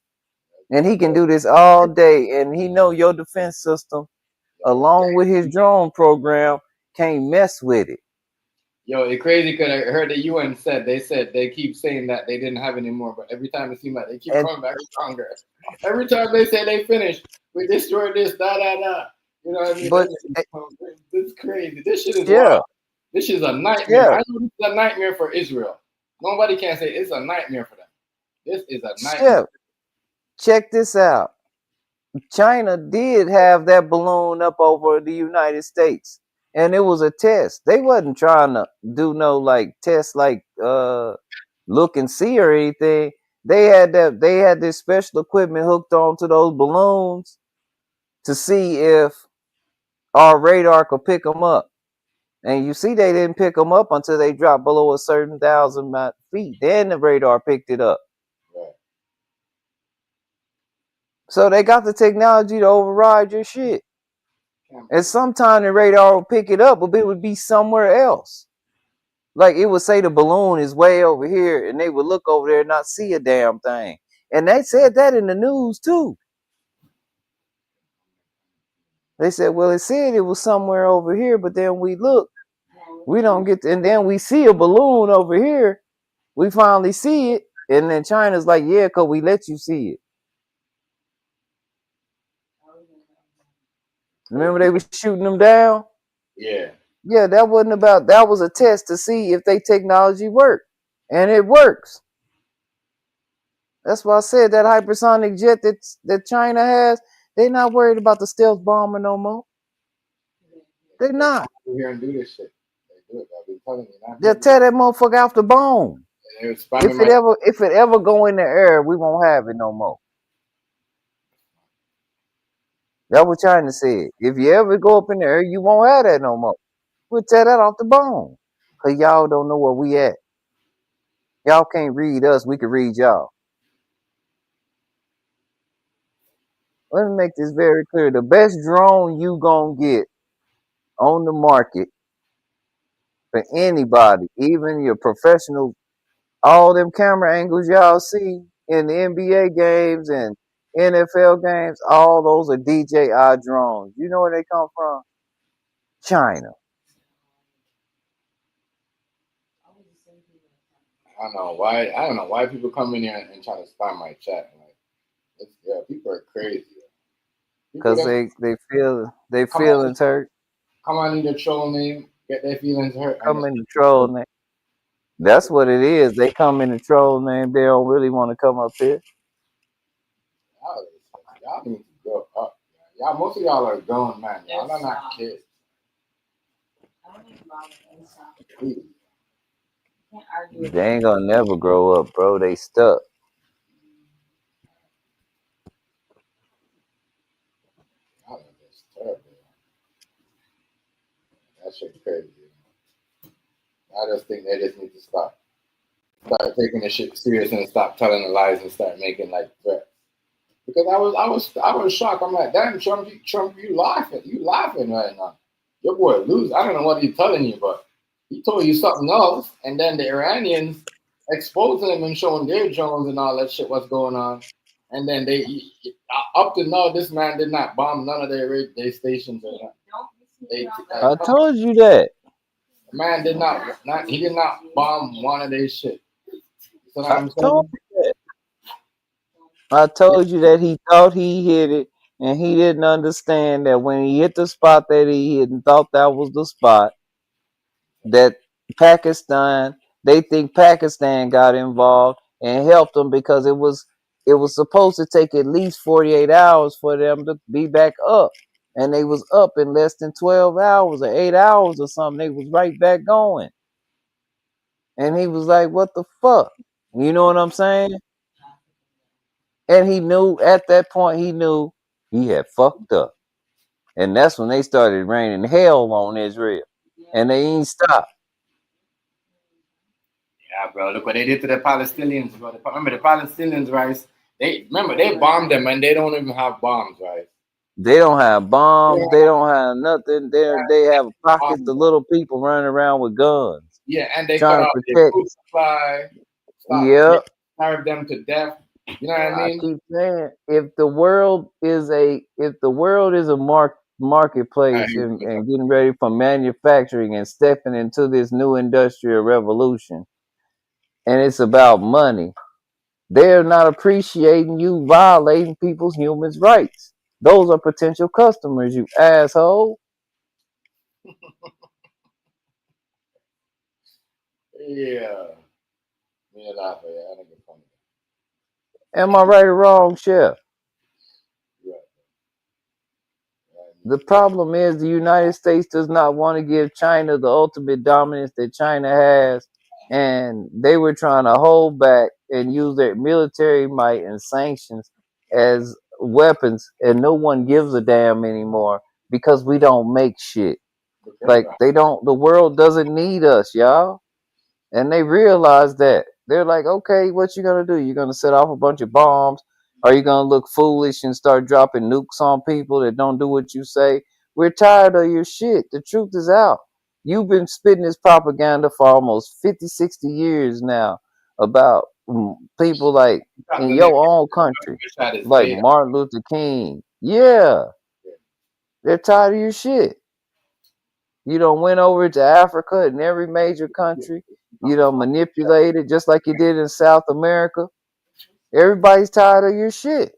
and he can do this all day. And he know your defense system, along with his drone program, can't mess with it. Yo, it's crazy because I heard the UN said they keep saying that they didn't have any more, but every time it seems like they keep coming back stronger. Every time they say they finished, we destroyed this, da. You know what I mean? But it's crazy. This shit is wild. This is a nightmare. I know this is a nightmare for Israel. Nobody can say it's a nightmare for them. This is a nightmare. Check this out. China did have that balloon up over the United States, and it was a test. They wasn't trying to do no test look and see or anything. They had this special equipment hooked onto those balloons to see if our radar could pick them up. And you see, they didn't pick them up until they dropped below a certain 1,000 feet. Then the radar picked it up. Right. So they got the technology to override your shit. And sometimes the radar will pick it up, but it would be somewhere else. Like it would say the balloon is way over here, and they would look over there and not see a damn thing. And they said that in the news too. They said, well, it said it was somewhere over here, but then we look, we don't get to, and then we see a balloon over here. We finally see it, and then China's like, yeah, because we let you see it. Remember they were shooting them down? Yeah. Yeah, that was a test to see if their technology worked. And it works. That's why I said that hypersonic jet that China has, they're not worried about the stealth bomber no more. They're not. Go here and do this shit. They do it. I've been telling you. They'll tear that motherfucker off the bone. If it ever go in the air, we won't have it no more. That's what China said. If you ever go up in the air, you won't have that no more. We'll tear that off the bone. Because y'all don't know where we at. Y'all can't read us. We can read y'all. Let me make this very clear. The best drone you gonna get on the market for anybody, even your professional, all them camera angles y'all see in the NBA games and NFL games, all those are DJI drones. You know where they come from? China. I don't know why people come in here and try to spam my chat. Like, people are crazy. Because they feelings hurt. Come on, either troll me, get their feelings hurt. Come in the troll me. That's what it is. They come in and troll, man. They don't really want to come up here. Y'all need to grow up. Y'all, most of y'all are grown man. Y'all are not kids. They ain't gonna never grow up, bro. They stuck. Y'all are just terrible. That shit crazy. I just think they just need to start taking this shit serious and stop telling the lies and start making like threats. Because I was shocked. I'm like, damn, Trump, you laughing right now. Your boy lose. I don't know what he's telling you, but he told you something else, and then the Iranians exposing him and showing their drones and all that shit, what's going on. And then up to now, this man did not bomb none of their stations or nothing. I told you that. The man did he did not bomb one of their shit. You know what I'm told saying? you that. I told you that he thought he hit it, and he didn't understand that when he hit the spot that he hit and thought that was the spot, that Pakistan, they think Pakistan got involved and helped them because it was supposed to take at least 48 hours for them to be back up. And they was up in less than 12 hours or 8 hours or something. They was right back going. And he was like, what the fuck? You know what I'm saying? And he knew at that point, he had fucked up. And that's when they started raining hell on Israel. And they ain't stopped. Yeah, bro. Look what they did to the Palestinians, bro. Remember the Palestinians, right? They bombed them and they don't even have bombs, right? They don't have bombs. Yeah. They don't have nothing. They have pockets of little people running around with guns. Yeah, and they cut trying to off their protect. food supply, Yep. starve them to death. You know what I I mean? keep saying, if the world is a marketplace and getting ready for manufacturing and stepping into this new industrial revolution, and it's about money, they're not appreciating you violating people's human rights. Those are potential customers, you asshole. Yeah. Me and I, yeah, I think it's funny. Am I right or wrong, Chef? The problem is the United States does not want to give China the ultimate dominance that China has, and they were trying to hold back and use their military might and sanctions as weapons, and no one gives a damn anymore because we don't make shit. Like the world doesn't need us, y'all. And they realize that. They're like, okay, what you gonna do? You gonna set off a bunch of bombs? Are you gonna look foolish and start dropping nukes on people that don't do what you say? We're tired of your shit. The truth is out. You've been spitting this propaganda for almost 50, 60 years now about people like in your own country, like Martin Luther King. Yeah, they're tired of your shit. You don't went over to Africa in every major country. You don't manipulate it just like you did in South America. Everybody's tired of your shit.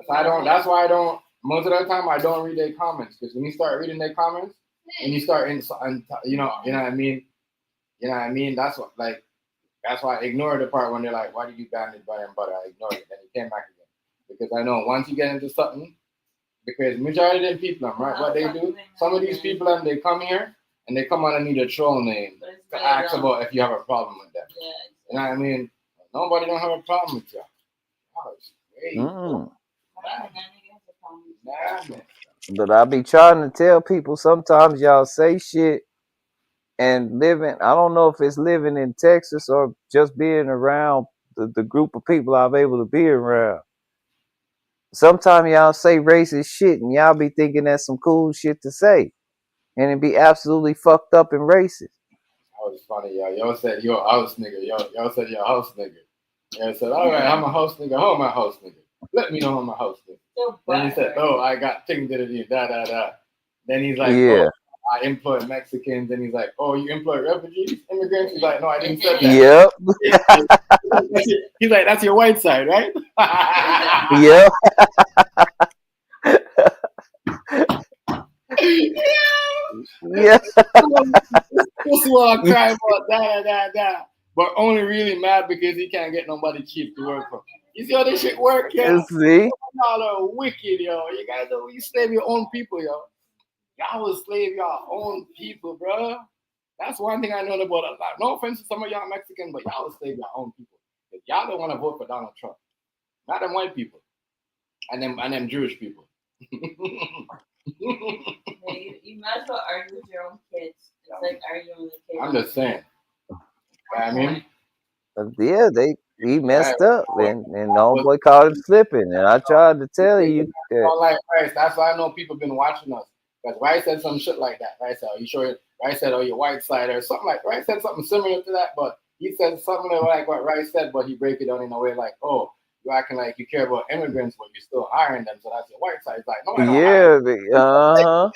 That's why I don't. Most of the time, I don't read their comments because when you start reading their comments and you start you know what I mean. You know what I mean. That's why I ignore the part when they're like, "Why did you ban it, butter and butter?" I ignored it, and it came back again because I know once you get into something, because majority of them people, right? What they do, some of these people, they come here and they come on and need a troll name to ask about if you have a problem with them. You know what I mean? Nobody don't have a problem with you. But I be trying to tell people sometimes y'all say shit and living. I don't know if it's living in Texas or just being around the group of people I've able to be around. Sometimes y'all say racist shit and y'all be thinking that's some cool shit to say. And it be absolutely fucked up and racist. That was funny, y'all. Y'all said you're a house nigga. Y'all said you're a house nigga. Y'all said, all right, I'm a house nigga. Who am I house nigga? Let me know I'm a house nigga. Then he said, oh, I got things to do, da da da. Then he's like, yeah. Oh, I employ Mexicans. And he's like, oh, you employ refugees, immigrants? He's like, no, I didn't say that. Yep. He's like, that's your white side, right? Yep. Yeah. Just want to cry about that. But only really mad because he can't get nobody cheap to work for. You see how this shit work, yo? See? Y'all are wicked, yo. You guys are you slave your own people, yo. Y'all will slave your own people, bro. That's one thing I know about a lot. No offense to some of y'all Mexican, but y'all will slave your own people. If y'all don't want to vote for Donald Trump, not them white people, and them Jewish people. You might as well argue with your own kids. It's like arguing with kids. I'm just saying. I mean, Yeah, he messed up, and homeboy caught him slipping. And I tried to tell you that. Like Rice, that's why I know people been watching us. Because Rice said some shit like that. Rice said, "Are you sure?" Rice said, "Oh, you're white side," or something like. Rice said something similar to that, but he said something like what Rice said, but he break it down in a way like, "Oh, you're acting like you care about immigrants, but you're still hiring them, so that's your white side." It's like, no, I don't hire Yeah,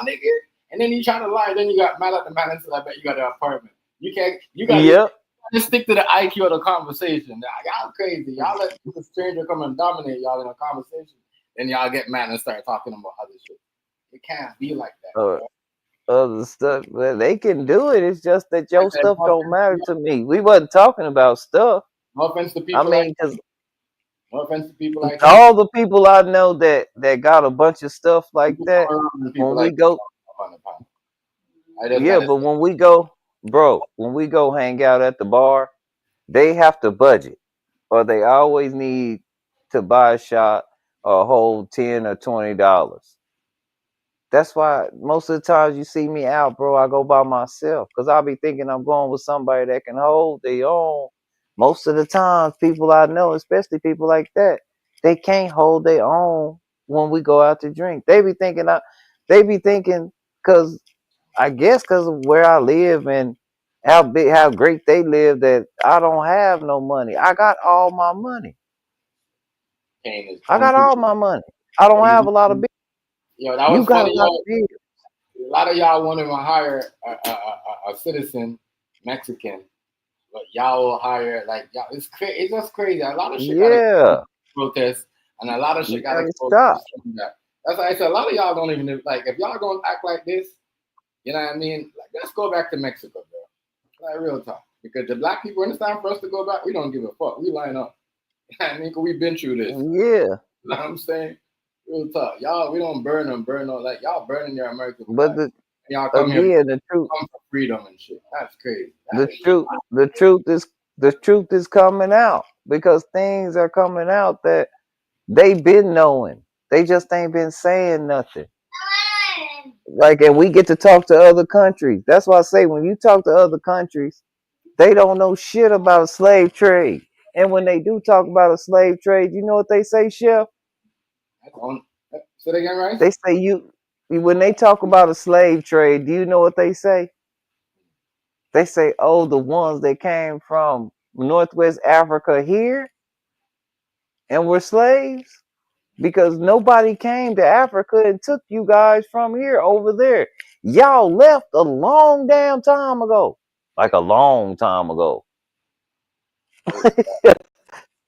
nigga. And then you try to lie, then you got mad at the man and said, "I bet you got an apartment." You can't. You got to Yep. just stick to the IQ of the conversation. Y'all crazy. Y'all let the stranger come and dominate y'all in a conversation, then y'all get mad and start talking about other shit. It can't be like that. Other stuff, well, they can do it. It's just that your said, stuff no don't matter to me. We wasn't talking about stuff. offense to I people mean, because no offense to people like all the people I know that got a bunch of stuff like that, people when we like go, I yeah, but when we go, bro, when we go hang out at the bar, they have to budget, or they always need to buy a shot or a whole $10 or $20. That's why most of the times you see me out, bro, I go by myself because I'll be thinking I'm going with somebody that can hold their own. Most of the times, people I know, especially people like that, they can't hold their own when we go out to drink. They be thinking, because I guess because of where I live and how great they live, that I don't have no money. I got all my money. I got all my money. I don't have a lot of bills. Yo, that You was got a funny, lot yo. of bills. A lot of y'all want to hire a citizen Mexican, but y'all will hire like y'all. It's just crazy. A lot of shit gotta Yeah. protest, and a lot of You shit gotta gotta go. stop. That's why I said a lot of y'all don't even like. If y'all gonna act like this, you know what I mean? Like, let's go back to Mexico, bro. Like real talk. Because the black people, when it's time for us to go back, we don't give a fuck. We line up. You know what I mean? 'Cause we've been through this. Yeah. You know what I'm saying? Real talk. Y'all, we don't burn them, like y'all burning your American flag. But Y'all come here the truth, come for freedom and shit. That's crazy. the truth is coming out because things are coming out that they been knowing. They just ain't been saying nothing. Like, and we get to talk to other countries. That's why I say when you talk to other countries, they don't know shit about a slave trade. And when they do talk about a slave trade, you know what they say, Chef? Say that again, right? They say when they talk about a slave trade, do you know what they say? They say, oh, the ones that came from Northwest Africa here and were slaves, because nobody came to Africa and took you guys from here over there. Y'all left a long damn time ago. Like a long time ago.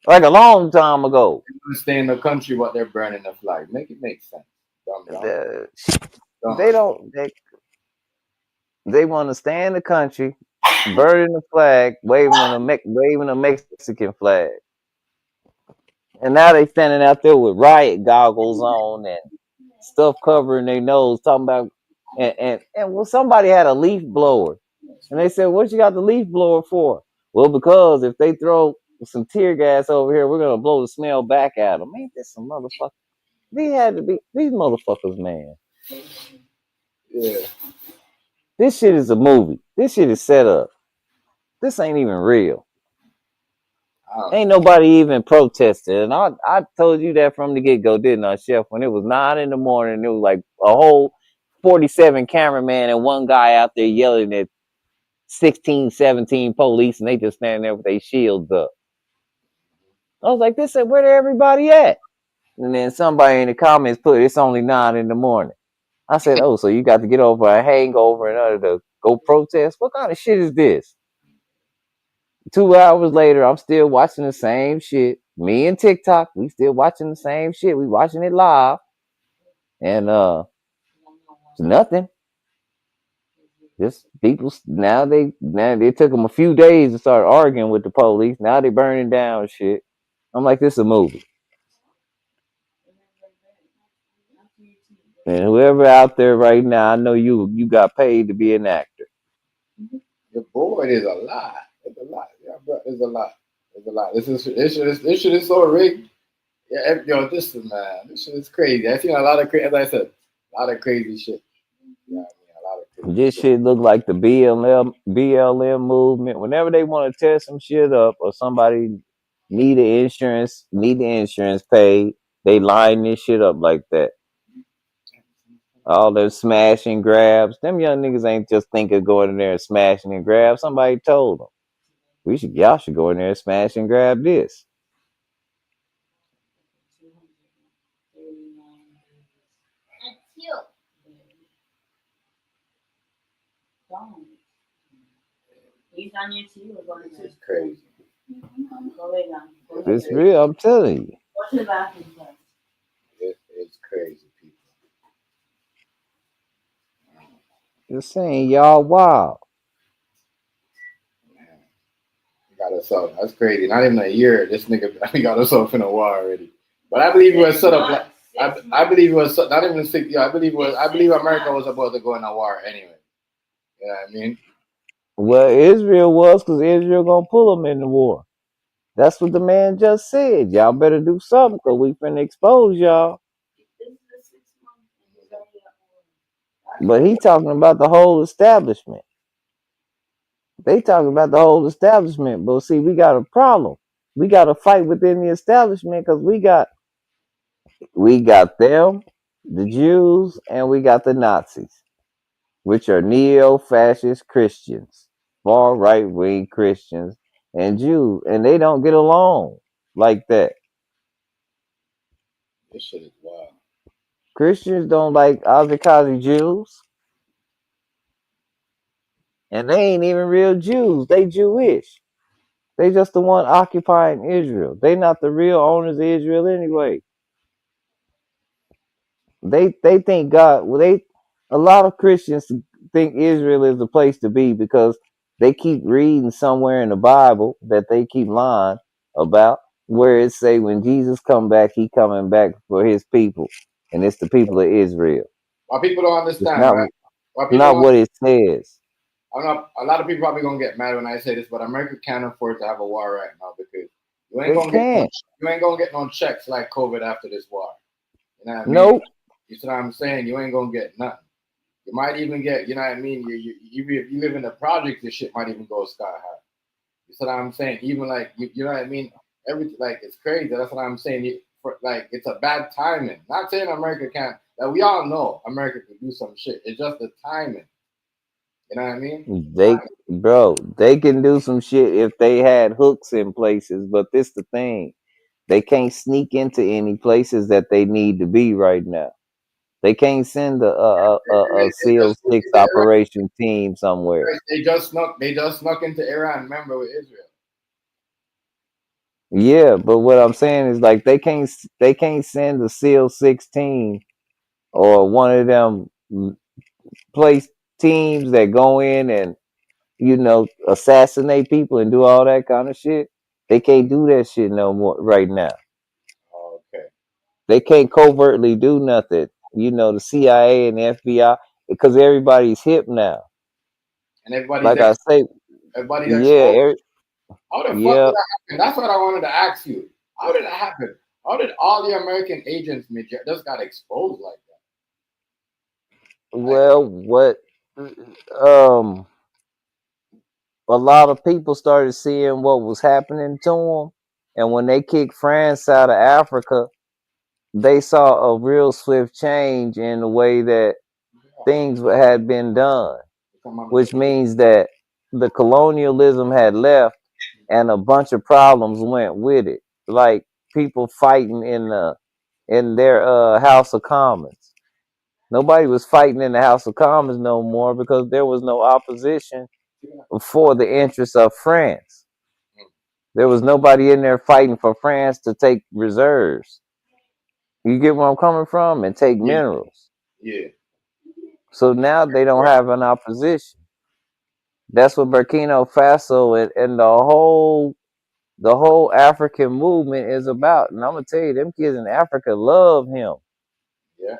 Like a long time ago. They stay in the country, but they're burning the flag. Make it make sense. They don't. They want to stay in the country, burning the flag, waving a Mexican flag, and now they standing out there with riot goggles on and stuff covering their nose, talking about and well, somebody had a leaf blower, and they said, "What you got the leaf blower for?" Well, because if they throw some tear gas over here, we're gonna blow the smell back at them. Ain't this some motherfucker? These motherfuckers, man. Yeah. This shit is a movie. This shit is set up. This ain't even real. Ain't nobody even protesting. And I told you that from the get-go, didn't I, Chef? When it was 9 in the morning, it was like a whole 47 cameraman and one guy out there yelling at 16, 17 police, and they just standing there with their shields up. I was like, where everybody at? And then somebody in the comments put, it's only 9 in the morning. I said, oh, so you got to get over a hangover in order to go protest? What kind of shit is this? 2 hours later, I'm still watching the same shit. Me and TikTok, we still watching the same shit. We watching it live. And it's nothing. Just people now they took them a few days to start arguing with the police. Now they burning down shit. I'm like, this is a movie. And whoever out there right now, I know you got paid to be an actor. The boy is a lot. It's a lot. Yeah, bro, it's a lot. It's a lot. This shit is so rigged. Yeah, yo, this is man. This shit is crazy. I seen a lot of as I said, a lot of crazy shit. Yeah, I mean, a lot of crazy This shit look like the BLM movement. Whenever they want to tear some shit up or somebody need the insurance paid, they line this shit up like that. All them smash and grabs. Them young niggas ain't just think of going in there and smashing and grab. Somebody told them. Y'all should go in there and smash and grab this. He's on your team. It's crazy. It's real, I'm telling you. What's the bathroom place? It's crazy, people. Just saying, y'all wild. He got himself. That's crazy. Not even a year. This nigga he got himself in a war already. But I believe it was set up like I believe it was not even 6 years. I believe America was about to go in a war anyway. You know what I mean? Well, Israel was because Israel gonna pull them in the war. That's what the man just said. Y'all better do something because we finna expose y'all. But he talking about the whole establishment. They talking about the whole establishment. But see, we got a problem. We got to fight within the establishment because we got them, the Jews, and we got the Nazis, which are neo-fascist Christians, far right-wing Christians and Jews, and they don't get along like that. This shit is wild. Christians don't like Ashkenazi Jews, and they ain't even real Jews. They Jewish. They just the one occupying Israel. They not the real owners of Israel anyway. They think God. Well, a lot of Christians think Israel is the place to be because they keep reading somewhere in the Bible that they keep lying about, where it say when Jesus come back, he coming back for his people, and it's the people of Israel. Why people don't It's understand, right? Why people not don't what it says. I'm not. A lot of people probably gonna get mad when I say this, but America can't afford to have a war right now because you ain't They gonna get can't. you ain't gonna get no checks like COVID after this war. You know what I mean? Nope. You see what I'm saying? You ain't gonna get nothing. You might even get, you know what I mean? If you live in the projects, this shit might even go sky high. You see what I'm saying? Even like you know what I mean? Everything like it's crazy. That's what I'm saying. Like it's a bad timing. Not saying America can't. Like we all know America can do some shit. It's just the timing. You know what I mean? They can do some shit if they had hooks in places, but this the thing. They can't sneak into any places that they need to be right now. They can't send a SEAL Six operation team somewhere. They just snuck into Iran. Remember with Israel. Yeah, but what I'm saying is like they can't send a SEAL 16 or one of them place teams that go in and assassinate people and do all that kind of shit. They can't do that shit no more right now. Okay. They can't covertly do nothing. The CIA and the FBI because everybody's hip now. And everybody's Like I say, everybody's exposed. yeah, How the fuck yeah. did that happen? That's what I wanted to ask you. How did that happen? How did all the American agents just got exposed like that? Well, what a lot of people started seeing what was happening to them, and when they kicked France out of Africa, they saw a real swift change in the way that things had been done, which means that the colonialism had left and a bunch of problems went with it, like people fighting in their House of Commons. Nobody was fighting in the House of Commons no more because there was no opposition for the interests of France. There was nobody in there fighting for France to take reserves. You get where I'm coming from? And take minerals. Yeah. So now they don't have an opposition. That's what Burkina Faso and the whole African movement is about. And I'm gonna tell you, them kids in Africa love him. Yeah.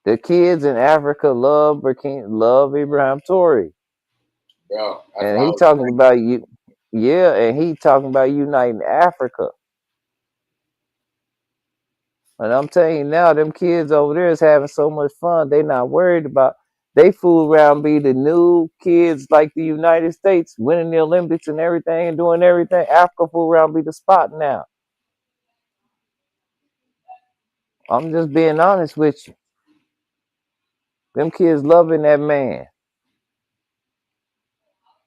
The kids in Africa love Ibrahim Toure. Bro, that's And why I he was talking about you, yeah, and he talking about uniting Africa. And I'm telling you now, them kids over there is having so much fun. They not worried about they fool around be the new kids like the United States winning the Olympics and everything and doing everything. Africa fool around be the spot now. I'm just being honest with you. Them kids loving that man.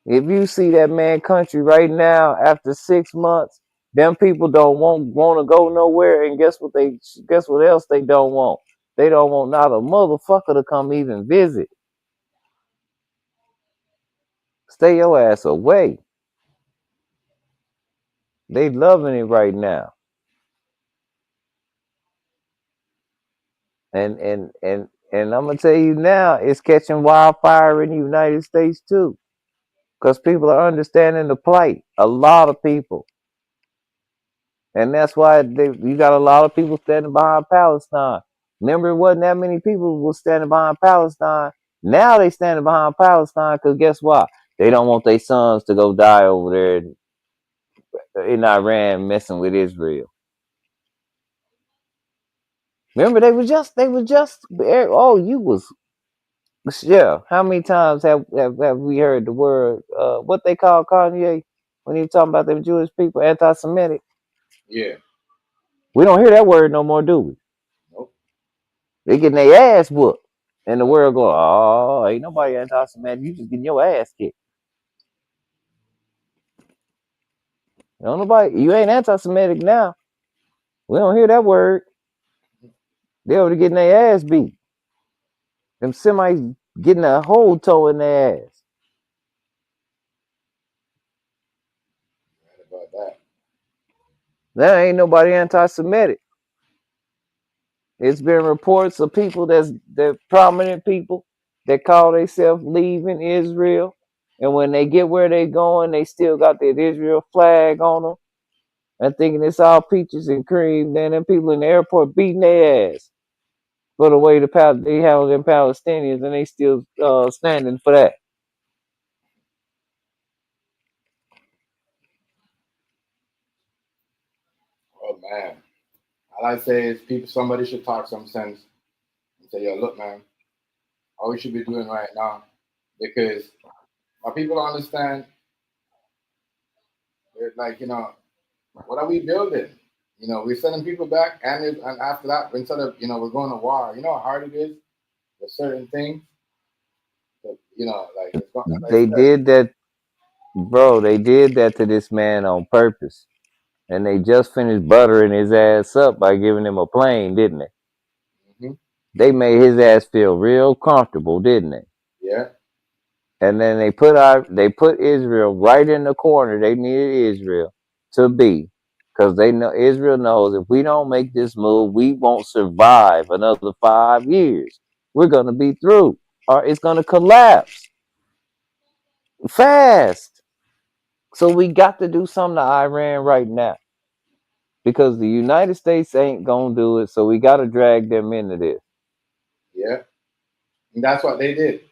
If you see that man country right now after 6 months, them people don't want to go nowhere. And guess what else they don't want? They don't want not a motherfucker to come even visit. Stay your ass away. They loving it right now. And I'm gonna tell you now, it's catching wildfire in the United States too. Because people are understanding the plight. A lot of people. And that's why you got a lot of people standing behind Palestine. Remember, it wasn't that many people were standing behind Palestine. Now they standing behind Palestine because guess what? They don't want their sons to go die over there in Iran messing with Israel. Remember, they were just. Oh, you was. Yeah. How many times have we heard the word? What they call Kanye when he talking about them Jewish people, anti-Semitic? Yeah. We don't hear that word no more, do we? Nope. They getting their ass whooped. And the world go, oh, ain't nobody anti-Semitic. You just getting your ass kicked. Don't nobody, you ain't anti-Semitic now. We don't hear that word. They over getting their ass beat. Them Semites getting a whole toe in their ass. Right about that. There ain't nobody anti-Semitic. It's been reports of people that prominent people that call themselves leaving Israel. And when they get where they going, they still got that Israel flag on them. And thinking it's all peaches and cream. Then them people in the airport beating their ass for the way they handle them Palestinians, and they still standing for that. Oh man. All I say is somebody should talk some sense and say, yo, look, man, all we should be doing right now, because my people understand, they're like, what are we building? We're sending people back, and after that, instead of, we're going to war. You know how hard it is with certain things? But, like, it's not, like I They said, did that, bro. They did that to this man on purpose, and they just finished buttering his ass up by giving him a plane, didn't they? hmm They made his ass feel real comfortable, didn't they? yeah, And then they put Israel right in the corner they needed Israel to be, because they know Israel knows if we don't make this move, we won't survive another 5 years. We're gonna be through, or it's gonna collapse fast. So we got to do something to Iran right now, because the United States ain't gonna do it. So we got to drag them into this. yeah. And that's what they did.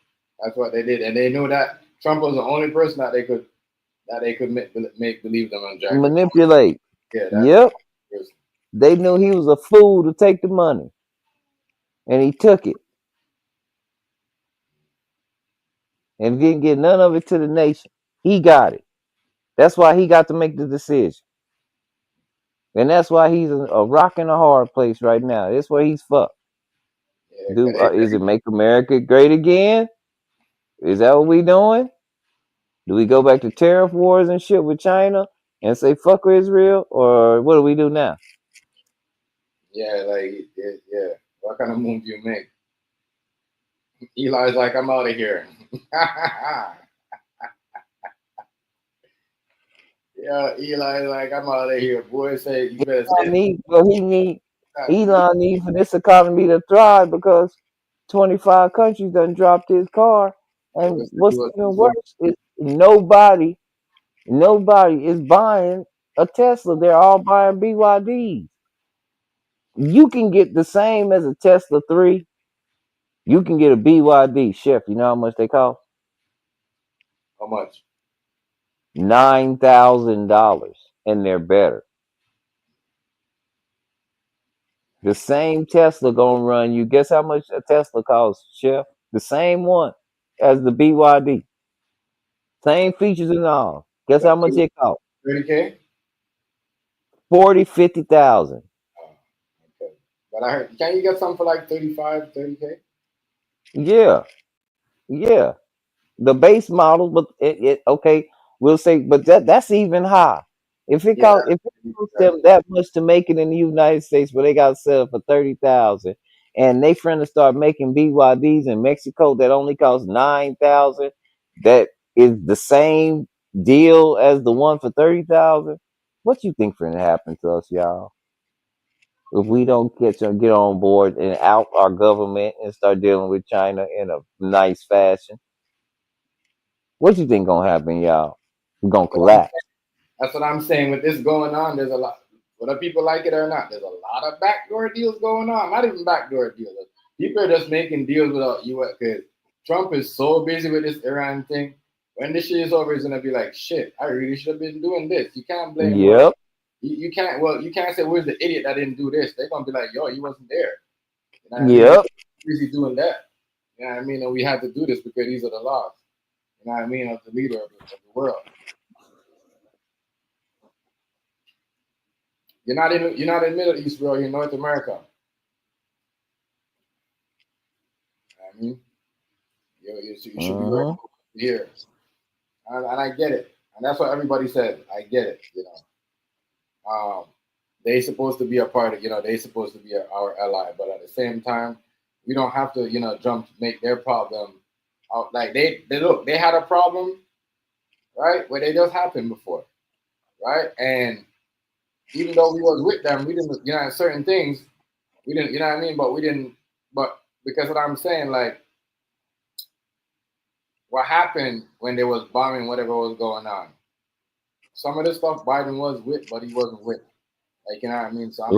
That's what they did. And they knew that Trump was the only person that they could make believe them on Jack. Manipulate. Yeah, that's Yep. the person. They knew he was a fool to take the money, and he took it. And didn't get none of it to the nation. He got it. That's why he got to make the decision. And that's why he's a rock in a hard place right now. That's where he's fucked. Is it make America great again? Is that what we doing? Do we go back to tariff wars and shit with China and say fuck Israel? Or what do we do now? Yeah, like, yeah. What kind of move do you make? Eli's like, I'm out of here. Yeah, Eli's like, I'm out of here. Boy, say, you better say. Elon need for this economy to thrive, because 25 countries done dropped his car. And what's even worse is nobody is buying a Tesla. They're all buying BYDs. You can get the same as a Tesla 3. You can get a BYD. Chef, you know how much they cost? How much? $9,000, and they're better. The same Tesla gonna run you. Guess how much a Tesla costs, Chef? The same one as the BYD. Same features and all. Guess how much it costs? 30K? 40, 50,000. Okay. But I heard, can you get something for like 35, 30K? Yeah, yeah. The base model, but it okay. We'll say, but that's even high. If it Yeah, costs, if it costs them that much to make it in the United States, where they got to sell it for 30,000, and they finna start making BYDs in Mexico that only cost 9,000, that is the same deal as the one for 30,000. What you think finna happen to us, y'all? If we don't get on board and out our government and start dealing with China in a nice fashion, what you think gonna happen, y'all? We're gonna collapse. That's what I'm saying. With this going on, there's a lot. Whether people like it or not, there's a lot of backdoor deals going on. Not even backdoor deals. People are just making deals without U.S. because Trump is so busy with this Iran thing. When this shit is over, he's gonna be like, "Shit, I really should have been doing this." You can't blame. Yep. You can't. Well, you can't say where's the idiot that didn't do this. They're gonna be like, "Yo, he wasn't there." You know what I mean? Yep. Busy doing that. You know what I mean? And we had to do this because these are the laws. You know what I mean? Of the leader of the world. You're not in Middle East, bro. You're in North America. I mean, you should be right here, and I get it, and that's what everybody said. I get it. They supposed to be a part of. They supposed to be our ally, but at the same time, we don't have to, make their problem out. Like they had a problem, right? Where they just happened before, right? And even though we was with them, we didn't, certain things, we didn't, you know what I mean? But we didn't, but because what I'm saying, like, what happened when they was bombing whatever was going on? Some of the stuff Biden was with, but he wasn't with. Like, you know what I mean? So I'm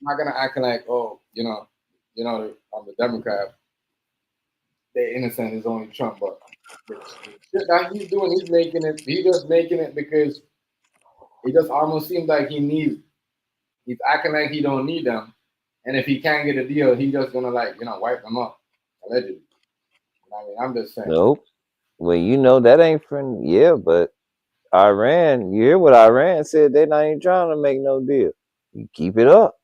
not gonna act like, oh, I'm the Democrat. They're innocent is only Trump, but the shit that he's doing, he's just making it because it just almost seems like he's acting like he don't need them. And if he can't get a deal, he's just gonna wipe them up. Allegedly. You know what I mean? I'm just saying. Nope. Well, that ain't from but Iran, you hear what Iran said, they're not even trying to make no deal. You keep it up,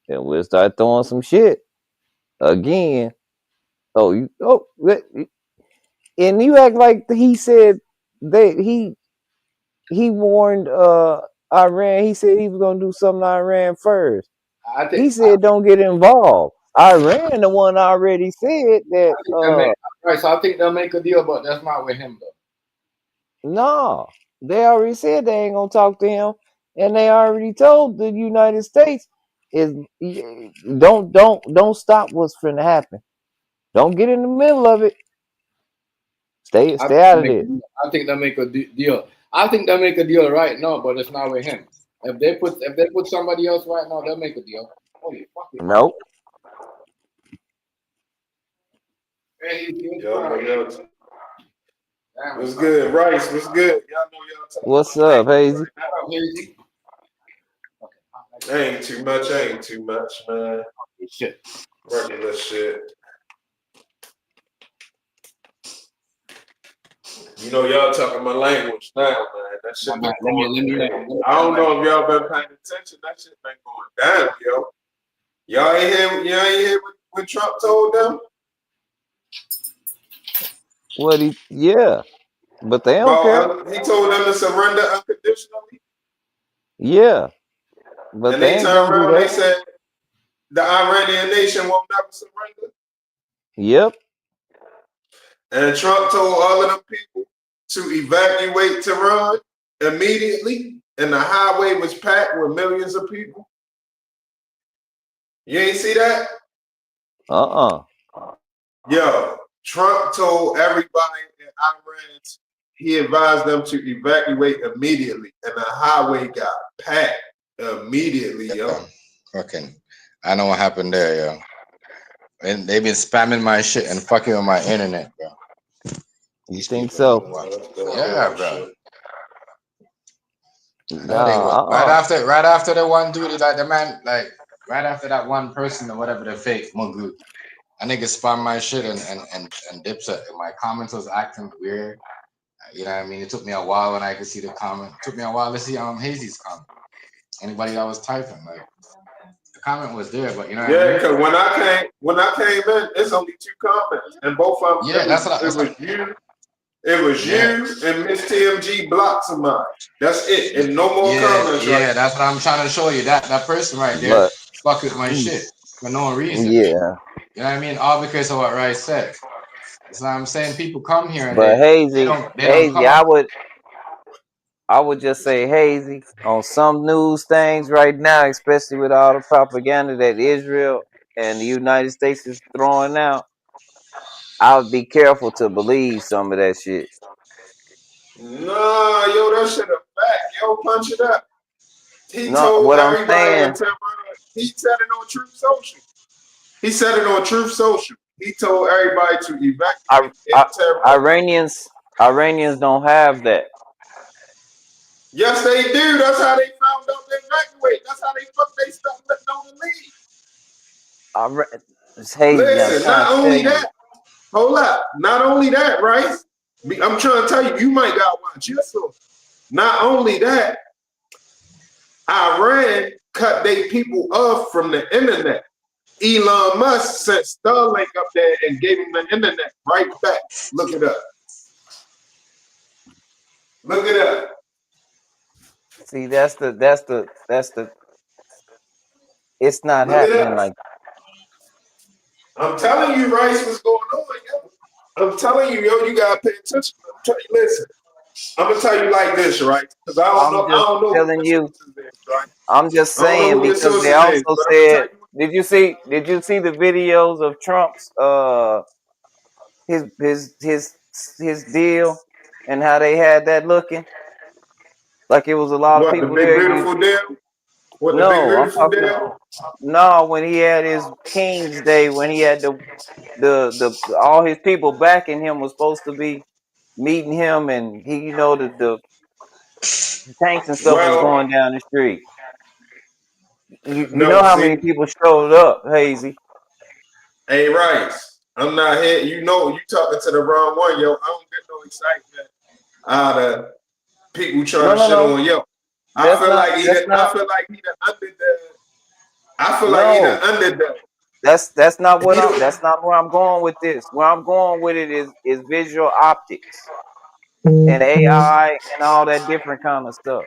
and we'll start throwing some shit again. And you act like he said he warned Iran. He said he was gonna do something to Iran first. He said don't get involved. Iran, the one already said that. So I think they'll make a deal, but that's not with him though. No, they already said they ain't gonna talk to him, and they already told the United States is don't stop what's finna happen. Don't get in the middle of it. Stay out of it. I think they'll make a deal. I think they'll make a deal right now, but it's not with him. If they put somebody else right now, they'll make a deal. Holy fucking nope. What's good, Rice? What's good? Y'all know y'all talking. What's up, Hazy? Ain't too much, man. Shit. Regular shit. Y'all talking my language now, man. That shit been going. I don't know if y'all been paying attention. That shit been going down, yo. Y'all ain't hear what Trump told them? But they don't care. He told them to surrender unconditionally. Yeah, but they ain't turned gonna around. do that. They said the Iranian nation will never surrender. Yep. And Trump told all of them people to evacuate Tehran immediately, and the highway was packed with millions of people. You ain't see that? Yo, Trump told everybody in Iran he advised them to evacuate immediately, and the highway got packed immediately, yo. Fucking, I know what happened there, yo. And they've been spamming my shit and fucking with my internet, bro. You think so? Yeah, bro. No, Right after the one dude, like the man, like right after that one person or whatever, the fake Mugu, I nigga spam my shit and dips it. My comments was acting weird. You know what I mean? It took me a while when I could see the comment. It took me a while to see Hazy's comment. Anybody that was typing, like the comment was there, but you know what I Yeah, mean? because when I came in, it's only 2 comments, and both of them. It was you and Miss TMG blocked somebody. That's it, and no more comments. Yeah, that's what I'm trying to show you. That person right there but fuck with my shit for no reason. yeah. You know what I mean? All because of what Rice said. That's what I'm saying. People come here and But they don't come up. I would just say Hazy on some news things right now, especially with all the propaganda that Israel and the United States is throwing out. I would be careful to believe some of that shit. Nah, yo, that shit a fact. Yo, punch it up. He No, told what I'm everybody saying, until he said it on Truth Social. He said it on Truth Social. He told everybody to evacuate. Iranians don't have that. Yes, they do. That's how they found out to evacuate. That's how they stuff letting on the lead. It's Hazy. Listen, not only that. Hold up. Not only that, right? I'm trying to tell you, you might got to watch yourself. Not only that, Iran cut their people off from the internet. Elon Musk sent Starlink up there and gave him the internet right back. Look it up. Look it up. See, that's the. It's not Look it happening up. like. I'm telling you, Rice, what's going on, yo. I'm telling you, yo, you gotta pay attention. Listen, I'm gonna tell you like this, right? Because I don't know. Telling you. Right? I'm just I don't know saying who your because they sources is, also but said. Did you see the videos of Trump's his deal and how they had that looking? Like it was a lot of what, the people big there. beautiful deal? What, the big No, I'm beautiful talking. deal? No, when he had his King's Day, when he had the all his people backing him was supposed to be meeting him, and he, the tanks and stuff was Well, going down the street. You no, know how see, many people showed up, Hazy? hey, Rice, I'm not here. You know, you talking to the wrong one, yo. I don't get no excitement out of people trying to shit on yo. I feel like he the underdog. That's not where I'm going with this. Where I'm going with it is visual optics and AI and all that different kind of stuff.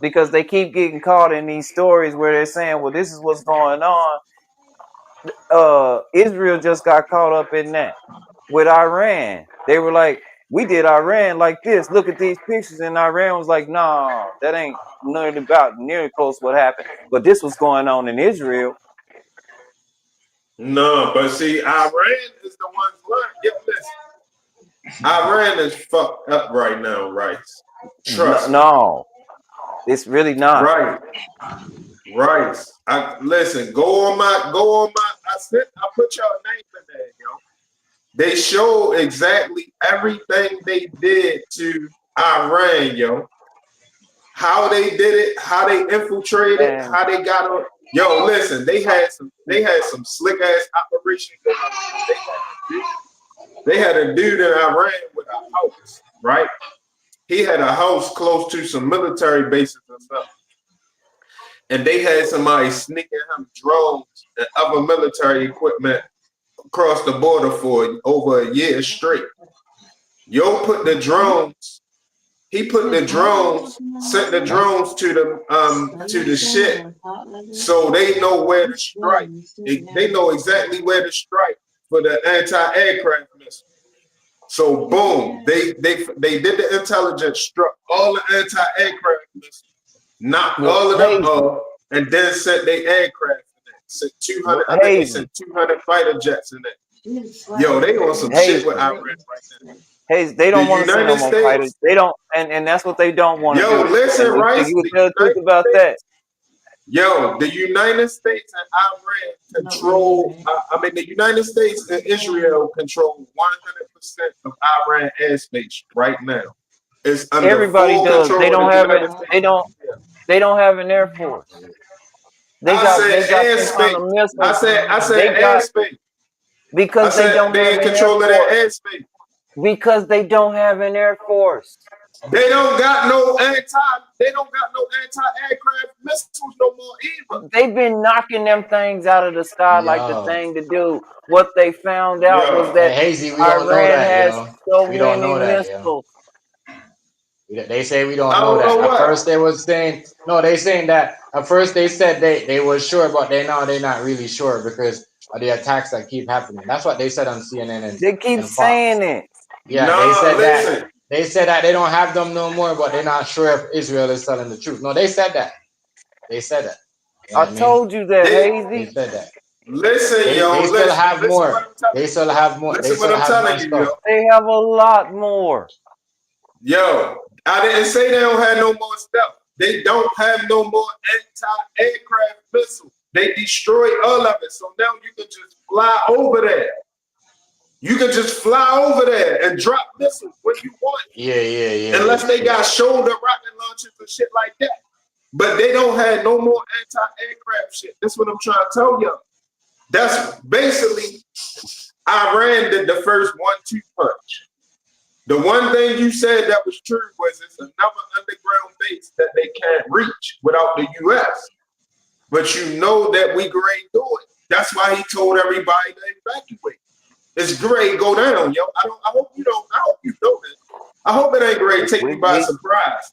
Because they keep getting caught in these stories where they're saying, well, this is what's going on. Israel just got caught up in that with Iran. They were like, we did Iran like this. Look at these pictures. And Iran was like, no, that ain't nearly close what happened. But this was going on in Israel. No, but see, Iran is the ones learning. Yo, listen. Iran is fucked up right now, Rice. Trust me. No, it's really not. Right. Listen, go on my I put your name in there, yo. They show exactly everything they did to Iran, yo. How they did it, how they infiltrated, how they got on. Yo, listen, they had some slick ass operations going on. They had a dude in Iran with a house, right? He had a house close to some military bases and stuff. And they had somebody sneaking him drones and other military equipment across the border for over a year straight. He put the drones, sent the drones to the ship, so they know where to strike. They know exactly where to strike for the anti-aircraft missile. So boom, they did the intelligence, struck all the anti-aircraft missiles, knocked all of them off, and then sent their aircraft in there. Sent 200, I think they sent 200 fighter jets in there. Yo, they on some Hey, shit with Iran right now. hey, they The don't want to send no United more fighters. States, They don't, and that's what they don't want to yo, do. listen, And Rice, you would the tell the truth United about that. States, yo, the United States and Iran control, the United States and Israel control 100% of Iran airspace right now. It's under Everybody full does. They control of don't the have it. United States. They don't have an air force. They I got said some kind airspace. of I missiles. They said got airspace. I because they said don't they have in an air control of their force. airspace. Because they don't have an air force. They don't got no anti-aircraft missiles no more either. They've been knocking them things out of the sky like the Yo, thing to do. What they found out was Yo, hey, that Hazy, we don't know Iran that, has yo. so We don't many know that, yo. missiles. They say we don't I know don't that. know At what. first they was saying no. They saying that at first they said they were sure, but they're not really sure because of the attacks that keep happening. That's what they said on CNN They keep and Fox. saying it. Yeah, Nah, listen. they said that they don't have them no more, but they're not sure if Israel is telling the truth. No, they said that. They said that. You know I what I mean? told you that, They They Hazy. said that. listen, They yo, still have listen what more. I'm telling They you, still yo. have more. They Listen what still I'm have more telling you, yo. stuff. They have a lot more. Yo, I didn't say they don't have no more stuff. They don't have no more anti-aircraft missiles. They destroyed all of it. So now you can just fly over there. You can just fly over there and drop missiles when you want. Yeah. Unless they got shoulder rocket launchers and shit like that. But they don't have no more anti-aircraft shit. That's what I'm trying to tell you. That's basically Iran did the first 1-2 punch. The one thing you said that was true was it's another underground base that they can't reach without the U.S. But you know that we great do it. That's why he told everybody to evacuate. It's great go down, yo. I hope you know this. I hope it ain't great take you by surprise.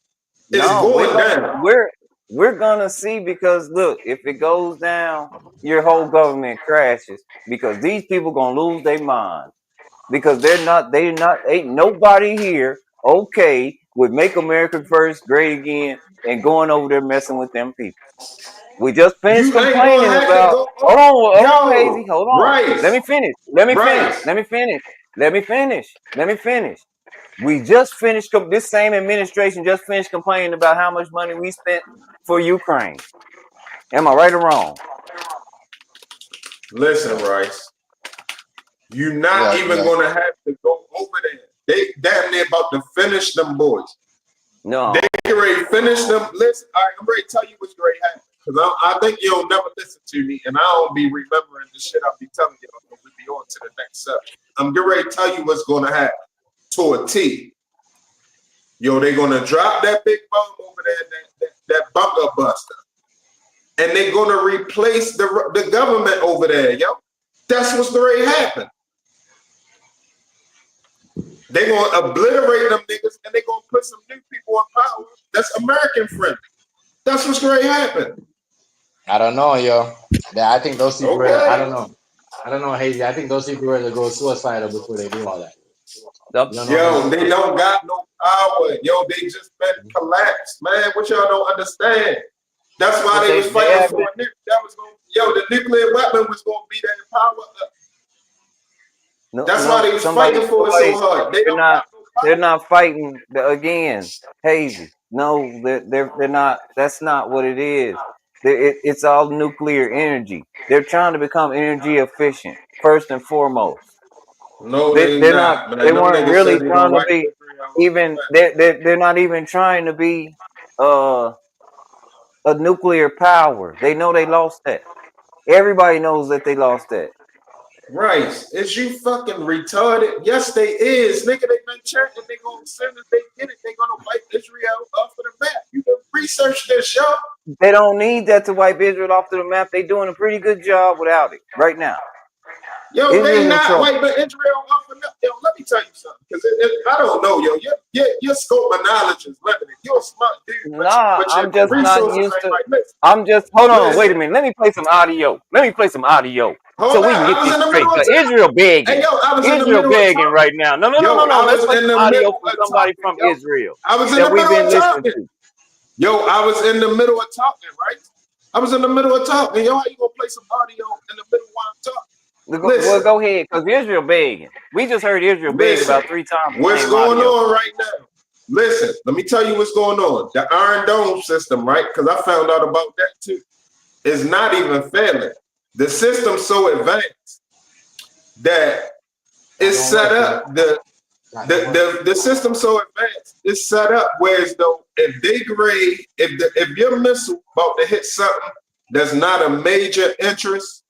It's going down. We're gonna see, because look, if it goes down, your whole government crashes, because these people gonna lose their mind, because ain't nobody here okay with Make America First Great Again and going over there messing with them people. We just finished You ain't gonna complaining have to about. go. Hold on, Yo, Hazy. Hold on. Rice, Let me finish. Let me finish. Rice. Let me finish. Let me finish. Let me finish. We just finished. This same administration just finished complaining about how much money we spent for Ukraine. Am I right or wrong? Listen, Rice. You're not even gonna have to go over there. They damn near about to finish them boys. No. They ready to finish them. Listen, all right, I'm ready to tell you what's great happening. Because I think you'll never listen to me, and I don't be remembering the shit I'll be telling you. We'll be on to the next subject. I'm getting ready to tell you what's gonna happen to a T. Yo, they're gonna drop that big bomb over there, that bunker buster, and they're gonna replace the government over there, yo. That's what's ready to happen. They're gonna obliterate them niggas, and they're gonna put some new people in power that's American friendly. That's what's gonna happen. I don't know, yo. I think those people. Okay. I don't know. I don't know, Hazy. I think those people ready to go suicidal before they do all that. Yo, they don't got no power. Yo, they just been collapsed, man. What y'all don't understand? That's why they was fighting for a the nuclear weapon was gonna be their power up. That's why they was fighting for it so hard. They're not fighting again, Hazy. No, they're not. That's not what it is. It's all nuclear energy. They're trying to become energy efficient first and foremost. No, They're not. man. They Them weren't niggas really said they gonna trying to wipe be Israel. They're not even trying to be a nuclear power. They know they lost that. Everybody knows that they lost that. Right. Is you fucking retarded? Yes, they is. Nigga, they been checking. They gonna send it. They get it. They gonna wipe Israel off of the map. You can research this, yo. They don't need that to wipe Israel off to the map. They're doing a pretty good job without it right now. Yo, Israel's they in not trouble. wiping Israel off of the map. Yo, let me tell you something. Because I don't know, yo. Your scope of knowledge is limited. You're a smart dude. Nah, but I'm your just not resources used ain't to. right. Listen. I'm just hold on. Listen. Wait a minute. Let me play some audio. So Hold we on, can get I was this in the straight. middle of So talking. Israel begging. Hey, yo, I was in the Israel middle of begging talking. right now. No. I Let's was play in some the audio middle from of somebody talking, from yo. Israel I was in that the we've middle been of listening talking. to. Yo, I was in the middle of talking, right? I was in the middle of talking. Yo, how you gonna play some audio in the middle while I'm talking? Well, go ahead, because Israel begging. We just heard Israel beg about 3 times. What's going on right now? Listen, let me tell you what's going on. The Iron Dome system, right? Because I found out about that too. Is not even failing. The system's so advanced that it's set up. The system's so advanced. It's set up whereas though if your missile about to hit something that's not a major interest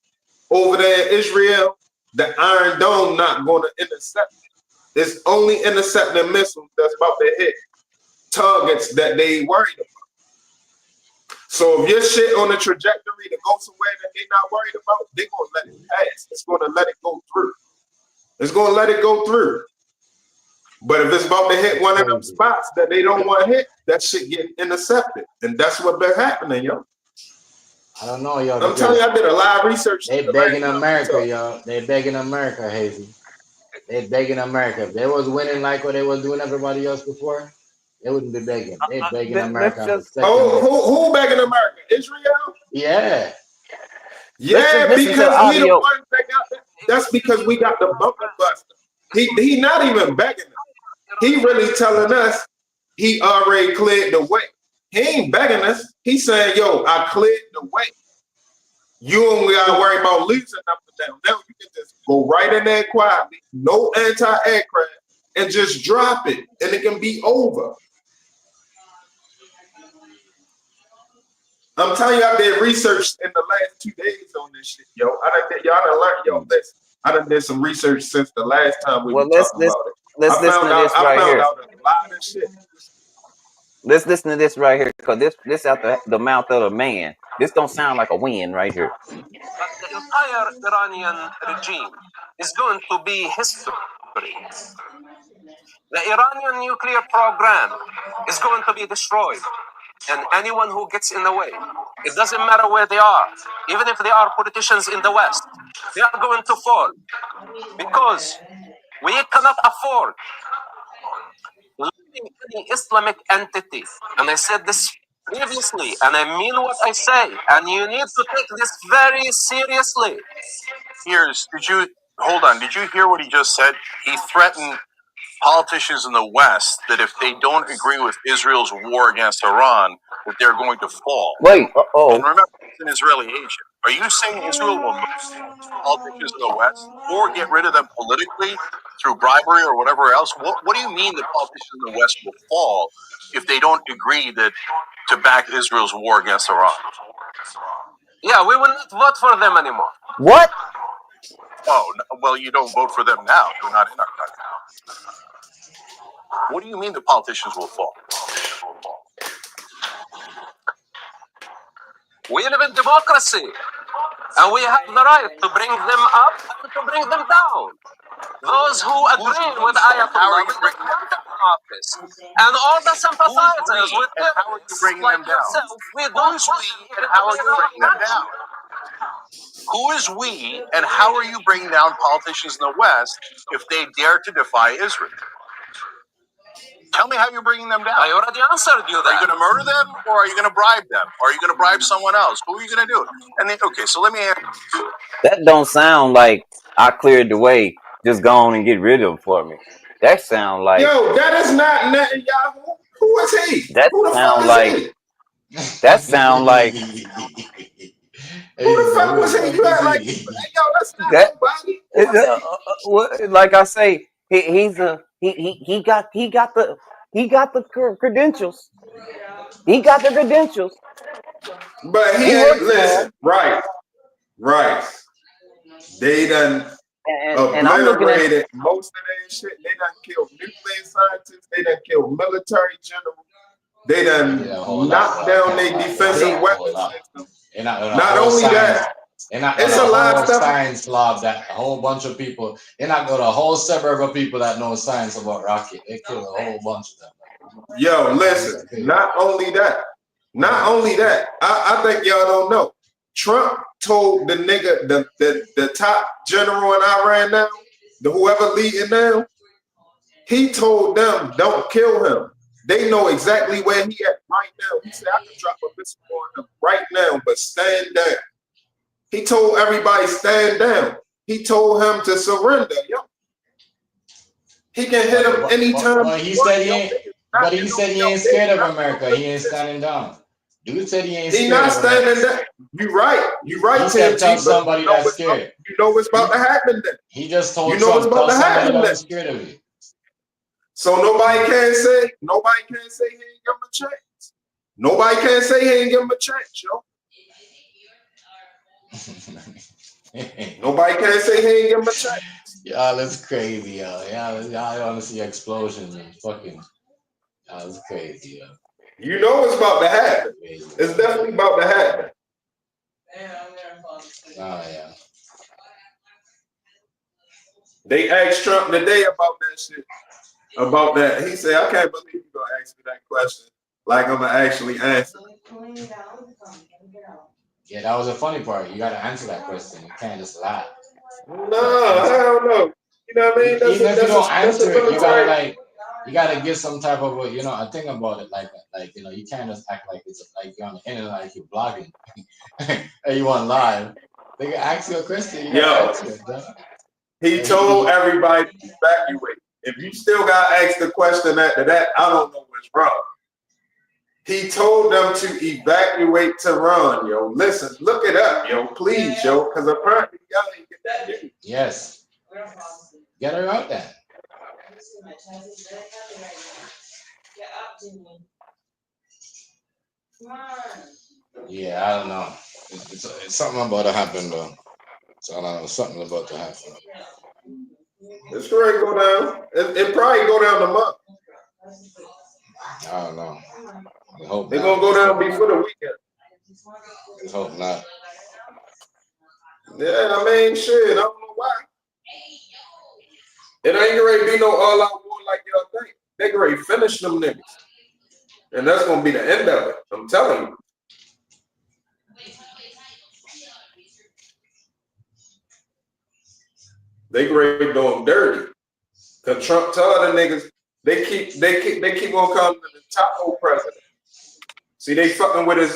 over there in Israel, the Iron Dome not going to intercept it. It's only intercepting missiles that's about to hit targets that they worried about. So if your shit on the trajectory to go somewhere that they're not worried about, they're going to let it pass. It's going to let it go through. It's going to let it go through. But if it's about to hit one of them spots that they don't want to hit, that shit get intercepted. And that's what been happening, yo. I don't know, yo. I'm telling you, I did a lot of research. They begging America, yo. They begging America, Hazy. They begging America. If they was winning like what they was doing everybody else before, they wouldn't be begging. They begging America. Who begging America? Israel? Yeah. Yeah, because we the ones that got that. That's because we got the bumper buster. He not even begging us. He really telling us he already cleared the way. He ain't begging us. He's saying, yo, I cleared the way. You only gotta worry about losing up and down. Now you can just go right in there quietly, no anti-aircraft, and just drop it, and it can be over. I'm telling you, I did research in the last 2 days on this shit, yo. Y'all done learned, yo, listen. I done did some research since the last time we were talking about it. Let's listen to this right here. I found out a lot of shit. Let's listen to this right here, because this out the mouth of a man. This don't sound like a win right here. The entire Iranian regime is going to be history. The Iranian nuclear program is going to be destroyed. And anyone who gets in the way, it doesn't matter where they are, even if they are politicians in the West, they are going to fall. Because we cannot afford letting any Islamic entity, and I said this previously, and I mean what I say, and you need to take this very seriously. Did you hear what he just said? He threatened politicians in the West that if they don't agree with Israel's war against Iran, that they're going to fall. Wait, And remember, he's an Israeli agent. Are you saying Israel will move politicians in the West or get rid of them politically through bribery or whatever else? What do you mean that politicians in the West will fall if they don't agree to back Israel's war against Iran? Yeah, we will not vote for them anymore. What? Oh, well, you don't vote for them now. You're not in our country. What do you mean the politicians will fall? We live in democracy, and we have the right to bring them up and to bring them down. Those who agree with Ayatollah will not come to office, and all the sympathizers with terrorists like yourself, we don't and how are you bringing them down? Who is we, and how are you bringing down politicians in the West if they dare to defy Israel? Tell me how you're bringing them down. I already answered you that. Are you going to murder them, or are you going to bribe them? Or are you going to bribe someone else? Who are you going to do? And then, okay, so let me ask you. That don't sound like I cleared the way. Just go on and get rid of them for me. That sound like yo. That is not Netanyahu. Who is he? That who the sound fuck like. is he? That sound like. Who the fuck was he? You act like yo. That's not nobody. Like I say, he got the credentials. He got the credentials. But he ain't listen. Right. They done obliterated most of their shit. They done killed nuclear scientists. They done killed military generals. They done knocked down their defensive weapons system. Not only that, it's a lot of stuff. Science lab that a whole bunch of people. They're not got a whole suburb of people that know science about rocket. They killed a whole bunch of them. Yo, listen. Not only that. I think y'all don't know. Trump told the nigga, the top general in Iran now, whoever leading now, he told them, don't kill him. They know exactly where he at right now. He said, I can drop a missile on him right now, but stand down. He told everybody, stand down. He told him to surrender. Yo. He can hit him anytime. But he said he ain't. But he said he ain't scared of America. He ain't standing down. Dude said he ain't He scared not of America. standing down. You right. You right, He said tell TNT, but somebody that's scared. you know what's about to happen then. He just told You know what's Trump, about tell to somebody happen that then. was scared of you. So nobody can say he ain't give him a chance. Nobody can say he ain't give him a chance, yo. Nobody can say he ain't give him a chance. Y'all, that's crazy, yo. Y'all want to see explosions and fucking. Y'all, that's crazy, yo. You know what's about to happen. It's definitely about to happen. Oh yeah. They asked Trump today about that shit. About that. He said, I can't believe you're gonna ask me that question. Like I'm gonna actually answer. Yeah, that was a funny part. You gotta answer that question. You can't just lie. No, I don't know. You know what I mean? Even if you don't answer it, you gotta military. you gotta give some type of a, a thing about it. Like you can't just act like it's like you're on the internet, like you're blogging, and you on live. They can ask you a question, you gotta answer it. Dog. He told everybody to evacuate. If you still got asked the question after that, I don't know what's wrong. He told them to evacuate Tehran, yo. Listen, look it up, yo, please, yo, because apparently y'all ain't get that news. Yes. Get her out there. Yeah, I don't know. It's something about to happen though. So I don't know, something about to happen. It's going to go down. It probably go down the month. I don't know. I hope they're not. Gonna go down before the weekend. Let's hope not. Yeah, I mean, shit, I don't know why. It ain't ready to be no all-out war like y'all think. They ready to finish them niggas. And that's gonna be the end of it. I'm telling you. They ready to do them dirty. Cause Trump told the niggas they keep on calling him the taco president. See, they fucking with his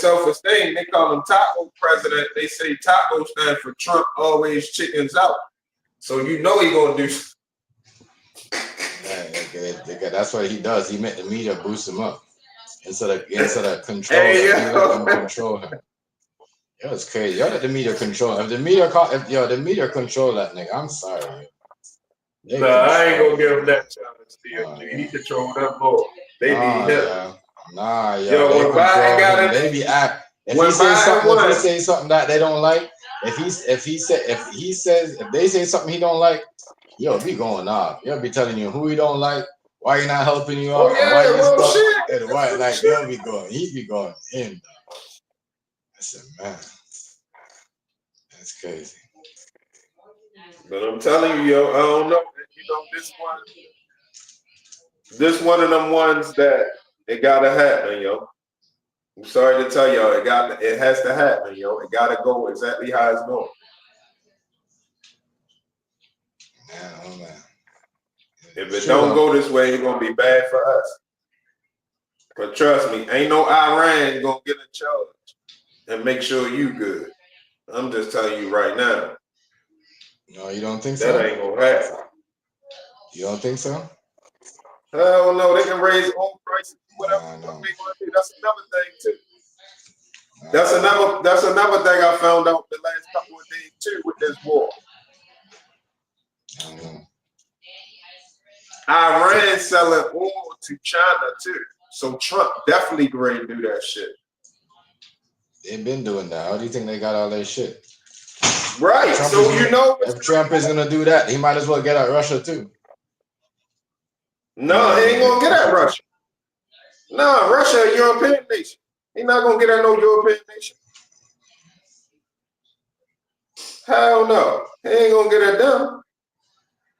self-esteem. They call him taco president. They say taco stand for Trump always chickens out. So you know he gonna do. Yeah, that's what he does. He make the media boost him up instead of control him. He let them control him. Yo, it's crazy. Y'all let the media control. If the media control that nigga, I'm sorry. Nah, I ain't gonna give him that chance. He control them more. They need him. Nah, Yo, when Biden got it, they be act. If he say something that they don't like, if they say something he don't like, yo, be going off. You'll be telling you who he don't like, why he not helping you out, and why you stuck, and why they'll be going. He be going in. I said, man, that's crazy. But I'm telling you, yo, I don't know. You know, this one of them ones that it gotta happen, yo. I'm sorry to tell y'all, it has to happen, yo. It gotta go exactly how it's going. Man. If it don't go this way, it's gonna be bad for us. But trust me, ain't no Iran gonna get in charge and make sure you good. I'm just telling you right now. No, you don't think so? That ain't gonna happen. You don't think so? Hell no, they can raise oil prices, whatever they want to do. That's another thing too. That's another thing I found out the last couple of days too with this war. Iran selling oil to China too. So Trump definitely ready to do that shit. They've been doing that. How do you think they got all their shit? Right. If Trump is gonna do that, he might as well get at Russia too. No, he ain't gonna get at Russia. No, Russia a European nation. He not gonna get at no European nation. Hell no. He ain't gonna get at them.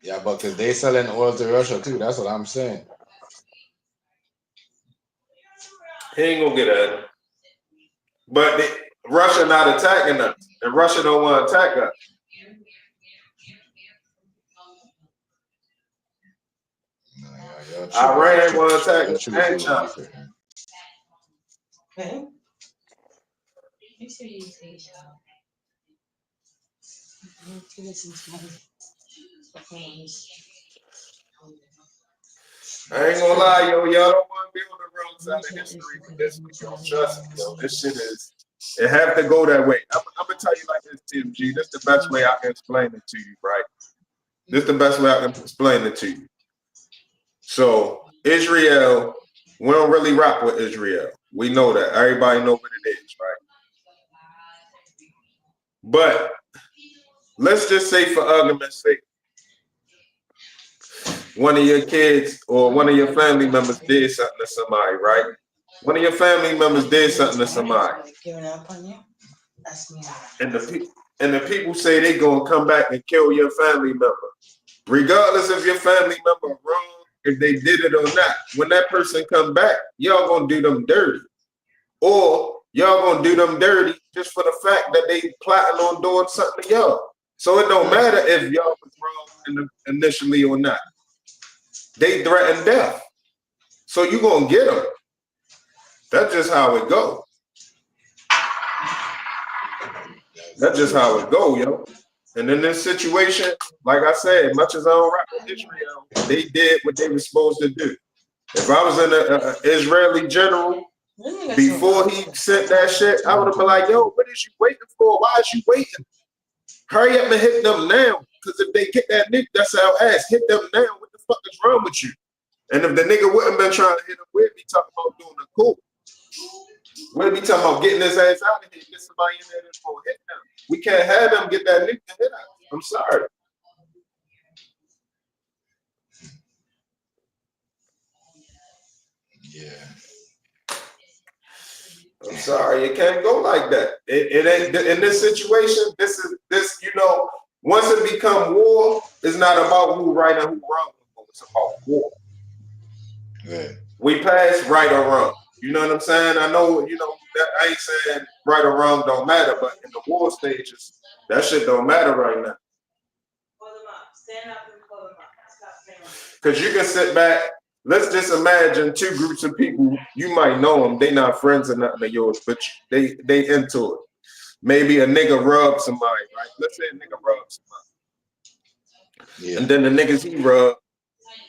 Yeah, but because they selling oil to Russia too. That's what I'm saying. He ain't gonna get at them. But Russia not attacking us, and Russia don't want to attack us. Iran want to attack us and China. Make sure you take a shower. To listen to things. I ain't gonna lie, yo, y'all don't want to be on the wrong side of history with this one, yo. Trust me, yo. This shit is, it have to go that way. I'm gonna tell you like this, TMG. This the best way I can explain it to you, right? This the best way I can explain it to you. So Israel, we don't really rock with Israel. We know that. Everybody know what it is, right? But let's just say, for argument's sake, one of your kids or one of your family members did something to somebody, right? One of your family members did something to somebody. And the people say they gonna come back and kill your family member. Regardless if your family member wrong, if they did it or not, when that person come back, y'all gonna do them dirty. Or y'all gonna do them dirty just for the fact that they plotting on doing something to y'all. So it don't matter if y'all was wrong initially or not. They threaten death. So you gonna get them. That's just how it go. That's just how it go, yo. And in this situation, like I said, much as I don't rock with Israel, they did what they were supposed to do. If I was an Israeli general, before he sent that shit, I would have been like, yo, what is you waiting for? Why is you waiting? Hurry up and hit them now. Because if they get that nigga, that's our ass. Hit them now. What the fuck is wrong with you? And if the nigga wouldn't been trying to hit him, we'd be talking about doing a coup. We'd be talking about getting his ass out of here, get somebody in there that's gonna hit him. We can't have them get that nigga hit out. I'm sorry. Yeah. I'm sorry, it can't go like that. It ain't in this situation. This you know. Once it become war, it's not about who right and who wrong. It's about war. Yeah. We pass right or wrong. You know what I'm saying? I know, you know, that I ain't saying right or wrong don't matter, but in the war stages, that shit don't matter right now. Because you can sit back. Let's just imagine two groups of people. You might know them. They not friends or nothing of yours, but they into it. Maybe a nigga rub somebody, right? Let's say a nigga rub somebody. Yeah. And then the niggas he rub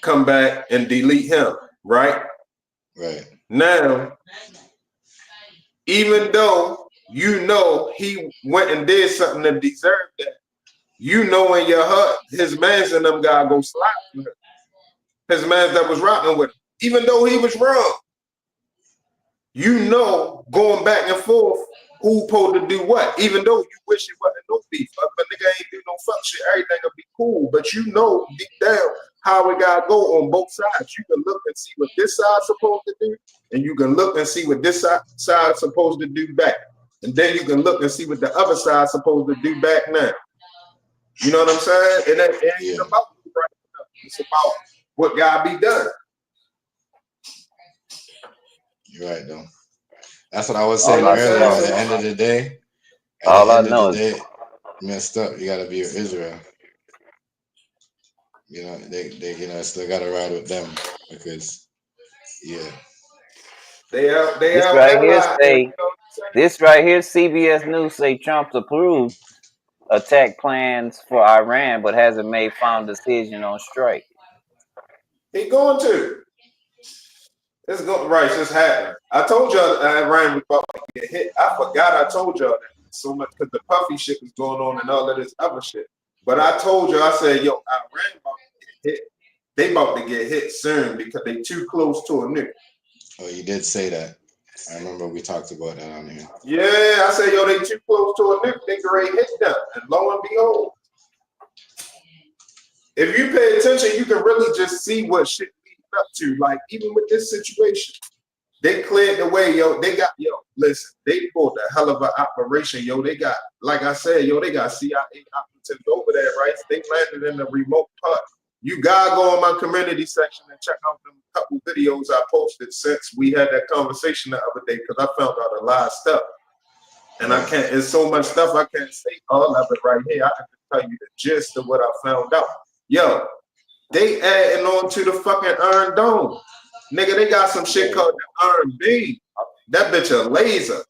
come back and delete him, right? Right. Now, even though you know he went and did something that deserved that, you know in your heart his mans and them gotta go slide with him. His mans that was rocking with him, even though he was wrong. You know, going back and forth, who supposed to do what, even though you wish it wasn't no beef. But nigga ain't do no fuck shit, everything will be cool. But you know deep down how it gotta go on both sides. You can look and see what this side's supposed to do, and you can look and see what this side's supposed to do back. And then you can look and see what the other side's supposed to do back now. You know what I'm saying? It ain't about right now. It's about what gotta be done. You're right, though. That's what I was saying earlier. At the end of the day, messed up. You gotta be with Israel. You know, they you know, still gotta ride with them because, yeah. This right here, CBS News say Trump's approved attack plans for Iran, but hasn't made final decision on strike. He going to. It's going right. It's happening. I told y'all Iran was about to get hit. I forgot I told y'all that so much because the puffy shit was going on and all of this other shit. But I told you, I said, yo, Iran about to get hit. They about to get hit soon because they too close to a nuke. Oh, you did say that. I remember we talked about that on here. Yeah, I said, yo, they too close to a nuke. They can already hit them. And lo and behold, if you pay attention, you can really just see what shit leading up to. Like, even with this situation, they cleared the way, yo. They got, yo, listen, they pulled a hell of an operation, yo. They got, like I said, yo, they got CIA operatives over there, right? They landed in the remote part. You gotta go on my community section and check out them couple videos I posted since we had that conversation the other day, because I found out a lot of stuff. And I can't, there's so much stuff I can't say all of it right here. I can tell you the gist of what I found out. Yo, they adding on to the fucking Iron Dome. Nigga, they got some shit called the Iron Beam. That bitch a laser.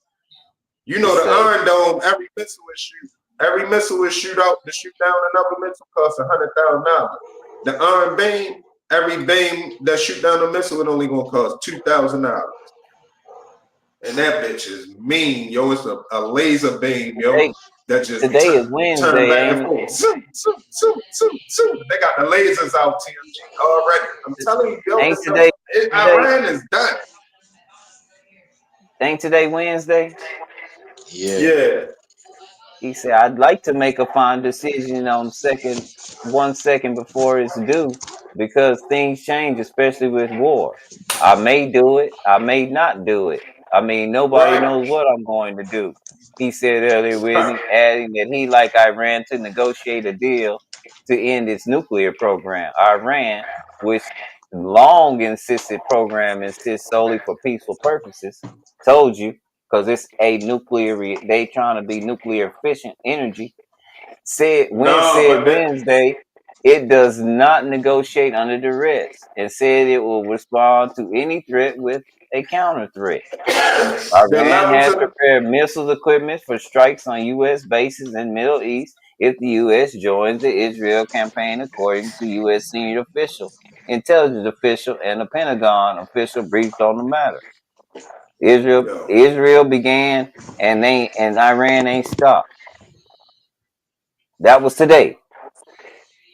You know the Iron Dome, every missile is shoot out to shoot down another missile costs $100,000. The Iron Beam, every beam that shoot down a missile, it only gonna cost $2,000. And that bitch is mean, yo. It's a laser beam, yo. That just Today is turn Wednesday, back ain't and it? forth. Zoom, zoom, zoom, zoom, zoom. They got the lasers out, TMG, already. I'm telling you, yo, Ain't today Iran is done. Ain't today Wednesday? Yeah. He said, I'd like to make a final decision on 1 second before it's due because things change, especially with war. I may do it. I may not do it. I mean, nobody knows what I'm going to do. He said earlier with me, adding that he, like Iran, to negotiate a deal to end its nuclear program. Iran, which long insisted program insists solely for peaceful purposes, told you, because it's a they trying to be nuclear efficient energy. Said Wednesday, it does not negotiate under duress and said it will respond to any threat with a counter threat. Iran has prepared missiles equipment for strikes on U.S. bases in Middle East if the U.S. joins the Israel campaign, according to U.S. senior official, intelligence official, and a Pentagon official briefed on the matter. Israel began and Iran ain't stopped. That was today.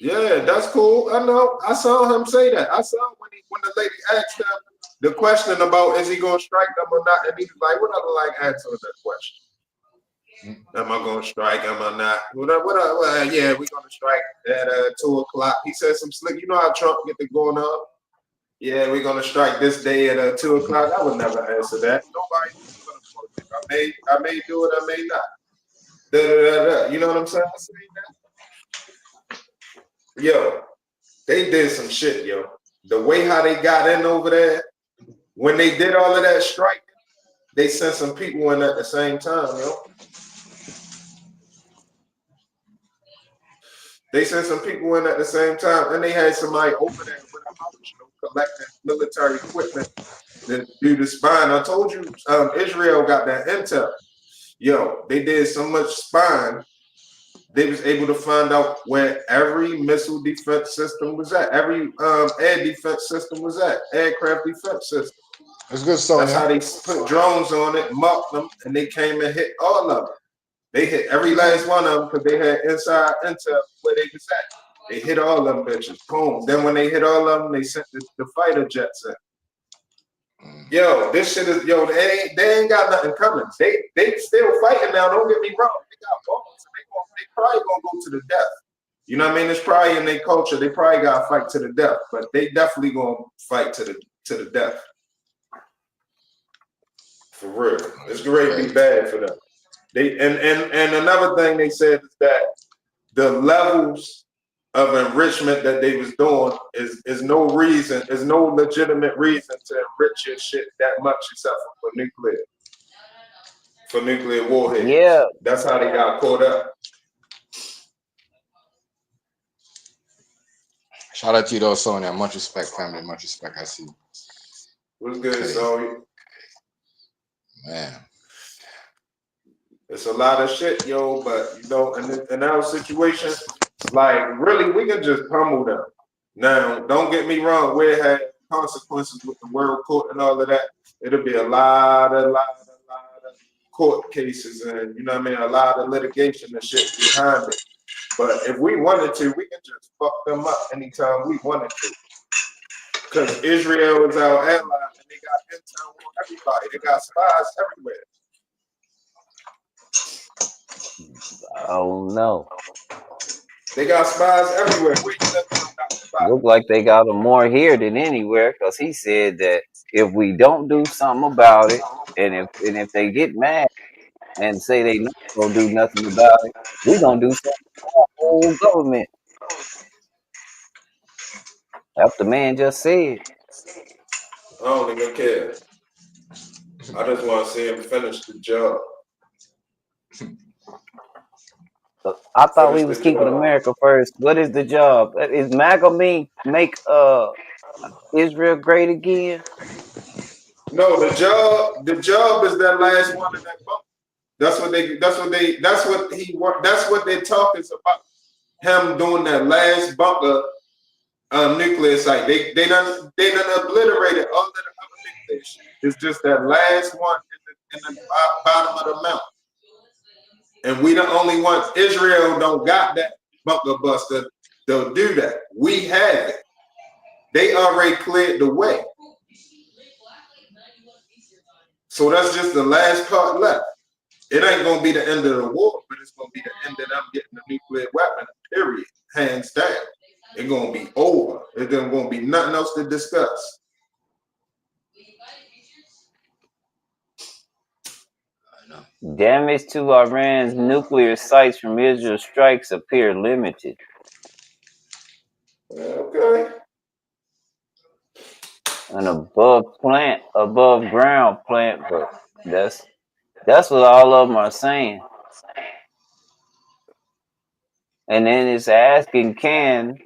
Yeah, that's cool. I know. I saw him say that. I saw when the lady asked him the question about is he gonna strike them or not, and he was like, "What other like answer that question? Am I gonna strike? Am I not? Yeah, we're gonna strike at 2:00." He said some slick. You know how Trump get the going on? Yeah, we're gonna strike this day at 2:00. I would never answer that. Nobody knows what I'm gonna do. I may do it. I may not. You know what I'm saying? Yo, they did some shit, yo. The way how they got in over there, when they did all of that striking, they sent some people in at the same time, yo. They sent some people in at the same time, and they had somebody over there with a house, collecting military equipment to do the spying. I told you, Israel got that intel. Yo, they did so much spying, they was able to find out where every missile defense system was at, every air defense system was at, aircraft defense system. That's good, Sonya. That's how they put drones on it, marked them, and they came and hit all of them. They hit every last one of them because they had inside intel where they was at. They hit all of them bitches. Boom. Then when they hit all of them, they sent the fighter jets in. Yo, this shit is they ain't got nothing coming. They still fighting now. Don't get me wrong. They got bombs. They probably gonna go to the death. You know what I mean? It's probably in their culture. They probably gotta fight to the death, but they definitely gonna fight to the death. For real. It's going to be bad for them. They and another thing they said is that the levels of enrichment that they was doing is no legitimate reason to enrich your shit that much except for nuclear warheads. Yeah. That's how they got caught up. Shout out to you though, Sonya. Much respect, family. Much respect. I see. What's good, Sonya? Man. It's a lot of shit, yo, but in our situation, like really, we can just pummel them. Now, don't get me wrong, we had consequences with the world court and all of that. It'll be a lot of court cases and a lot of litigation and shit behind it. But if we wanted to, we can just fuck them up anytime we wanted to. Because Israel is our ally and they got intel on everybody. They got spies everywhere. Oh no. They got spies everywhere. Look like they got them more here than anywhere, because he said that if we don't do something about it, and if they get mad and say they not gonna do nothing about it, we gonna do something to our whole government. That's the man just said. I don't even care. I just want to see him finish the job. I thought we was keeping America first. What is the job? Is MAGA make Israel great again? No, the job is that last one in that bunker. That's what they're talking about. Him doing that last bunker nuclear site. They done obliterated all of the other nuclear shit. It's just that last one in the bottom of the mountain. And we the only ones. Israel don't got that bunker buster. They'll do that. We have it. They already cleared the way. So that's just the last part left. It ain't gonna be the end of the war, but it's gonna be the end of them getting the nuclear weapon, period. Hands down. It's gonna be over. There's gonna be nothing else to discuss. Damage to Iran's nuclear sites from Israel strikes appear limited. Okay. An above ground plant, but that's what all of them are saying. And then it's asking, can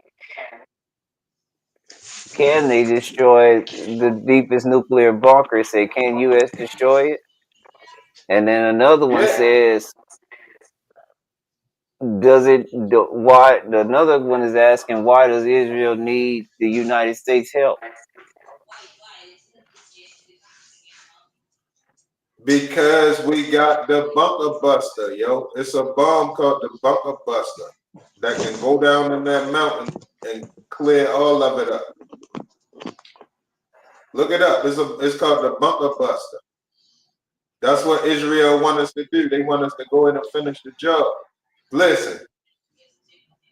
they destroy the deepest nuclear bunker? It said, can U.S. destroy it? And then another one says, why? Another one is asking, why does Israel need the United States help? Because we got the bunker buster, yo. It's a bomb called the bunker buster that can go down in that mountain and clear all of it up. Look it up. It's called the bunker buster. That's what Israel want us to do. They want us to go in and finish the job. Listen,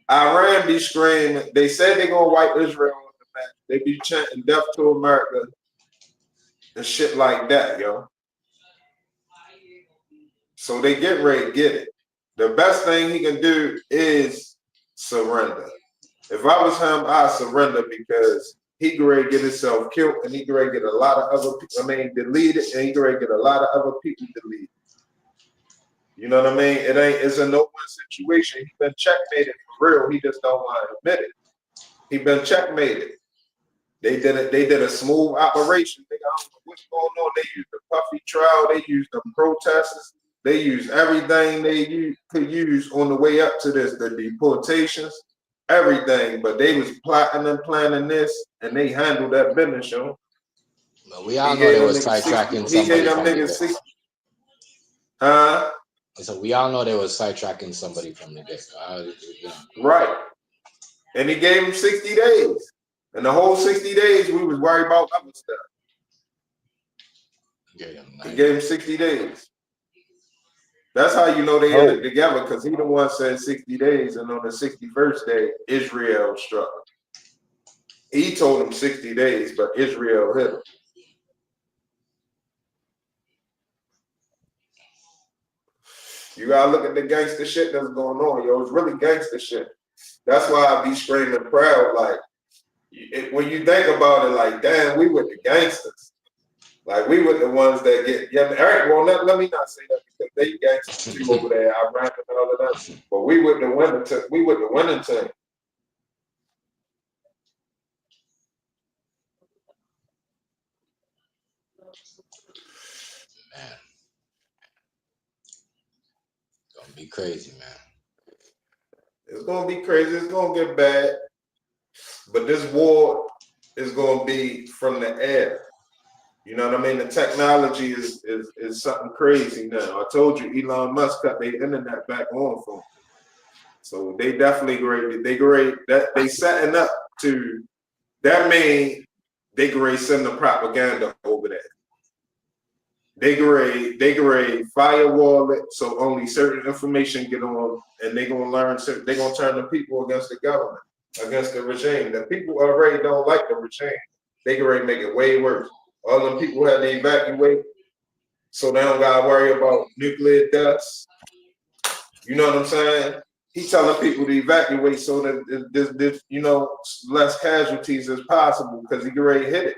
Iran be screaming. They said they're gonna wipe Israel off the map. They be chanting "Death to America" and shit like that, yo. So they get ready to get it. The best thing he can do is surrender. If I was him, I'd surrender because he could ready to get himself killed and he could ready to get a lot of other people, deleted, and he could ready to get a lot of other people deleted. You know what I mean? It's a no-win situation. He's been checkmated for real. He just don't want to admit it. He been checkmated. They did a smooth operation. They don't know what's going on. They used the puffy trial. They used the protesters. They used everything they could use on the way up to this, the deportations, everything. But they was plotting and planning this, and they handled that business, yo. But we all know they was sidetracking somebody from the get. Huh? So we all know they was sidetracking somebody from the get. Right. And he gave him 60 days. And the whole 60 days, we was worried about other stuff. He gave him 60 days. That's how you know they ended together, because he the one said 60 days, and on the 61st day, Israel struck. He told him 60 days, but Israel hit him. You gotta look at the gangster shit that's going on, yo. It's really gangster shit. That's why I be screaming proud. Like, when you think about it, like, damn, we with the gangsters. Like, we were the ones that get, Eric, well, let me not say that because they gangsters too over there, Iran and all of that. But we with the winning team. We with the winning team. Man. It's gonna be crazy, man. It's gonna be crazy. It's gonna get bad. But this war is gonna be from the air. You know what I mean? The technology is something crazy now. I told you Elon Musk cut their internet back on for them. So they definitely great. They setting up to, that mean they great send the propaganda over there. They great firewall it so only certain information get on, and they gonna learn. They gonna turn the people against the government, against the regime. The people already don't like the regime. They can already make it way worse. All them people had to evacuate, so they don't gotta worry about nuclear deaths. You know what I'm saying? He's telling people to evacuate so that there's less casualties as possible because he can already hit it.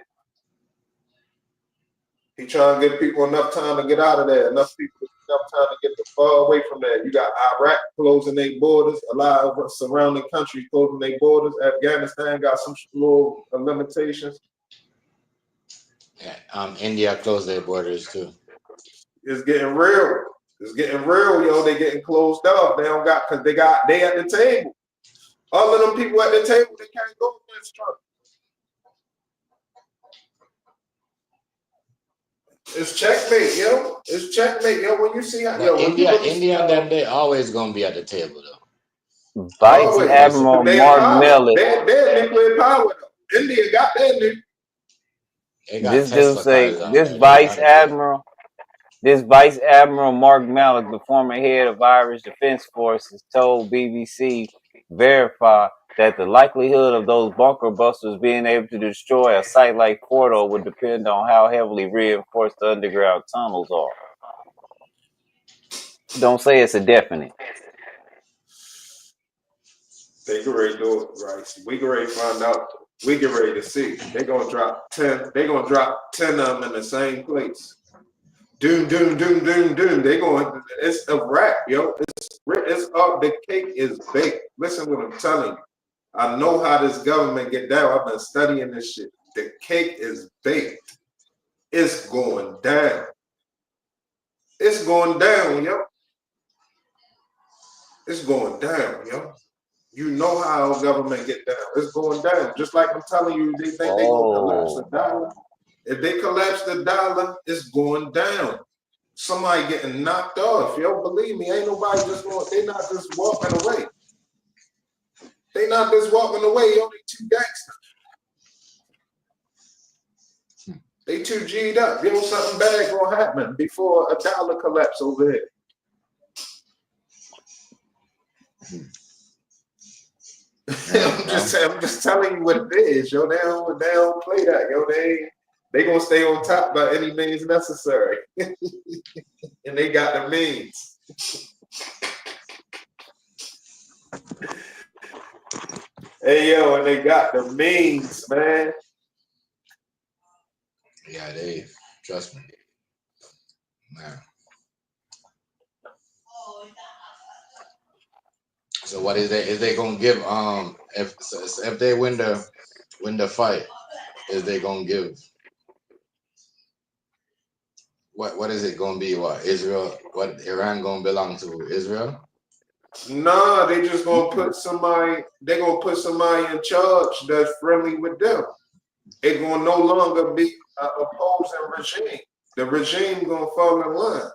He trying to give people enough time to get out of there, enough time to get far away from there. You got Iraq closing their borders, a lot of surrounding countries closing their borders. Afghanistan got some little limitations. Yeah, India closed their borders too. It's getting real. It's getting real, yo. They getting closed up. They don't got because they at the table. All of them people at the table, they can't go against Trump. It's checkmate, yo. It's checkmate, yo. When you see how, yo, when India and them, they always gonna be at the table though. Vice Admiral they Mark power. Millett. They're nuclear power though. India got their nuclear. They got This dude Tesla say cars out this there. They Vice gotta be. Admiral Mark Mallock, the former head of Irish Defence Forces, told BBC Verify that the likelihood of those bunker busters being able to destroy a site like Fordo would depend on how heavily reinforced the underground tunnels are. Don't say it's a definite. They get ready to do it, right? We get ready to find out. We get ready to see. They gonna drop 10. They gonna drop 10 of them in the same place. Doom. They going. It's a wrap, yo. It's up. The cake is baked. Listen what I'm telling you. I know how this government get down. I've been studying this shit. The cake is baked. It's going down. It's going down, yo. It's going down, yo. You know how our government get down. It's going down. Just like I'm telling you, they think they gonna collapse the dollar. If they collapse the dollar, it's going down. Somebody getting knocked off. Yo, believe me, ain't nobody just going, they not just walking away. They not just walking away, yo, they too gangster. They too G'd up. Yo, something bad gonna happen before a dollar collapse over here. I'm just telling you what it is, yo. They don't play that, yo. They gonna stay on top by any means necessary, and they got the means. Hey, yo, and they got the means, man. Yeah, they trust me, man. So what is they? Is they gonna give if they win the fight? Is they gonna give? What is it gonna be? What Israel? What Iran gonna belong to Israel? Nah, they just gonna put somebody. They gonna put somebody in charge that's friendly with them. It gonna no longer be an opposing regime. The regime gonna fall in line.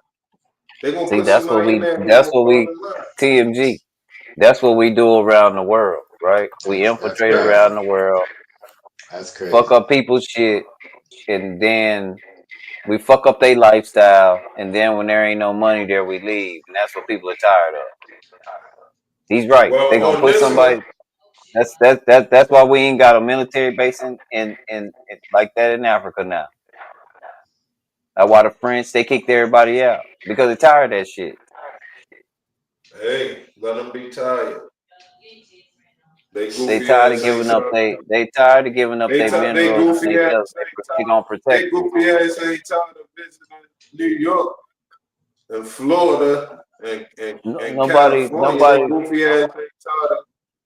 They gonna See, put somebody in there who gonna fall in line. TMG. That's what we do around the world, right? We That's infiltrate crazy. around the world, That's crazy. fuck up people's shit, and then we fuck up their lifestyle, and then when there ain't no money there, we leave, and that's what people are tired of. He's right. They Well, gonna on put this somebody. one, That's why we ain't got a military base in like that in Africa now. That's why the French they kicked everybody out because they're tired of that shit. hey, let them be tired. They They goofy tired ass of ain't giving up. tired. They tired of giving up They their minerals, and goofy ass they gonna protect they them. goofy ass ain't tired of visiting New York and Florida and Nobody. California.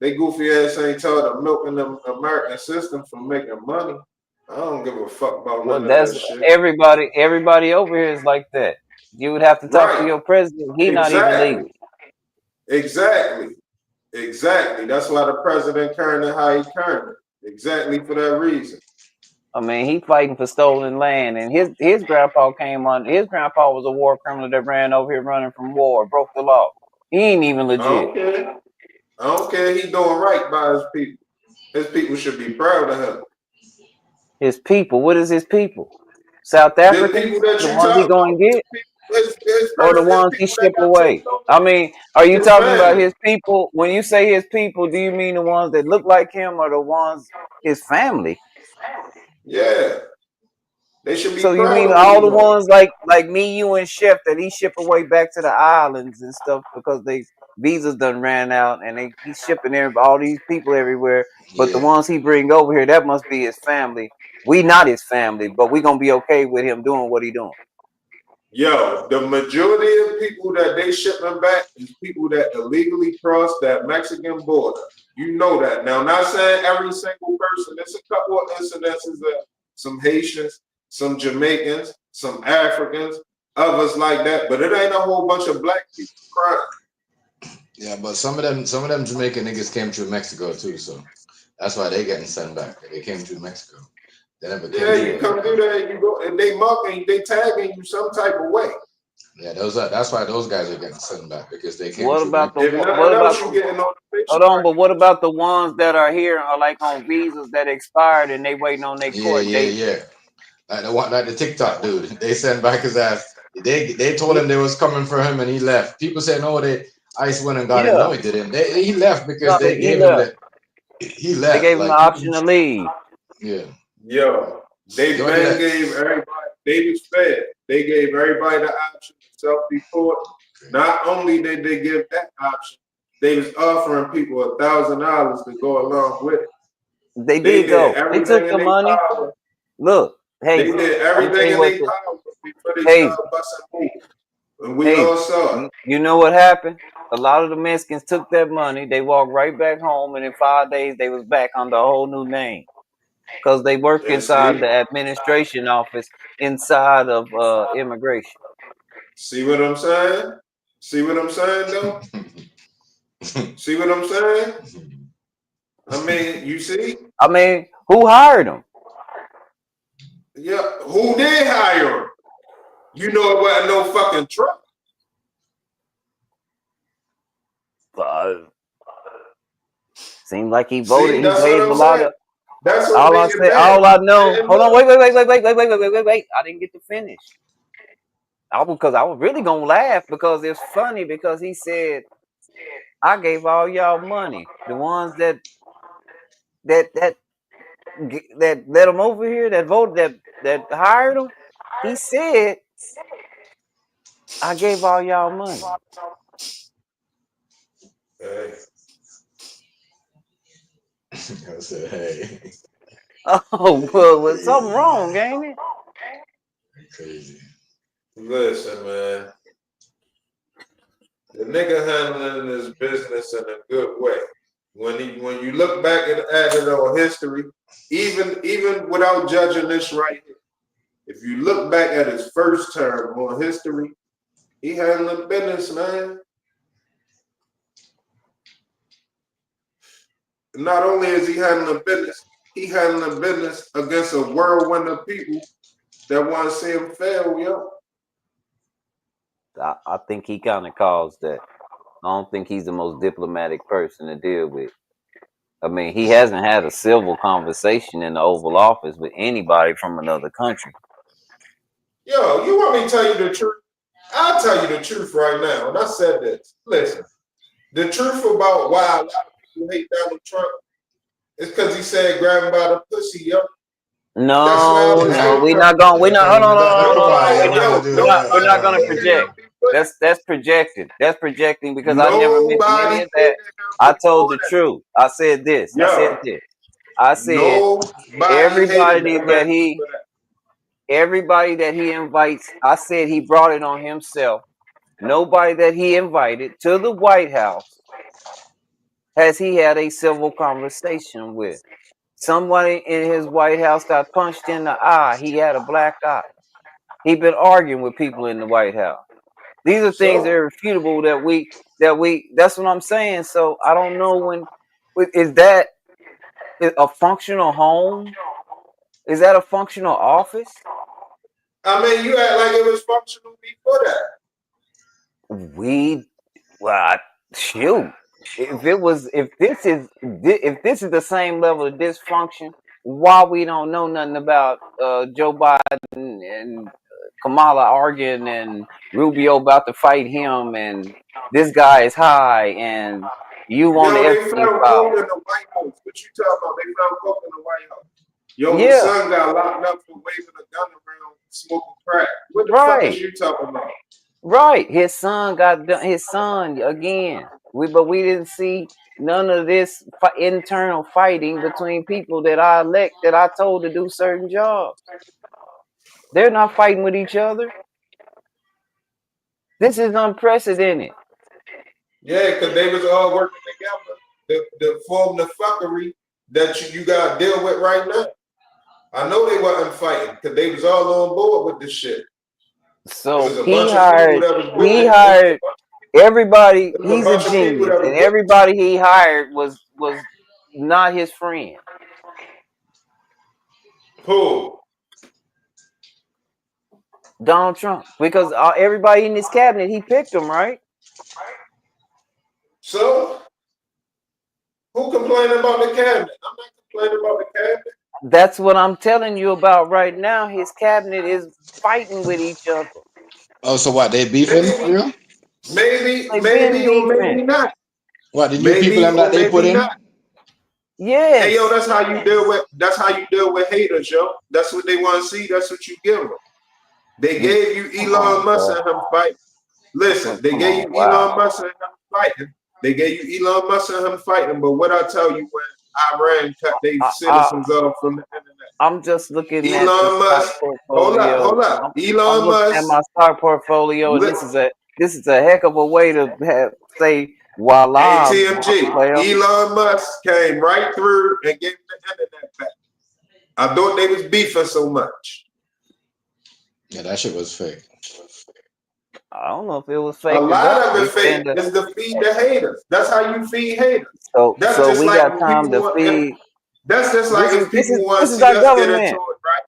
They goofy ass ain't tired of milking the American system for making money. I don't give a fuck about Well, none of that's that shit. everybody. Everybody over here is like that. You would have to talk to Right. your president. He not even legal. Exactly. That's why the president Kerner how he Kerner. Exactly for that reason. I mean, he fighting for stolen land, and his grandpa came on. His grandpa was a war criminal that ran over here running from war, broke the law. He ain't even I legit. don't care. He doing right by his people. His people should be proud of him. His people. What is his people? South The Africans, people that the you ones he talk going about, to get, his or the ones he people that ship got away. taken over, I mean, are you his talking about family. his people? When you say his people, do you mean the ones that look like him, or the ones his family? Yeah, they should be So you proud mean of what all he the doing. ones like me, you, and Chef that he ship away back to the islands and stuff because they visas done ran out and he's shipping all these people everywhere. But the Yeah. ones he bring over here, that must be his family. We not his family, but we gonna be okay with him doing what he doing. Yo, the majority of people that they shipping back is people that illegally crossed that Mexican border. You know that. Now, not saying every single person. There's a couple of incidences of some Haitians, some Jamaicans, some Africans, of us like that, but it ain't a whole bunch of black people crying. Yeah, but some of them Jamaican niggas came through Mexico too, so that's why they getting sent back. They came through Mexico. They never came Yeah, through. you come through there and you go, and they mucking, they tagging you some type of way. Yeah, that's why those guys are getting sent back because they came What through about the Mexico. what about you the getting on the hold on? But what about the ones that are here are like on visas that expired and they waiting on their court date? Yeah. Like the TikTok dude, they sent back his ass. They told him they was coming for him and he left. People say no, ICE went and got him. No, he didn't. He left because No, they he gave him left. he They left. gave him the Like option to leave. Yeah. Yo, they Yo, been gave everybody. They was fair. They gave everybody the option to self-deport. Not only did they give that option, they was offering people $1,000 to go along with it. They did go. They took the money. Power. Look, hey, They did I'm everything telling you in what. their power before they Hey, started busting moves. And we all saw it. you know what happened? A lot of the Mexicans took that money. They walked right back home, and in 5 days they was back under a whole new name because they work And inside see? the administration office inside of immigration. See what I'm saying? See what I'm saying, though? See what I'm saying? I mean, you see? I mean, who hired them? Yeah, who did hire him? You know it wasn't no fucking Trump. Seemed like he voted. See, He that's gave what a I'm lot saying. of. That's what All I make it said, bad. all I know. And Hold on, look, wait. I didn't get to finish. Because I was really gonna laugh because it's funny because he said, "I gave all y'all money, the ones that let him over here, that voted, that hired him." He said, "I gave all y'all money." hey. I said, hey. Oh, well, something wrong, ain't it? Crazy. Listen, man. The nigga handling his business in a good way. When you look back at it on history, even without judging this right here, if you look back at his first term on history, he handling business, man. Not only is he handling business against a whirlwind of people that want to see him fail, yo. I think he kind of caused that. I don't think he's the most diplomatic person to deal with. I mean, he hasn't had a civil conversation in the Oval Office with anybody from another country. Yo, you want me to tell you the truth? I'll tell you the truth right now. And I said this. Listen, the truth about why a lot of people hate Donald Trump is because he said grab him by the pussy, yo. No, we're not going. We're not. Hold on. We're not going to project. That's projecting. That's projecting because I never mentioned any of that. I told the truth. I said this. I said everybody that he invites. I said he brought it on himself. Nobody that he invited to the White House has he had a civil conversation with. Somebody in his White House got punched in the eye. He had a black eye. He been arguing with people in the White House. These are things that are irrefutable that's what I'm saying. So I don't know is that a functional home? Is that a functional office? I mean, you act like it was functional before that. Shoot. If this is the same level of dysfunction, why we don't know nothing about Joe Biden and Kamala arguing and Rubio about to fight him and this guy is high and you want the Yo, they Epstein found file. coke in the White House. What you talking about? They found coke in the White House. Yo, Yeah. his son got locked up for waving a gun around smoking crack. What the fuck is you talking about? Right. His son again. But we didn't see none of this internal fighting between people that I told to do certain jobs. They're not fighting with each other. This is unprecedented. Yeah, because they was all working together to form the fuckery that you got to deal with right now. I know they wasn't fighting because they was all on board with this shit. Because So there's a bunch of people that was with he it. hired everybody. There's a He's a bunch of people genius, that was and with it. everybody he hired was not his friend. Who? Donald Trump, because everybody in his cabinet, he picked them, right? So who complaining about the cabinet? I'm not complaining about the cabinet. That's what I'm telling you about right now. His cabinet is fighting with each other. Oh, so what? They beefing for real? Maybe, They been maybe, or beefing. maybe not. What, the new people Maybe them that or they put maybe in? not. Hey yo, Yes. that's how you deal with haters, yo. That's what they want to see. That's what you give them. They gave you Come Elon on, Musk bro. and him fighting. Listen, they Come gave on, you Elon wow. Musk and him fighting. They gave you Elon Musk and him fighting. But what I tell you, when Iran cut their citizens off from the internet, I'm just looking at the Elon stock Musk. portfolio. Hold up. I'm Elon looking at Musk. my stock portfolio, and this is a heck of a way to say voila, ATMG. player. Elon Musk came right through and gave the internet back. I thought they was beefing so much. Yeah, that shit was fake. I don't know if it was A fake or lot not. of it fake is to feed the haters. That's how you feed haters. That's So just we like got when time people to want. feed. That's just like if people want This to is see our us get into government. it, right?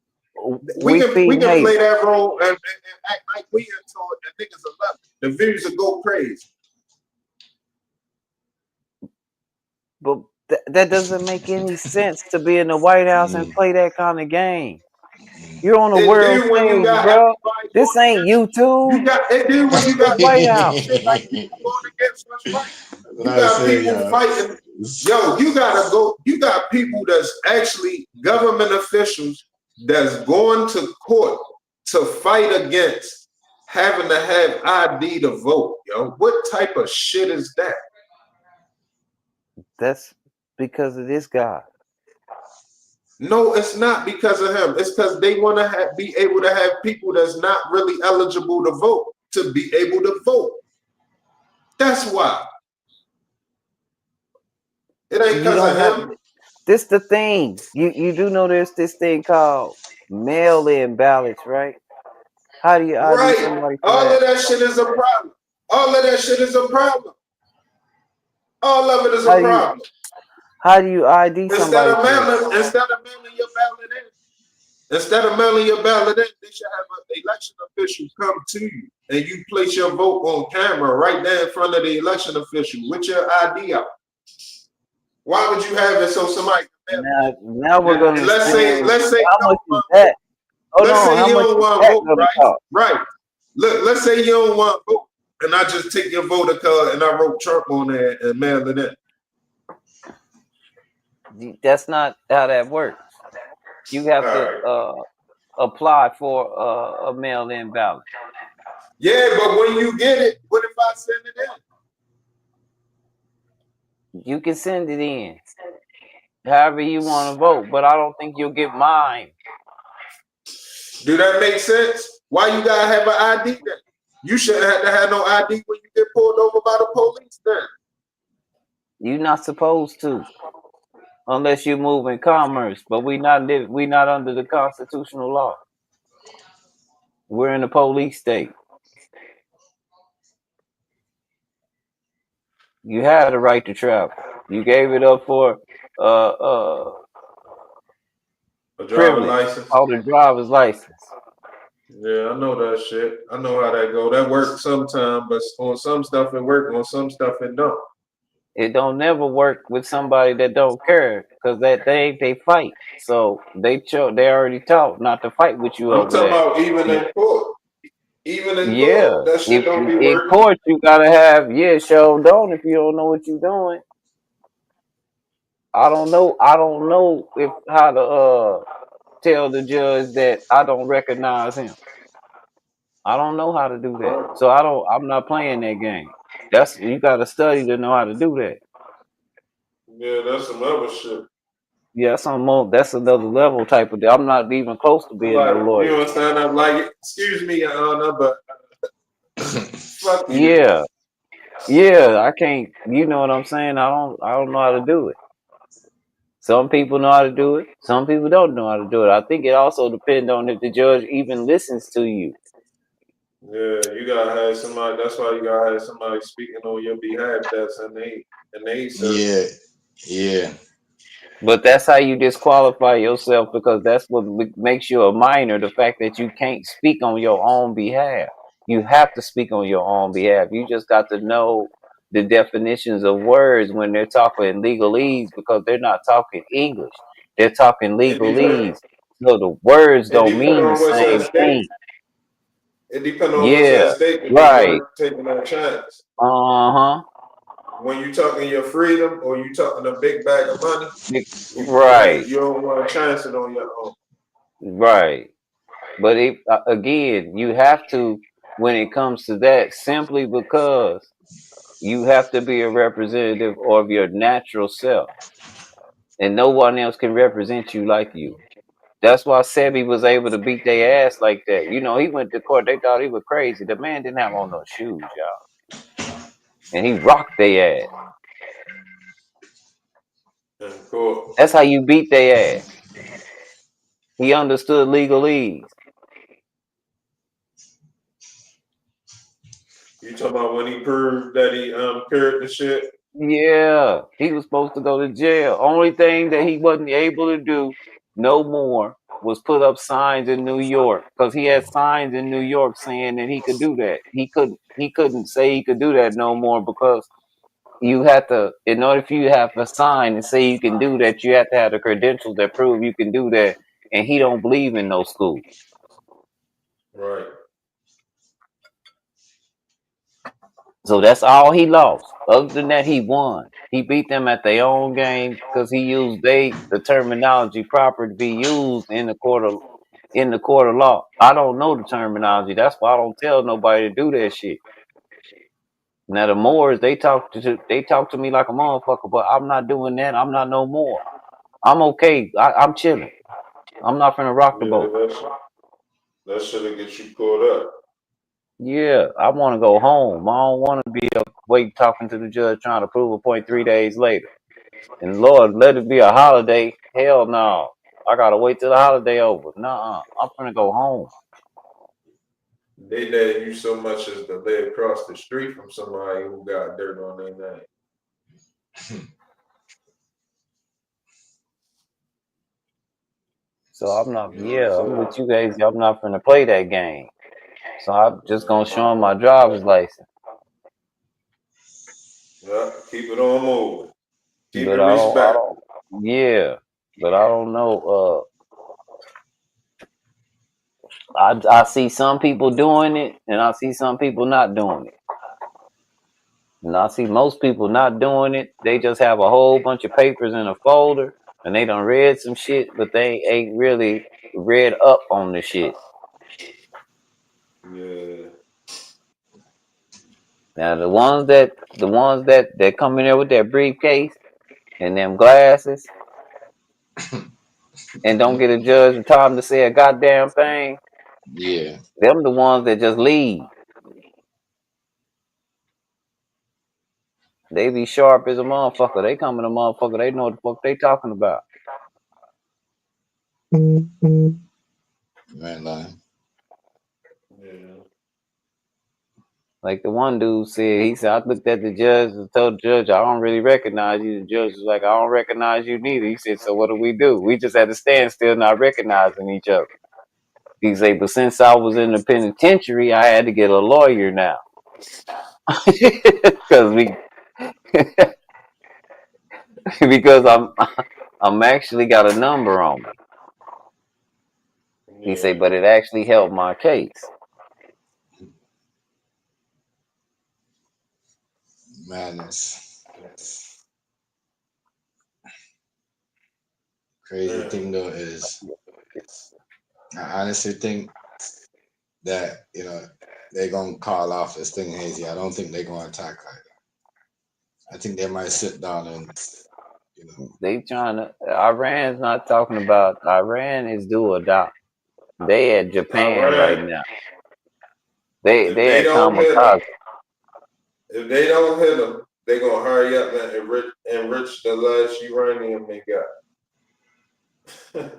We We feed can hate. play that role and act like we into it, and niggas will love it. The views will go crazy. But that doesn't make any sense to be in the White House and play that kind of game. You're on the It world do when you stage, got bro. everybody This going ain't against YouTube. you. It do when you This is got the White people House. shit like people going against what's right. What You I got say, people yeah. fighting. Yo, you gotta go. You got people that's actually government officials that's going to court to fight against having to have ID to vote. Yo, what type of shit is that? That's because of this guy. No, it's not because of him. It's because they want to be able to have people that's not really eligible to vote to be able to vote. That's why. It ain't You because don't of have him. this the thing. You do know there's this thing called mail-in ballots, right? How do you ID Right. somebody for All of that? that shit is a problem. All of that shit is a problem. All of it is a problem. How do you ID Instead somebody of for that? mailing your ballot in, they should have an election official come to you and you place your vote on camera right there in front of the election official with your ID out. Why would you have it so somebody can mail it? Now we're gonna Let's say spend you how much don't is want that? vote. Hold Let's on, say how you much don't is want that vote, gonna right? cost? Right. Look, let's say you don't want vote, and I just take your voter card and I wrote Trump on there and mail it in. That's not how that works. You have to apply for a mail-in ballot. Yeah, but when you get it, what if I send it in? You can send it in however you want to vote, but I don't think you'll get mine. Do that make sense? Why you gotta have an ID then? You shouldn't have to have no ID when you get pulled over by the police then. You're not supposed to, unless you're moving commerce. But we not under the constitutional law. We're in a police state. You had a right to travel. You gave it up for A driver privilege, license. called a driver's license. Yeah, I know that shit. I know how that go. That works sometimes, but on some stuff it work, on some stuff it don't. It don't never work with somebody that don't care, because they fight. So they already taught not to fight with you I'm over talking that. about even in court. Even in Yeah, court, that shit if don't be in working. court you gotta have show don't if you don't know what you're doing. I don't know if how to tell the judge that I don't recognize him. I don't know how to do that. So I'm not playing that game. You gotta study to know how to do that. Yeah, that's some other shit. Yeah, that's another level type of deal. I'm not even close to being no Like, you lawyer. understand? I'm like, excuse me, Your Honor, but fuck you. Yeah, I can't. You know what I'm saying? I don't know how to do it. Some people know how to do it. Some people don't know how to do it. I think it also depends on if the judge even listens to you. Yeah, you gotta have somebody. That's why you gotta have somebody speaking on your behalf. That's in they circle. Yeah, yeah. But that's how you disqualify yourself because that's what makes you a minor. The fact that you can't speak on your own behalf. You have to speak on your own behalf. You just got to know the definitions of words when they're talking in legalese because they're not talking English. They're talking It depends. legalese. So the words It don't depends mean the on what's at same stake. thing. It depends on what's at Yeah, stake if it's right. worth taking that chance. Uh-huh. When you talking your freedom or you talking a big bag of money, Right. you don't want to chance it on your own. Right. But again, you have to, when it comes to that, simply because you have to be a representative of your natural self, and no one else can represent you like you. That's why Sebi was able to beat their ass like that. You know, he went to court. They thought he was crazy. The man didn't have on no shoes, y'all, and he rocked their ass. Cool. That's how you beat their ass. He understood legalese. You talking about when he proved that he cured the shit? Yeah, he was supposed to go to jail. Only thing that he wasn't able to do no more was put up signs in New York because he had signs in New York saying that he could do that. He couldn't say he could do that no more because you have to, in order for you to have a sign and say you can do that, you have to have the credentials that prove you can do that. And he don't believe in no school. Right. So that's all he lost. Other than that, he won. He beat them at their own game because he used the terminology proper to be used in the court of law. I don't know the terminology. That's why I don't tell nobody to do that shit. Now the Moors, they talk to me like a motherfucker, but I'm not doing that. I'm not no more. I'm okay. I'm chilling. I'm not finna rock the Yeah, boat. that should get you caught up. Yeah, I want to go home. I don't want to be up wait talking to the judge trying to prove a point 3 days later. And Lord, let it be a holiday. Hell no. I gotta wait till the holiday over. Nuh-uh. I'm gonna go home. They dare you so much as to lay across the street from somebody who got dirt on their name. So I'm not, You know what I'm I'm with saying? you guys. I'm not gonna play that game. So I'm just gonna show him my driver's license. Yeah, keep it on moving. Keep it But I respectful. don't, yeah. But I don't know. I see some people doing it, and I see some people not doing it. And I see most people not doing it. They just have a whole bunch of papers in a folder, and they done read some shit, but they ain't really read up on the shit. Yeah. Now the ones that come in there with that briefcase and them glasses and don't get a judge the time to say a goddamn thing, Yeah. them the ones that just leave. They be sharp as a motherfucker. They come in a motherfucker. They know what the fuck they talking about. Right line. Yeah. Like the one dude said, he said, I looked at the judge and told the judge, I don't really recognize you. The judge was like, I don't recognize you neither. He said, so what do? We just had to stand still, not recognizing each other. He said, but since I was in the penitentiary, I had to get a lawyer now. Because because I'm actually got a number on me. He said, Yeah. but it actually helped my case. Madness. Crazy Yeah. thing though is, I honestly think that they're gonna call off this thing hazy. I don't think they're gonna attack like that. I think they might sit down and They trying to, Iran's not talking about, Iran is do or die. They at Japan right Iran, now. if They they at don't hit them, kamikaze. they gonna hurry up and enrich the last uranium they got.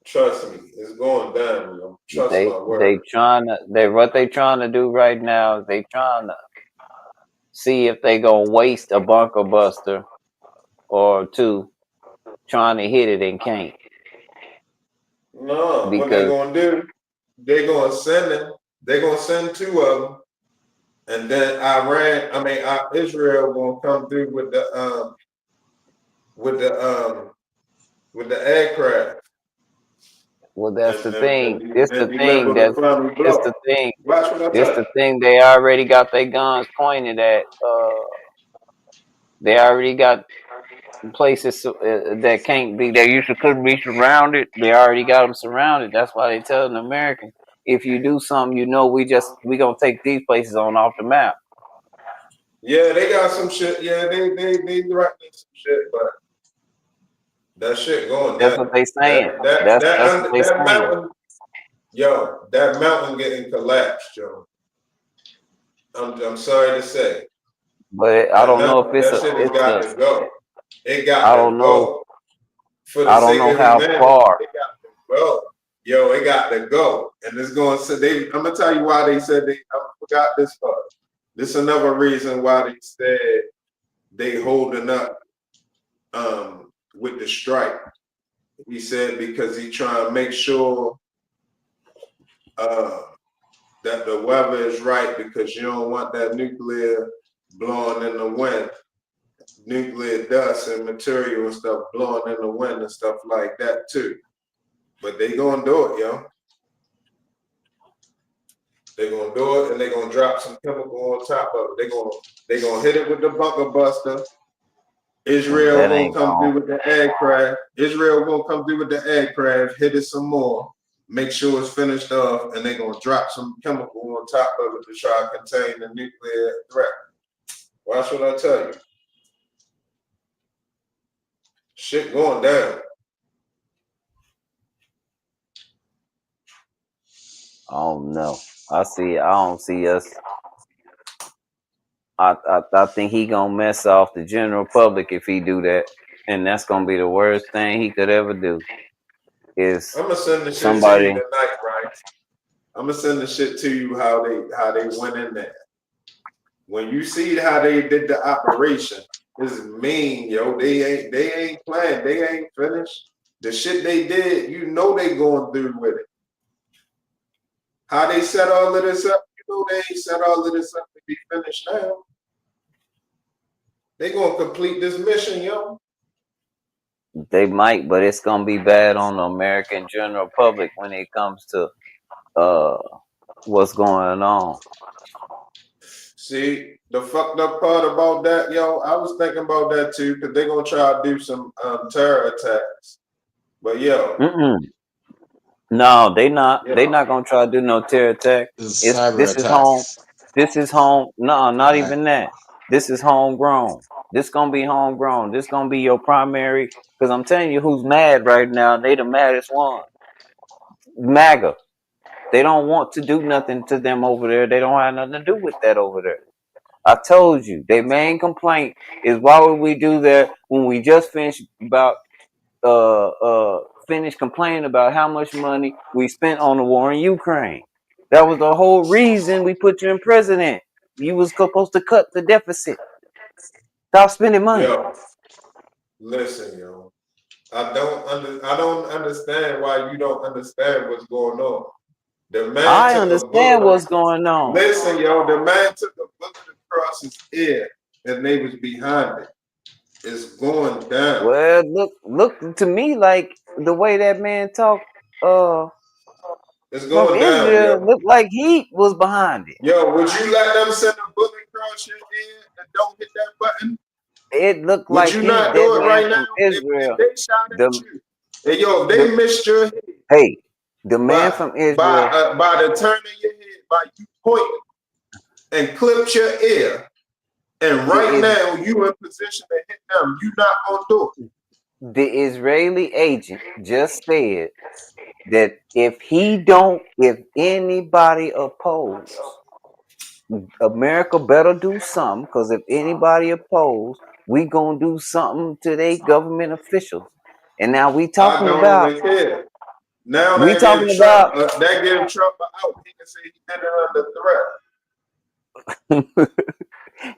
Trust me, it's going down, yo. Trust my word. What they trying to do right now is they trying to see if they gonna waste a bunker buster or two trying to hit it and can't. No, what they Because gonna do? They gonna send them. They gonna send two of them, and then Israel gonna come through with the aircraft. well, that's the And, thing. and, This the and thing. deliver the final This blow. the thing. Watch what I This tell the you. thing. They already got their guns pointed at. They already got places that can't be. They usually couldn't be surrounded. They already got them surrounded. That's why they telling the Americans, if you do something, we gonna take these places off the map. Yeah, they got some shit. Yeah, they threatening some shit, but that shit going That's down. what they saying. That's what they That saying. mountain, yo, that mountain getting collapsed, yo. I'm sorry to say. But I don't know if That shit has got to go. It got I to don't know. go. For the I don't sake know of how humanity, far. it got to go. Yo, it got to go. And it's going to I'm gonna tell you why they said I forgot this part. This is another reason why they said they holding up with the strike. He said because he trying to make sure that the weather is right, because you don't want that nuclear blowing in the wind, nuclear dust and material and stuff blowing in the wind and stuff like that too. But they gonna do it, yo. They gonna do it, and they gonna drop some chemical on top of it. They gonna hit it with the bunker buster. Israel That gonna ain't come gone. through with the aircraft. Israel gonna come through with the aircraft, hit it some more, make sure it's finished off, and they gonna drop some chemical on top of it to try to contain the nuclear threat. Watch what I tell you. Shit going down. I don't know. I don't see us. I think he gonna mess off the general public if he do that, and that's gonna be the worst thing he could ever do. Is I'm gonna send the shit to you somebody? tonight, right? I'm gonna send the shit to you how they went in there. When you see how they did the operation, it's mean, yo. They ain't playing. They ain't finished. The shit they did, you know they going through with it. How they set all of this up, you know they ain't set all of this up to be finished now. They gonna complete this mission, yo. They might, but it's gonna be bad on the American general public when it comes to what's going on. See, the fucked up part about that, yo, I was thinking about that too, because they're gonna try to do some terror attacks. But yo, No, they not. yo, They not gonna try to do no terror attack. Cyber This is home. attacks. This is home. No, not Right. even that. This is homegrown. This gonna be homegrown. This gonna be your primary. Because I'm telling you, who's mad right now? They the maddest one. MAGA. They don't want to do nothing to them over there. They don't have nothing to do with that over there. I told you, their main complaint is why would we do that when we just finished complaining about how much money we spent on the war in Ukraine. That was the whole reason we put you in president. You was supposed to cut the deficit. Stop spending money. yo, listen, yo. I don't understand why you don't understand what's going on. The man I took a understand bullet. what's going on. Listen, yo, the man took a bullet across his ear, and they was behind it. It's going down. Well, look to me like the way that man talked It's from going down, Israel yo. looked like he was behind it. Yo, would you let them send a bullet across your ear and don't hit that button? It looked Would like you he, not that do it man right now? from If Israel. they shot at The, you, hey, yo, if they missed your head hey, the man from Israel. by the turn of your head, by you pointing and clipped your ear, and right now you in position to hit them, you not gonna do it. The Israeli agent just said that if anybody oppose, America better do something, because if anybody oppose, we gonna do something to their government officials. And now we I talking don't about even care. Now We that give talking Trump about that give Trump an out. He can say he did it under threat.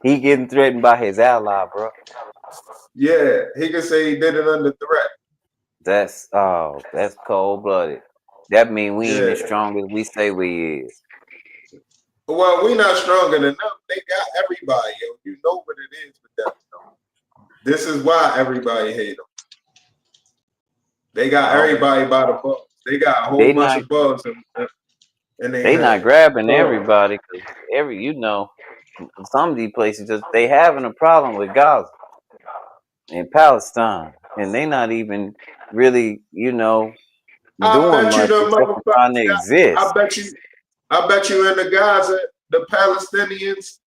he getting threatened by his ally, bro. Yeah, he can say he did it under threat. That's cold blooded. That mean we ain't Yeah. as strong as we say we is. Well, we not stronger than them. They got everybody, yo. You know what it is with them. This is why everybody hate them. They got everybody by the balls. They got a whole They bunch not of balls in their they not hand. grabbing Oh. everybody because some of these places just they having a problem with Gaza and Palestine, and they not even really I doing bet you much the except for motherfuckers trying to got. exist. I bet you in the Gaza, the Palestinians.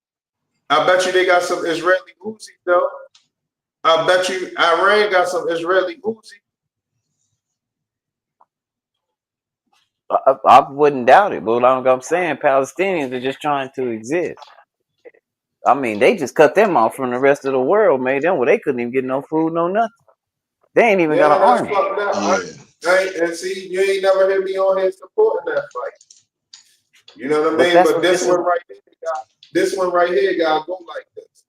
I bet you they got some Israeli Uzi though. I bet you Iran got some Israeli Uzi. I wouldn't doubt it, but like I'm saying, Palestinians are just trying to exist. I mean, they just cut them off from the rest of the world, made them where they couldn't even get no food, no nothing. They ain't even got Yeah, an that's army. fucked up. And see, you ain't never hear me on here supporting that fight. You know what I mean? But this one right here, gotta go like this.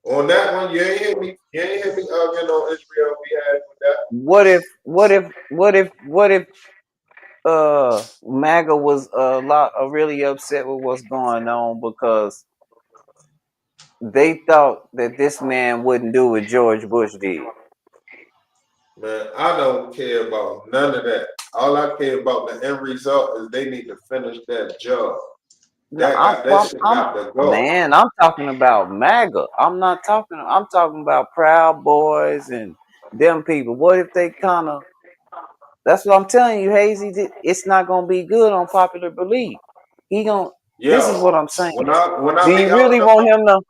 On that one, you ain't hear me arguing on Israel. We had with that. What if MAGA was really upset with what's going on because they thought that this man wouldn't do what George Bush did. Man, I don't care about none of that. All I care about the end result is they need to finish that job. That shit got to go. Man, I'm talking about MAGA. I'm talking about Proud Boys and them people. What if they that's what I'm telling you, Hazy. It's not gonna be good on popular belief. This is what I'm saying. When I Do be you out really and want about, him to?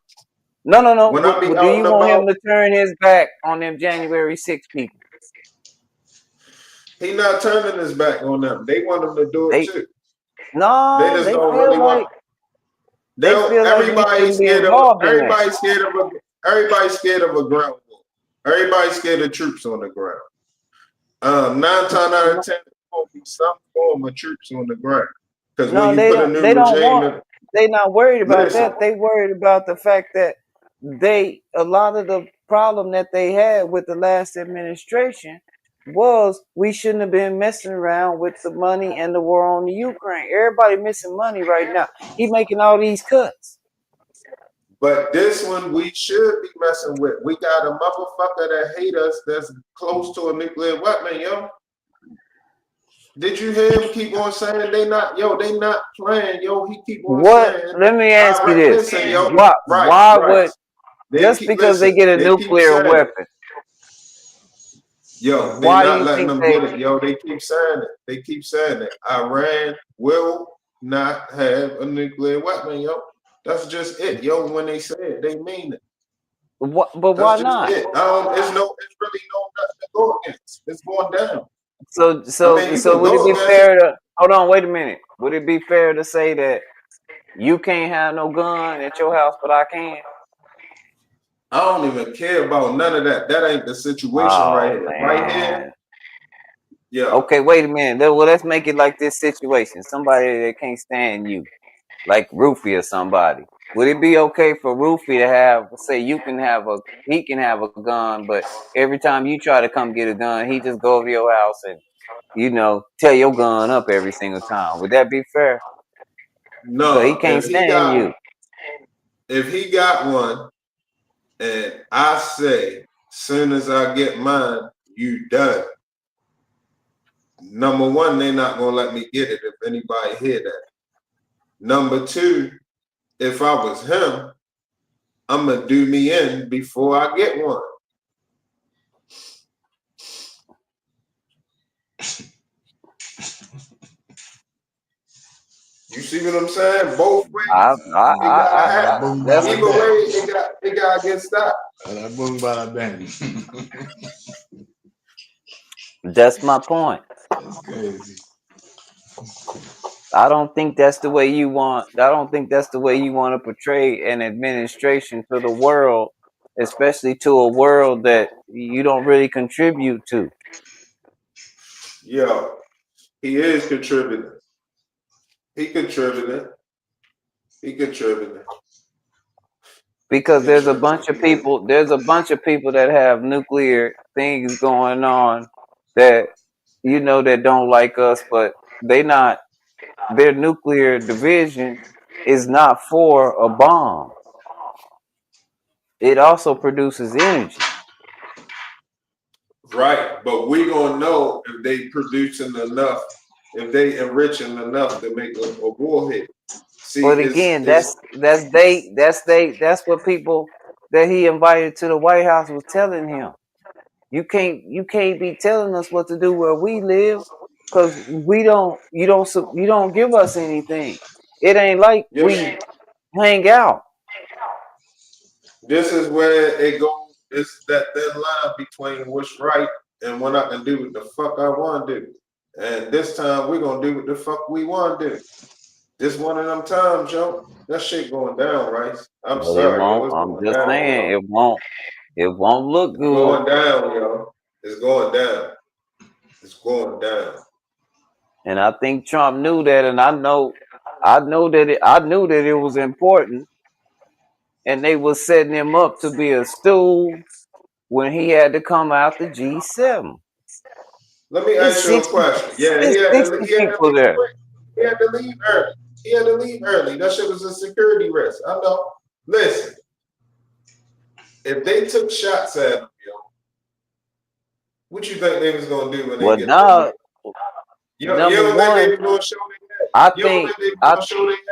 No. when I be Do out you and want him about, to turn his back on them January 6 people? he not turning his back on them. They want him to do it too. No, They just don't feel really like want. they feel like we shouldn't be involved in that. Everybody's scared of a ground war. Everybody's scared of troops on the ground. 9 times out of 10, there's gonna be some form of troops on the ground. Because when you put a new regime, They not worried about listen, that. They worried about the fact that a lot of the problem that they had with the last administration was we shouldn't have been messing around with the money and the war on the Ukraine. Everybody missing money right now. He making all these cuts. But this one we should be messing with. We got a motherfucker that hate us that's close to a nuclear weapon, yo. Did you hear him keep on saying they not playing, yo? He keep on saying. Let me ask you this. Listen, yo. Why would just because they get a they keep nuclear saying weapon? Yo, they Why do not you letting think them get it, yo. They keep saying it. Iran will not have a nuclear weapon, yo. That's just it, yo. When they say it, they mean it. But That's why just not? it. It's really no nothing to go against. It's going down. So would it be fair to hold on? Wait a minute. Would it be fair to say that you can't have no gun at your house, but I can? I don't even care about none of that. That ain't the situation right here. Man. Right here. Yeah. Okay, wait a minute. Well, let's make it like this situation. Somebody that can't stand you, like Rufy or somebody. Would it be okay for Rufy to have, say, he can have a gun, but every time you try to come get a gun, he just go over to your house and, tear your gun up every single time. Would that be fair? No, So he can't stand you. If he got one, and I say, soon as I get mine, you done. Number one, they're not gonna let me get it if anybody hear that. Number two, if I was him, I'm gonna do me in before I get one. You see what I'm saying? Both ways. Either way, it gotta get stopped. That's my point. That's crazy. I don't think that's the way you want to portray an administration to the world, especially to a world that you don't really contribute to. Yo, He is contributing. He contributing. He contributing. Because there's a bunch of people. There's a bunch of people that have nuclear things going on that that don't like us, but they not. Their nuclear division is not for a bomb. It also produces energy. Right, but we gonna know if they producing enough, if they enriching enough to make a warhead. See, But again, that's what people that he invited to the White House was telling him. You can't be telling us what to do where we live, because you don't give us anything. It ain't like we hang out. This is where it goes. It's that thin line between what's right and what I can do what the fuck I want to do. And this time we're gonna do what the fuck we want to do. This one of them times, yo. That shit going down, Rice. I'm But it sorry, yo. won't. It's I'm going just down, saying yo. it won't look It's good. going down, yo. It's going down. It's going down. And I think Trump knew that, and I knew that it was important, and they was setting him up to be a stool when he had to come out the G7. Let me It's ask you a 60, question. Yeah, it's 60 people there. He had to leave early. He had to leave early. That shit was a security risk. I know. Listen, if they took shots at him, yo, what you think they was gonna do when they Well, get now, there? You number don't think they one, was gonna show their I head? You don't think think they was gonna show their head?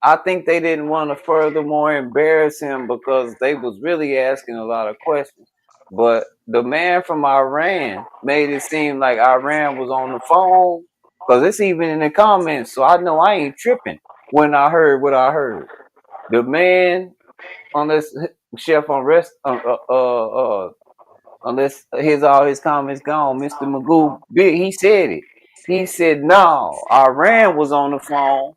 I think they didn't want to furthermore embarrass him because they was really asking a lot of questions. But the man from Iran made it seem like Iran was on the phone, because it's even in the comments. So I know I ain't tripping when I heard what I heard. The man, unless Chef unless all his comments gone, Mr. Magoo, he said it. He said, no, Iran was on the phone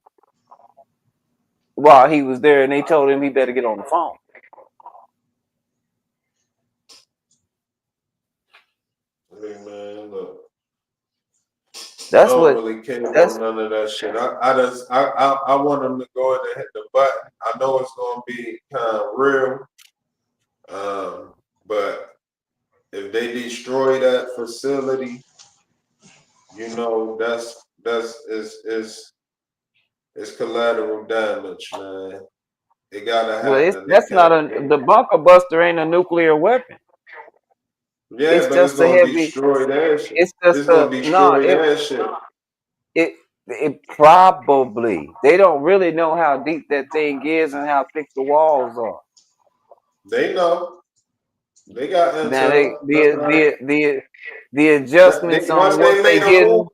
while he was there, and they told him he better get on the phone. Hey man, look. That's I don't what. really care about none of that shit. I want them to go in and hit the button. I know it's gonna be kind of real, but if they destroy that facility, it's collateral damage, man. It gotta Well, happen. They that's not can't. the bunker buster ain't a nuclear weapon. Yeah, It's but it's just a gonna heavy. destroy that shit. It's just It's gonna destroy it that shit. it probably, they don't really know how deep that thing is and how thick the walls are. They know. They got Now intel. That's right. the adjustments Once on they made a move,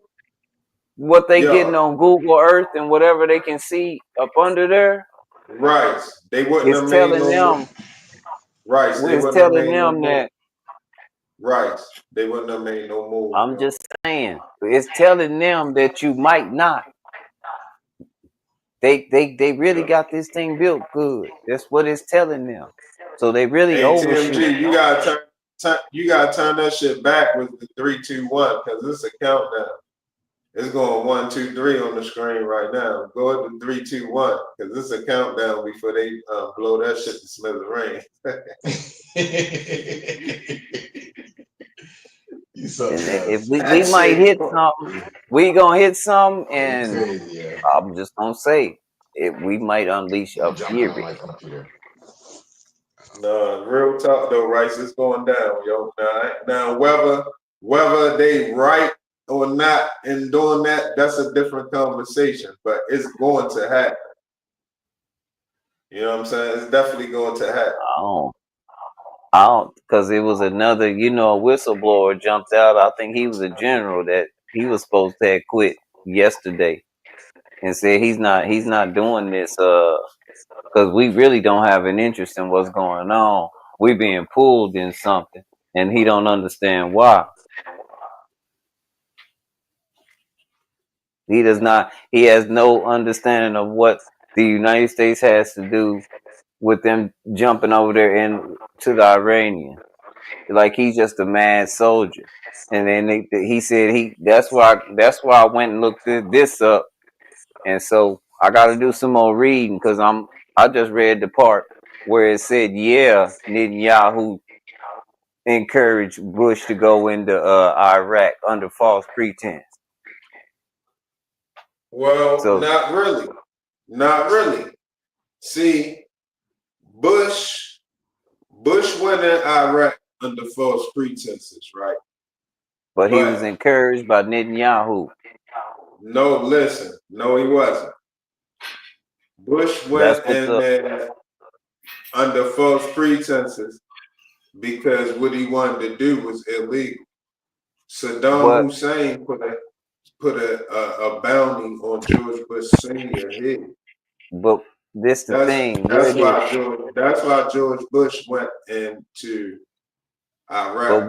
what they yeah, getting on Google Earth and whatever they can see up under there. right. They wouldn't It's have made telling no move. them. Right. They It's wouldn't have telling made no them move. that. Right. They wouldn't have made no move. I'm just saying. It's telling them that you might not. They really got this thing built good. That's what it's telling them. So they really Hey overshoot. TMG, you gotta turn that shit back with the 3, 2, 1 because it's a countdown. It's going 1, 2, 3 on the screen right now. Go to 3, 2, 1 because it's a countdown before they blow that shit to smithereens. If we might hit something, we gonna hit something, and I'm just gonna say we might unleash a fury. No, real talk though, Rice, it's going down, yo. Now whether they right or not in doing that, that's a different conversation. But it's going to happen. You know what I'm saying? It's definitely going to happen. I don't, because it was another, a whistleblower jumped out. I think he was a general that he was supposed to have quit yesterday, and said he's not doing this because we really don't have an interest in what's going on. We being pulled in something, and he don't understand why. He does not. He has no understanding of what the United States has to do with them jumping over there to the Iranian. like he's just a mad soldier. And then he said that's why I went and looked this up. And so I got to do some more reading because I just read the part where it said, yeah, Netanyahu encouraged Bush to go into Iraq under false pretense. Well, So, not really. Not really. See, Bush went in Iraq under false pretenses, right? but he was encouraged by Netanyahu. No, listen. No, he wasn't. Bush That's went what in there under false pretenses because what he wanted to do was illegal. Saddam Hussein put a bounty on George Bush Sr. head. But this the thing. That's why George Bush went into Iraq. But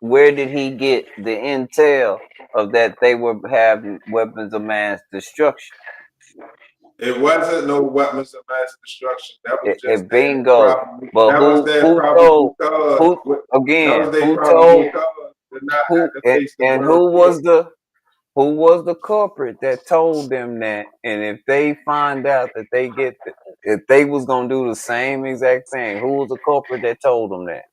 where did he get the intel of that they were having weapons of mass destruction? It wasn't no weapons of mass destruction. That was just bingo. But who told who was the culprit that told them that? And if they find out that if they was gonna do the same exact thing, who was the culprit that told them that?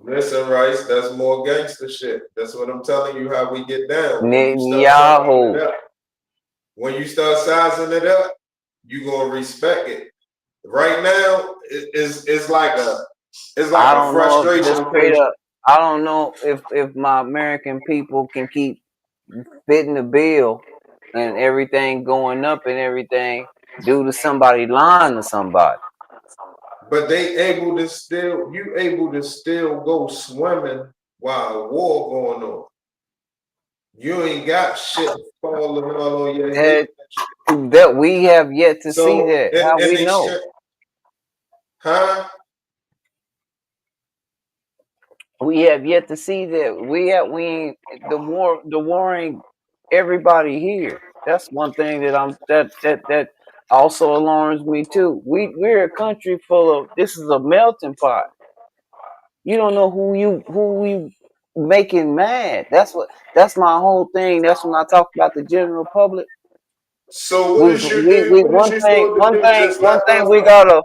Listen, Rice, that's more gangster shit. That's what I'm telling you how we get down. Netanyahu. When you start sizing it up, you gonna respect it. Right now, it's like a frustration. I don't know if my American people can keep fitting the bill and everything going up and everything due to somebody lying to somebody. But you able to still go swimming while a war going on. You ain't got shit falling all on your head. That we have yet to see that. How we know? Huh? We have yet to see that. The war ain't everybody here. That's one thing that also alarms me too. We're a country full of, this is a melting pot. You don't know who you making mad. That's my whole thing. That's when I talk about the general public. So what did you do? One thing we gotta.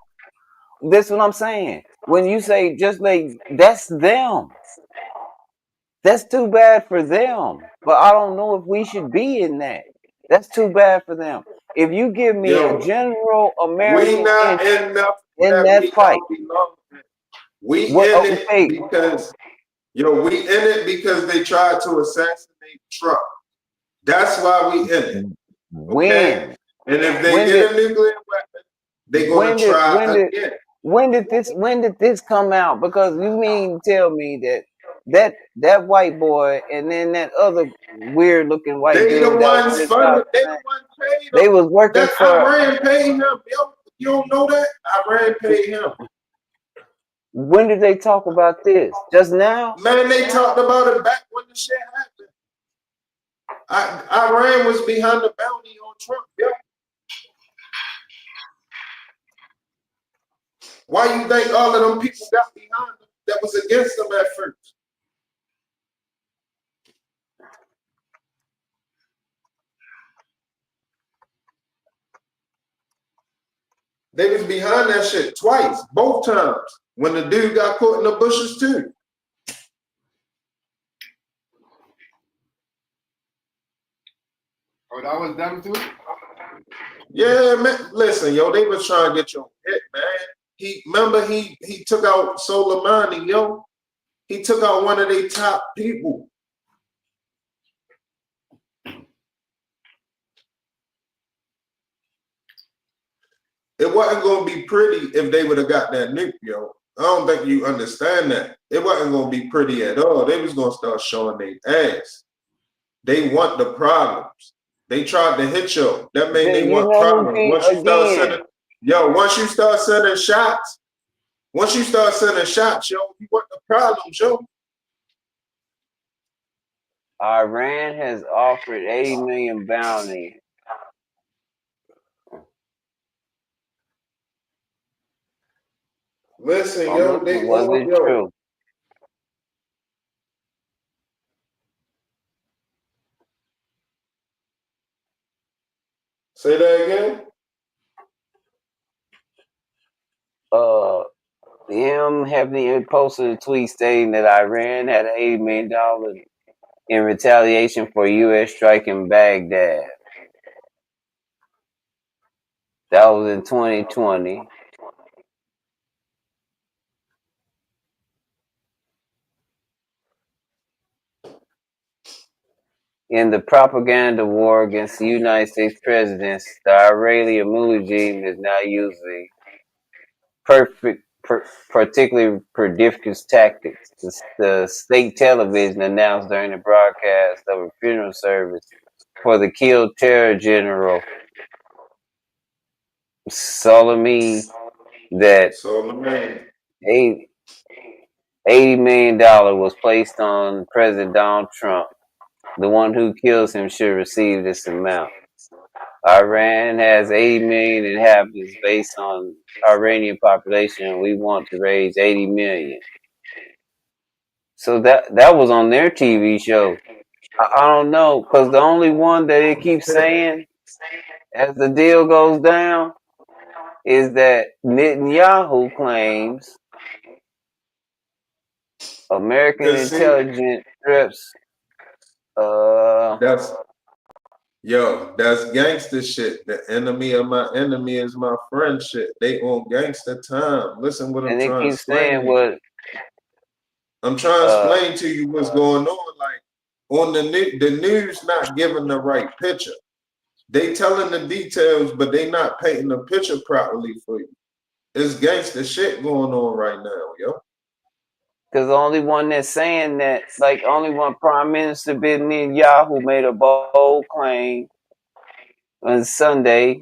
That's what I'm saying. When you say just like that's them. That's too bad for them. But I don't know if we should be in that. That's too bad for them. If you give me a general American interest in that fight, we in it because they tried to assassinate Trump. That's why we in it. Okay? And if they get a nuclear weapon, they're gonna try again. When did this come out? Because you mean tell me that white boy and then that other weird looking white dude They the ones funded. They the ones paid him. They was working for Iran paid him. Yo, you don't know that? Iran paid him. When did they talk about this? Just now? Man, they talked about it back when the shit happened. Iran was behind the bounty on Trump. Yeah. Why you think all of them people got behind them that was against them at first? They was behind that shit twice, both times, when the dude got caught in the bushes too. Oh, that was them too? Yeah, man. Listen, yo, they was trying to get your hit, man. He took out Soleimani, yo. He took out one of their top people. It wasn't gonna be pretty if they would have got that nuke, yo. I don't think you understand that. It wasn't gonna be pretty at all. They was gonna start showing their ass. They want the problems. They tried to hit you. That means they want problems. Once you start sending shots, yo, you want the problems, yo. Iran has offered 80 million bounty. Listen, yo, they all, yo. Say that again. Him having posted a tweet stating that Iran had $80 million in retaliation for U.S. strike in Baghdad. That was in 2020. In the propaganda war against the United States president, the Iranian regime is now using particularly predictive tactics. The state television announced during the broadcast of a funeral service for the killed terror general Soleimani that $80 million was placed on President Donald Trump. The one who kills him should receive this amount. Iran has 80 million inhabitants based on Iranian population. We want to raise 80 million. So that was on their TV show. I don't know, because the only one that it keeps saying as the deal goes down is that Netanyahu claims American intelligence strips. That's gangster shit. The enemy of my enemy is my friend shit. They on gangster time. Listen what I'm trying to explain to you. I'm trying to explain to you what's going on. Like on the news not giving the right picture. They telling the details, but they not painting the picture properly for you. It's gangster shit going on right now, yo. Because the only one that's saying that, like, only one Prime Minister Netanyahu made a bold claim on Sunday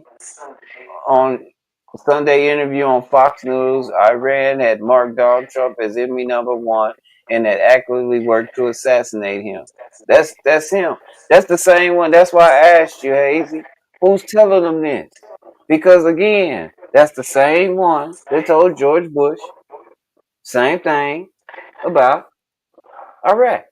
interview on Fox News. Iran had marked Donald Trump as enemy number one and had actively worked to assassinate him. That's him. That's the same one. That's why I asked you, Hazy, who's telling them this? Because again, that's the same one that told George Bush same thing about Iraq.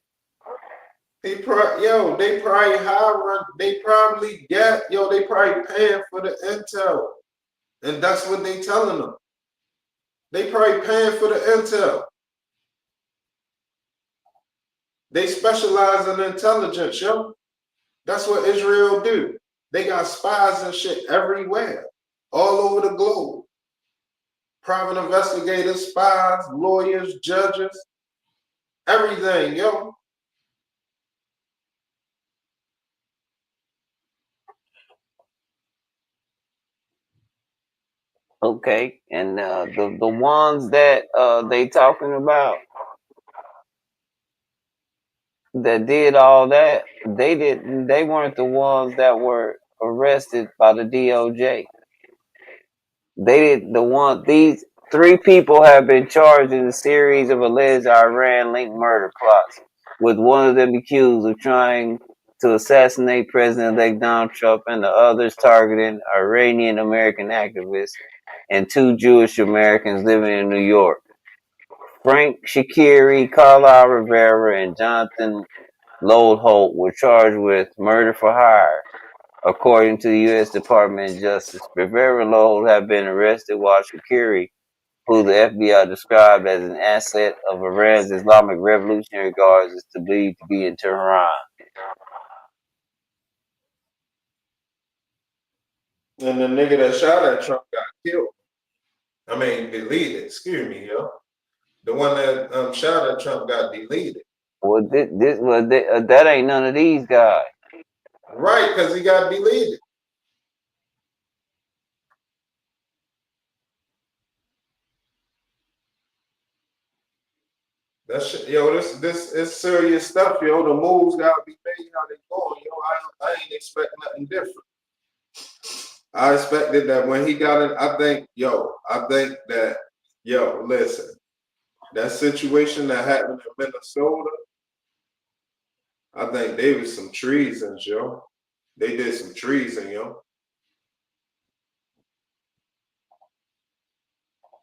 They probably hiring. They probably paying for the intel, and that's what they telling them. They probably paying for the intel. They specialize in intelligence, yo. That's what Israel do. They got spies and shit everywhere, all over the globe. Private investigators, spies, lawyers, judges, everything, yo. Okay, and the ones that they talking about that did all that, they weren't the ones that were arrested by the DOJ. These three people have been charged in a series of alleged Iran-linked murder plots, with one of them accused of trying to assassinate President-elect Donald Trump and the others targeting Iranian American activists and two Jewish Americans living in New York. Frank Shakiri, Carlisle Rivera, and Jonathan Lodeholt were charged with murder for hire, according to the U.S. Department of Justice. Rivera and Lodeholt have been arrested while Shakiri, who the FBI described as an asset of Iran's Islamic Revolutionary Guards, is believed to be in Tehran. And the nigga that shot at Trump got killed. I mean, deleted. Excuse me, yo. The one that shot at Trump got deleted. Well, that ain't none of these guys. Right, because he got deleted. That shit, yo, this is serious stuff, yo. The moves gotta be made how they going, yo. I ain't expect nothing different. I expected that when he got it, I think that, listen, that situation that happened in Minnesota, I think they was some treason, yo. They did some treason, yo.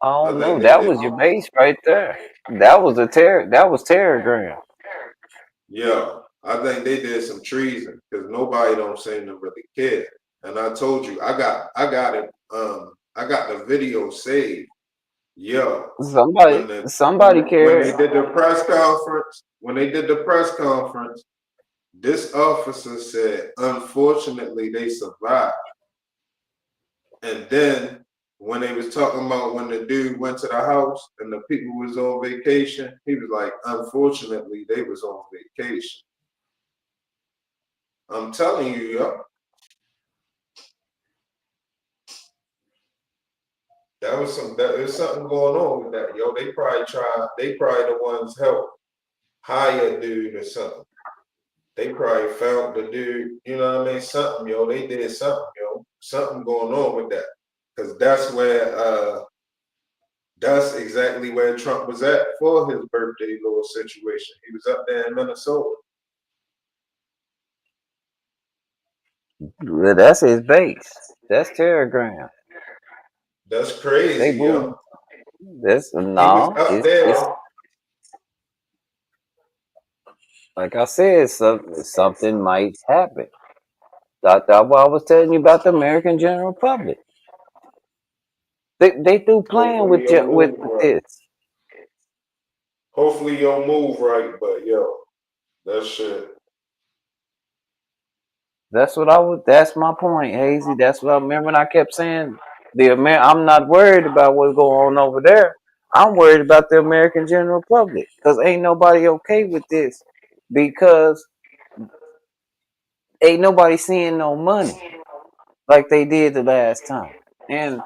I don't know. That was your base right there. That was Terragram. Yeah, I think they did some treason because nobody don't seem to really care. And I told you, I got it. I got the video saved. Yo, Somebody somebody when they cared. did the press conference, this officer said, unfortunately, they survived. And then when they was talking about when the dude went to the house and the people was on vacation, he was like, unfortunately, they was on vacation. I'm telling you, yo. There's something going on with that, yo. They probably the ones help hire a dude or something. They probably found the dude, you know what I mean? Something, yo. They did something, yo. Something going on with that. Cause that's exactly where Trump was at for his birthday little situation. He was up there in Minnesota. Well, that's his base. That's Telegram. That's They crazy, move. yo. That's He was no. up It's there. like I said. Something might happen. That's what I was telling you about the American general public. They through playing Hopefully you'll with move right. this. Hopefully you'll move right, but yo, that shit. That's what I was. That's my point, Hazy. That's what I remember when I kept saying I'm not worried about what's going on over there. I'm worried about the American general public because ain't nobody okay with this because ain't nobody seeing no money like they did the last time. And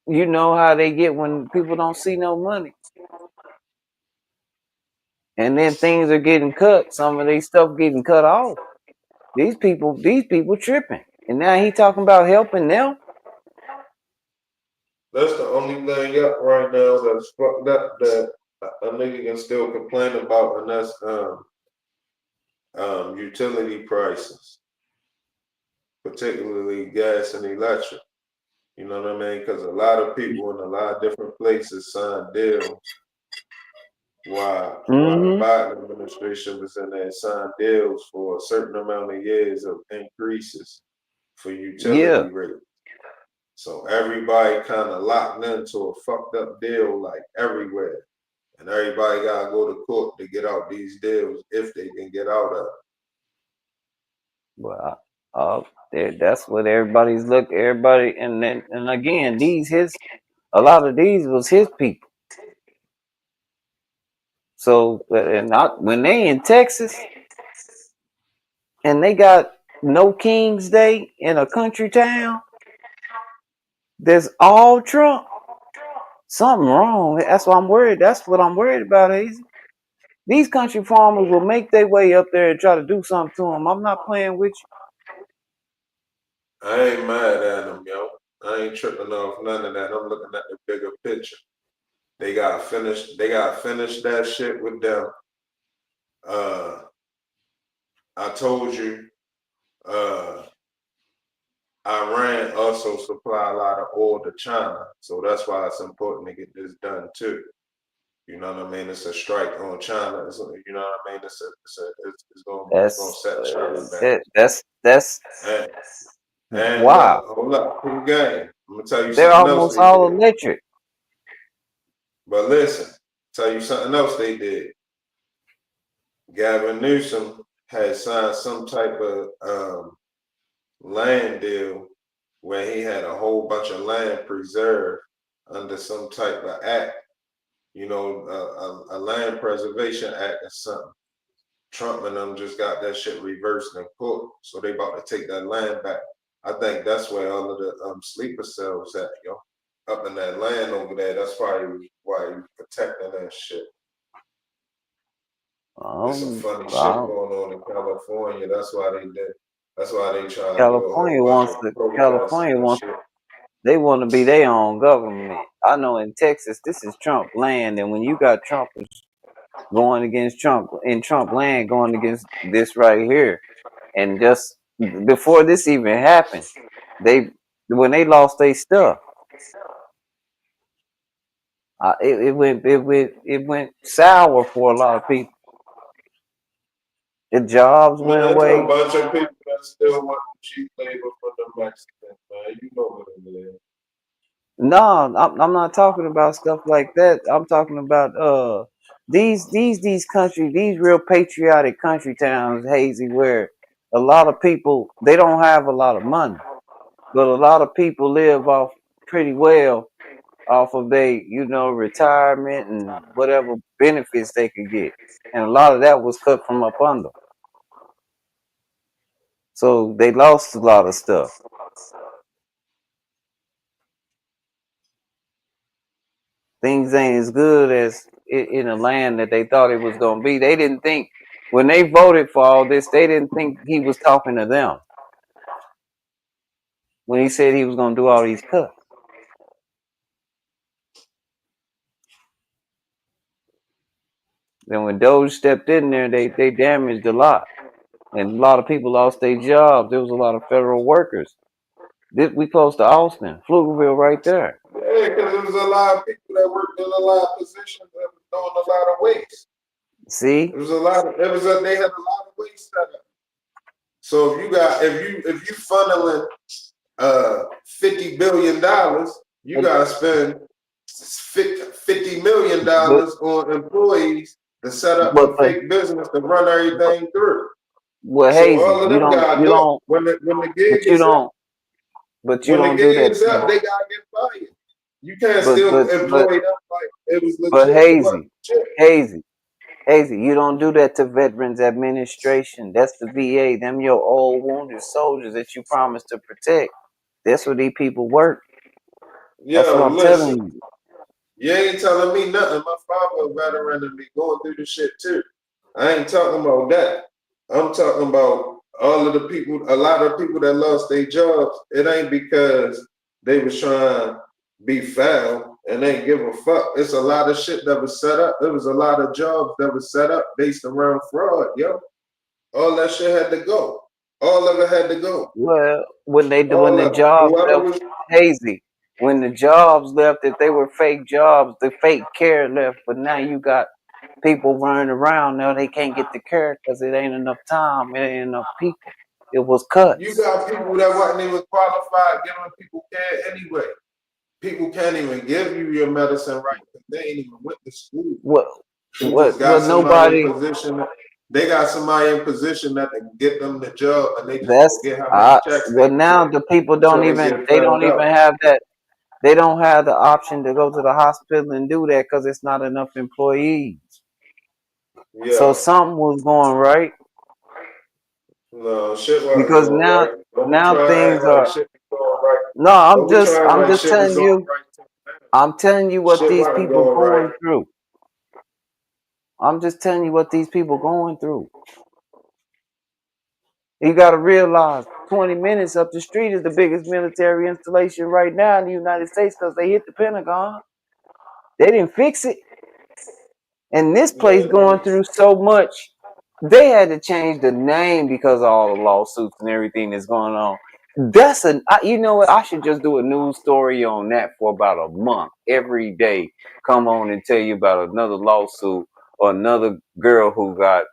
you know how they get when people don't see no money. And then things are getting cut. Some of these stuff getting cut off. These people tripping. And now he talking about helping them. That's the only thing up right now that's fucked up that a nigga can still complain about, and that's utility prices, particularly gas and electric. You know what I mean? Because a lot of people in a lot of different places signed deals while the Biden administration was in there, signed deals for a certain amount of years of increases for Yeah. utility rates. So everybody kind of locked into a fucked up deal like everywhere. And everybody gotta go to court to get out these deals if they can get out of it. Well, that's what everybody, and then and again, a lot of these was his people. So, and when they in Texas and they got no King's Day in a country town, there's all Trump. Something wrong. That's what I'm worried. That's what I'm worried about, Hazy. These country farmers will make their way up there and try to do something to them. I'm not playing with I ain't mad at them, yo. I ain't tripping off none of that. I'm looking at the bigger picture. They gotta finish that shit with them. I told you, Iran also supply a lot of oil to China. So that's why it's important to get this done too. You know what I mean? It's a strike on China. You know what I mean? It's gonna set China back. that's And wow. look, hold up, cool game. I'm gonna tell you They're something else almost they all did. electric. But listen, tell you something else they did. Gavin Newsom had signed some type of land deal where he had a whole bunch of land preserved under some type of act, you know, a land preservation act or something. Trump and them just got that shit reversed in court, so they about to take that land back. I think that's where all of the sleeper cells at, yo. Up in that land over there. That's probably why he protecting that shit. There's some funny shit going on in California. That's why they did. That's why they try to do a whole bunch of protests California and wants shit. they want to be their own government. I know in Texas this is Trump land, and when you got Trumpers going against Trump in Trump land going against this right here, and just before this even happened, when they lost their stuff, it went sour for a lot of people. The jobs went Man, it's a away. bunch of people that still want cheap labor from the Mexicans, man. You know what it is. No, I'm not talking about stuff like that. I'm talking about these country, these real patriotic country towns, Hazy, where a lot of people they don't have a lot of money, but a lot of people live off pretty well off of retirement and whatever benefits they could get, and a lot of that was cut from up under, so they lost a lot of stuff. Things ain't as good as in a land that they thought it was going to be. They didn't think, when they voted for all this, they didn't think he was talking to them when he said he was going to do all these cuts. Then when Doge stepped in there, they damaged a lot. And a lot of people lost their jobs. There was a lot of federal workers. We close to Austin, Pflugerville right there. Yeah, because there was a lot of people that worked in a lot of positions that was doing a lot of waste. See? It was a lot of, they had a lot of waste set up. So if you funneling $50 billion, you gotta spend $50 million on employees to set up a fake business to run everything through. Well, So Hazy, all of them got ducked. When the gig is up, when the do gig that. is up, they gotta get fired. You can't still employ them like it was legit. But Hazy, you don't do that to Veterans Administration. That's the VA. Them your old wounded soldiers that you promised to protect. That's where these people work. That's what Yo, I'm telling listen, you. you ain't telling me nothing. My father a veteran and be going through the shit too. I ain't talking about that. I'm talking about all of the people, a lot of people that lost their jobs. It ain't because they was trying to be foul and they give a fuck. It's a lot of shit that was set up. There was a lot of jobs that was set up based around fraud, yo. All that shit had to go. All of it had to go. Well, when the All jobs whoever left, was Hazy, when the jobs left, if they were fake jobs, the fake care left. But now you got people running around now. They can't get the care because it ain't enough time. It ain't enough people. It was cuts. you got people that wasn't even qualified giving people care anyway. People can't even give you your medicine right because they ain't even went to school. They just got somebody in position. They got somebody in position that can get them the job, and they just forget how many checks they Now the people don't even have that. They don't have the option to go to the hospital and do that because it's not enough employees. Yeah. So something was going right. No, shit wasn't Because going now right. Don't be trying to things act like are. shit was going right. No, Don't be trying to act like shit was telling going you. right. I'm telling you what Shit these wasn't people going going right. through. I'm just telling you what these people going through. You got to realize 20 minutes up the street is the biggest military installation right now in the United States because they hit the Pentagon. They didn't fix it. And this place going through so much, they had to change the name because of all the lawsuits and everything that's going on. You know what? I should just do a news story on that for about a month. Every day, come on and tell you about another lawsuit or another girl who got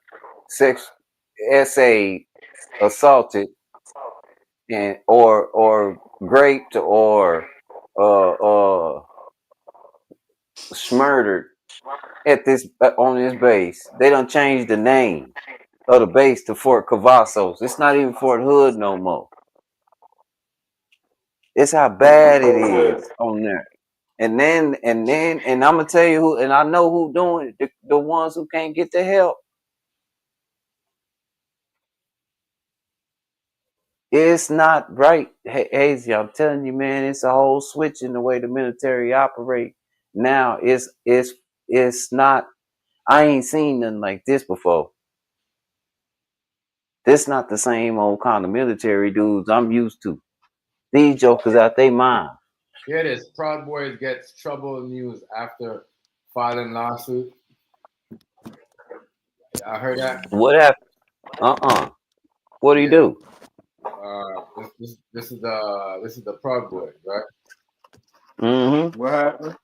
assaulted and or raped or murdered at this on this base. They don't change the name of the base to Fort Cavazos. It's not even Fort Hood no more. It's how bad it is on there. And I'm gonna tell you who, and I know who doing it. The ones who can't get the help. It's not right, Hazy. I'm telling you, man. It's a whole switch in the way the military operate now. It's not. I ain't seen nothing like this before. This not the same old kind of military dudes I'm used to. These jokers out they mind. Here it is. Proud Boys gets trouble news after filing lawsuit. I heard that. What happened? What do you do? This is the Proud Boys, right? Mm-hmm. What happened?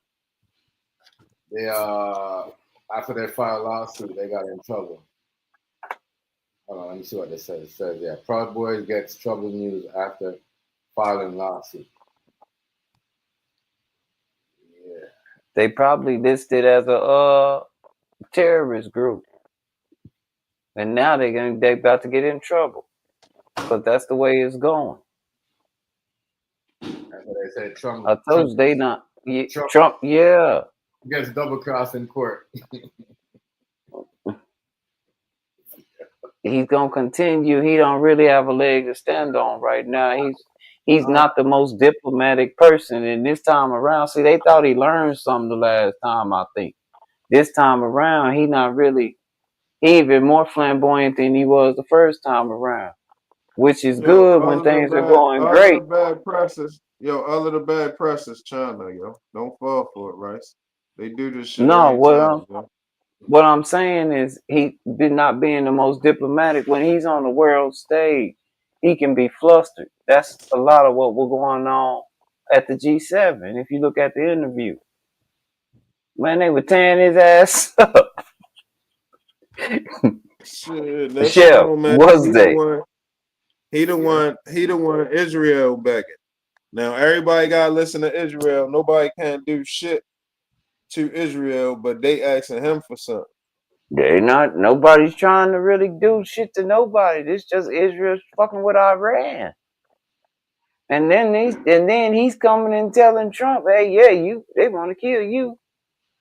They after they filed lawsuit, they got in trouble. Hold on, let me see what this says. It says, yeah, Proud Boys gets trouble news after filing lawsuit. Yeah. They probably listed as a terrorist group, and now they about to get in trouble because that's the way it's going. That's what they said. Trump I told you they not Trump. Yeah, gets double crossed in court. he's gonna continue. He don't really have a leg to stand on right now. He's not the most diplomatic person, and this time around, see, they thought he learned something the last time. I think this time around, he not really. He even more flamboyant than he was the first time around, which is good when things are going all of the great. bad presses, all of the bad press is China, Don't fall for it, Rice. They do this shit No, every time, yo. what I'm saying is he did not being the most diplomatic when he's on the world stage. He can be flustered. That's a lot of what was going on at the G7. If you look at the interview, man, they were tearing his ass up. Shit, that's Chef, cool, man. was He they? the one Israel begging. Now everybody gotta listen to Israel. Nobody can do shit to Israel, but they asking him for something. Nobody's trying to really do shit to nobody. This just Israel's fucking with Iran. And then he's coming and telling Trump, hey, yeah, they want to kill you.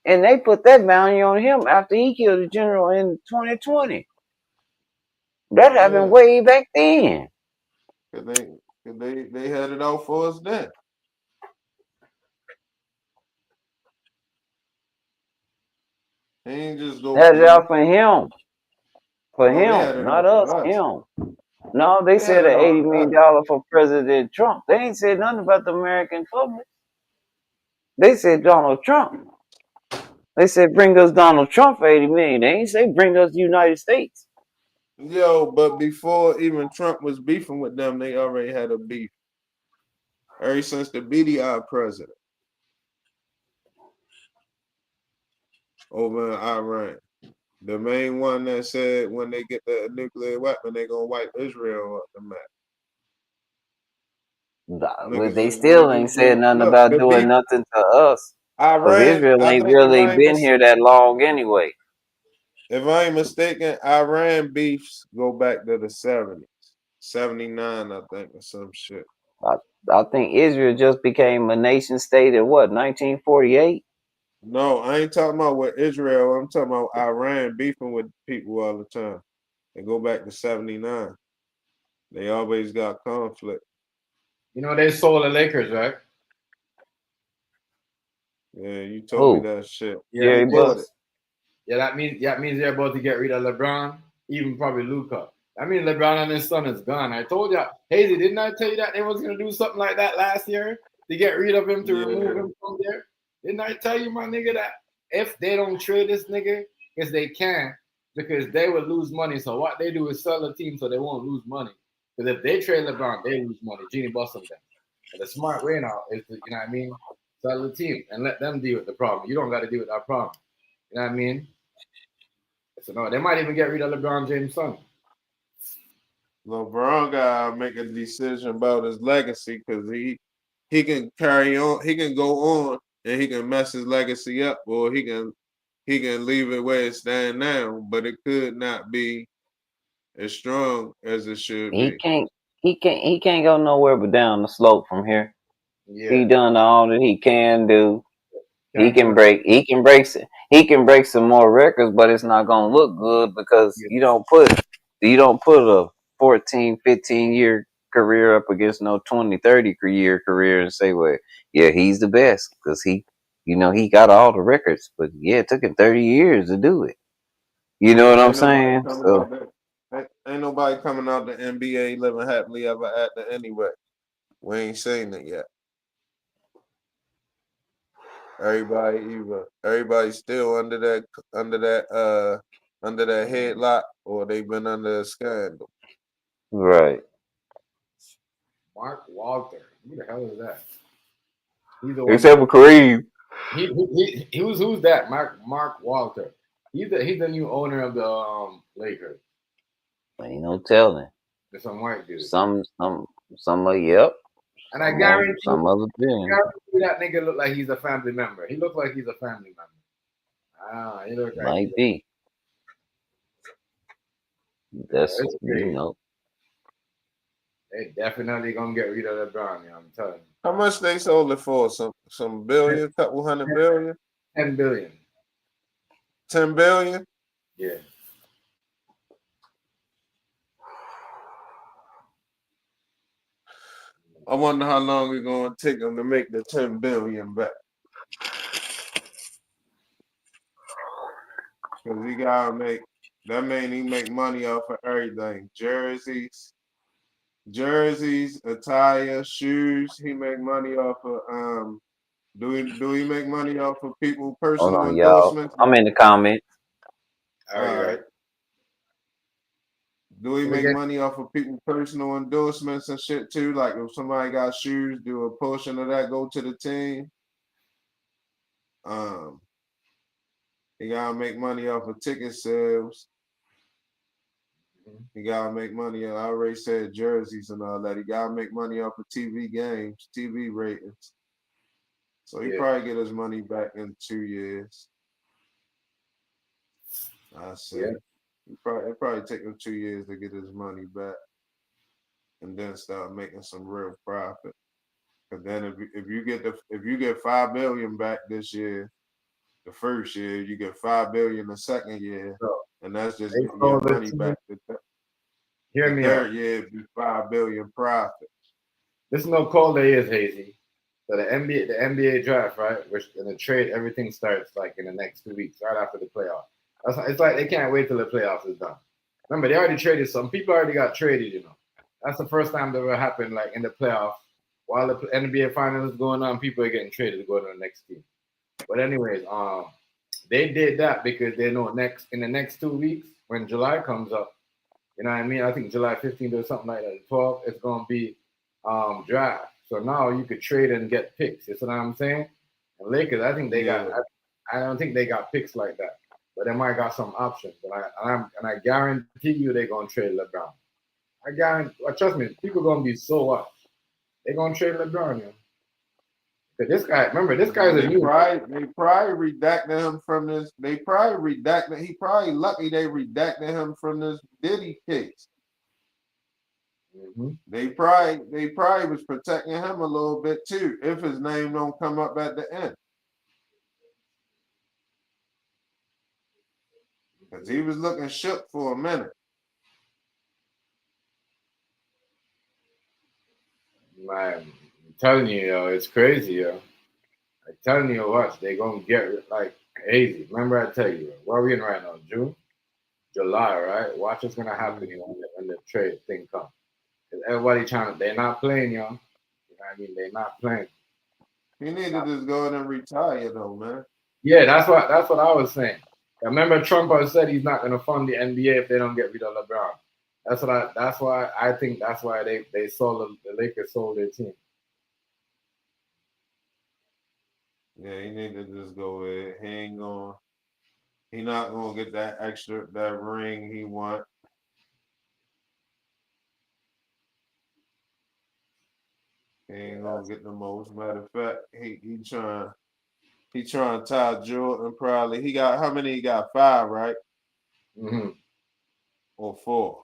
And they put that bounty on him after he killed the general in 2020. That happened way back then. Cause they had it out for us then. He ain't just go Had it kill out him. for him. For No, they had him, it not out us, for us. him. No, they They said had it out $80 for us. million for President Trump. They ain't said nothing about the American public. They said Donald Trump. They said bring us Donald Trump for $80 million. They ain't say bring us the United States. But before even Trump was beefing with them, they already had a beef. Ever since the BDI president over in Iran. The main one that said when they get the nuclear weapon, they gonna wipe Israel off the map. But they still ain't said nothing Look, about the doing beef. nothing to us. Because Iran, Israel I ain't think if really I ain't been here that long anyway. if I ain't mistaken, Iran beefs go back to the 70s. 79, I think, or some shit. I think Israel just became a nation state in what, 1948? No, I ain't talking about with Israel. I'm talking about Iran beefing with people all the time. They go back to 79. They always got conflict. You know they sold the Lakers, right? Yeah, you told me that shit. Yeah, Jerry Record it. Buss. Yeah, that means they're about to get rid of LeBron, even probably Luka. I mean, LeBron and his son is gone. I told you, Hazy, didn't I tell you that they was gonna do something like that last year to get rid of him, to remove him from there? Didn't I tell you, my nigga, that if they don't trade this nigga, because they can't, because they will lose money. So what they do is sell the team so they won't lose money. Because if they trade LeBron, they lose money. Genie Boston them. And the smart way now is to, you know what I mean, sell the team and let them deal with the problem. You don't got to deal with that problem. You know what I mean? So no, they might even get rid of LeBron James' son. LeBron gotta make a decision about his legacy because he can carry on, he can go on, and he can mess his legacy up, or he can leave it where it stand now, but it could not be as strong as it should He be. can't go nowhere but down the slope from here. Yeah. He done all that he can do. He Can't can go break some more records, but it's not gonna look good because you don't put a 14, 15 year career up against no 20, 30 year career and say, well, yeah, he's the best because he got all the records, but yeah, it took him 30 years to do it. You know what I'm saying? So Ain't nobody coming out the NBA living happily ever after anyway. We ain't seen it yet. Everybody's still under that headlock, or they've been under a scandal. right. Mark Walter. Who the hell is that? He's the one. Except for Kareem. Who's that? Mark Walter. He's the new owner of the Lakers. Ain't no telling. There's some white dudes. Some yep. And I guarantee some other thing. that nigga look like he's a family member. He look like he's a family member. Ah, he look like Might be. That's it's crazy. you know. They definitely gonna get rid of LeBron, you know, I'm telling you. How much they sold it for? Some billion, couple hundred billion? 10 billion. 10 billion? Yeah. I wonder how long it's gonna take them to make the 10 billion back. Cause he gotta make that mean he make money off of everything. Jerseys, attire, shoes. He make money off of do he make money off of people Hold personal on, y'all. endorsements? I'm in the comments. All right. Do we make money off of people personal endorsements and shit too? Like if somebody got shoes, do a portion of that go to the team? He gotta make money off of ticket sales. He gotta make money. I already said jerseys and all that. He gotta make money off of TV games, TV ratings. So he probably get his money back in 2 years. I say. Yeah. It probably take him 2 years to get his money back, and then start making some real profit. And then if you get 5 billion back this year, the first year you get 5 billion the second year, and that's just getting your money back. Hear The me third out. year it'd be 5 billion profit. This is no cold day is hazy. So the NBA draft, right? Which in the trade, everything starts like in the next 2 weeks, right after the playoff. It's like they can't wait till the playoffs is done. Remember, they already traded some people already got traded, you know. That's the first time that ever happened, like in the playoffs. While the NBA finals is going on, people are getting traded to go to the next team. But anyways, they did that because they know in the next 2 weeks, when July comes up, you know what I mean? I think July 15th or something like that, 12th, it's gonna be draft. So now you could trade and get picks. You see what I'm saying? And Lakers, I think they got. I don't think they got picks like that, but they might got some options. And I guarantee you they're gonna trade LeBron. I guarantee. Trust me, people gonna be so what? They're gonna trade LeBron, you know. But this guy, remember, this guy's a new. They probably redacted him from this. He probably lucky they redacted him from this Diddy case. Mm-hmm. They probably was protecting him a little bit too, if his name don't come up at the end. Because he was looking shook for a minute. Man, I'm telling you, yo, it's crazy, yo. I'm telling you what, they gonna get like crazy. Remember, I tell you, where are we in right now? June, July, right? Watch what's gonna happen when the trade thing comes. Everybody they're not playing, yo. You know what I mean? They're not playing. He need to just go in and retire, though, man. Yeah, that's what I was saying. I remember Trump said he's not gonna fund the NBA if they don't get rid of LeBron. That's why I think that's why they sold the Lakers sold their team. Yeah, he need to just go in. He not gonna get that ring he want. He ain't gonna get the most. Matter of fact, he trying to tie Jordan probably. He got how many? He got 5, right? Mm-hmm. Or 4.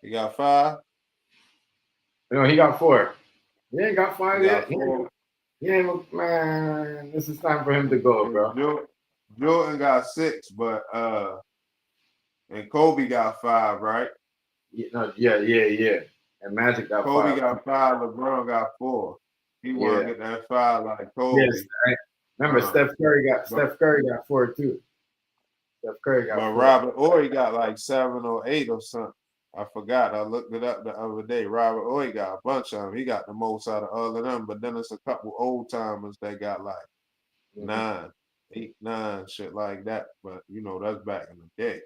He got 5. No, he got 4. He ain't got 5 He yet. got 4. He ain't, man. This is time for him to go, bro. Jordan got 6, but and Kobe got 5, right? Yeah. And Magic got Kobe 5. got 5. LeBron got 4. He want to get that 5 like Kobe. Yes, right. Remember, Steph Curry got 4 too. Steph Curry got but 4. Robert Ory got like 7 or 8 or something. I forgot. I looked it up the other day. Robert Ory got a bunch of them. He got the most out of all of them. But then it's a couple old timers that got like 9, 8, 9, shit like that. But you know, that's back in the day.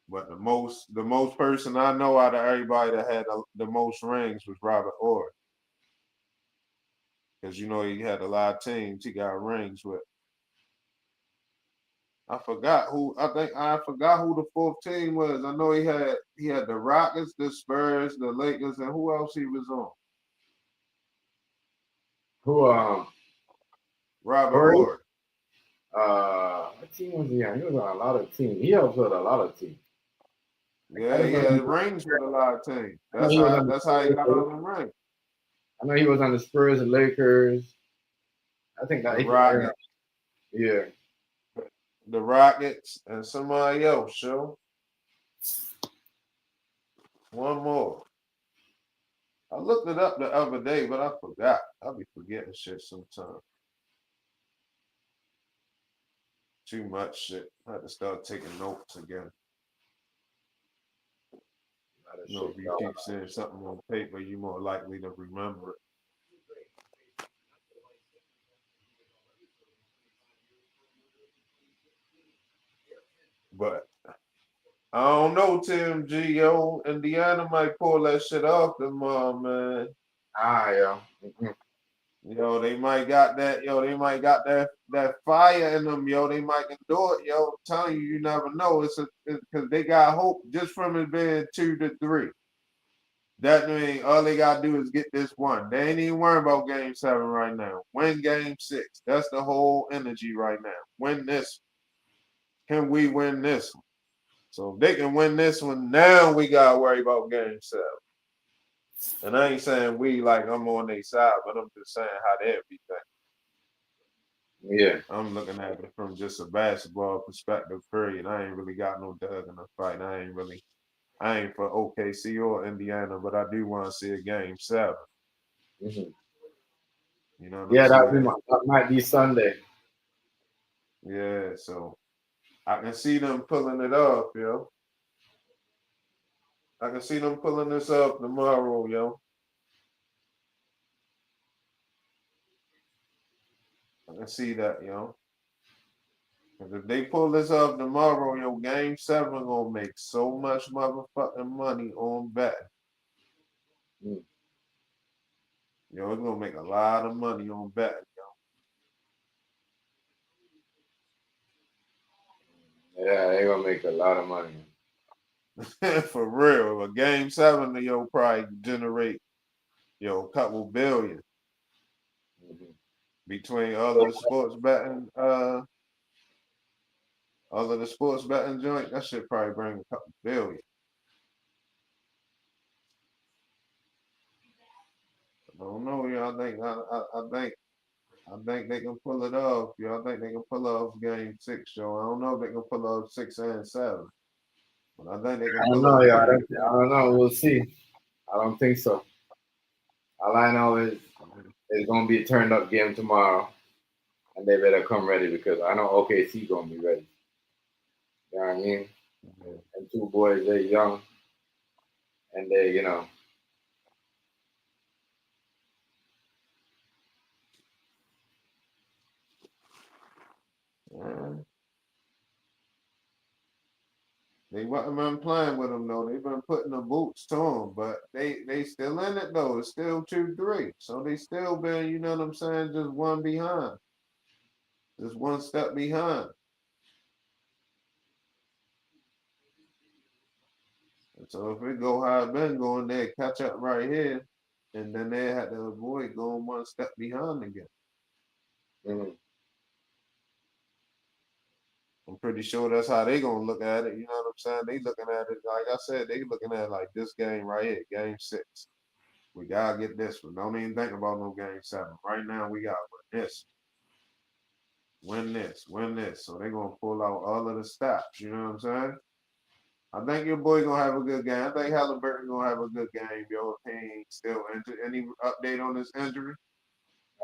But the most person I know out of everybody that had the most rings was Robert Ory. Because you know he had a lot of teams he got rings with. I forgot who. I forgot who the fourth team was. I know he had the Rockets, the Spurs, the Lakers, and who else he was on? Who Robert Horry? Horry. What team was he on? He was on a lot of teams. He helped with a lot of teams. I Yeah, just he know he, had rings with a lot of teams. I know he was on the That's how he got Spurs. all the rings. I know he was on the Spurs, the Lakers. I think that The he could bring up. Rockets, Yeah. the Rockets, and somebody else. Show one more. I looked it up the other day, but I forgot. I'll be forgetting shit sometimes. Too much shit. I had to start taking notes again. You know, if you keep saying something on paper, you're more likely to remember it. But I don't know, Tim G. Yo, Indiana might pull that shit off tomorrow, man. Yeah. Yo, they might got that. Yo, they might got that fire in them. Yo, they might can do it. Yo, I'm telling you, you never know. It's because they got hope just from it being 2-3. That means all they gotta do is get this one. They ain't even worrying about game 7 right now. Win game 6. That's the whole energy right now. Win this. Can we win this one? So if they can win this one, now we gotta worry about game 7. And I ain't saying we like I'm on their side, but I'm just saying how they be thinking. Yeah. I'm looking at it from just a basketball perspective, period. I ain't really got no dog in the fight. I ain't for OKC or Indiana, but I do want to see a game 7. Mm-hmm. You know what Yeah, I'm saying? that might be Sunday. Yeah, so I can see them pulling it off, yo. I can see them pulling this off tomorrow, yo. I can see that, yo. 'Cause if they pull this off tomorrow, yo, game 7 gonna make so much motherfucking money on bet. Mm. Yo, it's gonna make a lot of money on bet, Yeah, they're gonna make a lot of money. yo. For real. A game 7, yo, probably generate, yo, a couple billion. Mm-hmm. Between all of the sports betting, all of the sports betting joint, that should probably bring a couple billion. I don't know, y'all. I think they can pull it off. Y'all think they can pull off game 6, yo. I don't know if they can pull off 6 and 7. But I think they can I don't pull know, off yeah. one of I don't know. We'll see. I don't think so. All I know is it's gonna be a turned up game tomorrow, and they better come ready because I know OKC gonna be ready. You know what I mean? And two boys, they're young, and they, They wasn't been playing with them though. They've been putting the boots to them, but they still in it though. It's still 2-3, so they still been, you know what I'm saying, just one behind, just one step behind. And so if it go how it been going, they catch up right here, and then they had to avoid going one step behind again. mm-hmm. I'm pretty sure that's how they gonna look at it. You know what I'm saying? They looking at it like I said. They looking at it like this game right here, game 6. We gotta get this one. Don't even think about no game 7. Right now we gotta win this. Win this, win this. So they gonna pull out all of the stops. You know what I'm saying? I think your boy gonna have a good game. I think Halliburton gonna have a good game, yo. If he ain't still injured. Any update on this injury?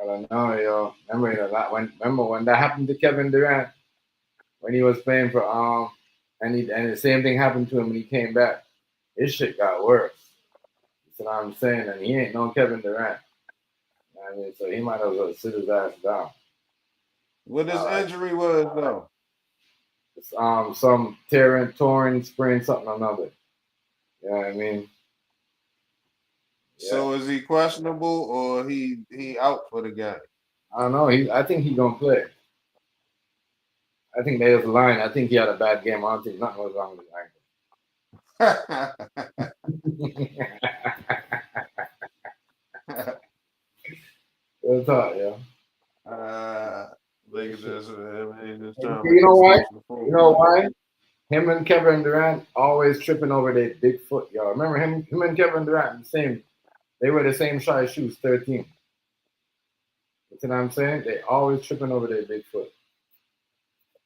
I don't know, yo. Remember when that happened to Kevin Durant when he was playing for and the same thing happened to him when he came back. His shit got worse. That's what I'm saying, and he ain't no Kevin Durant. You know what I mean, so he might as well sit his ass down. What his injury was though? It's, some torn, sprain, something or another. You know what I mean? So is he questionable or he out for the game? I don't know. I think he gonna play. I think they was lying. I think he had a bad game. I don't think nothing was wrong with his ankle. Real talk, yeah. Niggas just trying to You make know why? excuses for You know why? Him and Kevin Durant always tripping over their big foot, y'all. Remember him and Kevin Durant, the same. They wear the same size shoes, 13. You see what I'm saying? They always tripping over their big foot.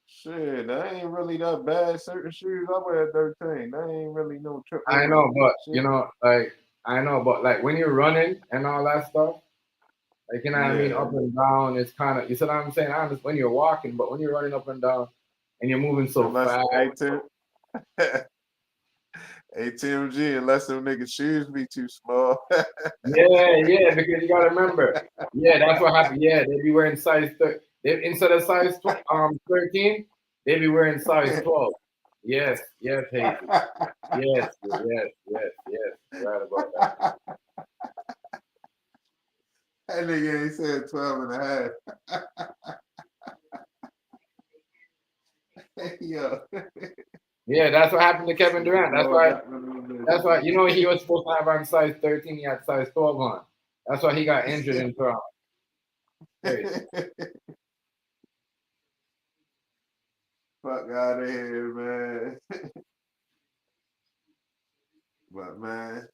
Shit, that ain't really that bad. Certain shoes I wear 13. That ain't really no trip I over know, but shit. you know, like when you're running and all that stuff, like you know what I mean, Yeah. up and down, it's kind of you see what I'm saying. I understand when you're walking, but when you're running up and down and you're moving so fast. ATMG, unless them niggas' shoes be too small. Yeah, because you gotta remember. Yeah, that's what happened. Yeah, they be wearing size 30. Instead of size 13, they be wearing size 12. Yes, Hazy. Yes. You're right about that. That nigga ain't said 12 and a half. Yo. Yeah, that's what happened to Kevin Durant. That's why you know he was supposed to have on size 13, he had size 12 on. That's why he got injured in Toronto. Fuck out of here, man. But man,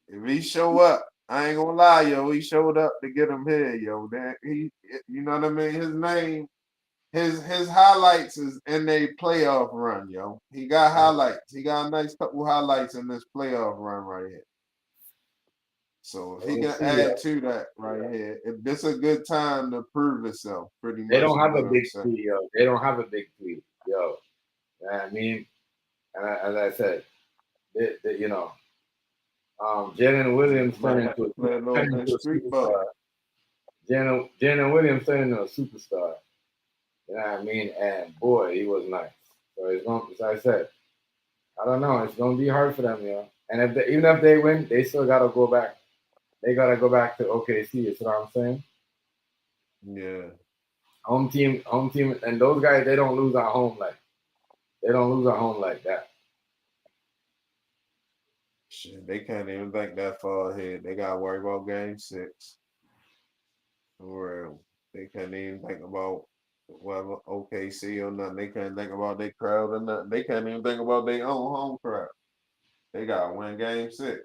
if he show up, I ain't gonna lie, yo. He showed up to get him here, yo. That you know what I mean. His name, his highlights is in a playoff run, yo. He got highlights. He got a nice couple highlights in this playoff run right here. So if he can add to that right here, if this a good time to prove itself, pretty much. They don't have a big three, yo. They don't have a big three, yo. You know what I mean? And as I said, you know, Jalen Williams turned into a superstar. Jalen Williams turned into a superstar. You know what I mean? And boy, he was nice. So it's going. As I said, I don't know. It's going to be hard for them, yo. And even if they win, they still got to go back. They got to go back to OKC. You see what I'm saying? Yeah. Home team, and those guys they don't lose at home like that. Shit, they can't even think that far ahead. They gotta worry about game 6. Or they can't even think about whether OKC or nothing. They can't think about their crowd or nothing. They can't even think about their own home crowd. They gotta win game 6.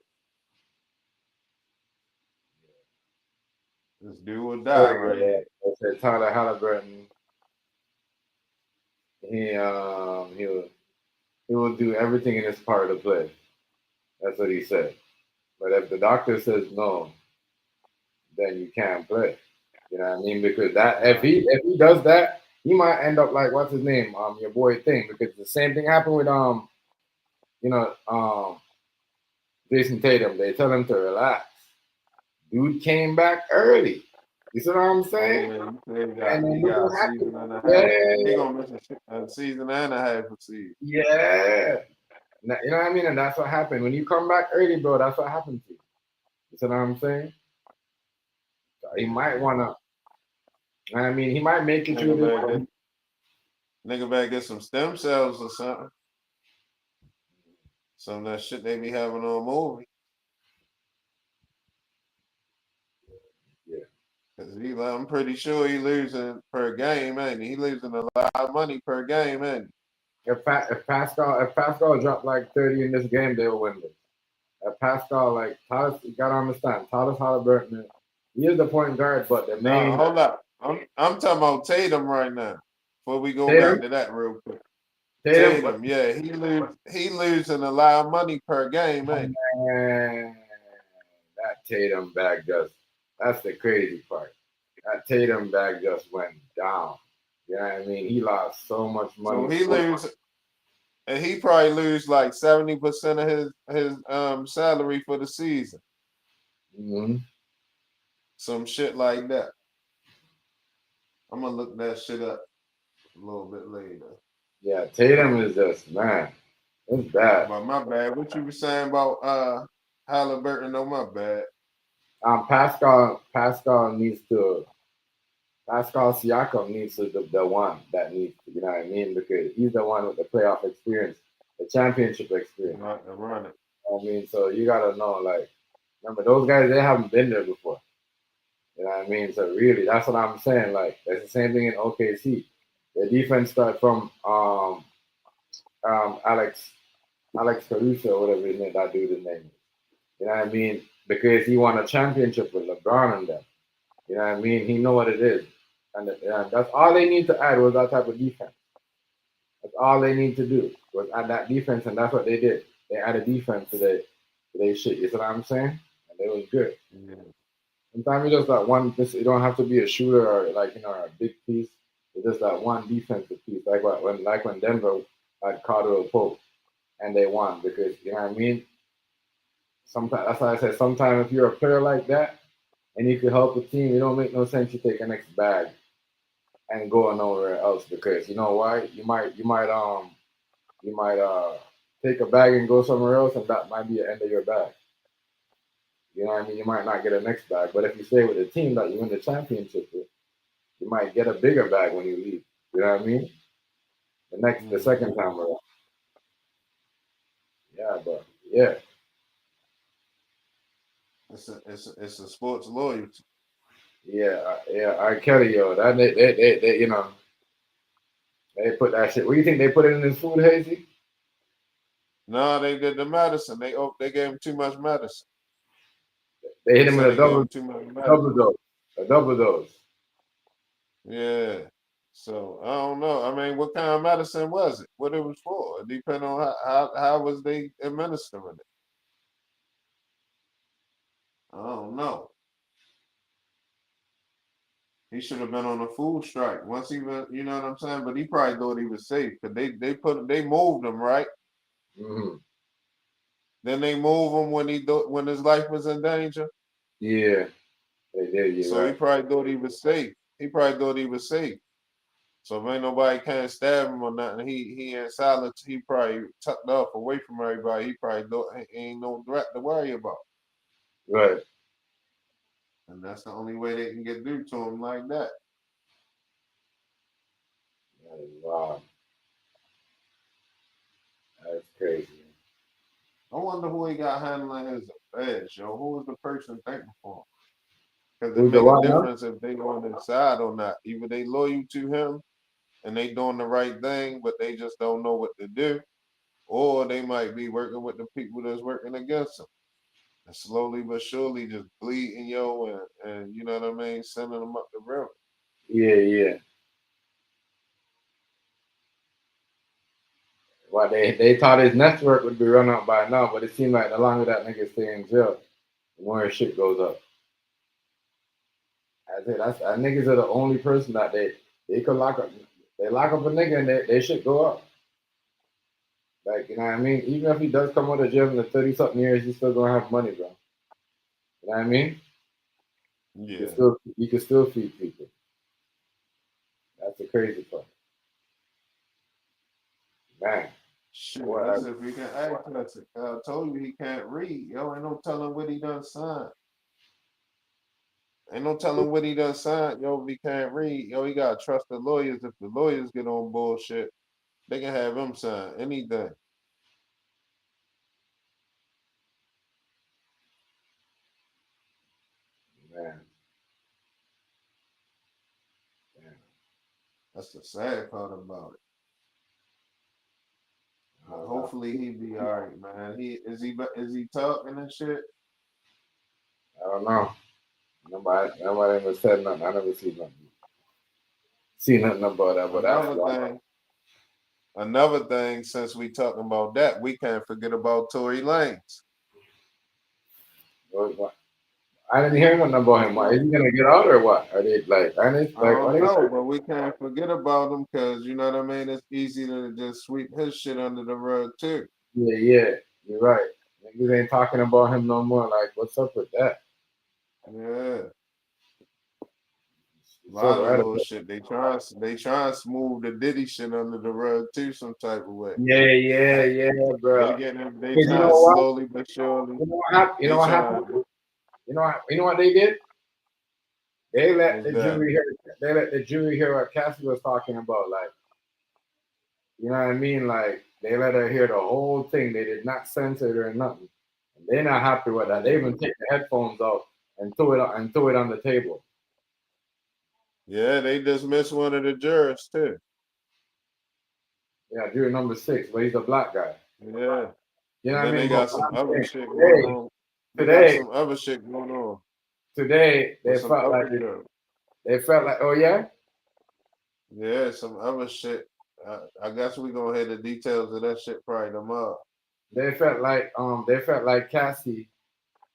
Just do or die right here. I said Tyler Halliburton. He will do everything in his power to play. That's what he said. But if the doctor says no, then you can't play. You know what I mean? Because that if he does that, he might end up like what's his name? Your boy Thing. Because the same thing happened with Jason Tatum. They tell him to relax. Dude came back early. You see what I'm saying? Yeah, he got a season and a half. He gonna miss a season and a half of season. Yeah. You know what I mean? And that's what happened. When you come back early, bro, that's what happened to you. You see what I'm saying? So he might wanna. I mean, he might make it through this. Nigga better get some stem cells or something. Some of that shit they be having on movie. Yeah. Cause I'm pretty sure he losing per game, ain't he? He losing a lot of money per game, ain't he? If Pascal dropped like 30 in this game, they will win this. If Pascal, like Tyler, you gotta understand, Tyler Halliburton, he is the point guard, but the main. Hold up, I'm talking about Tatum right now. Before we go back to that real quick. Tatum, yeah, he losing a lot of money per game, ain't he? Man, that Tatum bag that's the crazy part. That Tatum bag just went down. You know what I mean? He lost so much money. So he and he probably lose like 70% of his salary for the season. Mm-hmm. Some shit like that. I'm gonna look that shit up a little bit later. Yeah, Tatum is just man. It's bad. But my bad. What you were saying about Halliburton? No, my bad. Pascal needs to Pascal Siakam needs to the one that needs to, you know what I mean? Because he's the one with the playoff experience, the championship experience. Run it. I mean, so you gotta know, like, remember those guys, they haven't been there before. You know what I mean? So really, that's what I'm saying. Like, that's the same thing in OKC. The defense start from Alex Caruso, or whatever his name, that dude's name is. You know what I mean? Because he won a championship with LeBron and them. You know what I mean? He know what it is. And that's all they need to add was that type of defense. That's all they need to do was add that defense, and that's what they did. They added defense to their shit. You see what I'm saying? And they was good. Yeah. Sometimes you just that one. You don't have to be a shooter or like a big piece. It's just that one defensive piece, like when Denver had Caldwell Pope and they won because you know what I mean. Sometimes that's why I said sometimes if you're a player like that and you can help a team, it don't make no sense to take an next bag and go nowhere else because you know why? You might take a bag and go somewhere else and that might be the end of your bag. You know what I mean? You might not get a next bag, but if you stay with a team that you win the championship with, you might get a bigger bag when you leave. You know what I mean? The second time around. Yeah, but yeah. It's a sports loyalty. Yeah, R. Kelly, yo, that they they put that shit. What do you think they put it in his food, Hazy? No, they did the medicine. They gave him too much medicine. They hit him said with a they gave double him too much medicine. double dose. A double dose. Yeah. So I don't know. I mean, what kind of medicine was it? What it was for? It depends on how was they administering it. I don't know. He should have been on a food strike once he went. You know what I'm saying? But he probably thought he was safe because they moved him right. Mm-hmm. Then they move him when his life was in danger. Yeah, they did. You're So he right. probably thought he was safe. He probably thought he was safe. So if ain't nobody can't stab him or nothing, he in silence. He probably tucked off away from everybody. He probably thought ain't no threat to worry about. Right. And that's the only way they can get through to him like that. Wow. That's crazy. I wonder who he got handling his affairs, yo. Who was the person thinking for him? Because it Who's the make a what now? difference if they on his side or not. Either they loyal to him and they doing the right thing, but they just don't know what to do, or they might be working with the people that's working against them. And slowly but surely just bleeding, yo, and you know what I mean, sending them up the river. Yeah. Well, they thought his network would be run out by now, but it seemed like the longer that nigga stay in jail, the more his shit goes up. I say that niggas are the only person that they could lock up. They lock up a nigga and they shit go up. Like, you know what I mean? Even if he does come out of jail in the 30-something years, he's still gonna have money, bro. You know what I mean? Yeah. You can still feed people. That's the crazy part. Man. Shit, What that's if he can access it. I told you he can't read. Yo, ain't no telling what he done signed. Ain't no telling what he done signed, yo, if he can't read. Yo, he gotta trust the lawyers. If the lawyers get on bullshit, they can have him sign anything. Man. That's the sad part about it. But hopefully he be all right, man. Is he talking and shit? I don't know. Nobody ever said nothing. I never seen nothing about that, but that's wild. Another thing, since we talking about that, we can't forget about Tory Lanez. I didn't hear nothing about him. Is he gonna get out or what? Are they like? I don't know, but we can't forget about him because you know what I mean. It's easy to just sweep his shit under the rug too. Yeah, you're right. Niggas ain't talking about him no more. Like, what's up with that? Yeah. A lot of little shit. They try to smooth the Diddy shit under the rug too, some type of way. Yeah, bro. They trying You know what? slowly but surely. You know what happened? You know what happened? You know what they did? They let What's the that? jury hear. They let the jury hear what Cassie was talking about. Like, you know what I mean? Like, they let her hear the whole thing. They did not censor it or nothing. And they're not happy with that. They even take the headphones off and threw it on the table. Yeah, they dismissed one of the jurors too. Yeah, jury number 6, but he's a black guy. Yeah. You know And what I then mean? they But got what some I'm other saying, shit going on. They got today, some other shit going on they with some felt like other jurors. oh yeah, Yeah, some other shit. I guess we gonna hear the details of that shit probably tomorrow. they felt like Cassie,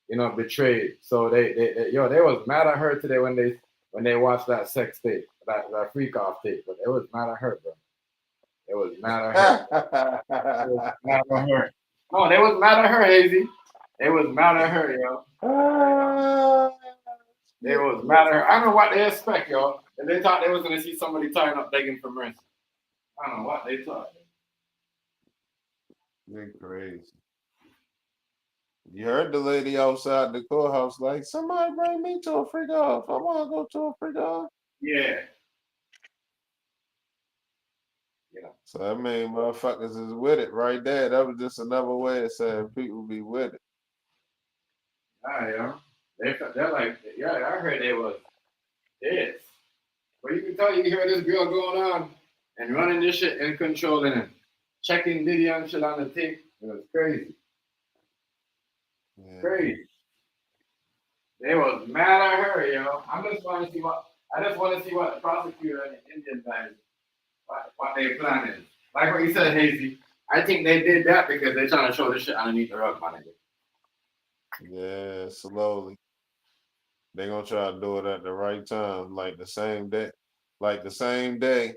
you know, betrayed. So they was mad at her today when they watched that sex tape, that freak off tape. But they was mad at her, bro. They was mad at her. They was mad at her. No, they was mad at her, Hazy. They was mad at her, yo. They was mad at her. I don't know what they expect, yo. And they thought they was gonna see somebody tying up begging for mercy. I don't know what they thought. They crazy. You heard the lady outside the courthouse like, somebody bring me to a freak off. I want to go to a freak off. Yeah. Yeah. So that mean motherfuckers is with it right there. That was just another way of saying people be with it. Yeah. They're like, yeah, I heard they was this. But you can tell you hear this girl going on and running this shit and controlling it. Checking Diddy and shit on the tape. It was crazy. Yeah. Crazy. They was mad at her, yo. I just want to see what the prosecutor and the Indian guys what their plan is. Like what you said, Hazy. I think they did that because they're trying to show this shit underneath the rug, my nigga. Yeah, slowly. They gonna try to do it at the right time, like the same day. Like the same day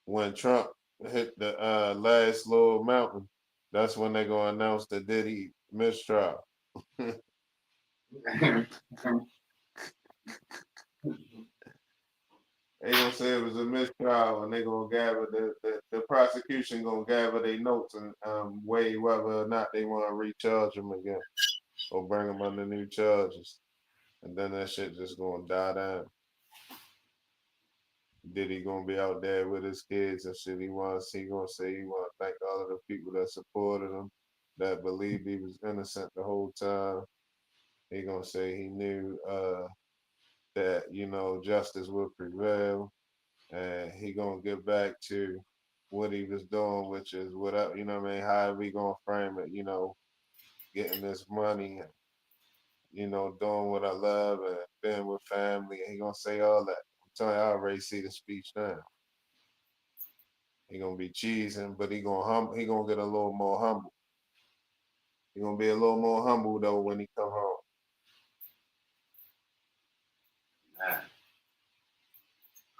when Trump hit the last little mountain, that's when they gonna announce the Diddy mistrial. They gonna say it was a mistrial, and they gonna gather the prosecution gonna gather their notes and weigh whether or not they want to recharge him again or bring him under new charges, and then that shit just gonna die down. Diddy gonna be out there with his kids and shit. He gonna say he wanna thank all of the people that supported him, that believed he was innocent the whole time. He gonna say he knew that justice would prevail. And he gonna get back to what he was doing, which is whatever, what I mean, how we gonna frame it, getting this money and, doing what I love and being with family. And he gonna say all that. I'm telling you, I already see the speech now. He gonna be cheesing, but he gonna get a little more humble. He gonna be a little more humble though when he come home. Man,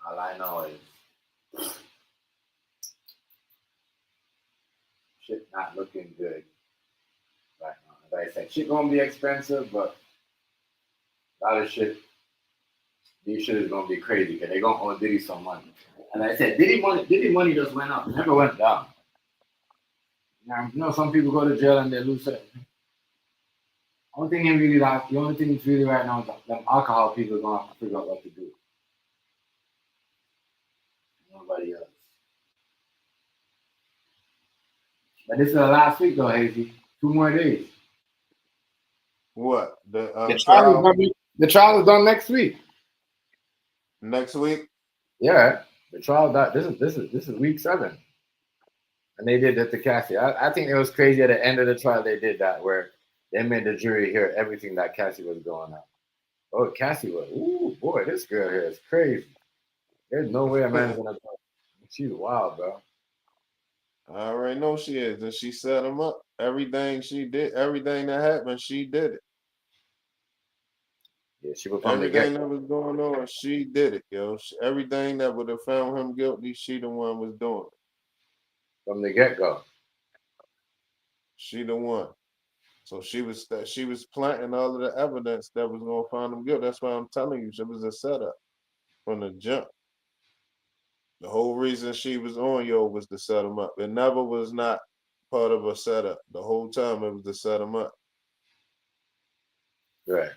all I know is shit not looking good right now. As I said, shit gonna be expensive, but a lot of shit, these shit is gonna be crazy because they gonna owe Diddy some money. And like I said, Diddy money just went up, never went down. Now, some people go to jail and they lose it. The only thing is really right now is them alcohol people are gonna have to figure out what to do. Nobody else. But this is the last week though, Hazy. 2 more days. What? The trial is done next week. Next week? Yeah. The trial this is week 7. And they did that to Cassie. I think it was crazy at the end of the trial they did that where they made the jury hear everything that Cassie was going on. Oh, Cassie was, ooh, boy, this girl here is crazy. There's no way a man's gonna talk. She's wild, bro. I already know she is, and she set him up. Everything she did, everything that happened, she did it. Yeah, she was everything that was going on, she did it, yo. Everything that would have found him guilty, she the one was doing it. From the get-go. She the one. So she was planting all of the evidence that was gonna find him guilty. That's why I'm telling you, it was a setup from the jump. The whole reason she was on was to set him up. It never was not part of a setup. The whole time it was to set him up. Right.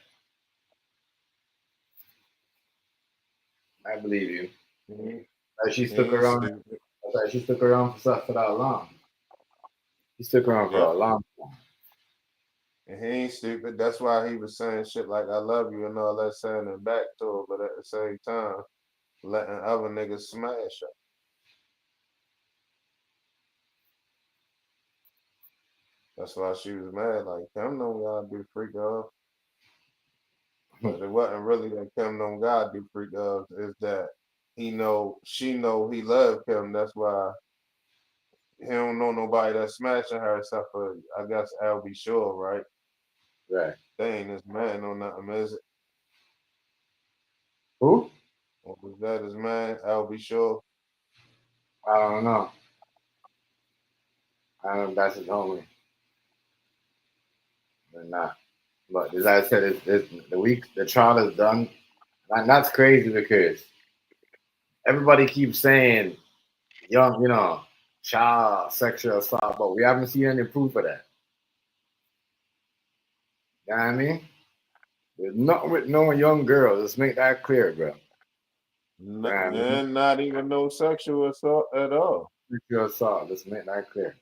I believe you. Like she He stuck ain't around. stupid. Like she stuck around for that long. She stuck around for Yep. a long time. And he ain't stupid. That's why he was saying shit like "I love you" and all that, saying it back to her, but at the same time, letting other niggas smash her. That's why she was mad. Like, Kim don't gotta be freak of. But it wasn't really that Kim don't gotta be freak of. Is that she know he love Kim. That's why he don't know nobody that's smashing her except for, I guess, LB Shore, right? Right. They ain't his man or nothing, is it? Who? Or was that his man, LB Shore? I don't know. I don't know if that's his homie. But not. But as I said, the trial is done. And that's crazy because everybody keeps saying young, child sexual assault, but we haven't seen any proof of that. You know what I mean? There's nothing with no young girl. Let's make that clear, bro. You know what I mean? And not even no sexual assault at all. Sexual assault. Let's make that clear.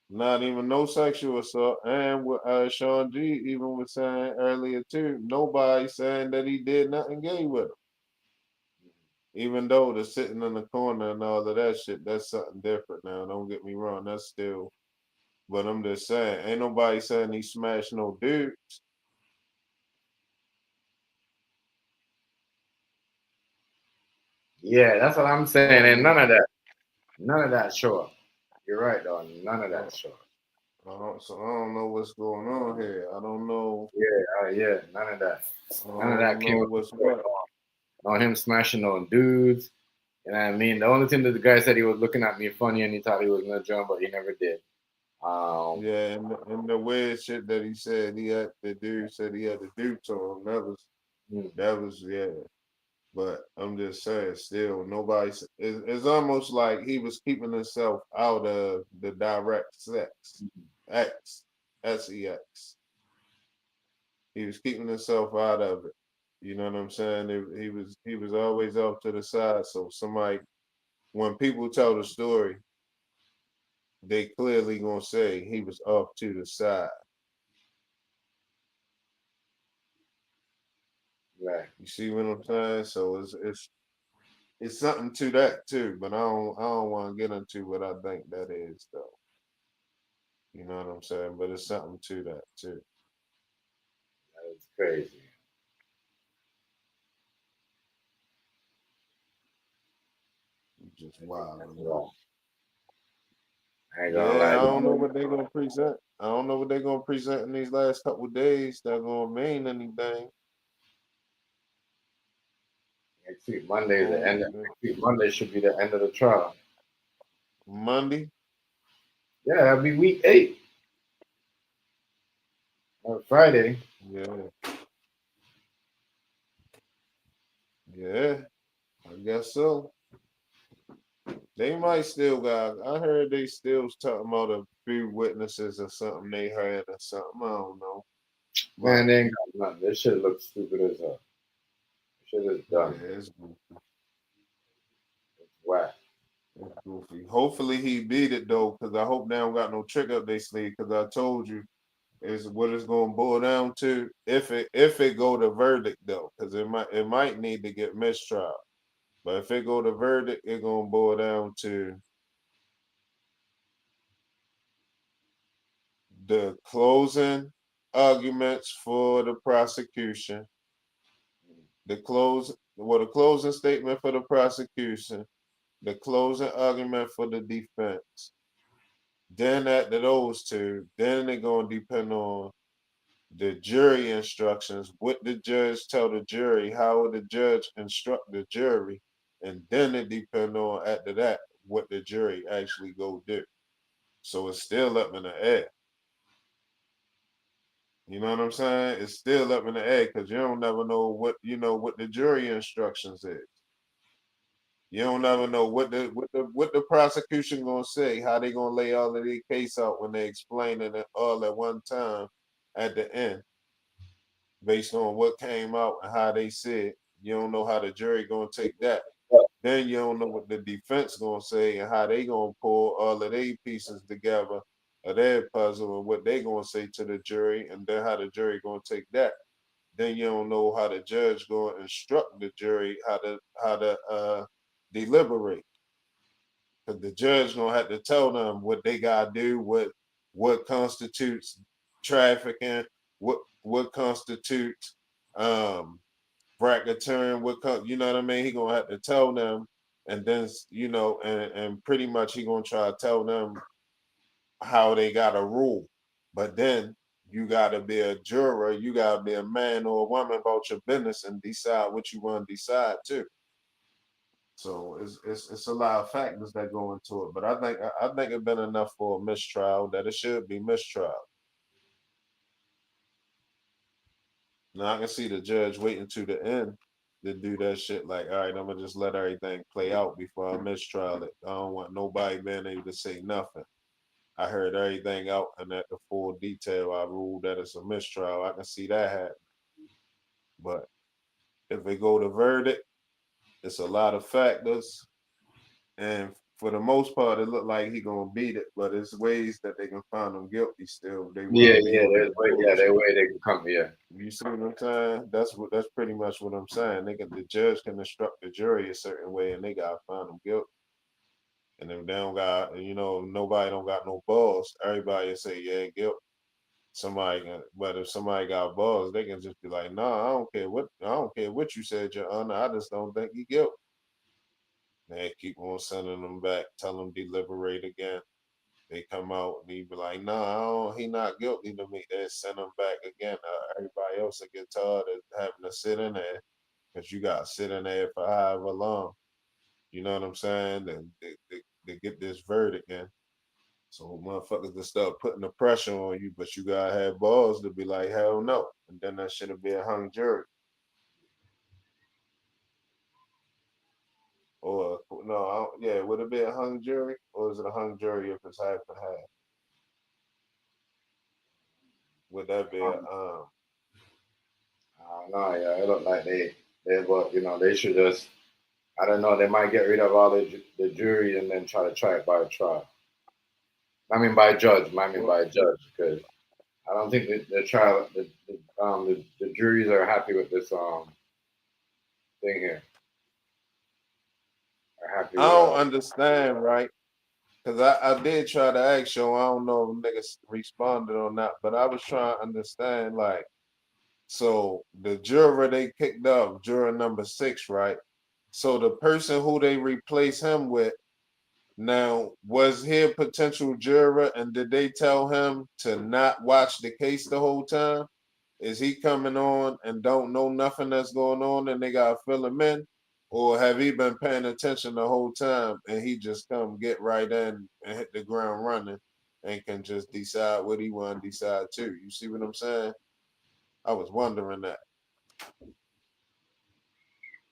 Not even no sexual assault. And what Sean G even was saying earlier too, nobody saying that he did nothing gay with her. Even though the sitting in the corner and all of that shit, that's something different now. Don't get me wrong, that's still, but I'm just saying, ain't nobody saying he smashed no dudes. Yeah, that's what I'm saying. And none of that sure. You're right, though. None of that sure. So I don't know what's going on here. I don't know. Yeah, none of that. I None of don't that came know up what's what. on him smashing on dudes. You know what I mean? The only thing that the guy said, he was looking at me funny and he thought he was gonna jump, but he never did. Yeah, and the weird shit that he said the dude said he had to do to him. That was yeah. But I'm just saying, still it's almost like he was keeping himself out of the direct sex. He was keeping himself out of it. You know what I'm saying? He was always off to the side. So when people tell the story, they clearly gonna say he was off to the side. Right. You see what I'm saying? So it's something to that too, but I don't want to get into what I think that is though. You know what I'm saying? But it's something to that too. That's crazy. Just wild. Right. I ain't gonna Yeah, lie. I don't know what they're gonna present. I don't know what they're gonna present in these last couple of days that gonna mean anything. Next week, Monday is the end. Next week, Monday should be the end of the trial. Monday? Yeah, that'll be week 8. Or Friday. Yeah. Yeah, I guess so. They might still got. I heard they still talking about a few witnesses or something they heard or something. I don't know. Man, they ain't got nothing. This shit looks stupid as hell. Shit is done. Yeah, it's goofy. Whack. It's goofy. Hopefully he beat it though, because I hope they don't got no trick up their sleeve. Because I told you, is what it's gonna boil down to if it go to verdict though, because it might need to get mistrial. But if it go to verdict, it gonna boil down to the closing arguments for the prosecution, the closing statement for the prosecution, the closing argument for the defense. Then after those two, then they're gonna depend on the jury instructions, what the judge tell the jury, how the judge instruct the jury, and then it depend on after that what the jury actually go do. So it's still up in the air. You know what I'm saying? It's still up in the air because you don't never know what the jury instructions is. You don't never know what the prosecution gonna say, how they gonna lay all of their case out when they explaining it all at one time at the end, based on what came out and how they said. You don't know how the jury gonna take that. Then you don't know what the defense gonna say and how they gonna pull all of their pieces together of their puzzle and what they gonna say to the jury, and then how the jury gonna take that. Then you don't know how the judge gonna instruct the jury how to deliberate. Because the judge gonna have to tell them what they gotta do, what constitutes trafficking, what constitutes racketeering, you know what I mean? He gonna have to tell them, and then and pretty much he gonna try to tell them how they gotta rule. But then you gotta be a juror, you gotta be a man or a woman about your business and decide what you want to decide too. So it's a lot of factors that go into it. But I think it's been enough for a mistrial that it should be mistrial. Now I can see the judge waiting to the end to do that shit. Like, all right, I'm gonna just let everything play out before I mistrial it. I don't want nobody being able to say nothing. I heard everything out, and at the full detail, I ruled that it's a mistrial. I can see that happen. But if they go to verdict, it's a lot of factors, and for the most part, it looked like he gonna beat it. But it's ways that they can find him guilty still. If they want to be on that bullshit. that way they can come. Yeah. You see what I'm saying? That's pretty much what I'm saying. The judge can instruct the jury a certain way, and they gotta find them guilty. And if they don't got, nobody don't got no balls, everybody will say, yeah, guilt. But if somebody got balls, they can just be like, nah, I don't care what you said, Your Honor. I just don't think he guilty. They keep on sending them back, tell them deliberate again. They come out and he be like, no, he not guilty to me. They send him back again. Everybody else will get tired of having to sit in there because you got to sit in there for however long. You know what I'm saying? And they get this verdict in. So motherfuckers to start putting the pressure on you, but you gotta have balls to be like, hell no. And then that should be a hung jury. Or no, yeah, would it be a hung jury? Or is it a hung jury if it's half and half? Would that be a No, yeah, it look like but they should just. I don't know. They might get rid of all the jury and then try to try it by a trial. I mean by judge. Because I don't think the trial the juries are happy with this thing here. Are happy I with don't understand, right? Because I did try to ask you, I don't know if niggas responded or not, but I was trying to understand, like, so the juror they kicked off, juror number 6, right? So the person who they replace him with, now, was he a potential juror and did they tell him to not watch the case the whole time? Is he coming on and don't know nothing that's going on and they gotta fill him in? Or have he been paying attention the whole time and he just come get right in and hit the ground running and can just decide what he want to decide too? You see what I'm saying? I was wondering that.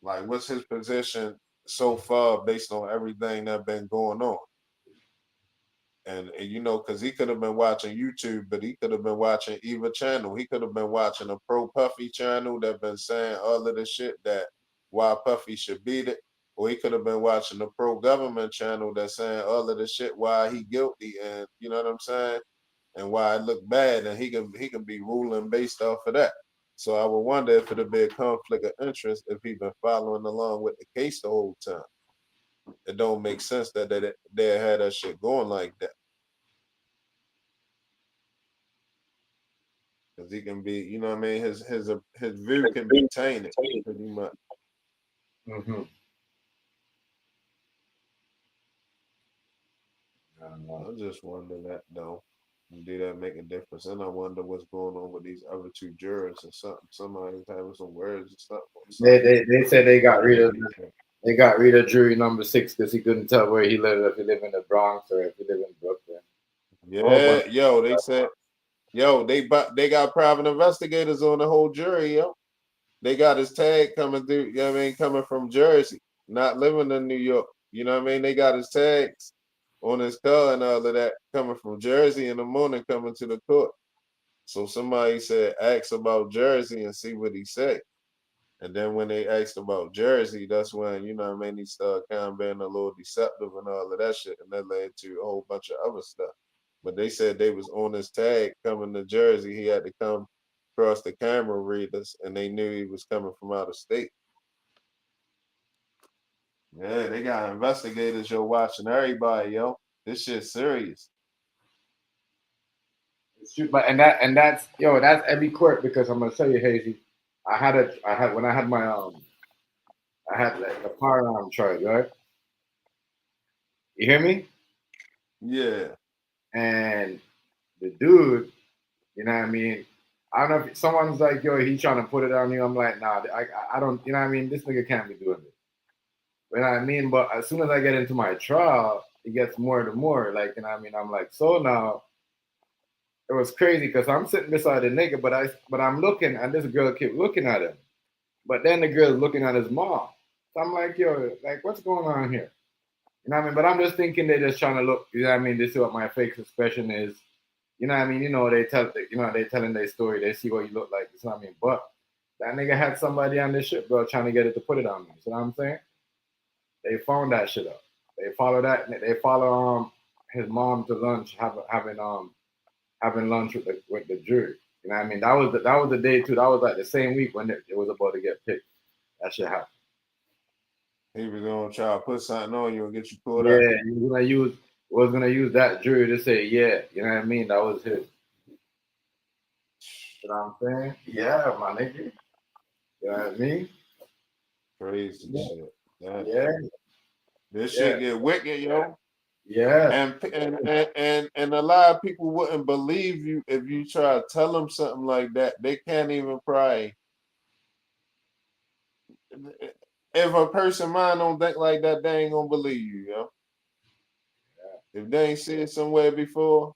Like, what's his position so far based on everything that been going on? And because he could have been watching YouTube, but he could have been watching either channel. He could have been watching a pro Puffy channel that been saying all of the shit that why Puffy should beat it, or he could have been watching a pro government channel that's saying all of the shit why he guilty, and you know what I'm saying, and why it look bad, and he can be ruling based off of that. So I would wonder if it'd be a conflict of interest if he been following along with the case the whole time. It don't make sense that they had that shit going like that. Because he can be, you know what I mean? His view can be tainted pretty much. Mm-hmm. I just wonder that though. Do that make a difference? And I wonder what's going on with these other 2 jurors or something. Somebody's having some words or something. They said they got rid of jury number 6 because he couldn't tell where he lived, if he lived in the Bronx or if he lived in Brooklyn. Yeah, yo, they said, they got private investigators on the whole jury, yo. They got his tag coming through, you know what I mean, coming from Jersey, not living in New York. You know what I mean? They got his tags on his car and all of that coming from Jersey in the morning coming to the court. So somebody said, ask about Jersey and see what he said. And then when they asked about Jersey, that's when, you know what I mean, he started kind of being a little deceptive and all of that shit. And that led to a whole bunch of other stuff. But they said they was on his tag coming to Jersey. He had to come across the camera readers, and they knew he was coming from out of state. Yeah, they got investigators, yo, watching everybody, yo. This shit's serious. But that's every court, because I'm gonna tell you, Hazy, I had my I had like a firearm charge, right? You hear me? Yeah. And the dude, you know what I mean? I don't know if someone's like, yo, he trying to put it on you. I'm like, nah, I don't, you know what I mean? This nigga can't be doing this. You know what I mean? But as soon as I get into my trial, it gets more and more. Like, you know what I mean? I'm like, so now it was crazy because I'm sitting beside the nigga, but I'm looking, and this girl keep looking at him. But then the girl's looking at his mom. So I'm like, yo, like, what's going on here? You know what I mean? But I'm just thinking they're just trying to look, you know what I mean? They see what my fake expression is. You know what I mean? You know, they telling their story. They see what you look like. You know what I mean? But that nigga had somebody on this shit, bro, trying to get it to put it on me. You know what I'm saying? They found that shit up. They follow his mom to lunch, having lunch with the jury. You know what I mean? That was the day too. That was like the same week when it was about to get picked. That shit happened. He was gonna try to put something on you and get you pulled Yeah, up. he was gonna use that jury to say, yeah, you know what I mean? That was his. You know what I'm saying? Yeah, my nigga. You know what I mean? Crazy shit. Yeah. This Yeah. shit get wicked, yo. Yeah. And a lot of people wouldn't believe you if you try to tell them something like that. They can't even pry. If a person mind don't think like that, they ain't gonna believe you, yo. If they ain't seen it somewhere before,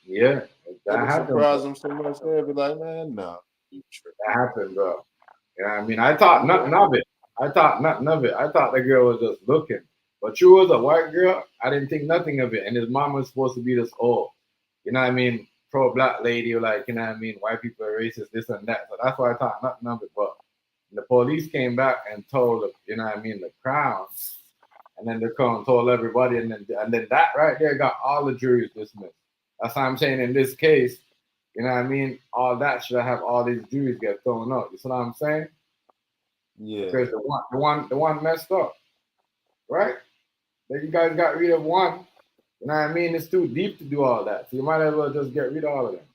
Yeah. That it'll happened, surprise bro. them so much. They'll be like, man, nah. That happened, bro. You know what I mean? I thought nothing of it. I thought the girl was just looking. But she was a white girl. I didn't think nothing of it. And his mom was supposed to be this old, you know what I mean, pro-black lady, like, you know what I mean, white people are racist, this and that. So that's why I thought nothing of it. But the police came back and told, you know what I mean, the Crown. And then the Crown told everybody. And then that right there got all the juries dismissed. That's why I'm saying in this case, you know what I mean, all that should have all these juries get thrown out. You see what I'm saying? Yeah. Because the one messed up, right? Then you guys got rid of one. You know what I mean? It's too deep to do all that. So you might as well just get rid of all of them.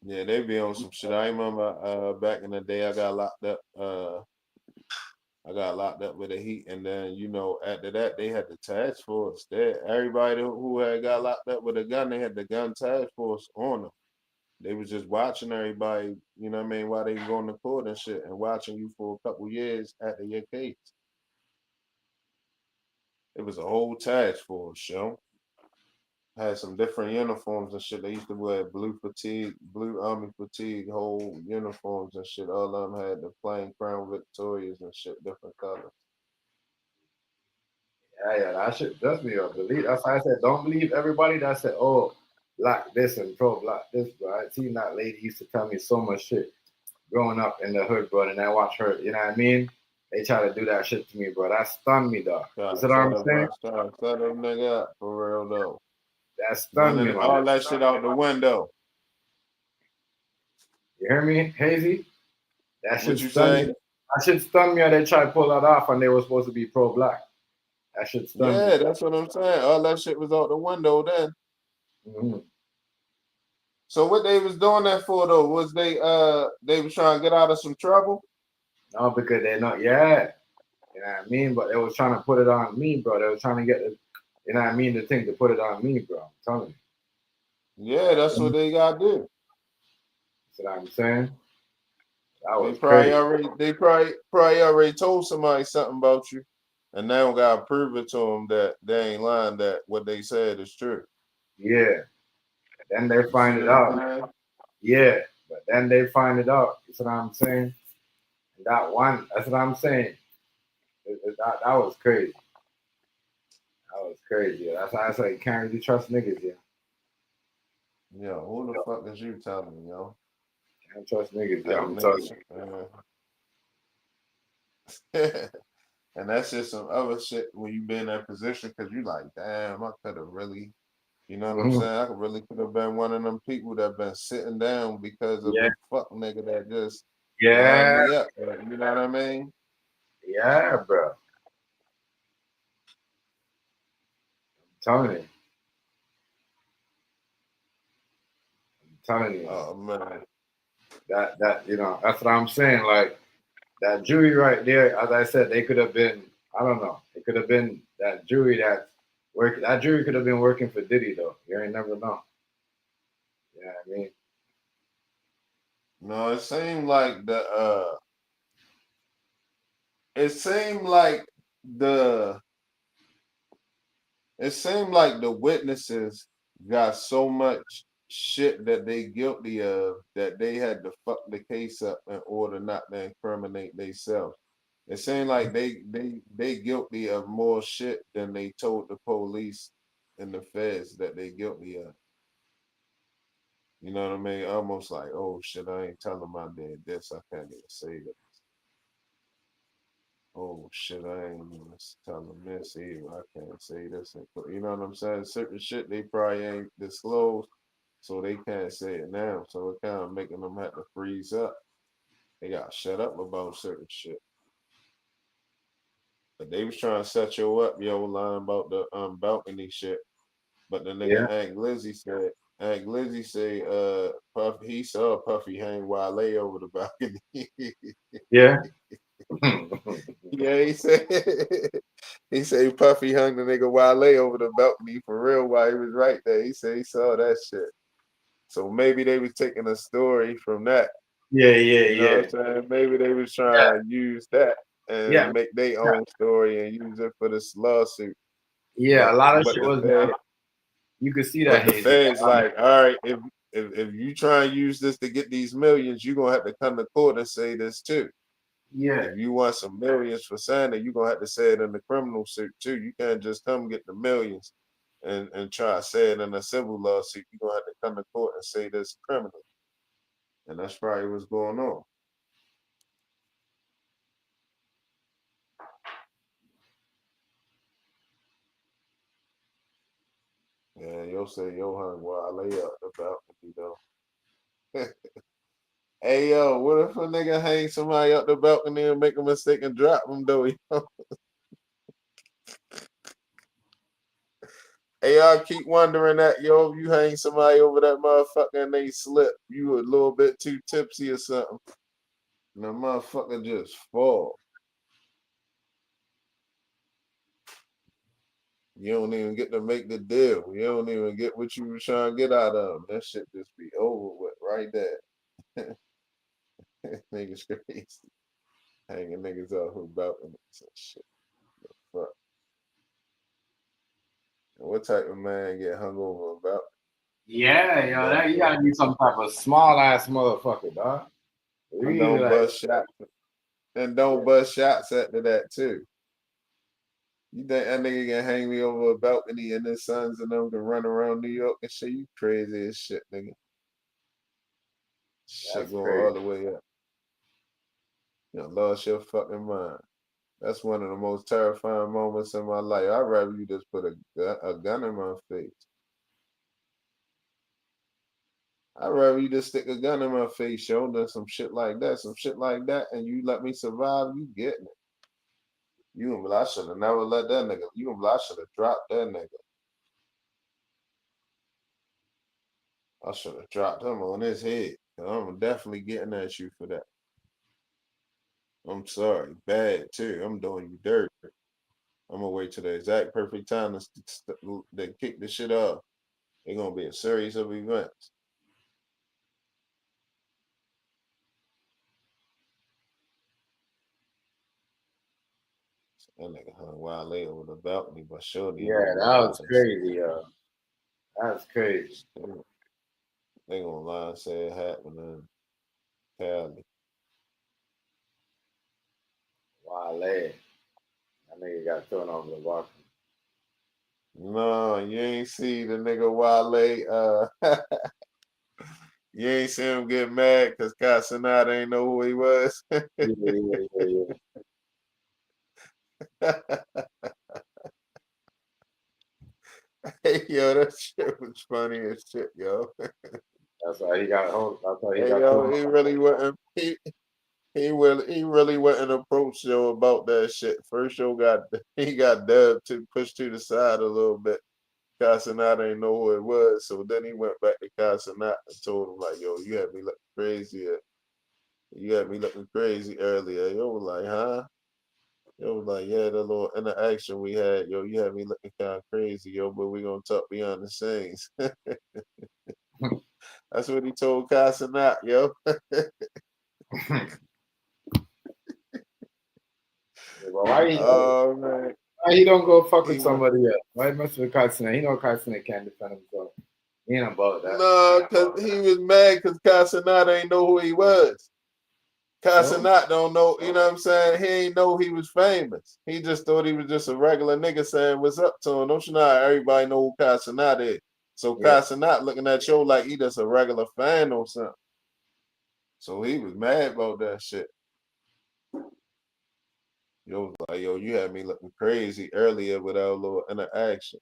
Yeah, they be on some shit. I remember back in the day I got locked up. I got locked up with the heat, and then after that they had the task force. Everybody who had got locked up with a gun, they had the gun task force on them. They was just watching everybody, you know what I mean, while they going to court and shit, and watching you for a couple years after your case. It was a whole task force, yo. Had some different uniforms and shit. They used to wear blue army fatigue, whole uniforms and shit. All of them had the plain Crown Victorias and shit, different colors. Yeah, that shit does me up. That's why I said don't believe everybody that said, oh, black this and pro-black this, bro. I seen that lady used to tell me so much shit growing up in the hood, bro, and I watch her, you know what I mean? They try to do that shit to me, bro. That stunned me, dog. You see what I'm saying? Try to set them nigga up, for real though. That stunned me, Running man. all that shit out the window. You hear me, Hazy? That What shit you stunned say? me. That shit stunned me, and they tried to pull that off, and they were supposed to be pro-black. That shit stunned me. Yeah, that's what I'm saying. All that shit was out the window then. Mm-hmm. So what they was doing that for though? Was they was trying to get out of some trouble? No, because they're not yet. You know what I mean? But they was trying to put it on me, bro. They was trying to get the, you know what I mean, the thing to put it on me, bro. I'm telling you. Yeah, that's what they gotta do. See what I'm saying? That was They probably already told somebody something about you, and now gotta prove it to them that they ain't lying. That what they said is true. Yeah. Then they find See it what I'm out. saying? Yeah. But then they find it out. You see what I'm saying? That one, that's what I'm saying. That was crazy. That was crazy. That's why I say you can't really trust niggas, yeah. Yo, who the fuck is you telling, yo? Can't trust niggas, How yo. the I'm telling you. niggas, and that's just some other shit when you be in that position because you like, damn, I could have really, you know what I'm saying? I could have been one of them people that been sitting down because of Yeah. a fuck nigga that just lined Yeah. me up. You know what I mean? Yeah, bro. I'm telling you. I'm telling you. Oh man. That you know, that's what I'm saying. Like that jury right there, as I said, they could have been, I don't know, it could have been that jury that's working. That jury could have been working for Diddy though. You ain't never know. You know what I mean? No, it seemed like the it seemed like the witnesses got so much shit that they guilty of that they had to fuck the case up in order not to incriminate themselves. It seemed like they guilty of more shit than they told the police and the feds that they guilty of. You know what I mean? Almost like, oh shit, I ain't telling my dad this. I can't even say that. Oh shit, I ain't even telling this either. I can't say this. You know what I'm saying? Certain shit they probably ain't disclosed, so they can't say it now. So it kind of making them have to freeze up. They got shut up about certain shit. But they was trying to set you up, yo, lying about the balcony shit. But the nigga Yeah. Aunt Glizzy say, Puffy, he saw Puffy hang Wale over the balcony. Yeah. Yeah, he said he said Puffy hung the nigga Wale over the balcony for real while he was right there. He said he saw that shit. So maybe they was taking a story from that. Yeah, You know yeah, what I'm saying? Maybe they was yeah. trying to use that Yeah. and make their Yeah. own story and use it for this lawsuit. Yeah, a But lot of but shit the was Fed you could see that but the haze. Fed's like, all right, if you try and use this to get these millions, you're gonna have to come to court and say this too. Yeah. If you want some millions for signing, you're gonna have to say it in the criminal suit too. You can't just come get the millions and try to say it in a civil lawsuit. You're gonna have to come to court and say this criminal. And that's probably what's going on. Yeah, you'll say yo hung while I lay up the balcony though. Hey yo, what if a nigga hang somebody up the balcony and make a mistake and drop them though? Yo? Hey, y'all keep wondering that, yo, if you hang somebody over that motherfucker and they slip, you a little bit too tipsy or something. And the motherfucker just fall. You don't even get to make the deal. You don't even get what you were trying to get out of them. That shit just be over with right there. Niggas crazy. Hanging niggas out who balconies and shit. Fuck. What type of man get hung over about? Yeah, yo, that you gotta be some type of small ass motherfucker, dog. And Really don't like bust shots. And don't bust shots after that too. You think that nigga can hang me over a balcony and his sons and them can run around New York and shit? You crazy as shit, nigga. Shit that's going crazy. all the way up. You know, lost your fucking mind. That's one of the most terrifying moments in my life. I'd rather you just put a gun in my face. I'd rather you just stick a gun in my face, yo, than some shit like that. Some shit like that, and you let me survive, you getting it. You gonna be like, I should have never let that nigga. You gonna be like, I should have dropped that nigga. I should have dropped him on his head. I'm definitely getting at you for that. I'm sorry. Bad too. I'm doing you dirt. I'm gonna wait till the exact perfect time to kick the shit off. It's gonna be a series of events. That nigga hung Wale over the balcony, but surely Yeah, he gonna that lie was and say crazy, yo. That's crazy. they gonna lie and say it happened in Cali. Wale. That nigga got thrown over the balcony. No, you ain't see the nigga Wale. You ain't see him get mad because Casanata ain't know who he was. Yeah. Hey, yo, that shit was funny as shit, yo. That's why he got home. That's why he Hey, got yo, thrown. he really wasn't. He really wasn't approached yo about that shit. First show he got dubbed to pushed to the side a little bit. Casanata ain't know who it was, so then he went back to Casanata and told him like, "Yo, you had me looking crazy. You had me looking crazy earlier." Yo was like, "Huh?" Yo was like, "Yeah, the little interaction we had. Yo, you had me looking kind of crazy, yo, but we gonna talk behind the scenes." That's what he told Casanata, yo. Oh man. Why he don't go fuck He with went. somebody else? Why must with Casanata? He know Casanata can't defend himself. He ain't about that. No, because he was mad because Casanata ain't know who he was. Casanata don't know, you know what I'm saying? He ain't know he was famous. He just thought he was just a regular nigga saying what's up to him. Don't you know how everybody know who Casanata is? So Yeah. Casanata looking at you like he just a regular fan or something. So he was mad about that shit. Yo was like, yo, you had me looking crazy earlier with our little interaction.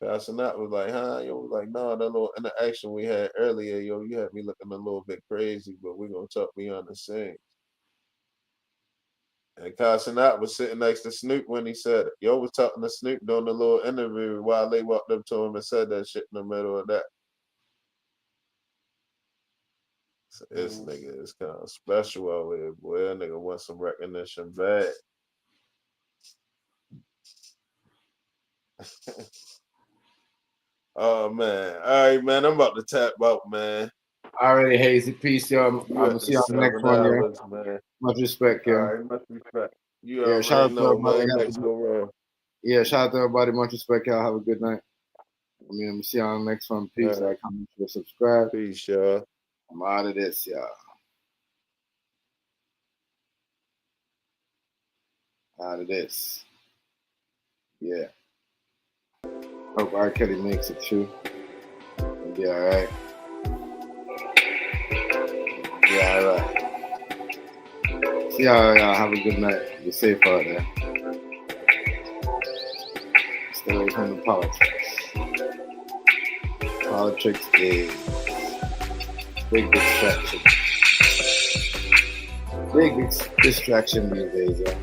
Casanata was like, huh? Yo was like, nah, that little interaction we had earlier, yo, you had me looking a little bit crazy, but we gonna talk beyond the scenes. And Casanata was sitting next to Snoop when he said it. Yo was talking to Snoop during the little interview while they walked up to him and said that shit in the middle of that. So this nigga is kind of special out here, boy. That nigga wants some recognition bad. Oh man. All right, man. I'm about to tap out, man. Already hazy. Peace, yo. I'm You gonna at the see you on the next 7 one, yeah. hours, man. Much respect, All yeah. right, much respect. You Yeah, shout already out to know, everybody. man. Next go round. Yeah, shout out to everybody. Much respect, y'all. Have a good night. I mean, I'm gonna see you on the next one. Peace. All right. Like, comment, share, subscribe. Peace, y'all. I'm out of this, y'all. Out of this. Yeah. Hope R. Kelly makes it too. It'll be alright. Yeah, alright. See y'all. Have a good night. Be safe out there. Stay away from the politics. Politics is big distraction. Big distraction these days, yeah.